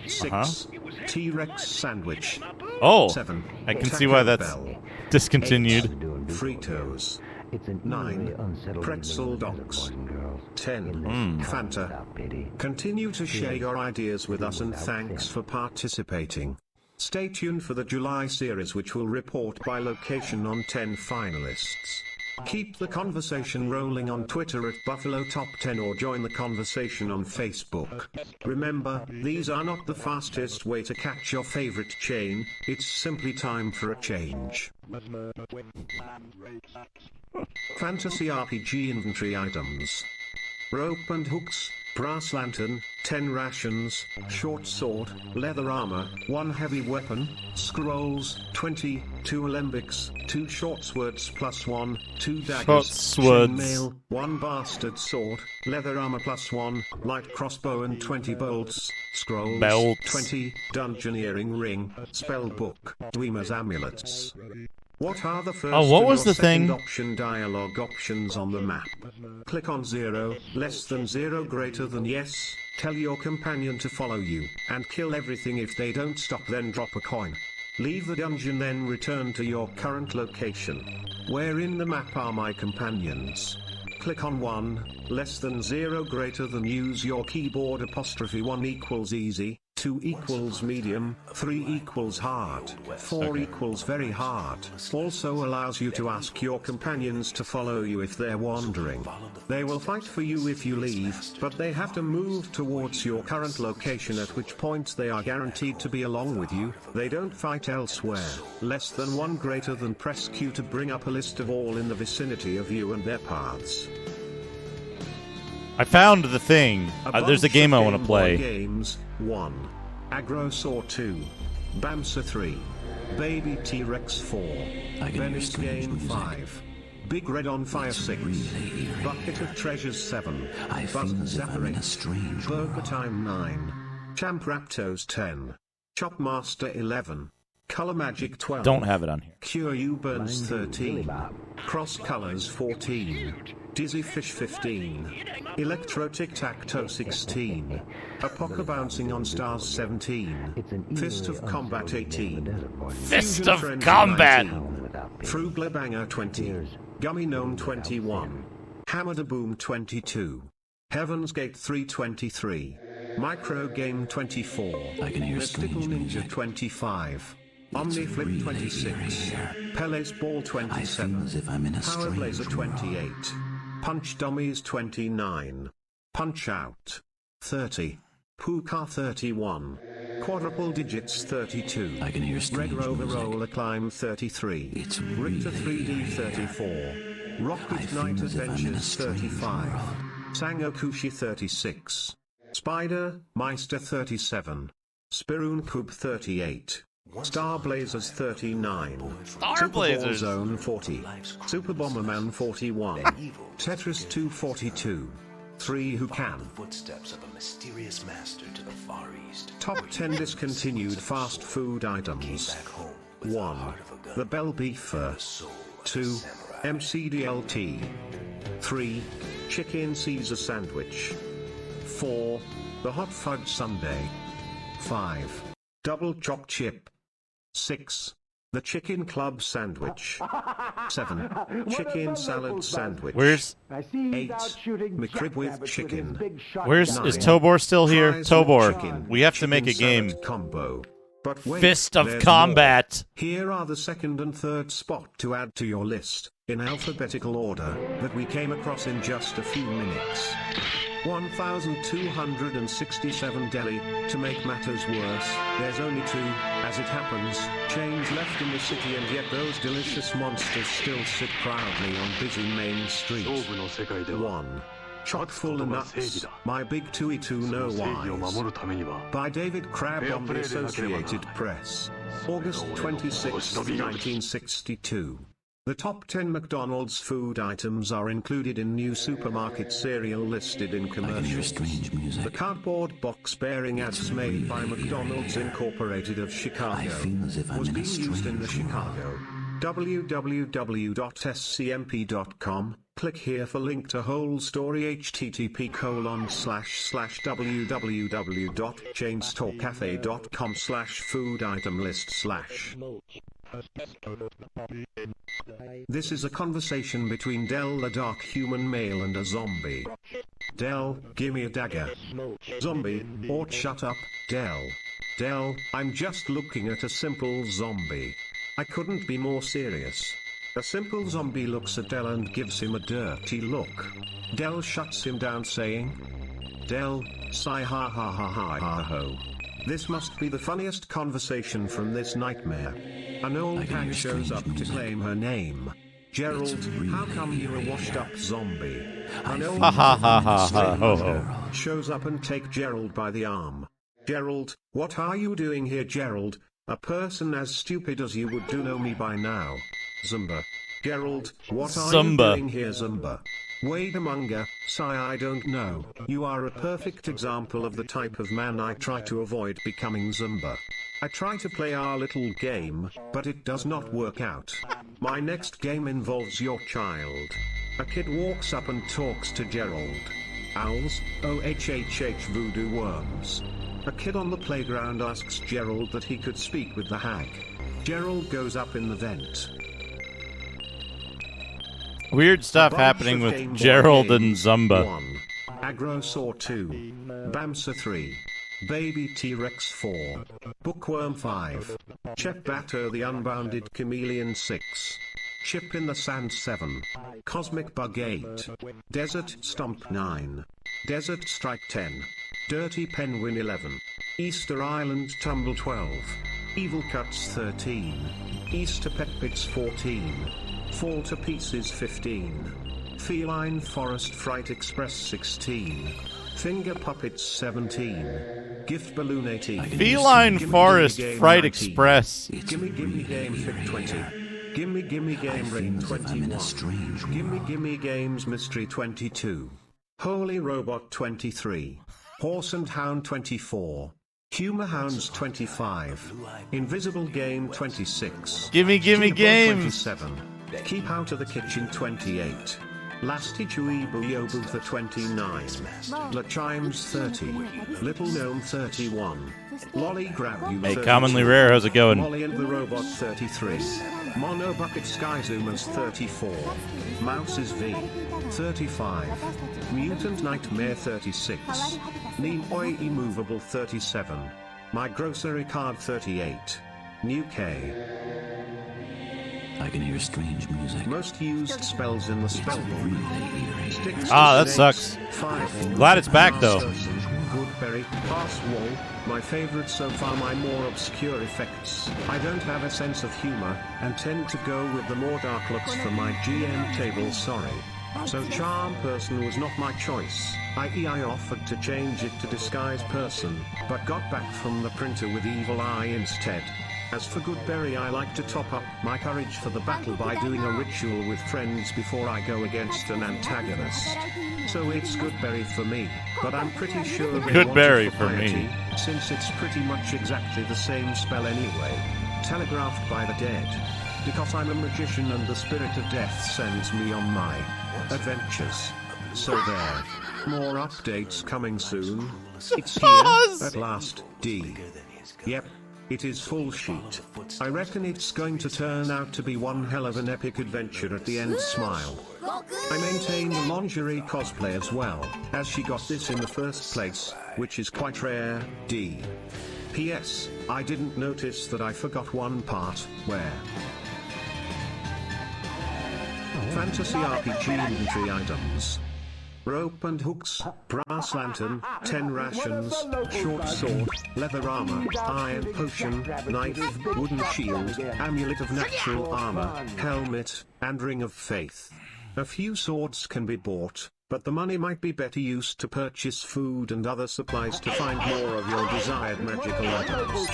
6. T-Rex sandwich. Oh, 7. I can Taco see why that's Bell. discontinued. 8. Fritos. 9. Pretzel dogs. 10. Fanta. Continue to share your ideas with us and thanks for participating. Stay tuned for the July series which will report by location on 10 finalists. Keep the conversation rolling on Twitter at Buffalo Top 10 or join the conversation on Facebook. Remember, these are not the fastest way to catch your favorite chain, it's simply time for a change. Fantasy RPG inventory items. Rope and hooks, brass lantern, 10 rations, short sword, leather armor, 1 heavy weapon, scrolls, 20, 2 alembics, 2 short swords plus 1, 2 daggers, Short swords. chainmail, 1 bastard sword, leather armor plus 1, light crossbow and 20 bolts, scrolls, Belts. 20, dungeoneering ring, spell book, Dwemer's amulets. What are the first what was and or the thing? second option dialogue options on the map? Click on 0, less than 0, greater than yes, tell your companion to follow you, and kill everything if they don't stop, then drop a coin. Leave the dungeon, then return to your current location. Where in the map are my companions? Click on 1, less than 0, greater than, use your keyboard apostrophe. 1 equals easy, 2 equals medium, 3 equals hard, 4 equals very hard. Also allows you to ask your companions to follow you if they're wandering. They will fight for you if you leave, but they have to move towards your current location, at which point they are guaranteed to be along with you. They don't fight elsewhere. Less than 1, greater than, press Q to bring up a list of all in the vicinity of you and their paths. I found the thing. There's a game I want to play. Games 1. Agrosaur 2. Bamsa 3. Baby T-Rex 4. Venice Game 5. Big Red on Fire 6. Bucket of Treasures 7. Buzz Zapper 8. Burger Time 9. Champ Raptos 10. Chopmaster 11. Color Magic 12. Don't have it on here. Cure You Burns 13. Cross Colors 14. Dizzy Fish 15. Electro Tic Tac Toe 16. Apoca Bouncing on Stars 17. Fist of Combat 18. Fist Fusion of Frenzy Combat! 19. Frugler Banger 20. Gummy Gnome 21. Hammer da Boom 22. Heaven's Gate 323. Micro Game 24. I can hear Mystical strange Ninja music. 25. Omni It's Flip really 26. here. Pele's Ball I 27. feel as if I'm in a Power strange Blazer 28. world. Punch Dummies 29. Punch Out 30. Puka 31. Quadruple Digits 32. I can hear Red strange Rover music. Roller Climb 33. It's Richter really 3D here. 34. I Rocket feel Knight as if I'm in a Adventures strange 35. world. Sangokushi 36. Spider Meister 37. Spiroon Cube 38. Star Blazers 39. Star Super Ball Blazers. Zone 40. Super Bomberman 41. Tetris 242. 3 Who Can. Footsteps of a mysterious master to the far east. Top 10 discontinued fast food items. 1. The Bell Beefer. 2. MCDLT. 3. Chicken Caesar Sandwich. 4. The Hot Fudge Sundae. 5. Double Choc Chip. 6. The Chicken Club Sandwich. 7. Chicken Salad Sandwich. Where's 8. McRib with chicken. is Tobor still here? Fries with Tobor, chicken. we have to make a Chicken game. salad combo. But wait, Fist of there's Combat. more. Here are the second and third spot to add to your list, in alphabetical order, that we came across in just a few minutes. 1267 Delhi. To make matters worse, there's only 2, as it happens, chains left in the city, and yet those delicious monsters still sit proudly on busy Main Street. 1. Chock full of nuts, My Big 2E2 No Wise. By David Crabb on the Associated Press. August 26, 1962. The top 10 McDonald's food items are included in new supermarket cereal listed in commercials. Strange music. The cardboard box bearing ads made by McDonald's Incorporated of Chicago feel as if I'm was in a being used in the strange Chicago www.scmp.com. Click here for link to whole story http://www.chainstorecafe.com/food item list/. This is a conversation between Del the dark human male and a zombie. Del, gimme a dagger. Zombie, or shut up, Del. Del, I'm just looking at a simple zombie. I couldn't be more serious. A simple zombie looks at Del and gives him a dirty look. Del shuts him down saying, Del, sigh ha ha ha ha ha ho. This must be the funniest conversation from this nightmare. An old hag shows up to claim her name. Gerald, how come you're a washed up zombie? An old Ha ha ha ha ha ho ho. shows up and take Gerald by the arm. Gerald, what are you doing here, Gerald? A person as stupid as you would do know me by now. Zumba. Gerald, what are Zumba. you doing here, Zumba? Wait a monger, sigh I don't know. You are a perfect example of the type of man I try to avoid becoming, Zumba. I try to play our little game, but it does not work out. My next game involves your child. A kid walks up and talks to Gerald. Owls, OHHH voodoo worms. A kid on the playground asks Gerald that he could speak with the hag. Gerald goes up in the vent. Weird stuff A bunch happening of with Game Boy Gerald and games. Zumba. 1. Agrosaur 2. Bamsa 3. Baby T-Rex 4. Bookworm 5. Chef Batter the Unbounded Chameleon 6. Chip in the Sand 7. Cosmic Bug 8. Desert Stomp 9. Desert Strike 10. Dirty Penguin 11. Easter Island Tumble 12. Evil Cuts 13. Easter Pet Pits 14. Fall to Pieces 15. Feline Forest Fright Express 16. Finger Puppets 17. Gift Balloon 18. Feline Gimme Forest Gimme Game Fright 19. Express. Gimme Gimme Game Fit 20. Gimme Gimme Game Ring 21. Gimme Gimme Games Mystery 22. Holy Robot 23. Horse and Hound 24. Humor Hounds 25. Invisible Game 26. Gimme Gimme Tea Boy Games. 27. Keep Out of the Kitchen 28. Lasty Chui Buyobutha 29. La Chimes 30. Little Gnome 31. Lolly Grab You Hey, 32. commonly rare, how's it going? Molly and the Robot 33. Mono Bucket Skyzoomers 34. Mouses V 35. Mutant Nightmare 36. Neem Oi Immovable 37. My Grocery Card 38. New K. I can hear strange music. Most used spells in the spellbook. Sticks Ah, to that snakes, sucks. 5. Glad it's back, though. Goodberry, Pass Wall. My favorite so far, my more obscure effects. I don't have a sense of humor, and tend to go with the more dark looks for my GM table, sorry. So Charm Person was not my choice, i.e. I offered to change it to Disguise Person, but got back from the printer with Evil Eye instead. As for Goodberry, I like to top up my courage for the battle by doing a ritual with friends before I go against an antagonist. So it's Goodberry for me, but I'm pretty sure they Goodberry want it for piety, me. since it's pretty much exactly the same spell anyway. Telegraphed by the dead. Because I'm a magician and the spirit of death sends me on my adventures. So there. More updates coming soon. It's here, at last, D. Yep. It is full sheet. I reckon it's going to turn out to be one hell of an epic adventure at the end. Smile. I maintain the lingerie cosplay as well, as she got this in the first place, which is quite rare. D. P.S. I didn't notice that I forgot one part, where Fantasy RPG inventory items. Rope and hooks, brass lantern, 10 rations, short sword, leather armor, iron potion, knife, wooden shield, amulet of natural armor, helmet, and ring of faith. A few swords can be bought, but the money might be better used to purchase food and other supplies to find more of your desired magical items.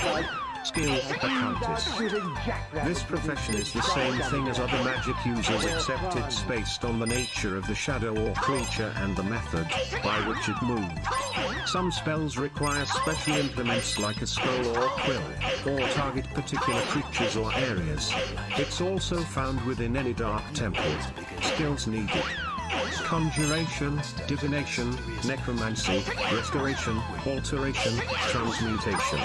Skill, Accountess. This profession is the same thing as other magic users, except it's based on the nature of the shadow or creature and the method by which it moves. Some spells require special implements like a scroll or quill, or target particular creatures or areas. It's also found within any dark temple. Skills needed: conjuration, divination, necromancy, restoration, alteration, transmutation.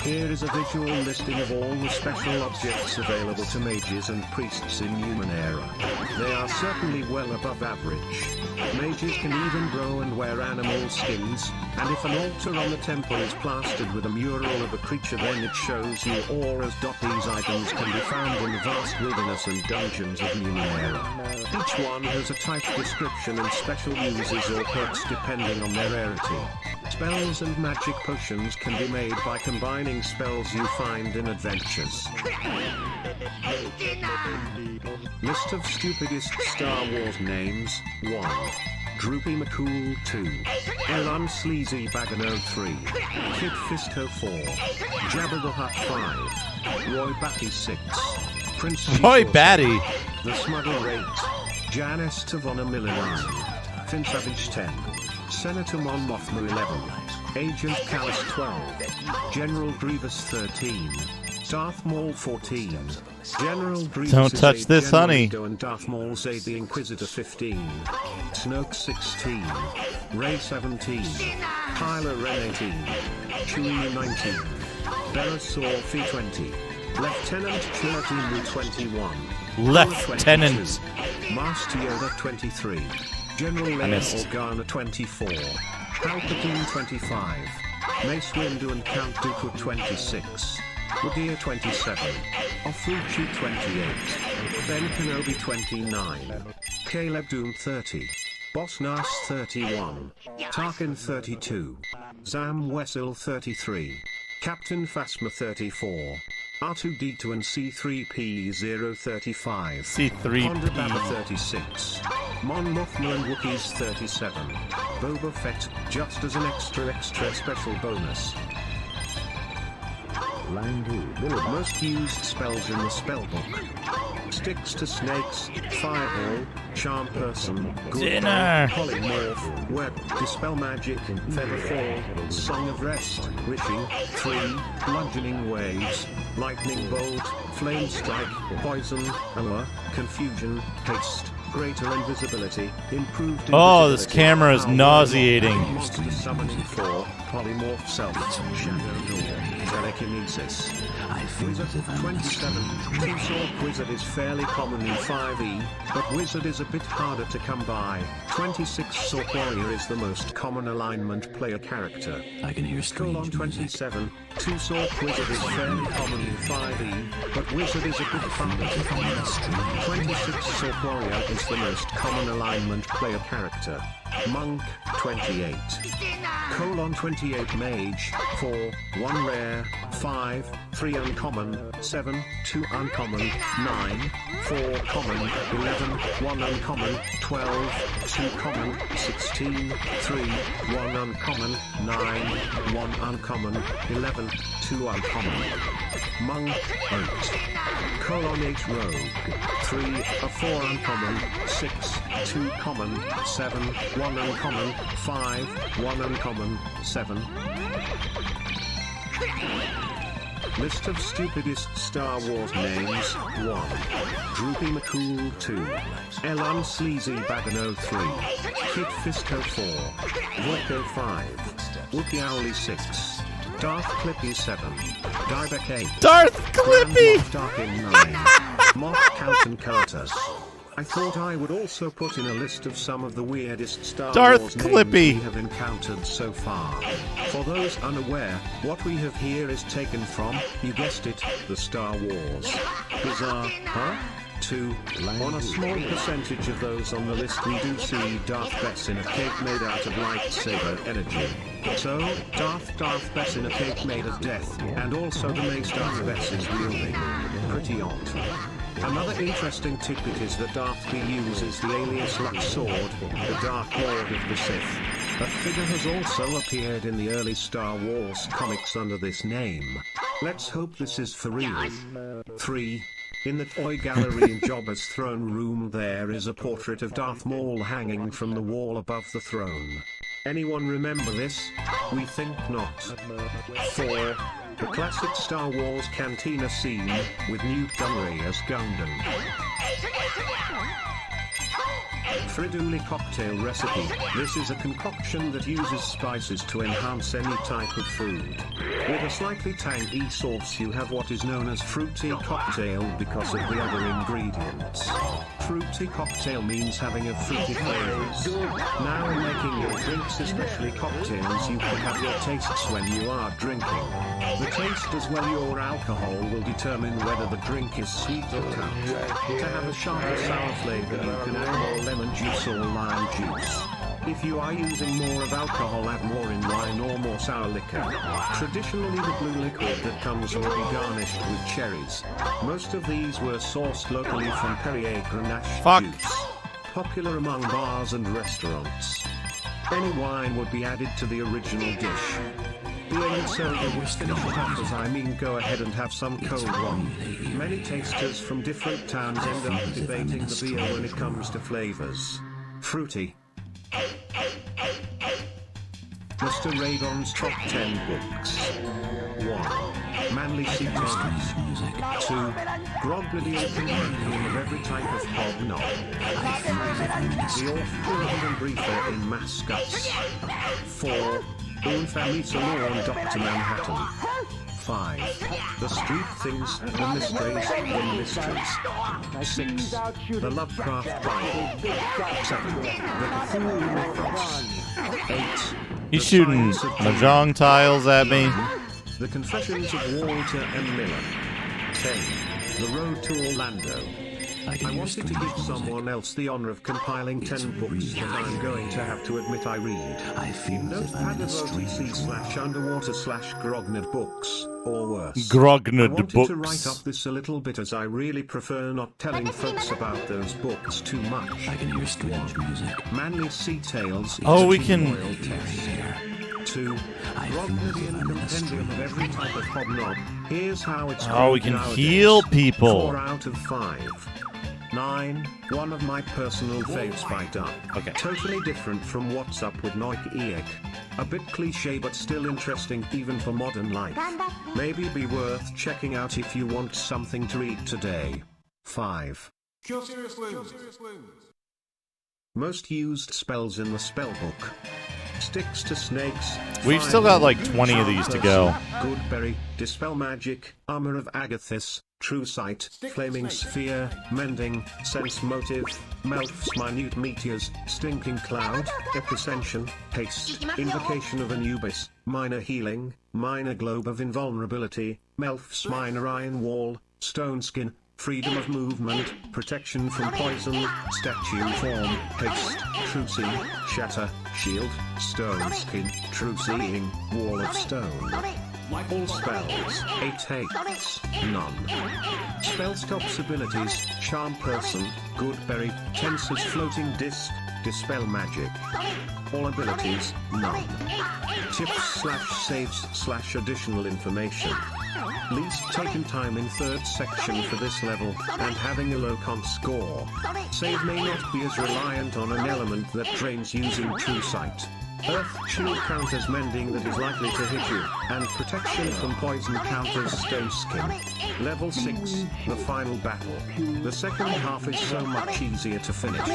Here is a visual listing of all the special objects available to mages and priests in Numenera. They are certainly well above average. Mages can even grow and wear animal skins, and if an altar on the temple is plastered with a mural of a creature, then it shows you auras. These items can be found in the vast wilderness and dungeons of Numenera. Each one has a type description and special uses or perks depending on their rarity. Spells and magic potions can be made by combining spells you find in adventures. List of stupidest Star Wars names: 1. Droopy McCool 2. Elon Sleazy Bagano 3. Kid Fisto 4. Jabba the Hutt 5. Roy Batty 6. Prince Roy G4 Batty. 7. The Smuggler 8. Janice Tavona Miller 9. Finn Savage 10. Senator Mon Mothma 11. Agent Callus 12. General Grievous 13. Darth Maul 14. General Grievous Don't touch Aide this, General honey. Ego and Darth Maul's Aide the Inquisitor 15. Snoke 16. Rey 17. Kylo Ren 18. Chewie 19. Bellasaur Fee 20. Lieutenant Chirtin 21. Lieutenant. Master Yoda 23. General Leia missed. Organa 24. Palpatine 25. Mace Windu and Count Dooku 26. Wadir 27. Ofuchi 28. Ben Kenobi 29. Caleb Doom 30. Boss Nass 31. Tarkin 32. Zam Wessel 33. Captain Phasma 34. R2D2 and C3P 035. C3P. Honda Baba 36. Mon Mothma and Wookiees 37. Boba Fett, just as an extra special bonus. Most used spells in the spellbook: Sticks to Snakes, Fireball, Charm Person, Dinner. Polymorph, Web, Dispel Magic, Featherfall, Song of Rest, Wishing, 3, Bludgeoning Waves, Lightning Bolt, Flame Strike, Poison, Allure, Confusion, Haste, greater invisibility, improved Oh, this camera is nauseating. Monster summoning 4, polymorph self, shadow door, telekinesis. Wizard 27, two-sword wizard is fairly common in 5e, but wizard is a bit harder to come by. 26 sword warrior is the most common alignment player character. I can hear strange 27, two-sword wizard is fairly common in 5e, but wizard is a bit harder to come by. 26 sword warrior is the most common alignment player character. Monk 28. 28 mage 4, 1 rare 5, 3 uncommon 7, 2 uncommon 9, 4 common 11, 1 uncommon 12, 2 common 16, 3, 1 uncommon 9, 1 uncommon 11, 2 uncommon. Monk 8. 8 rogue 3, a 4 uncommon 6, 2 common 7, 1 uncommon 5, 1 uncommon 7. List of stupidest Star Wars names. 1. Droopy McCool 2. Elan Sleazy Bagano 3. Kid Fisto 4. Vorko 5. Wookie Owly 6. Darth Clippy 7. Dybeck 8. Darth Clippy! Darkin 9. Moth Calton Carter. I thought I would also put in a list of some of the weirdest Star Darth Wars Clippy. names we have encountered so far. For those unaware, what we have here is taken from, you guessed it, the Star Wars. Bizarre, huh? 2. On a small percentage of those on the list we do see Darth Bess in a cape made out of lightsaber energy. So, Darth Bess in a cape made of death, and also the mace Darth Bess is wielding. Pretty odd. Another interesting tidbit is that Darth B uses the alias Lux Sword, the Dark Lord of the Sith. That figure has also appeared in the early Star Wars comics under this name. Let's hope this is for real. 3. In the toy gallery in Jabba's throne room there is a portrait of Darth Maul hanging from the wall above the throne. Anyone remember this? We think not. 4. The classic Star Wars cantina scene, with Newt Gunray as Gungan. Friduli cocktail recipe. This is a concoction that uses spices to enhance any type of food. With a slightly tangy sauce you have what is known as fruity cocktail because of the other ingredients. Fruity cocktail means having a fruity flavors. Now in making your drinks, especially cocktails, you can have your tastes when you are drinking. The taste as well your alcohol will determine whether the drink is sweet or tart. To have a sharper sour flavor you can add more lemon juice or lime juice. If you are using more of alcohol, add more in wine or more sour liquor. Traditionally the blue liquid that comes will be garnished with cherries. Most of these were sourced locally from Perrier Grenache juice. Popular among bars and restaurants. Any wine would be added to the original dish. Being soda would finish it off as I mean go ahead and have some cold one. Many tasters from different towns end up debating the beer when it comes to flavors. Fruity. Mr. Radon's Top 10 Books. 1. Manly Sea Tales. 2. Grognadian Compendium of Every Type of Hobnob. 3. The Orphan and Briefer in Mascots. 4. Un Famisa Law on Dr. Manhattan. 5. The Street Things, The Mysteries, The Mysteries. 6. The Lovecraft Bible. 7. The Cthulhu Mythos. 8. He's shooting mahjong tiles at me. The Confessions of Walter M. Miller. 10. The Road to Orlando. I wanted to give someone else the honor of compiling 10 books that I'm going to have to admit I read. In Notepad /underwater/Grognard books, or worse. Grognard I wanted books. to write up this a little bit as I really prefer not telling folks about those books too much. I can hear strange music. Manly Sea Tales. Oh, we can... 2. Grognadian Compendium of Every Type of Hobnob. Here's how it's Oh, we called can nowadays. heal people. 4 out of 5. 9. One of my personal faves by Duck. Okay. Totally different from What's Up with Noik Eek. A bit cliche but still interesting even for modern life. Maybe be worth checking out if you want something to eat today. 5. Most used spells in the spellbook. Sticks to snakes. We've still got like 20 of these to go. Goodberry, Dispel Magic, Armor of Agathis, True Sight, Flaming Sphere, Mending, Sense Motive, Melf's Minute Meteors, Stinking Cloud, Epicenssion, Haste, Invocation of Anubis, Minor Healing, Minor Globe of Invulnerability, Melf's Minor Iron Wall, Stone Skin, Freedom of Movement, Protection from Poison, Statue Form, Haste, True Seeing, Shatter, Shield, Stone Skin, True Seeing, Wall of Stone. All spells, 8 hates, none. Spell stops abilities, Charm Person, Goodberry, Tensor's Floating Disc, Dispel Magic. All abilities, none. Tips/saves/additional information. Least taken time in third section for this level, and having a low con score. Save may not be as reliant on an element that drains using True Sight. Earth Shield counters Mending that is likely to hit you, and Protection from Poison counters Stone Skin. Level 6, the final battle. The second half is so much easier to finish.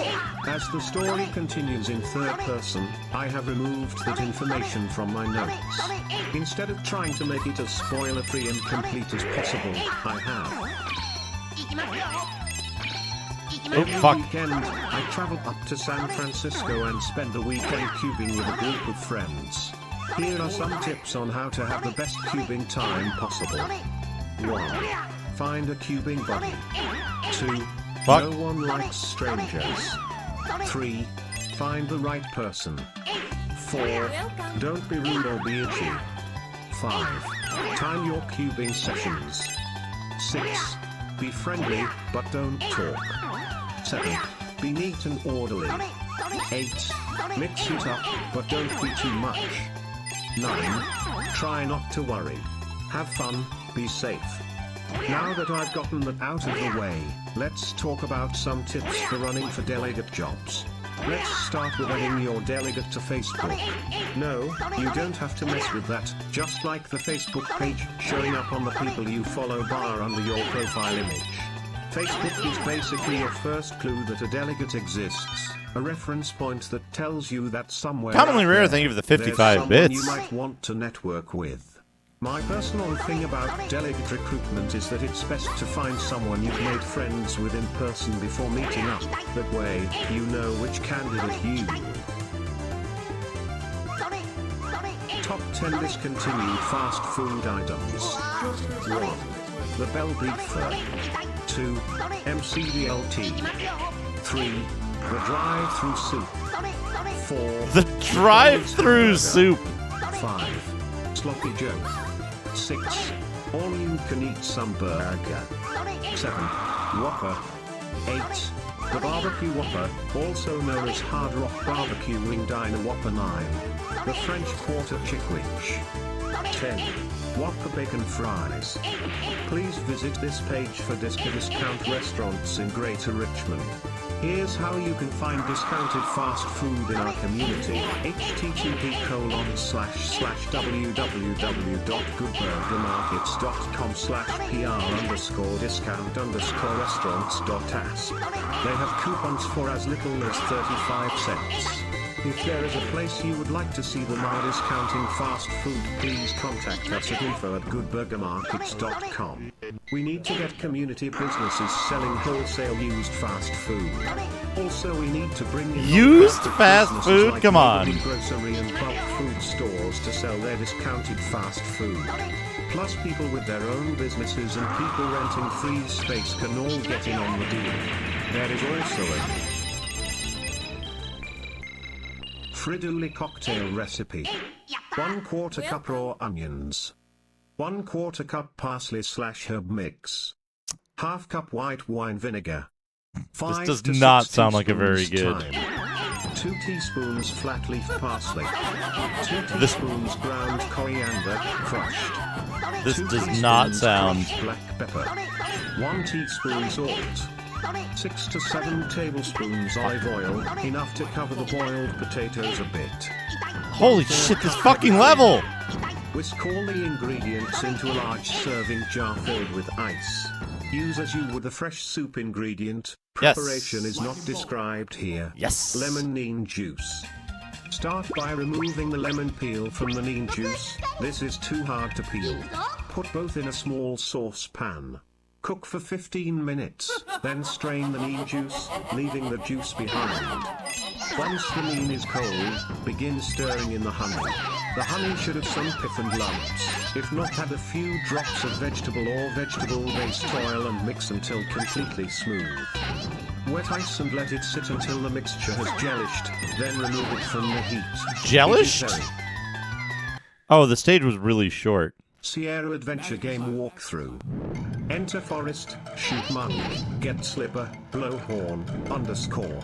As the story continues in third person, I have removed that information from my notes. Instead of trying to make it as spoiler-free and complete as possible, I have. Every weekend, I travel up to San Francisco and spend the weekend cubing with a group of friends. Here are some tips on how to have the best cubing time possible. 1. Find a cubing buddy. 2. No one likes strangers. 3. Find the right person. 4. Don't be rude or be itchy. 5. Time your cubing sessions. 6. Be friendly, but don't talk. 7. Be neat and orderly. 8. Mix it up, but don't be too much. 9. Try not to worry. Have fun, be safe. Now that I've gotten that out of the way, let's talk about some tips for running for delegate jobs. Let's start with adding your delegate to Facebook. No, you don't have to mess with that, just like the Facebook page showing up on the people you follow bar under your profile image. Facebook is basically your first clue that a delegate exists, a reference point that tells you that somewhere Commonly rare, there, thank you for the there's 55 someone bits. you might want to network with. My personal thing about delegate recruitment is that it's best to find someone you've made friends with in person before meeting up. That way, you know which candidate you. Top 10 discontinued fast food items. 1. The Bell Beefer. 2. MCDLT. 3. The Drive-Thru Soup. 4. The drive-through soup. 5. Sloppy Joe. 6. All you can eat some burger. 7. Whopper. 8. The Barbecue Whopper, also known as Hard Rock Barbecue Wing Diner Whopper 9. The French Quarter Chickwich. 10. Whopper Bacon Fries. Please visit this page for discount restaurants in Greater Richmond. Here's how you can find discounted fast food in our community. http://www.goodbergmarkets.com/pr_discount_restaurants.ask. They have coupons for as little as 35 cents. If there is a place you would like to see them are discounting fast food, please contact us at info@goodbergmarkets.com. We need to get community businesses selling wholesale used fast food. Also, we need to bring in used fast food? like Come on. grocery and bulk food stores to sell their discounted fast food. Plus, people with their own businesses and people renting free space can all get in on the deal. There is also a Friduli cocktail recipe. 1/4 cup raw onions. 1/4 cup parsley/herb mix. 1/2 cup white wine vinegar. This does not sound like a very good. Thyme. 2 teaspoons flat leaf parsley. 2 teaspoons ground coriander, crushed. This 2 does not teaspoons sound. crushed black pepper. 1 teaspoon salt. 6 to 7 tablespoons olive oil, enough to cover the boiled potatoes a bit. Holy shit, this fucking level! Whisk all the ingredients into a large serving jar filled with ice. Use as you would a fresh soup ingredient, Preparation is not described here. Yes. Lemon neem juice. Start by removing the lemon peel from the neem juice. This is too hard to peel. Put both in a small saucepan. Cook for 15 minutes, then strain the neem juice, leaving the juice behind. Once the neem is cold, begin stirring in the honey. The honey should have some pith and lumps. If not, add a few drops of vegetable or vegetable-based oil and mix until completely smooth. Wet ice and let it sit until the mixture has gelished, then remove it from the heat. Gelished? Oh, the stage was really short. Sierra Adventure Game Walkthrough. Enter forest, shoot monk, get slipper, blow horn, _.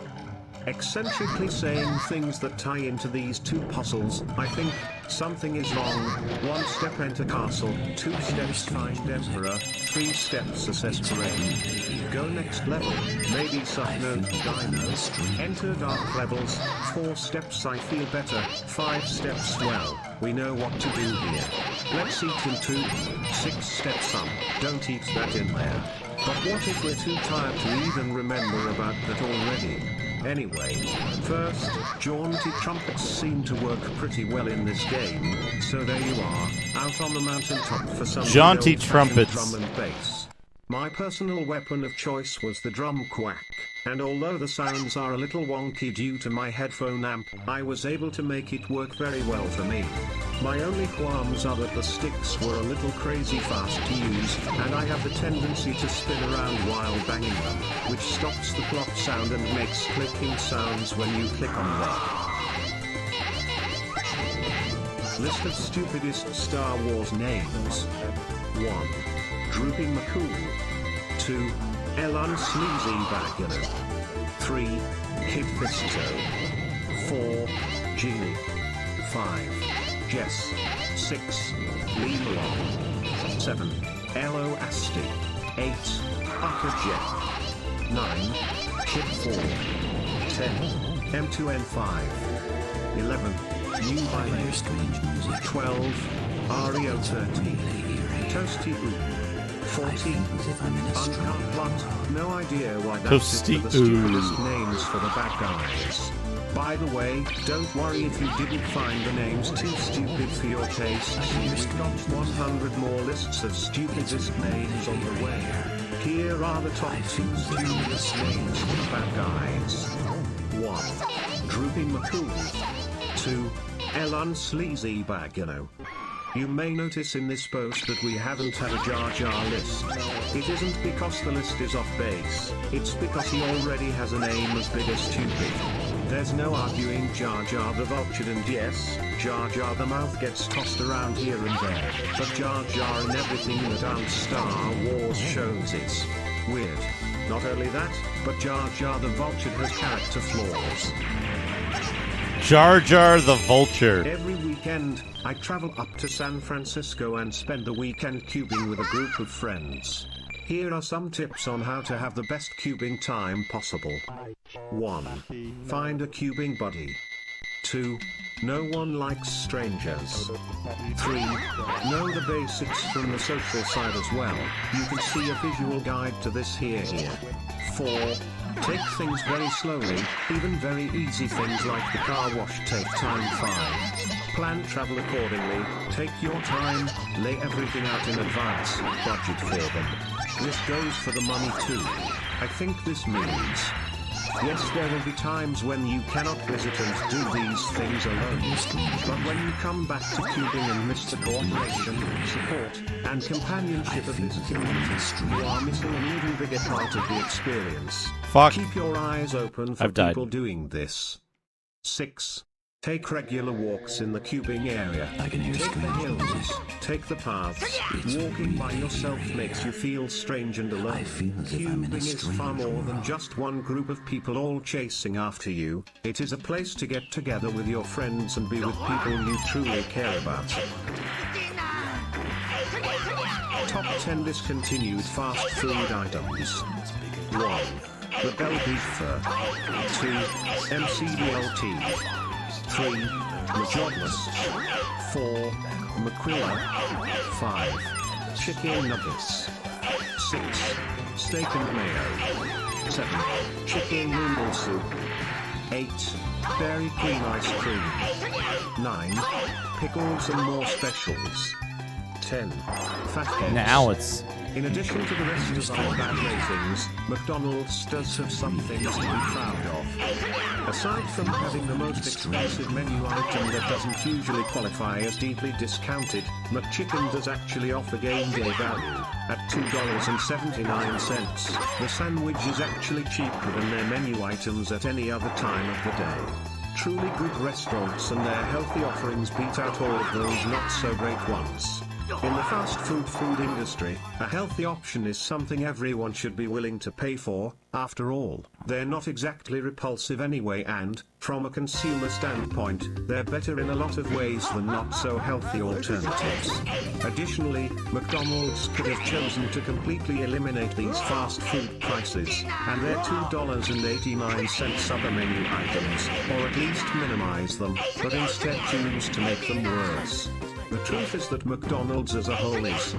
Eccentrically saying things that tie into these two puzzles. I think something is wrong. 1 step enter castle, 2 steps find emperor, 3 steps assess terrain. Go next level, maybe subnote dino. Enter dark levels, 4 steps I feel better, 5 steps well, we know what to do here. Let's eat in 2, 6 steps up, don't eat that in there. But what if we're too tired to even remember about that already? Anyway, first, jaunty trumpets seem to work pretty well in this game, so there you are, out on the mountaintop for some jaunty trumpets. Drum and bass. My personal weapon of choice was the drum quack, and although the sounds are a little wonky due to my headphone amp, I was able to make it work very well for me. My only qualms are that the sticks were a little crazy fast to use, and I have the tendency to spin around while banging them, which stops the plop sound and makes clicking sounds when you click on them. List of stupidest Star Wars names. 1. Drooping McCool. 2. Elon Sleazy Bagger. 3. Kid Fisto. 4. Genie. 5. Jess. 6. Lee Malone. 7. L.O. Asti. 8. Upper Jeff. 9. Kid 4. 10. M2N5. 11. New Violin. 12. Ario 13. Toasty Ooh. 14. Uncut Plot. No idea why that's it for the stupidest names for the bad guys. By the way, don't worry if you didn't find the names too stupid for your taste. We've got 100 more lists of stupidest names on the way. Here are the top 2 stupidest names for the bad guys. 1. Drooping McCool. 2. Elon Sleazy Bagano. You may notice in this post that we haven't had a Jar Jar list. It isn't because the list is off base, it's because he already has a name as big as stupid. There's no arguing Jar Jar the Vulture, and yes, Jar Jar the Mouth gets tossed around here and there, but Jar Jar in everything that aren't Star Wars shows is weird. Not only that, but Jar Jar the Vulture has character flaws. Jar Jar the Vulture. Every weekend, I travel up to San Francisco and spend the weekend cubing with a group of friends. Here are some tips on how to have the best cubing time possible. 1. Find a cubing buddy. 2. No one likes strangers. 3. Know the basics from the social side as well. You can see a visual guide to this here. 4. Take things very slowly, even very easy things like the car wash take time. 5. Plan travel accordingly, take your time, lay everything out in advance, budget for them. This goes for the money too. I think this means, yes, there will be times when you cannot visit and do these things alone. But when you come back to cubing and miss the cooperation, support, and companionship of this community, you are missing an even bigger part of the experience. Fuck. Keep your eyes open for I've died. people doing this. 6. Take regular walks in the cubing area. Take the hills, take the paths. Walking by yourself makes you feel strange and alone. Cubing is far more than just one group of people all chasing after you. It is a place to get together with your friends and be with people you truly care about. Top 10 discontinued fast food items. 1. The Bell Beef Fur. 2. MCDLT. 3. Majogless. 4. Maquilla. 5. Chicken nuggets. 6. Steak and mayo. 7. Chicken noodle soup. 8. Dairy cream ice cream. 9. Pickles and more specials. 10. Fatheads. Now it's... In addition to the rest of our bad ratings, McDonald's does have some things to be proud of. Aside from having the most expensive menu item that doesn't usually qualify as deeply discounted, McChicken does actually offer game day value. At $2.79, the sandwich is actually cheaper than their menu items at any other time of the day. Truly good restaurants and their healthy offerings beat out all of those not so great ones. In the fast food industry, a healthy option is something everyone should be willing to pay for. After all, they're not exactly repulsive anyway, and, from a consumer standpoint, they're better in a lot of ways than not so healthy alternatives. Additionally, McDonald's could have chosen to completely eliminate these fast food prices, and their $2.89 other menu items, or at least minimize them, but instead choose to make them worse. The truth is that McDonald's as a whole is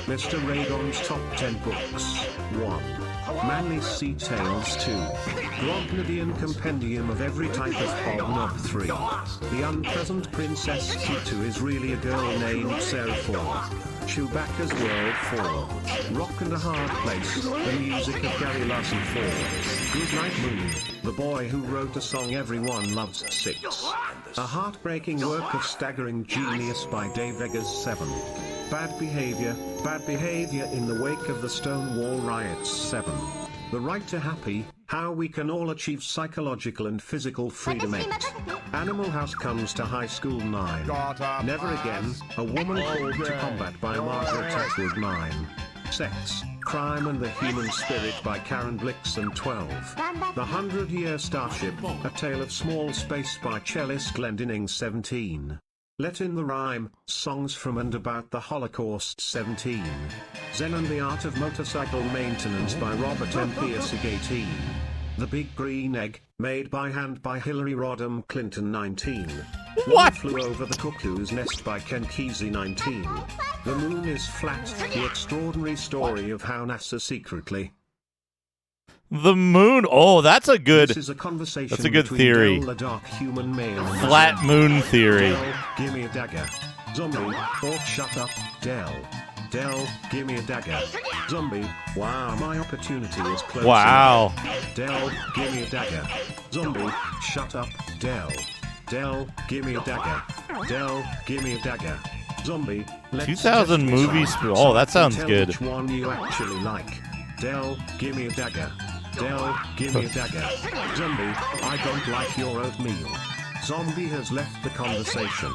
Mr. Radon's Top 10 Books. 1. Manly Sea Tales 2. Grognadian Compendium of Every Type of Hobnob 3. The Unpleasant Princess T2 is really a girl named Sarah 4. Chewbacca's World 4. Rock and a Hard Place, the music of Gary Larson 4. Goodnight Moon, the boy who wrote a song everyone loves 6. A heartbreaking work of staggering genius by Dave Eggers 7. Bad Behavior in the Wake of the Stonewall Riots 7. The Right to Happy, How We Can All Achieve Psychological and Physical Freedom 8. Animal House Comes to High School 9. Never Again, A Woman Called to Combat by Margaret Atwood 9. Sex, Crime and the Human Spirit by Karen Blixen 12. The 100-Year Starship, A Tale of Small Space by cellist Glendinning 17. Let in the Rhyme, Songs from and About the Holocaust 17. Zen and the Art of Motorcycle Maintenance by Robert M. Pirsig 18. The Big Green Egg, Made by Hand by Hillary Rodham Clinton 19. What? One Flew Over the Cuckoo's Nest by Ken Kesey 19. The Moon is Flat, The Extraordinary Story of How NASA Secretly... The moon. Oh, that's a good. This is a conversation that's a good theory. Del, dark human male and flat moon theory. Del, give me a dagger. Zombie, or shut up, Del. Del, give me a dagger. Zombie, wow, my opportunity is close. Wow. Del, give me a dagger. Zombie, shut up, Del. Del, give me a dagger. Del, give me a dagger. Zombie, let's 2000 movies. Oh, that sounds good. Which one you actually like? Del, give me a dagger. Del, give me a dagger. Zombie, I don't like your oatmeal. Zombie has left the conversation.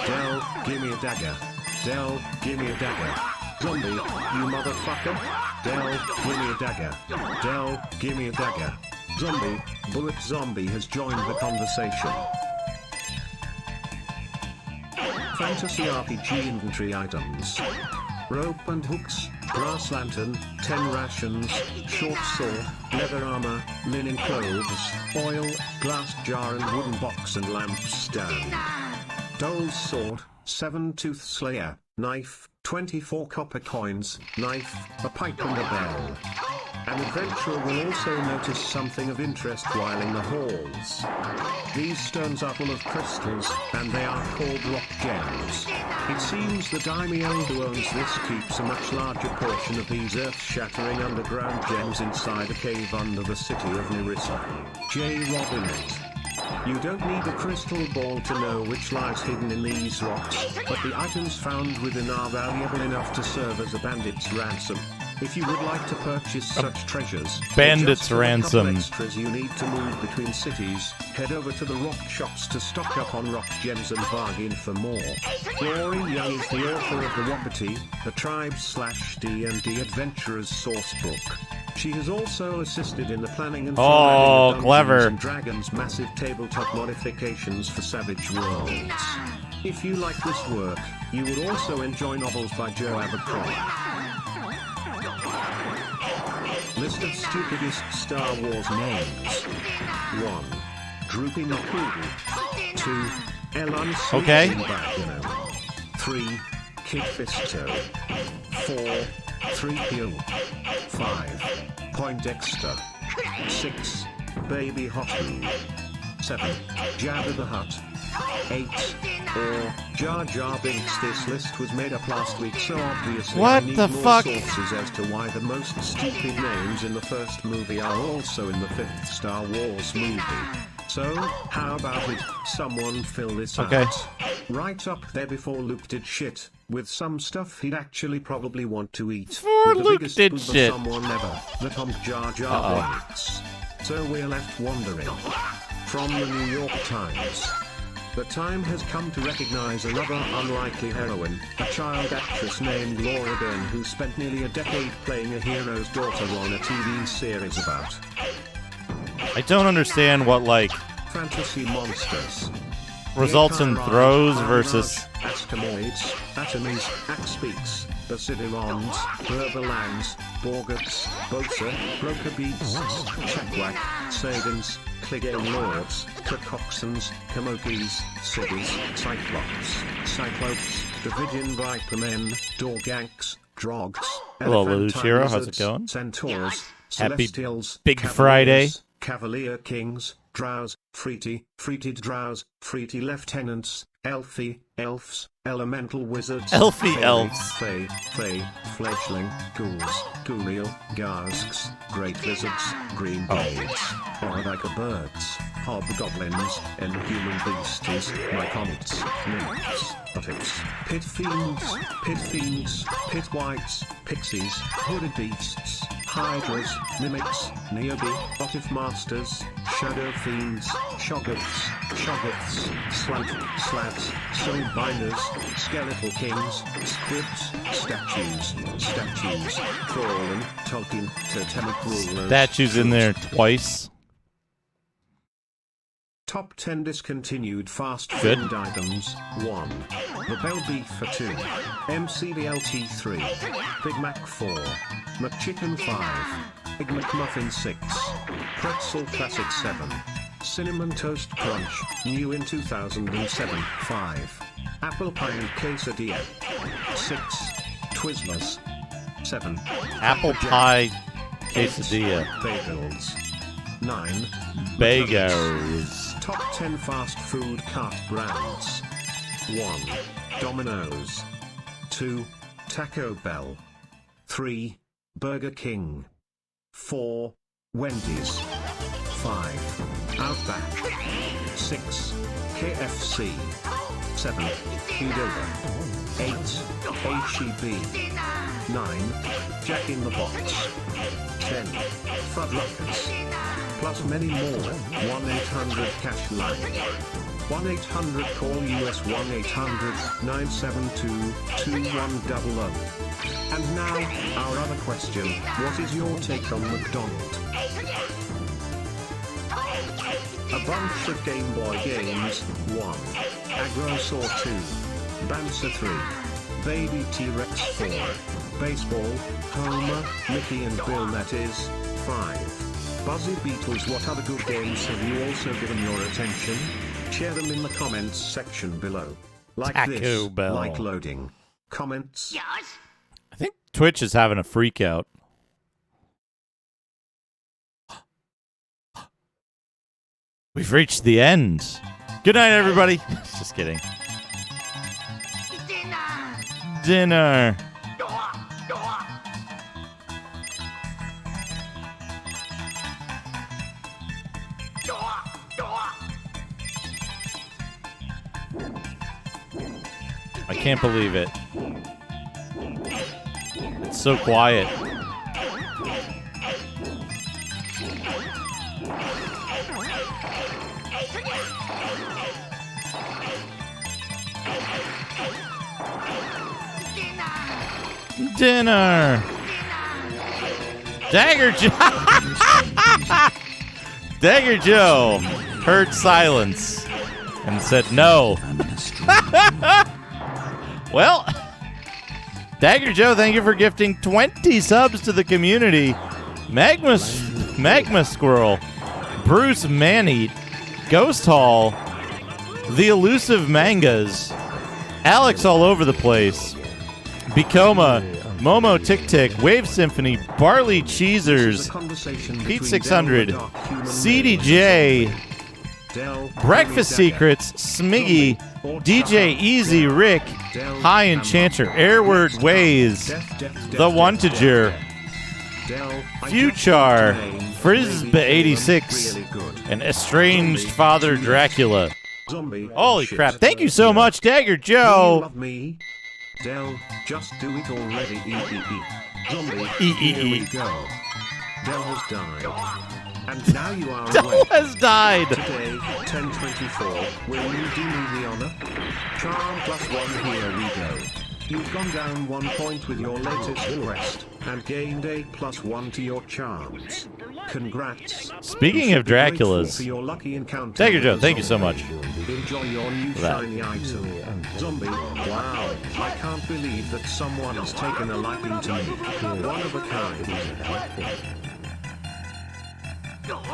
Del, give me a dagger. Del, give me a dagger. Zombie, you motherfucker. Del, give me a dagger. Del, give me a dagger. Zombie, Bullet Zombie has joined the conversation. Fantasy RPG inventory items. Rope and hooks, brass lantern, 10 rations, short sword, leather armor, linen clothes, oil, glass jar and wooden box and lampstand. Dole's sword, 7-tooth slayer, knife, 24 copper coins, knife, a pipe and a bell. An adventurer will also notice something of interest while in the halls. These stones are full of crystals, and they are called rock gems. It seems the daimyo who owns this keeps a much larger portion of these earth-shattering underground gems inside a cave under the city of Nerissa. J. Robinette. You don't need a crystal ball to know which lies hidden in these rocks, but the items found within are valuable enough to serve as a bandit's ransom. If you would like to purchase such treasures, bandit's ransom. Extras you need to move between cities, head over to the rock shops to stock up on rock gems and bargain for more. Glory Young is the author of The Wapiti, a Tribes/D&D Adventurer's sourcebook. She has also assisted in the planning and formatting of Dungeons & Dragons massive tabletop modifications for Savage Worlds. If you like this work, you would also enjoy novels by Joe Abercrombie. List of stupidest Star Wars names. 1. Droopy Nakuru. 2. Elon Okay. 3. Kid Fisto. 4. 3PO. 5. Poindexter. 6. Baby Hotu. 7. Jabba the Hutt. 8. Or Jar Jar Binks. This list was made up last week, so obviously What I need the more fuck? sources as to why the most stupid names in the first movie are also in the 5th Star Wars movie. So, how about it? Someone fill this Okay. out. Right up there before Luke did shit, with some stuff he'd actually probably want to eat. Before with the Luke biggest did boob shit. of someone ever, the Tom Jar Jar Binks. So we're left wondering. From the New York Times. The time has come to recognize another unlikely heroine, a child actress named Laura Dern who spent nearly a decade playing a hero's daughter on a TV series about I don't understand what, like, fantasy monsters. results in throws versus... Askamoids, Atomies, Axpeaks, Basidyrons, Burberlands, Borgats, Bosa, Broker Beasts, Chekwak, Sagans, Clegane Lords, Krakoxans, Kamokis, Siggies, Cyclops, Cyclopes, Davidian Vipermen, Dorganks, Drogs, Hello, Elephantine Luchiro. How's it Lizards, going? Centaurs, Happy Celestials, Big Cavaliers, Friday. Cavalier Kings, Drows, Freeted Drows, Freety Lieutenants, Elfie, Elves, Elemental Wizards, Elfie Fairy, Elves. Fae, Fledgling, Ghouls, Ghouliel, Garsks, Great Lizards, Green Blades, Orodika Birds, Hobgoblins, Inhuman Beasties, Myconids, Nymphs, Buttocks, Pit Fiends, Pit Whites, Pixies, Hooded Beasts, Hydras, Mimics, Niobe, Otif Masters, Shadow Fiends, Shoggoths, Slats, Soulbinders, Skeletal Kings, Squibs, Statues, Thrallin, Tolkien, Totemic Rulers. Statues in there twice. Top 10 discontinued fast Good. food items. 1. The Bell Beef for 2. MCDLT 3. Big Mac 4. McChicken 5. Big McMuffin 6. Pretzel Classic 7. Cinnamon Toast Crunch, new in 2007. 5. Apple Pie and Quesadilla. 6. Twizzlers. 7. Apple pie quesadilla. Bagels. 9. Bagels. Top 10 fast food cart brands. 1. Domino's. 2. Taco Bell. 3. Burger King. 4. Wendy's. 5. Outback. 6. KFC. 7. Qdoba. 8. H-E-B. 9. Jack in the Box. 10. Fuddruckers. Plus many more. 1-800-CASH line. 1-800-CALL US 1-800-972-2100. And now, our other question. What is your take on McDonald's? A bunch of Game Boy games. 1. Agrosaur 2. Bouncer 3. Baby T-Rex 4. Baseball, Homer, Mickey and Bill that is. 5. Buzzy Beetles. What other good games have you also given your attention? Share them in the comments section below. Like Taco this, Bell. like loading. Comments. I think Twitch is having a freak out. We've reached the end. Good night, everybody. Just kidding. Dinner. I can't believe it. It's so quiet. Dinner. Dagger Joe. Dagger Joe heard silence and said no. Well, Dagger Joe, thank you for gifting 20 subs to the community. Magma Squirrel, Bruce Maneat, Ghost Hall, The Elusive Mangas, Alex all over the place, Bicoma, Momo Tick Tick, Wave Symphony, Barley Cheesers, Pete 600, CDJ, Breakfast Secrets, Smiggy, DJ Easy Rick, High Enchanter, Airward Ways, The Wantager, Future, Frisbee86, and Estranged Father Dracula. Holy crap. Thank you so much, Dagger Joe. Love me. Del, just do it already. Zombie, here we go. Del has died. And now you are Del awake. has died. Today, 10:24. Will you do me the honor? Charm +1, here we go. You've gone down 1 point with your latest quest, and gained a +1 to your charms. Congrats. Speaking of Draculas, For your lucky encounter Dagger Joe, with thank you so much. Enjoy your new That. shiny item. Zombie, wow. I can't believe that someone has taken a liking to me. One of a kind.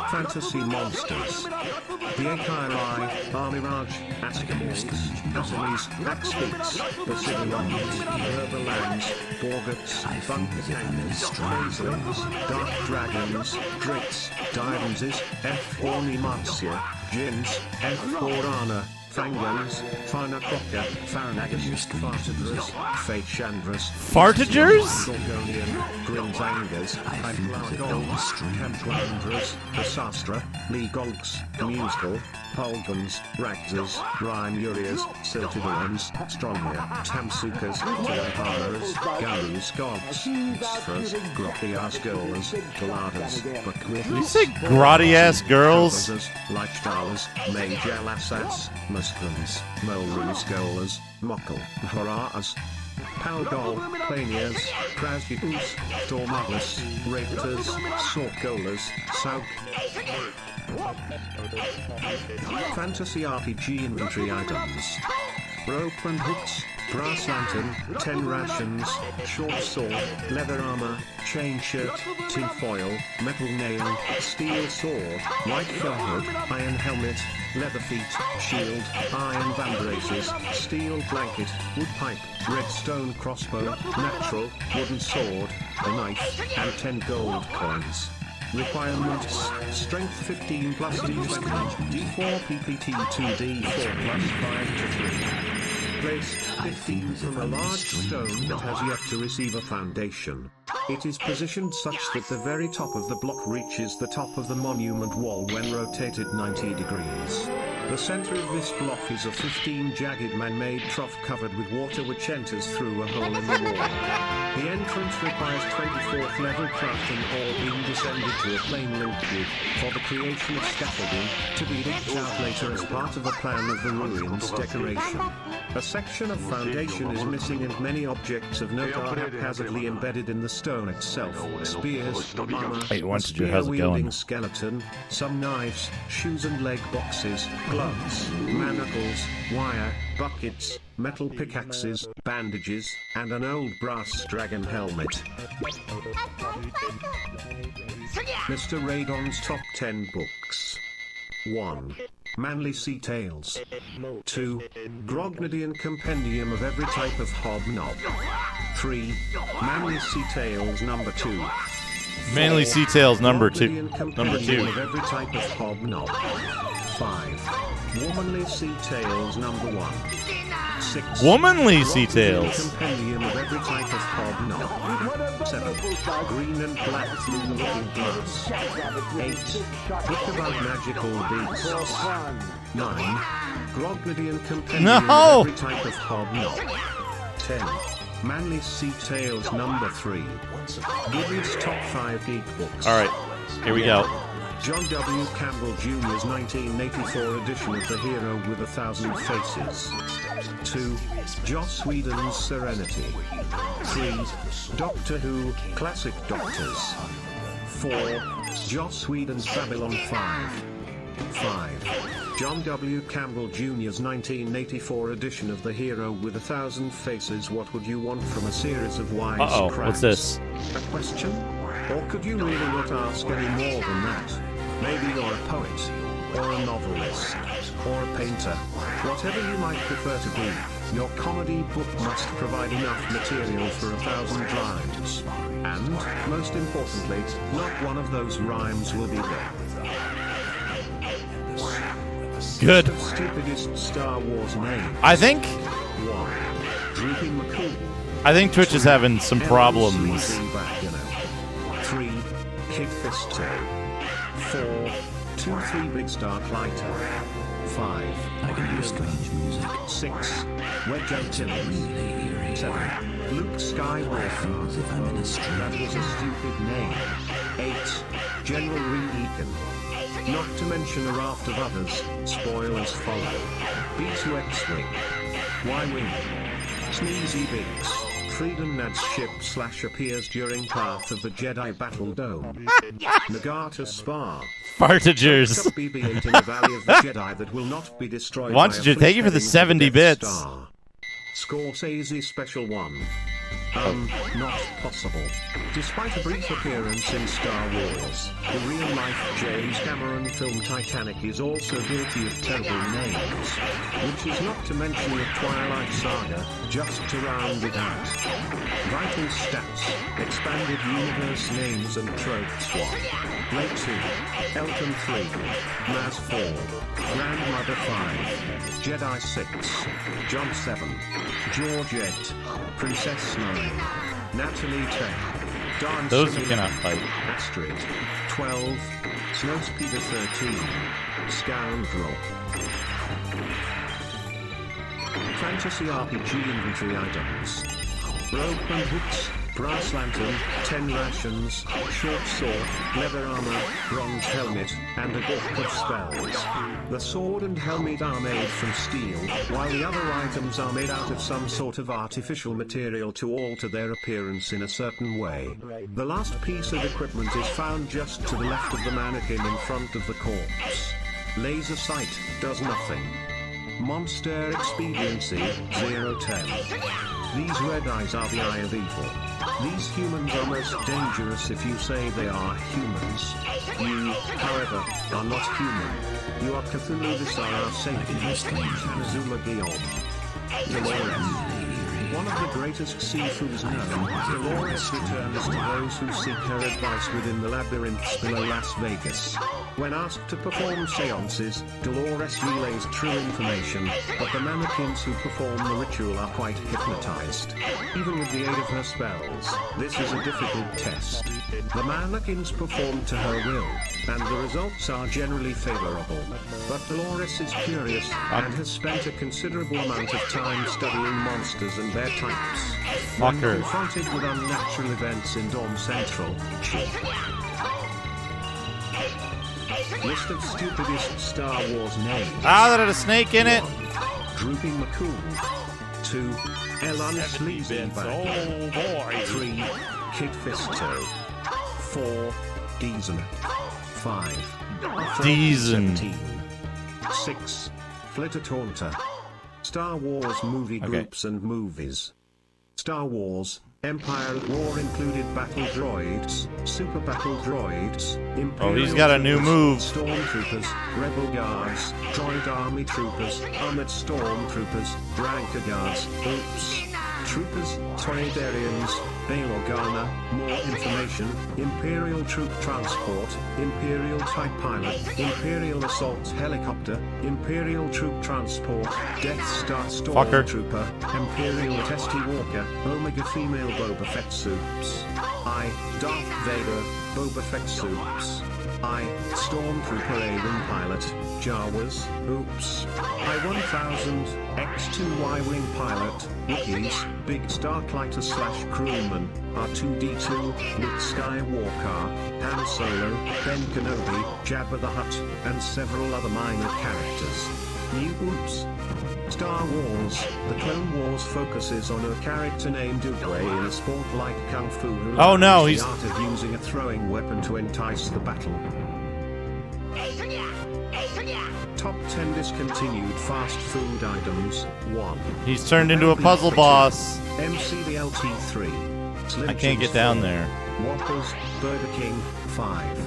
Fantasy monsters. The Ekairai, Armiraj, Askins, Assamese, Axpits, Basilons, Herbalans, Borgats, Bunkangs, Basilings, Dark Dragons, Drits, Diamonds, F. Ornimatia, Jins, F. Orana, Fangans, Finacroca, Faranagas, Fartadras, Fate Chandras, Fartagers? Gorgonian, Grinzangas, Hyplargons, Camplandras, Asastra, Legolgs, Musical, Polgans, Ragzas, Rhymurias, Siltidorans, Stromia, Tamsukas, Teleharas, Garus, Gods, Sfras, Grokias Girls, Galadas, Did you say grotty-ass girls? Leichtalas, Major Lassas, Muskrams, Molrus Golas, Mokkel, Horaas, Palgol, Planias, Krasjidus, Dormagus, Raptors, Sorkolas, Sauk. Fantasy RPG inventory items. Rope and hooks, brass lantern, 10 rations, short sword, leather armor, chain shirt, tin foil, metal nail, steel sword, white fur hood, iron helmet, leather feet, shield, iron vambraces, steel blanket, wood pipe, redstone crossbow, natural, wooden sword, a knife, and 10 gold coins. Requirements: Strength 15 plus D20, D4 PPT 2D4 plus 5 to 3. Placed 15 from a large stone that has yet to receive a foundation. It is positioned such that the very top of the block reaches the top of the monument wall when rotated 90 degrees. The center of this block is a 15 jagged man-made trough covered with water which enters through a hole in the wall. The entrance requires 24th level crafting or being descended to a plane linked with, for the creation of scaffolding, to be digged out later as part of a plan of the ruins decoration. A section of foundation is missing and many objects of note are haphazardly embedded in the stone itself. Spears, armor, Hey, a Wantager, how's it going? spear-wielding skeleton, some knives, shoes and leg boxes, gloves, manacles, wire, buckets, metal pickaxes, bandages, and an old brass dragon helmet. Mr. Radon's Top 10 Books. 1. Manly Sea Tales. 2. Grognadian Compendium of Every Type of Hobnob. 3. Manly Sea Tales Number 2. Manly Sea Tales number 2. Grognadian Number 2. Compendium of Every Type of Hobnob. 5. Womanly Sea Tales Number 1. 6. Womanly Sea Tales. Compendium of Every Type of Hobnob. 7. Green and Black Through the Looking Glass. 8. Book About Magical Beasts. 9. Grognadian Compendium No! of Every Type of Hobnob. 10. Manly Sea Tales Number 3. Gibby's Top 5 Geek Books. All right, here we go. John W. Campbell Jr.'s 1984 edition of The Hero with 1,000 Faces. 2. Joss Whedon's Serenity. 3. Doctor Who Classic Doctors. 4. Joss Whedon's Babylon 5. 5. John W. Campbell Jr.'s 1984 edition of The Hero with 1,000 Faces. What would you want from a series of wise Uh-oh, crafts? what's this? A question? Or could you really not ask any more than that? Maybe you're a poet, or a novelist, or a painter, whatever you might prefer to be. Your comedy book must provide enough material for 1,000 rhymes. And, most importantly, not one of those rhymes will be good. Good. List of stupidest Star Wars names. I think 1. Droopy McCool. I think Twitch is having some problems. 3. Kid Fisto. 4. 2-3 Big Star Clighter. 5. I can hear strange music. 6. Wedge Antilles. 7. Luke Skywalker. As if I'm in a stream. That was a stupid name. 8. General Reed-Eakin. Not to mention a raft of others. Spoilers follow. B2 X-Wing. Y-Wing. Sneezy Biggs. Freedom Nad's ship / appears during Path of the Jedi Battle Dome. Nagata Spar. Fartagers. BB-8 in the Valley of the Jedi that will not be destroyed. Wanted thank you for the 70 bits. Star. Scorsese Special 1. Not possible. Despite a brief appearance in Star Wars, the real-life James Cameron film Titanic is also guilty of terrible names, which is not to mention the Twilight Saga, just to round it out. Vital stats, expanded universe names and tropes 1. Blade 2, Elton 3, Maz 4, Grandmother 5, Jedi 6, John 7, George 8, Princess 9, Natalie 10, Darn Those who Simeon, cannot fight. Astrid 12, Snowspeeder 13, Scoundrel. Fantasy RPG inventory items. Rope and hooks, brass lantern, 10 rations, short sword, leather armor, bronze helmet, and a book of spells. The sword and helmet are made from steel, while the other items are made out of some sort of artificial material to alter their appearance in a certain way. The last piece of equipment is found just to the left of the mannequin in front of the corpse. Laser sight does nothing. Monster expediency 010. These red eyes are the eye of evil. These humans are most dangerous if you say they are humans. You, however, are not human. You are Cthulhu Visara Satan, Zula Guillaume. Dolores. One of the greatest seafoods known, Dolores returns to those who seek her advice within the labyrinths below Las Vegas. When asked to perform seances, Dolores relays true information, but the mannequins who perform the ritual are quite hypnotized. Even with the aid of her spells, this is a difficult test. The mannequins perform to her will, and the results are generally favorable. But Dolores is curious, and has spent a considerable amount of time studying monsters and their types. When confronted with unnatural events in Dorm Central, she... List of stupidest Star Wars names. Ah, that had a snake in it. 1. Droopy McCool. 2. Elon Sleazyback. Oh boy. 3. Kid Fisto. 4. Deezen. 5. Deezen. 6. Flitter Taunter. Star Wars movie groups and movies. Star Wars Empire at War included battle droids, super battle droids, Imperial he's got a new move. Stormtroopers, Rebel Guards, Droid Army Troopers, Armored Stormtroopers, Ranker Guards, Oops, Troopers, Toydarians, Bail Organa, more information, Imperial Troop Transport, Imperial Type Pilot, Imperial Assault Helicopter, Imperial Troop Transport, Death Star Stormtrooper, Imperial Testy Walker, Omega Female Boba Fett Soups. I, Darth Vader, Boba Fett Soups. I, Stormtrooper A-Wing Pilot, Jawas, Oops. I-1000, X2 Y-Wing Pilot, Wookiees, Big Star Clighter / Crewman, R2-D2, Luke Skywalker, Han Solo, Ben Kenobi, Jabba the Hutt, and several other minor characters. New Oops. Star Wars, The Clone Wars focuses on a character named Oogway in a sport like Kung Fu who learns the art of using a throwing weapon to entice the battle. Top 10 discontinued fast food items. 1. He's turned into a puzzle boss. MC the LT3. Slim I can't get down there. Whoppers, Burger King, 5.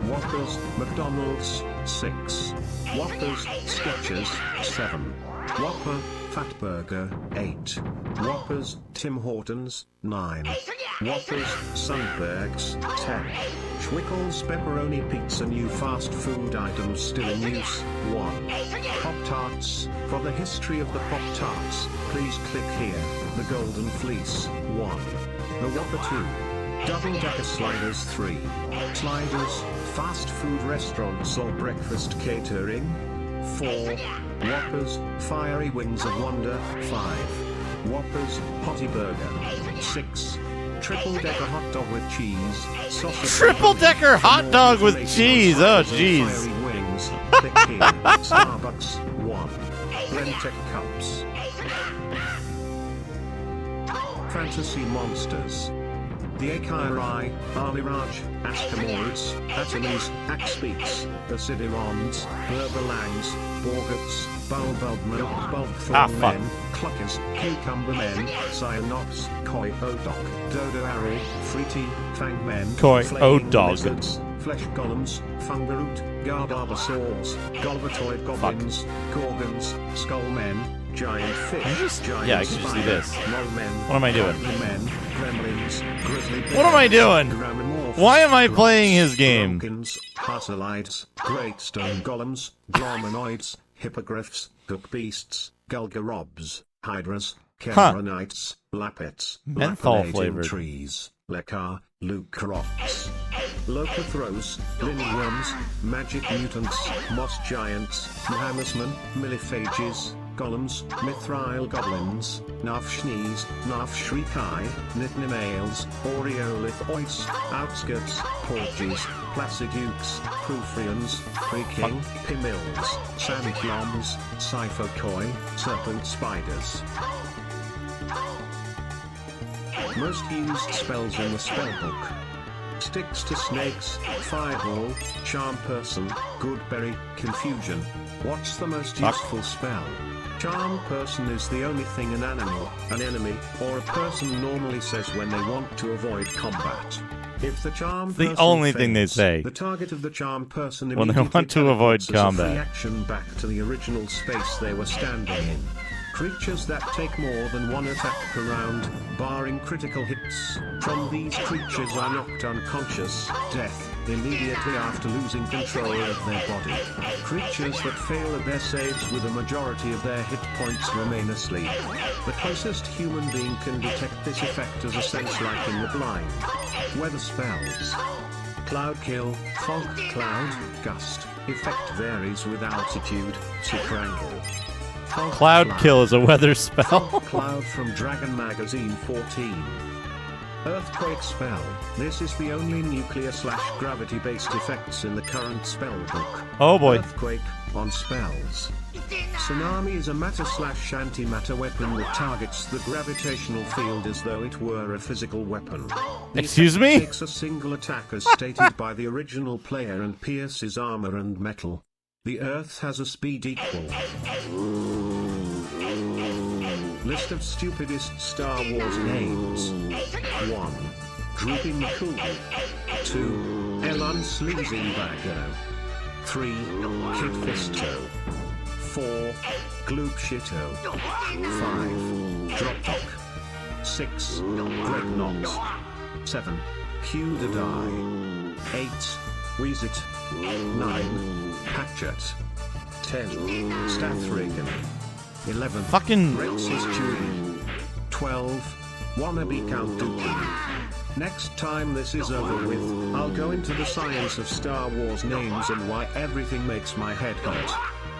Whoppers, McDonald's, 6. Whoppers, Skechers, 7. Whopper, Fatburger, 8. Whoppers, Tim Hortons, 9. Whoppers, Sundbergs, 10. Schwickels Pepperoni Pizza. New fast food items still in use, 1. Pop-Tarts. For the history of the Pop-Tarts, please click here. The Golden Fleece, 1. The Whopper 2. Double-decker sliders, 3. Sliders, fast food restaurants or breakfast catering, 4. Whoppers, fiery wings of wonder, 5. Whoppers, potty burger, 6. Triple-decker hot dog with cheese, sausage. Triple-decker hot dog with cheese. Oh, jeez. Fiery wings. Click here. Starbucks, 1. Blendtec cups. Fantasy monsters. The Akairai, Amiraj, Askamorids, Atomies, Axpeaks, Basidirons, Burbalangs, Borgats, Bulbulbmen, Bulbthorn Men, Cluckers, Cucumber Men, Cyanops, Koi Odog, Dodoaril, Freety, Fang Men, Koi Flaming Odog. Lizards, Flesh Golems, Fungaroot, Garbarbasaurs, Golbatoid Goblins, Gorgons, Skull Men, Giant Fish, Giant yeah, I can just see this. Men, What am I doing? Men, Gremlins, Grizzly Bears, What am I doing? Gramorphs, Why am I playing his game? Dragons, Heartalides, Great Stone Golems, Glominoids, Hippogriffs, Cook Beasts, Gulgarobs, Hydras, Cameronites, Lapets, Menthol Lapidating flavored. Trees, Lekar, Lucrops, Locothros, Linworms, Magic Mutants, Moss Giants, Hammersmen, Milliphages, Golems, Mithril Goblins, Nafshnees, Nafshrikai, Nitnimales, Aureolith Ois, Outskirts, Porgies, Placidukes, Proofrians, Creaking, Pimills, Sandploms, Cyphokoi, Serpent Spiders. Most used spells in the spellbook. Sticks to snakes, fireball, charm person, goodberry, confusion. What's the most useful spell? Charm person is the only thing an animal, an enemy, or a person normally says when they want to avoid combat. If the charm The person only thing they fails, say. the target of the charm person When they immediately want to avoid teleports as a combat. free action back to the original space they were standing in. Creatures that take more than one attack per round, barring critical hits, from these creatures are knocked unconscious, death, immediately after losing control of their body. Creatures that fail at their saves with a majority of their hit points remain asleep. The closest human being can detect this effect as a sense like in the blind. Weather spells. Cloud kill, fog, cloud, gust. Effect varies with altitude. See Krangle. Cloud kill is a weather spell. Cloud from Dragon Magazine 14. Earthquake spell. This is the only nuclear/gravity based effects in the current spellbook. Oh boy. Earthquake on spells. Tsunami is a matter/antimatter weapon that targets the gravitational field as though it were a physical weapon. The Excuse effect me? takes a single attack as stated by the original player and pierces armor and metal. The Earth has a speed equal. List of stupidest Star Wars names. 1. Droopy McCool. 2. Elon Sleazy Baggo. 3. Kid Fisto. 4. Gloop Shito. 5. Drop Doc. 6. Greg Knox. 7. Q to Die. 8. Weezit. 9. Hatchet. 10. Staff Reagan. 11. Fucking Rex's Chewie. 12. Wannabe Count Dookie. Next time this is over with, I'll go into the science of Star Wars names and why everything makes my head hurt.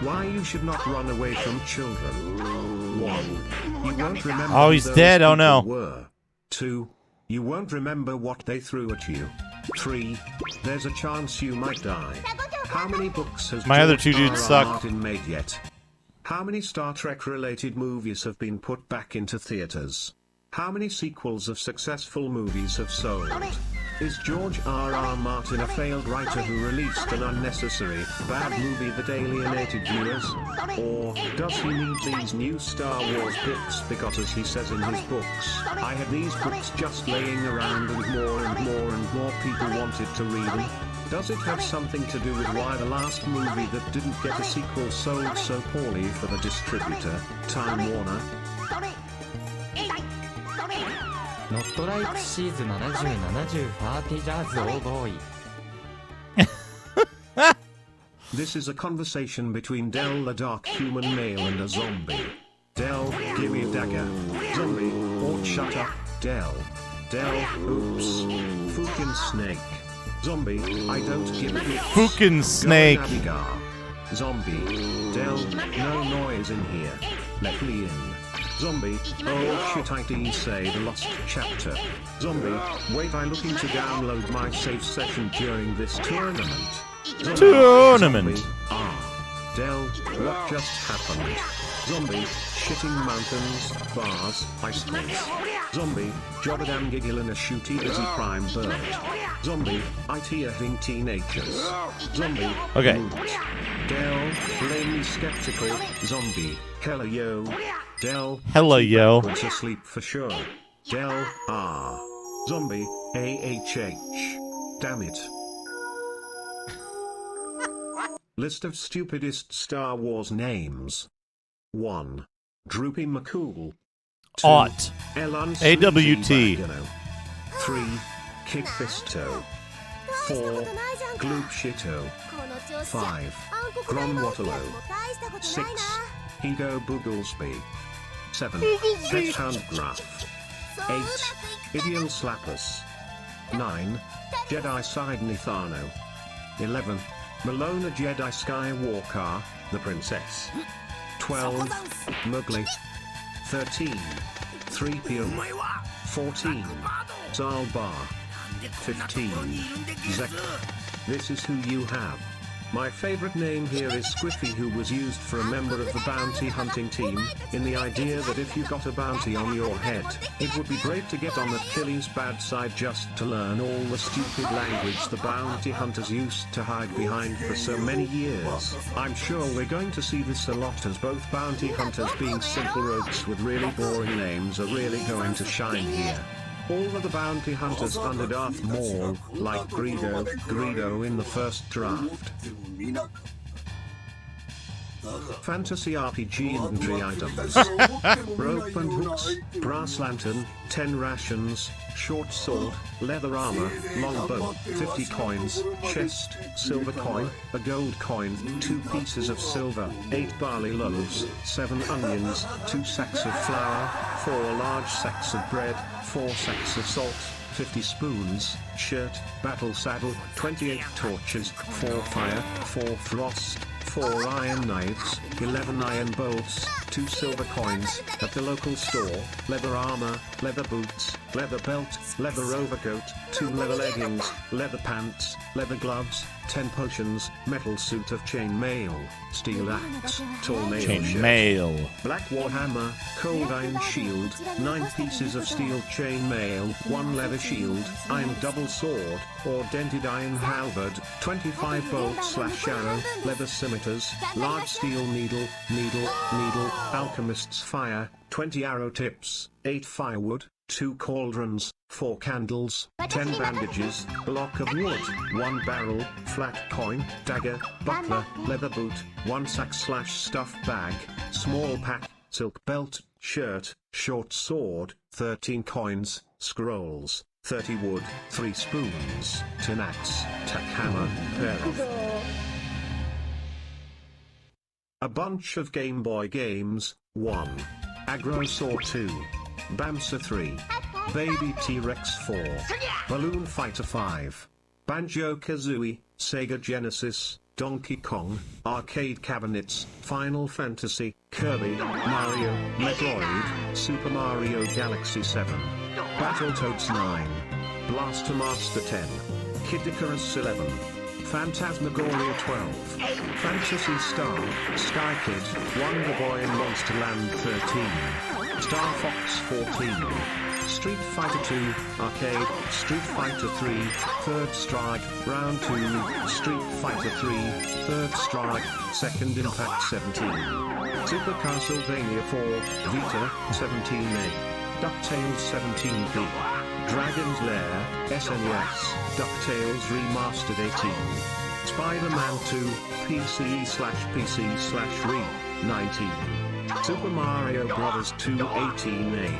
Why you should not run away from children. 1. You won't remember Oh, who he's those dead. Oh, people no. were. 2. You won't remember what they threw at you. 3. There's a chance you might die. How many books has My other George two dudes R. R. suck. Martin made yet? How many Star Trek related movies have been put back into theaters? How many sequels of successful movies have sold? Is George R. R. Martin a failed writer who released an unnecessary, bad movie that alienated viewers? Or does he need these new Star Wars books because, as he says in his books, I had these books just laying around and more people wanted to read them? Does it have something to do with why the last movie that didn't get a sequel sold so poorly for the distributor, Time Warner? ノットライクシーズ70、70ファーティジャーズオーボーイ。This is a conversation between Del the dark human male and a zombie. Del, give me a dagger. Zombie, or shut up, Del. Del, oops. Fucking snake. Zombie, I don't give a shit. Fucking snake. Zombie, Del, no noise in here. Let me in. Zombie, oh shit, I did say the lost chapter. Zombie, wait, I'm looking to download my safe session during this tournament. Tournament. Zombie, Del, what just happened? Zombie, shitting mountains, bars, icicles. Zombie, Jobadam giggle in a shooty busy prime bird. Zombie, IT hitting teenagers. Zombie, okay. Moot. Del, blamely skeptical. Zombie, hello yo. Del, hello yo. Was asleep for sure. Del, Zombie, AHH. Damn it. List of stupidest Star Wars names. 1. Droopy McCool. 2. Ought. Elon AWT. 3. Kid Fisto. 4. Gloop Shito. 5. Grom Waterloo. 6. Ego Booglesby. 7. Headhound Gruff. 8. Ideal Slappers. 9. Jedi Side Nithano. 11. Malona Jedi Skywalker, the Princess. 12. Mowgli. 13. 3PO. 14. Zalbar. 15. Zek. This is who you have. My favorite name here is Squiffy, who was used for a member of the bounty hunting team, in the idea that if you got a bounty on your head, it would be great to get on the Achilles' bad side just to learn all the stupid language the bounty hunters used to hide behind for so many years. I'm sure we're going to see this a lot, as both bounty hunters being simple rogues with really boring names are really going to shine here. All of the bounty hunters under Darth Maul, like Greedo in the first draft. Fantasy RPG inventory items. Rope and hooks, brass lantern, 10 rations, short sword, leather armor, longbow, 50 coins, chest, silver coin, a gold coin, 2 pieces of silver, 8 barley loaves, 7 onions, 2 sacks of flour, 4 large sacks of bread, 4 sacks of salt, 50 spoons, shirt, battle saddle, 28 torches, 4 fire, 4 frost, 4 iron knives, 11 iron bolts, 2 silver coins, at the local store, leather armor, leather boots, leather belt, leather overcoat, 2 leather leggings, leather pants, leather gloves, 10 potions, metal suit of chain mail, steel axe, tall nail chain shirt, mail, black warhammer, cold iron shield, 9 pieces of steel chain mail, 1 leather shield, iron double sword, or dented iron halberd, 25 bolt/arrow, leather scimitars, large steel needle, alchemist's fire, 20 arrow tips, 8 firewood, 2 cauldrons, 4 candles, 10 bandages, block of wood, 1 barrel, flat coin, dagger, buckler, leather boot, 1 sack/stuff bag, small pack, silk belt, shirt, short sword, 13 coins, scrolls, 30 wood, 3 spoons, tin axe, tack hammer, pair of. A bunch of Game Boy games. 1. Agrosaur 2. Bamsa 3. Baby T-Rex 4. Balloon Fighter 5. Banjo-Kazooie, Sega Genesis, Donkey Kong, arcade cabinets, Final Fantasy, Kirby, Mario, Metroid, Super Mario Galaxy 7. Battletoads 9. Blaster Master 10. Kid Icarus 11. Phantasmagoria 12. Fantasy Star, Sky Kid, Wonder Boy and Monster Land 13. Star Fox 14. Street Fighter 2, Arcade, Street Fighter 3, Third Strike, Round 2, Street Fighter 3, Third Strike, Second Impact 17. Super Castlevania 4, Vita, 17A. DuckTales 17B. Dragon's Lair, SNES, DuckTales Remastered 18. Spider-Man 2, PC/Re, 19. Super Mario Bros. 2, 18A.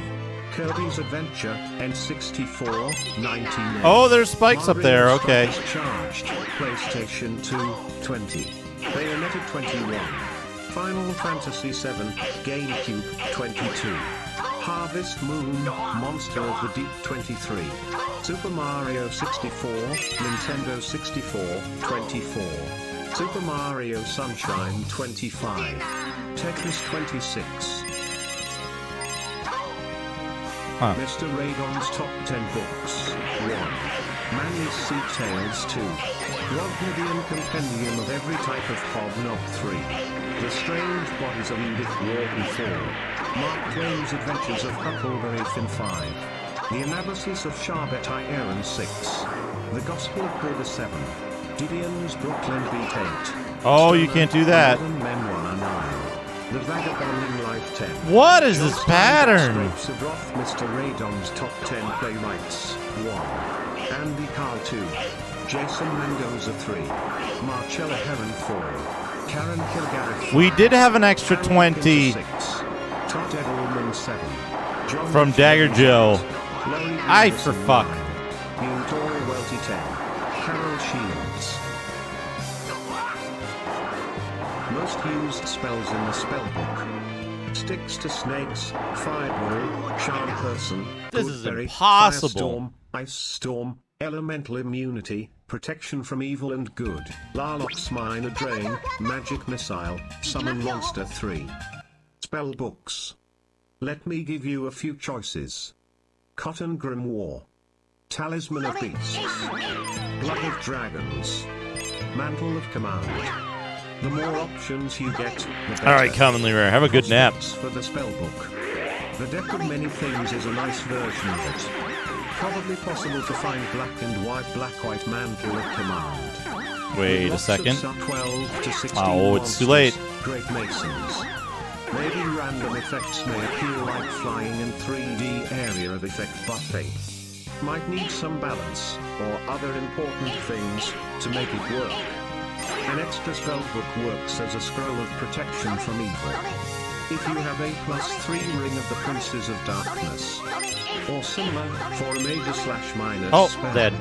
Kirby's Adventure, N64, 19A. Oh, there's spikes up there, Mario okay. Strikers Charged, PlayStation 2, 20. Bayonetta 21. Final Fantasy 7, GameCube, 22. Harvest Moon, Monster of the Deep 23. Super Mario 64, Nintendo 64, 24. Super Mario Sunshine 25. Tetris 26. Mr. Radon's Top 10 Books. 1. Manly's Sea Tales 2. Brognidian Compendium of Every Type of Hobnob 3. The Strange Bodies of Edith Wharton 4. Mark Twain's Adventures of Huckleberry Finn 5. The Anabasis of Sharbetai Aaron 6. The Gospel of Buddha 7. Didion's Brooklyn Beat 8. Oh, you can't do that. Memoir 9. The Vagabonding Life 10. What is this pattern? Of Roth, Mr. Radon's Top 10 Playwrights 1. Andy Carl 2. Jason Mendoza 3. Marcella Heron 4. Karen Kilgareth 5. We did have an extra 20 Todd Edelman 7. John from Dagger Joe. I for fuck. Eudora Welty 10. Carol Shields. Most used spells in the spellbook. Sticks to snakes, fireball, charm person, This is goodberry, impossible. firestorm, ice storm, elemental immunity, protection from evil and good, Larlock's minor drain, magic missile, summon monster 3. Spellbooks. Let me give you a few choices. Cotton Grimoire. Talisman of Beasts. Blood of Dragons. Mantle of Command. The more options you get, the better. Alright, commonly rare. Have a good nap. For the spellbook. The Deck of Many Things is a nice version of it. Probably possible to find black-white Mantle of Command. Wait a Lots second. of 12 to 16 Oh, it's too late. Great Masons. Maybe random effects may appeal like flying and 3D area of effect buffet. Might need some balance, or other important things, to make it work. An extra spellbook works as a scroll of protection from evil. If you have A+3 Ring of the Princes of Darkness, or similar, for a major/minor spell. Dead.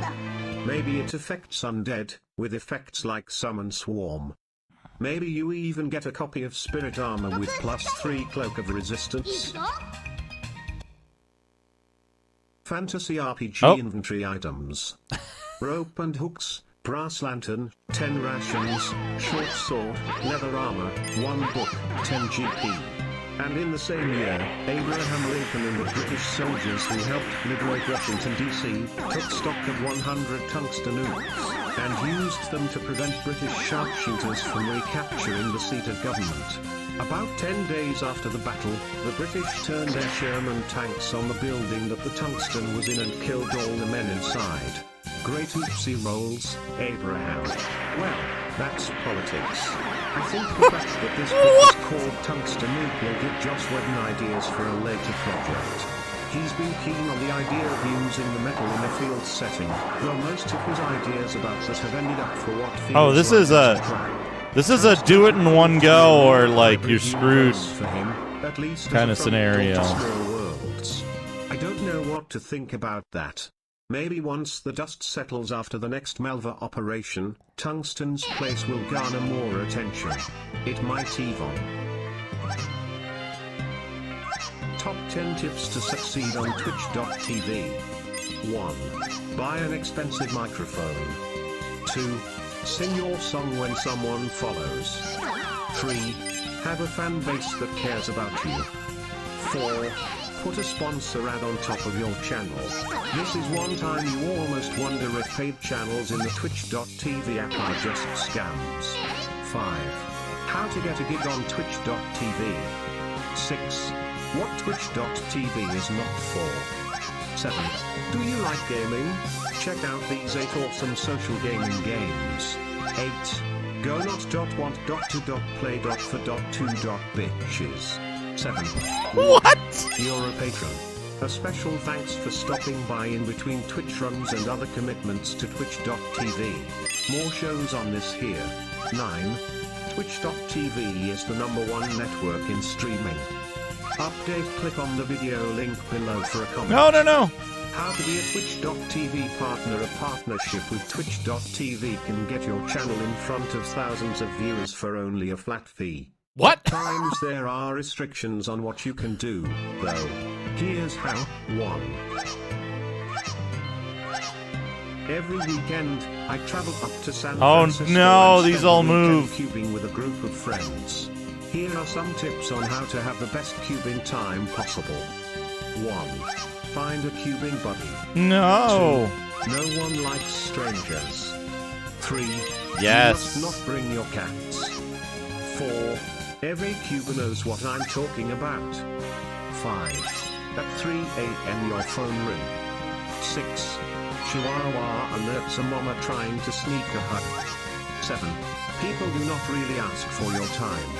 Maybe it affects undead, with effects like Summon Swarm. Maybe you even get a copy of Spirit Armor with +3 Cloak of Resistance. Fantasy RPG inventory items. Rope and hooks, brass lantern, 10 rations, short sword, leather armor, 1 book, 10 GP. And in the same year, Abraham Lincoln and the British soldiers who helped liberate Washington, D.C., took stock of 100 tungsten oops, and used them to prevent British sharpshooters from recapturing the seat of government. About 10 days after the battle, the British turned their Sherman tanks on the building that the tungsten was in and killed all the men inside. Great oopsie rolls, Abraham. Well, that's politics. I think the fact that this book is called Tungsten Oop will give Joss Whedon ideas for a later project. He's been keen on the idea of using the metal in a field setting, though most of his ideas about that have ended up for what feels Oh, this is a do it in one go or like you're screwed kind of scenario. I don't know what to think about that. Maybe once the dust settles after the next Malva operation, Tungsten's place will garner more attention. It might even. Top 10 tips to succeed on Twitch.tv. 1. Buy an expensive microphone. 2. Sing your song when someone follows. 3. Have a fan base that cares about you. 4. Put a sponsor ad on top of your channel. This is one time you almost wonder if paid channels in the Twitch.tv app are just scams. 5. How to get a gig on Twitch.tv. 6. What Twitch.tv is not for. 7. Do you like gaming? Check out these 8 awesome social gaming games. 8. Go not.want.to.play.for.2.bitches. 7. What? You're a patron. A special thanks for stopping by in between Twitch runs and other commitments to twitch.tv. More shows on this here. 9. Twitch.tv is the #1 network in streaming. Update, click on the video link below for a comment. No. How to be a Twitch.tv partner. A partnership with Twitch.tv can get your channel in front of thousands of viewers for only a flat fee. What? At times there are restrictions on what you can do, though. Here's how. 1. Every weekend, I travel up to San Francisco. Oh no, and these spend all the weekend move. cubing with a group of friends. Here are some tips on how to have the best cubing time possible. 1. Find a cubing buddy. No. 2. No one likes strangers. 3. Yes. You must not bring your cats. 4. Every cuber knows what I'm talking about. 5. At 3 a.m. your phone rings. 6. Chihuahua alerts a mama trying to sneak a hug. 7. People do not really ask for your time.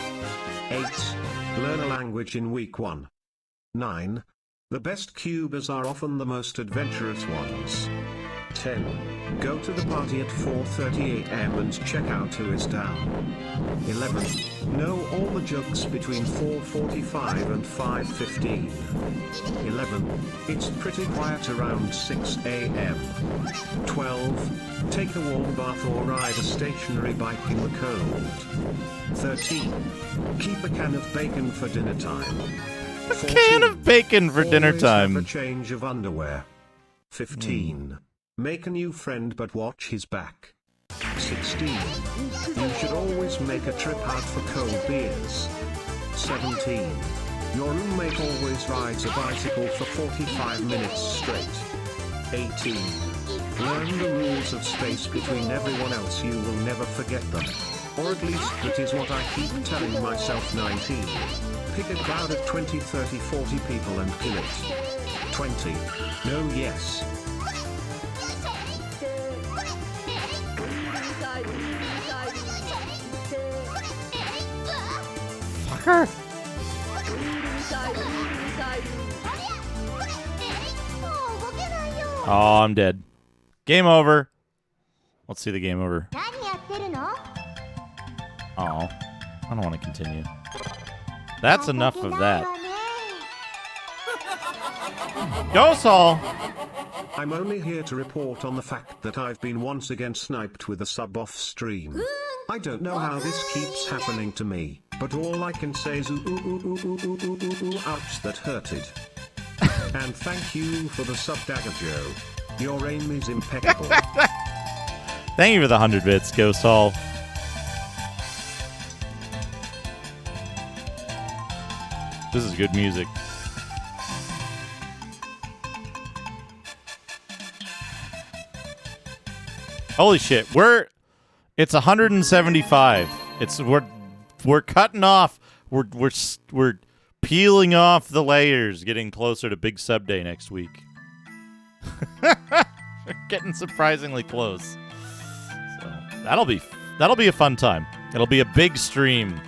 8. Learn a language in week 1. 9. The best cubers are often the most adventurous ones. 10. Go to the party at 4:30 a.m. and check out who is down. 11. Know all the jokes between 4:45 and 5:15. 11. It's pretty quiet around 6 a.m. 12. Take a warm bath or ride a stationary bike in the cold. 13. Keep a can of bacon for dinner time. 14. Can of bacon for dinner Always time. have a change of underwear. 15. Make a new friend but watch his back. 16. You should always make a trip out for cold beers. 17. Your roommate always rides a bicycle for 45 minutes straight. 18. Learn the rules of space between everyone else. You will never forget them. Or at least that is what I keep telling myself. 19. Pick a crowd of 20, 30, 40 people and kill it. 20. No, yes. Fucker. Oh, I'm dead. Game over. Let's see the game over. Oh, I don't want to continue. That's enough of that. Go, Saul! I'm only here to report on the fact that I've been once again sniped with a sub off stream. I don't know how this keeps happening to me, but all I can say is ooh ooh ooh ooh ooh ooh ooh ooh ooh ouch, that hurted. And thank you for the sub, Dagger Joe. Your aim is impeccable. Thank you for the 100 bits, Go, Saul. This is good music. Holy shit, it's 175. We're cutting off. We're peeling off the layers, getting closer to Big Sub Day next week. We're getting surprisingly close. So that'll be a fun time. It'll be a big stream.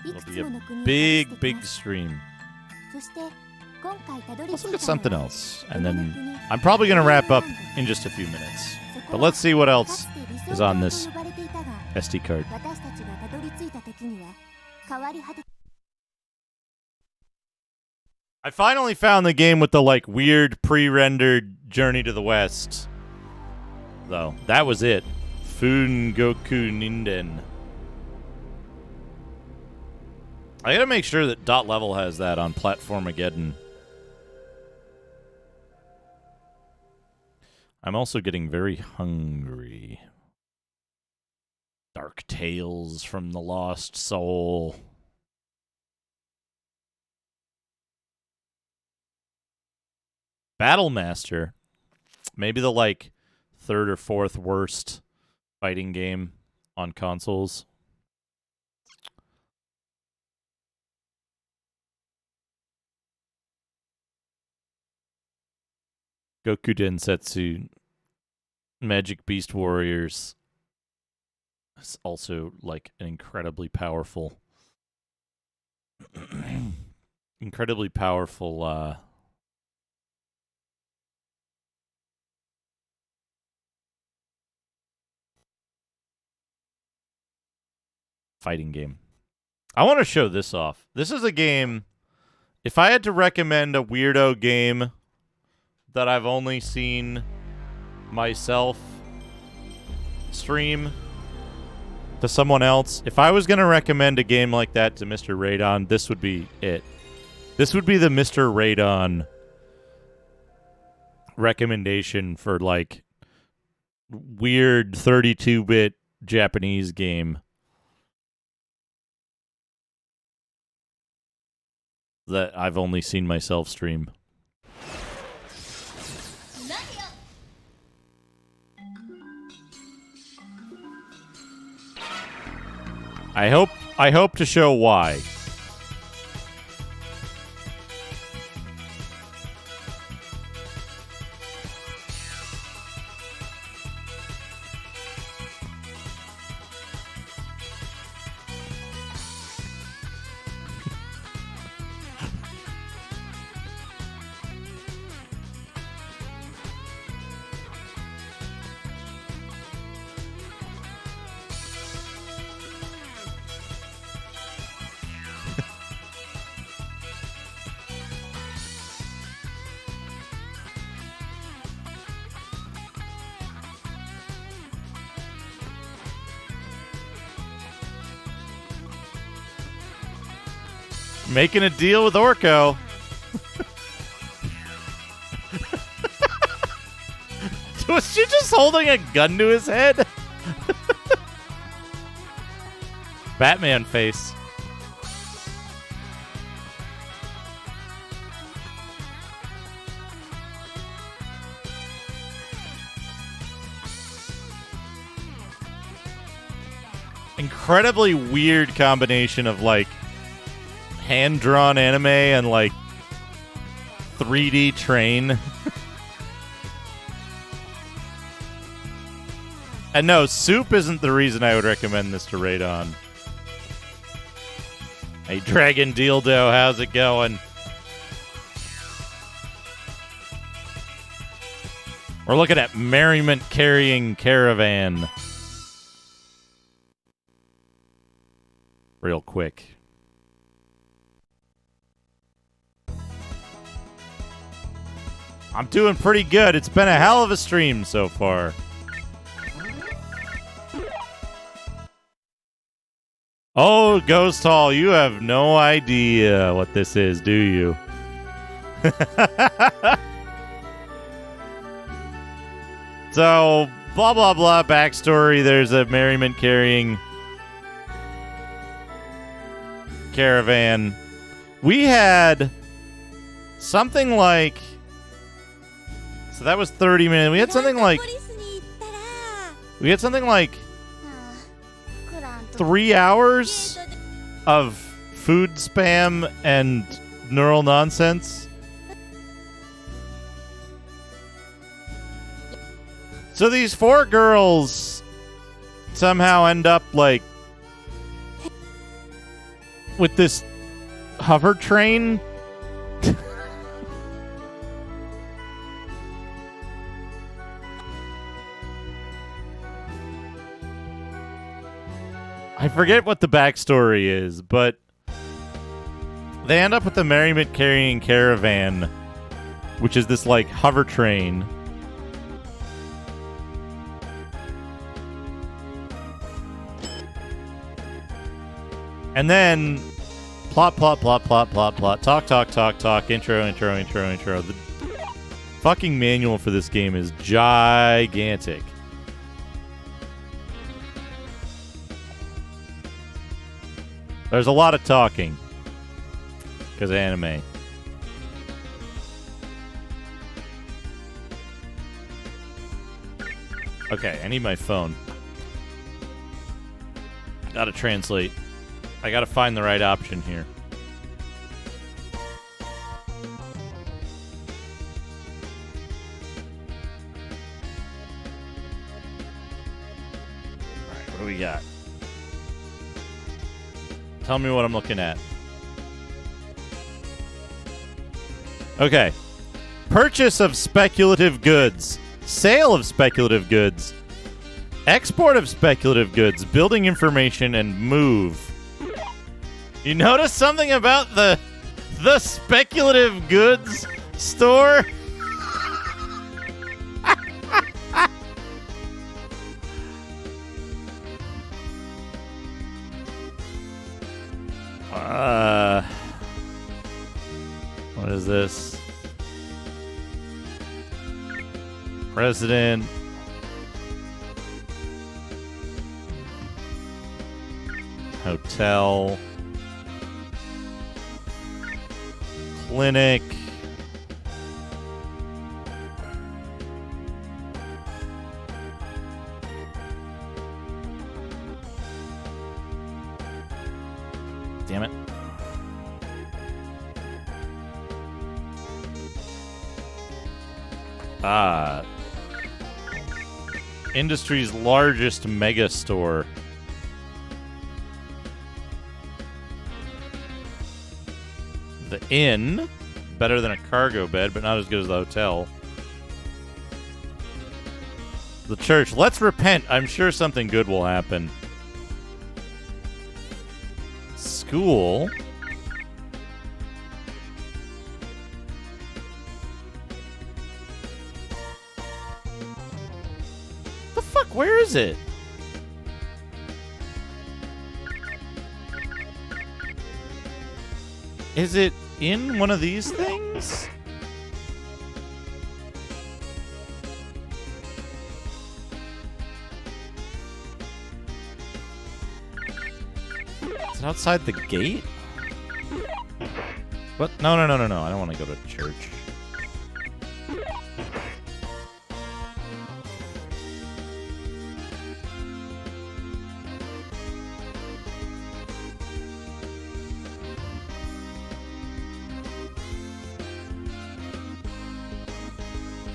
It'll be a big stream. Let's look at something else, and then I'm probably going to wrap up in just a few minutes. But let's see what else is on this SD card. I finally found the game with the weird pre-rendered Journey to the West. Though that was it. Fungoku Ninden. I gotta make sure that Dot Level has that on Platformageddon. I'm also getting very hungry. Dark Tales from the Lost Soul. Battlemaster. Maybe the third or fourth worst fighting game on consoles. Goku Densetsu Magic Beast Warriors is also an incredibly powerful fighting game. I want to show this off. This is a game. If I had to recommend a weirdo game that I've only seen myself stream to someone else, if I was going to recommend a game like that to Mr. Radon, this would be it. This would be the Mr. Radon recommendation for, like, weird 32-bit Japanese game that I've only seen myself stream. I hope to show why. Making a deal with Orko. Was she just holding a gun to his head? Batman face. Incredibly weird combination of, like, hand-drawn anime and, like, 3D train. And no, soup isn't the reason I would recommend this to Radon. Hey, Dragon Dildo, how's it going? We're looking at Merriment Carrying Caravan. Real quick. I'm doing pretty good. It's been a hell of a stream so far. Oh, Ghost Hall, you have no idea what this is, do you? So, blah, blah, blah, backstory. There's a Merriment Carrying Caravan. We had something like... So that was 30 minutes. We had something like... 3 hours of food spam and neural nonsense. So these 4 girls somehow end up, like, with this hover train. I forget what the backstory is, but they end up with the Merriment Carrying Caravan, which is this, like, hover train. And then plot, plot, plot, plot, plot, plot, talk, talk, talk, talk, intro, intro, intro, intro. The fucking manual for this game is gigantic. There's a lot of talking because of anime. Okay, I need my phone. Gotta translate. I gotta find the right option here. Alright, what do we got? Tell me what I'm looking at. Okay. Purchase of speculative goods. Sale of speculative goods. Export of speculative goods, building information, and move. You notice something about the speculative goods store? What is this? President. Hotel. Clinic. Damn it. Industry's largest mega store. The inn. Better than a cargo bed, but not as good as the hotel. The church. Let's repent. I'm sure something good will happen. School. The fuck? Where is it? Is it in one of these things? Is it outside the gate? What? No. I don't want to go to church.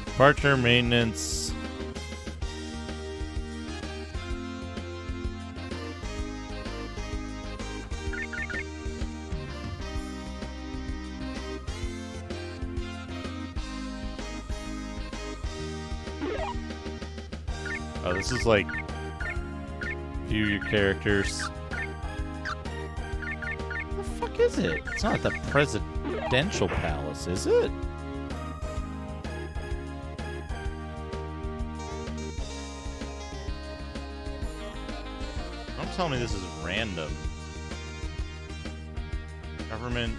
Departure, maintenance. Oh, this is like view your characters. What the fuck is it? It's not the presidential palace, is it? Tell me this is random. Government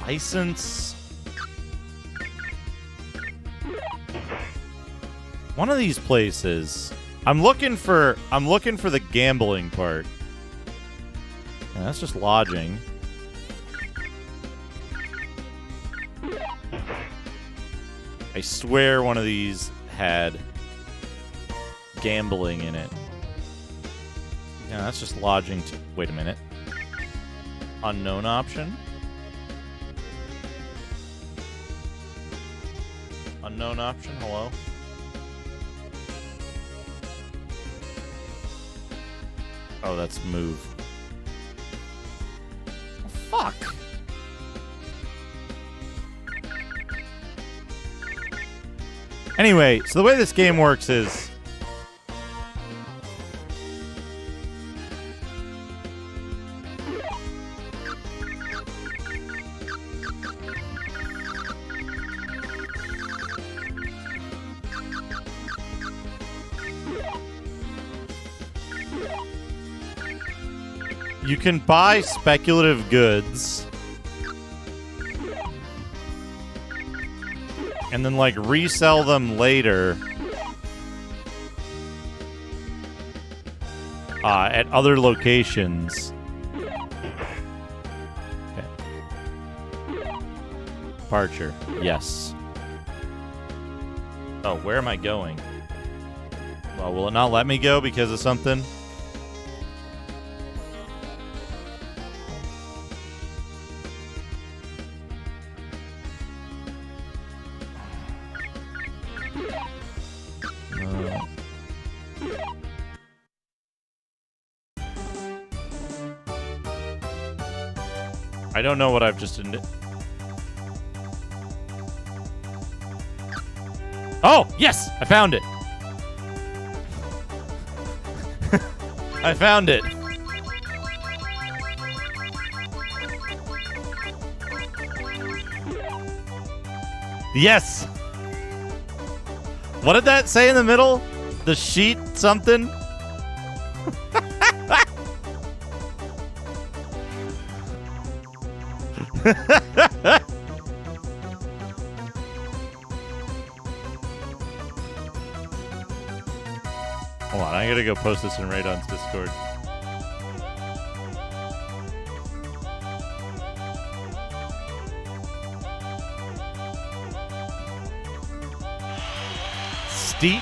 license. One of these places. I'm looking for the gambling part. Yeah, that's just lodging. I swear one of these had gambling in it. Yeah, that's just lodging. Wait a minute. Unknown option? Unknown option? Hello? Oh, that's move. Oh, fuck! Anyway, so the way this game works is you can buy speculative goods and then, like, resell them later at other locations. Okay. Departure. Yes. Oh, where am I going? Well, will it not let me go because of something? I don't know what I've just... Oh, yes! I found it! I found it. Yes. What did that say in the middle? The sheet something? Hold on, I gotta go post this in Radon's Discord. Steep.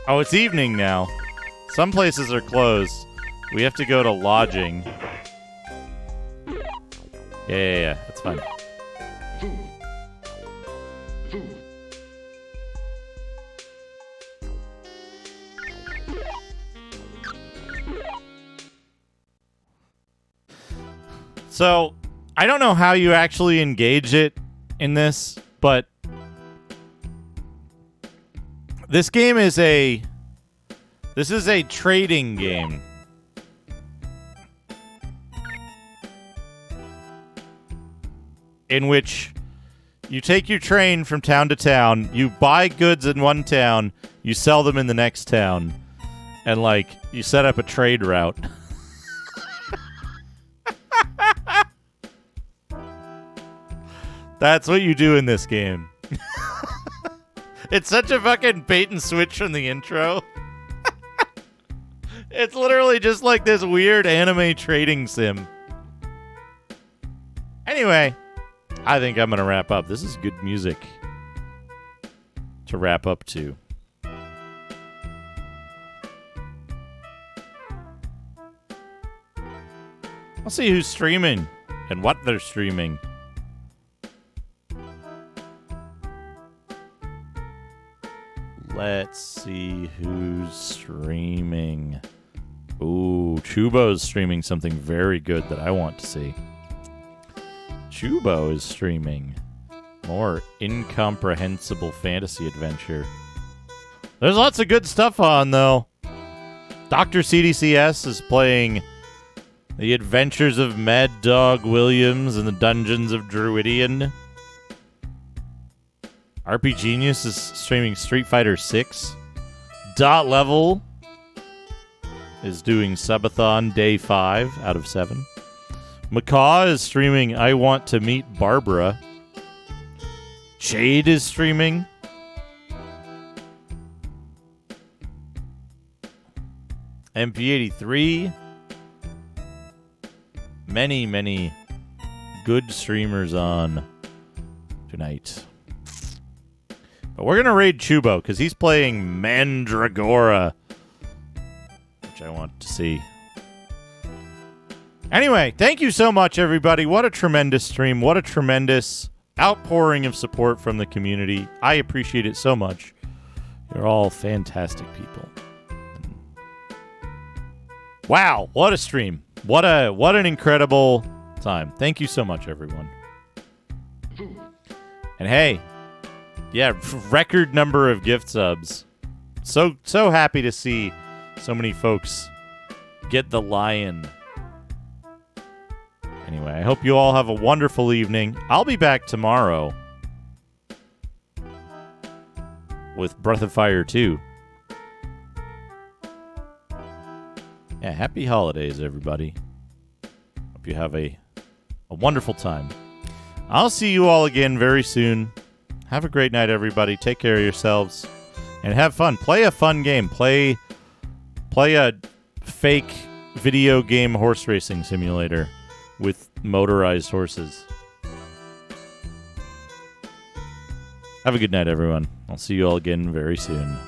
Oh, it's evening now. Some places are closed. We have to go to lodging. Yeah, that's fine. So, I don't know how you actually engage it in this, but this game is a trading game. In which you take your train from town to town, you buy goods in one town, you sell them in the next town, and like you set up a trade route. That's what you do in this game. It's such a fucking bait and switch from the intro. It's literally just like this weird anime trading sim. Anyway, I think I'm going to wrap up. This is good music to wrap up to. I'll see who's streaming and what they're streaming. Let's see who's streaming. Ooh, Chubo's streaming something very good that I want to see. Chubo is streaming more incomprehensible fantasy adventure. There's lots of good stuff on, though. Dr. CDCS is playing The Adventures of Mad Dog Williams in the Dungeons of Druidian. RP Genius is streaming Street Fighter 6. Dot Level is doing Subathon Day 5 out of 7. Macaw is streaming I Want to Meet Barbara. Jade is streaming MP83. Many good streamers on tonight. But we're going to raid Chubo because he's playing Mandragora, which I want to see. Anyway, thank you so much, everybody. What a tremendous stream. What a tremendous outpouring of support from the community. I appreciate it so much. You're all fantastic people. Wow, what a stream. What an incredible time. Thank you so much, everyone. And hey, yeah, record number of gift subs. So happy to see so many folks get the lion. Anyway, I hope you all have a wonderful evening. I'll be back tomorrow with Breath of Fire 2. Yeah, happy holidays, everybody. Hope you have a wonderful time. I'll see you all again very soon. Have a great night, everybody. Take care of yourselves. And have fun. Play a fun game. Play a fake video game horse racing simulator with motorized horses. Have a good night, everyone. I'll see you all again very soon.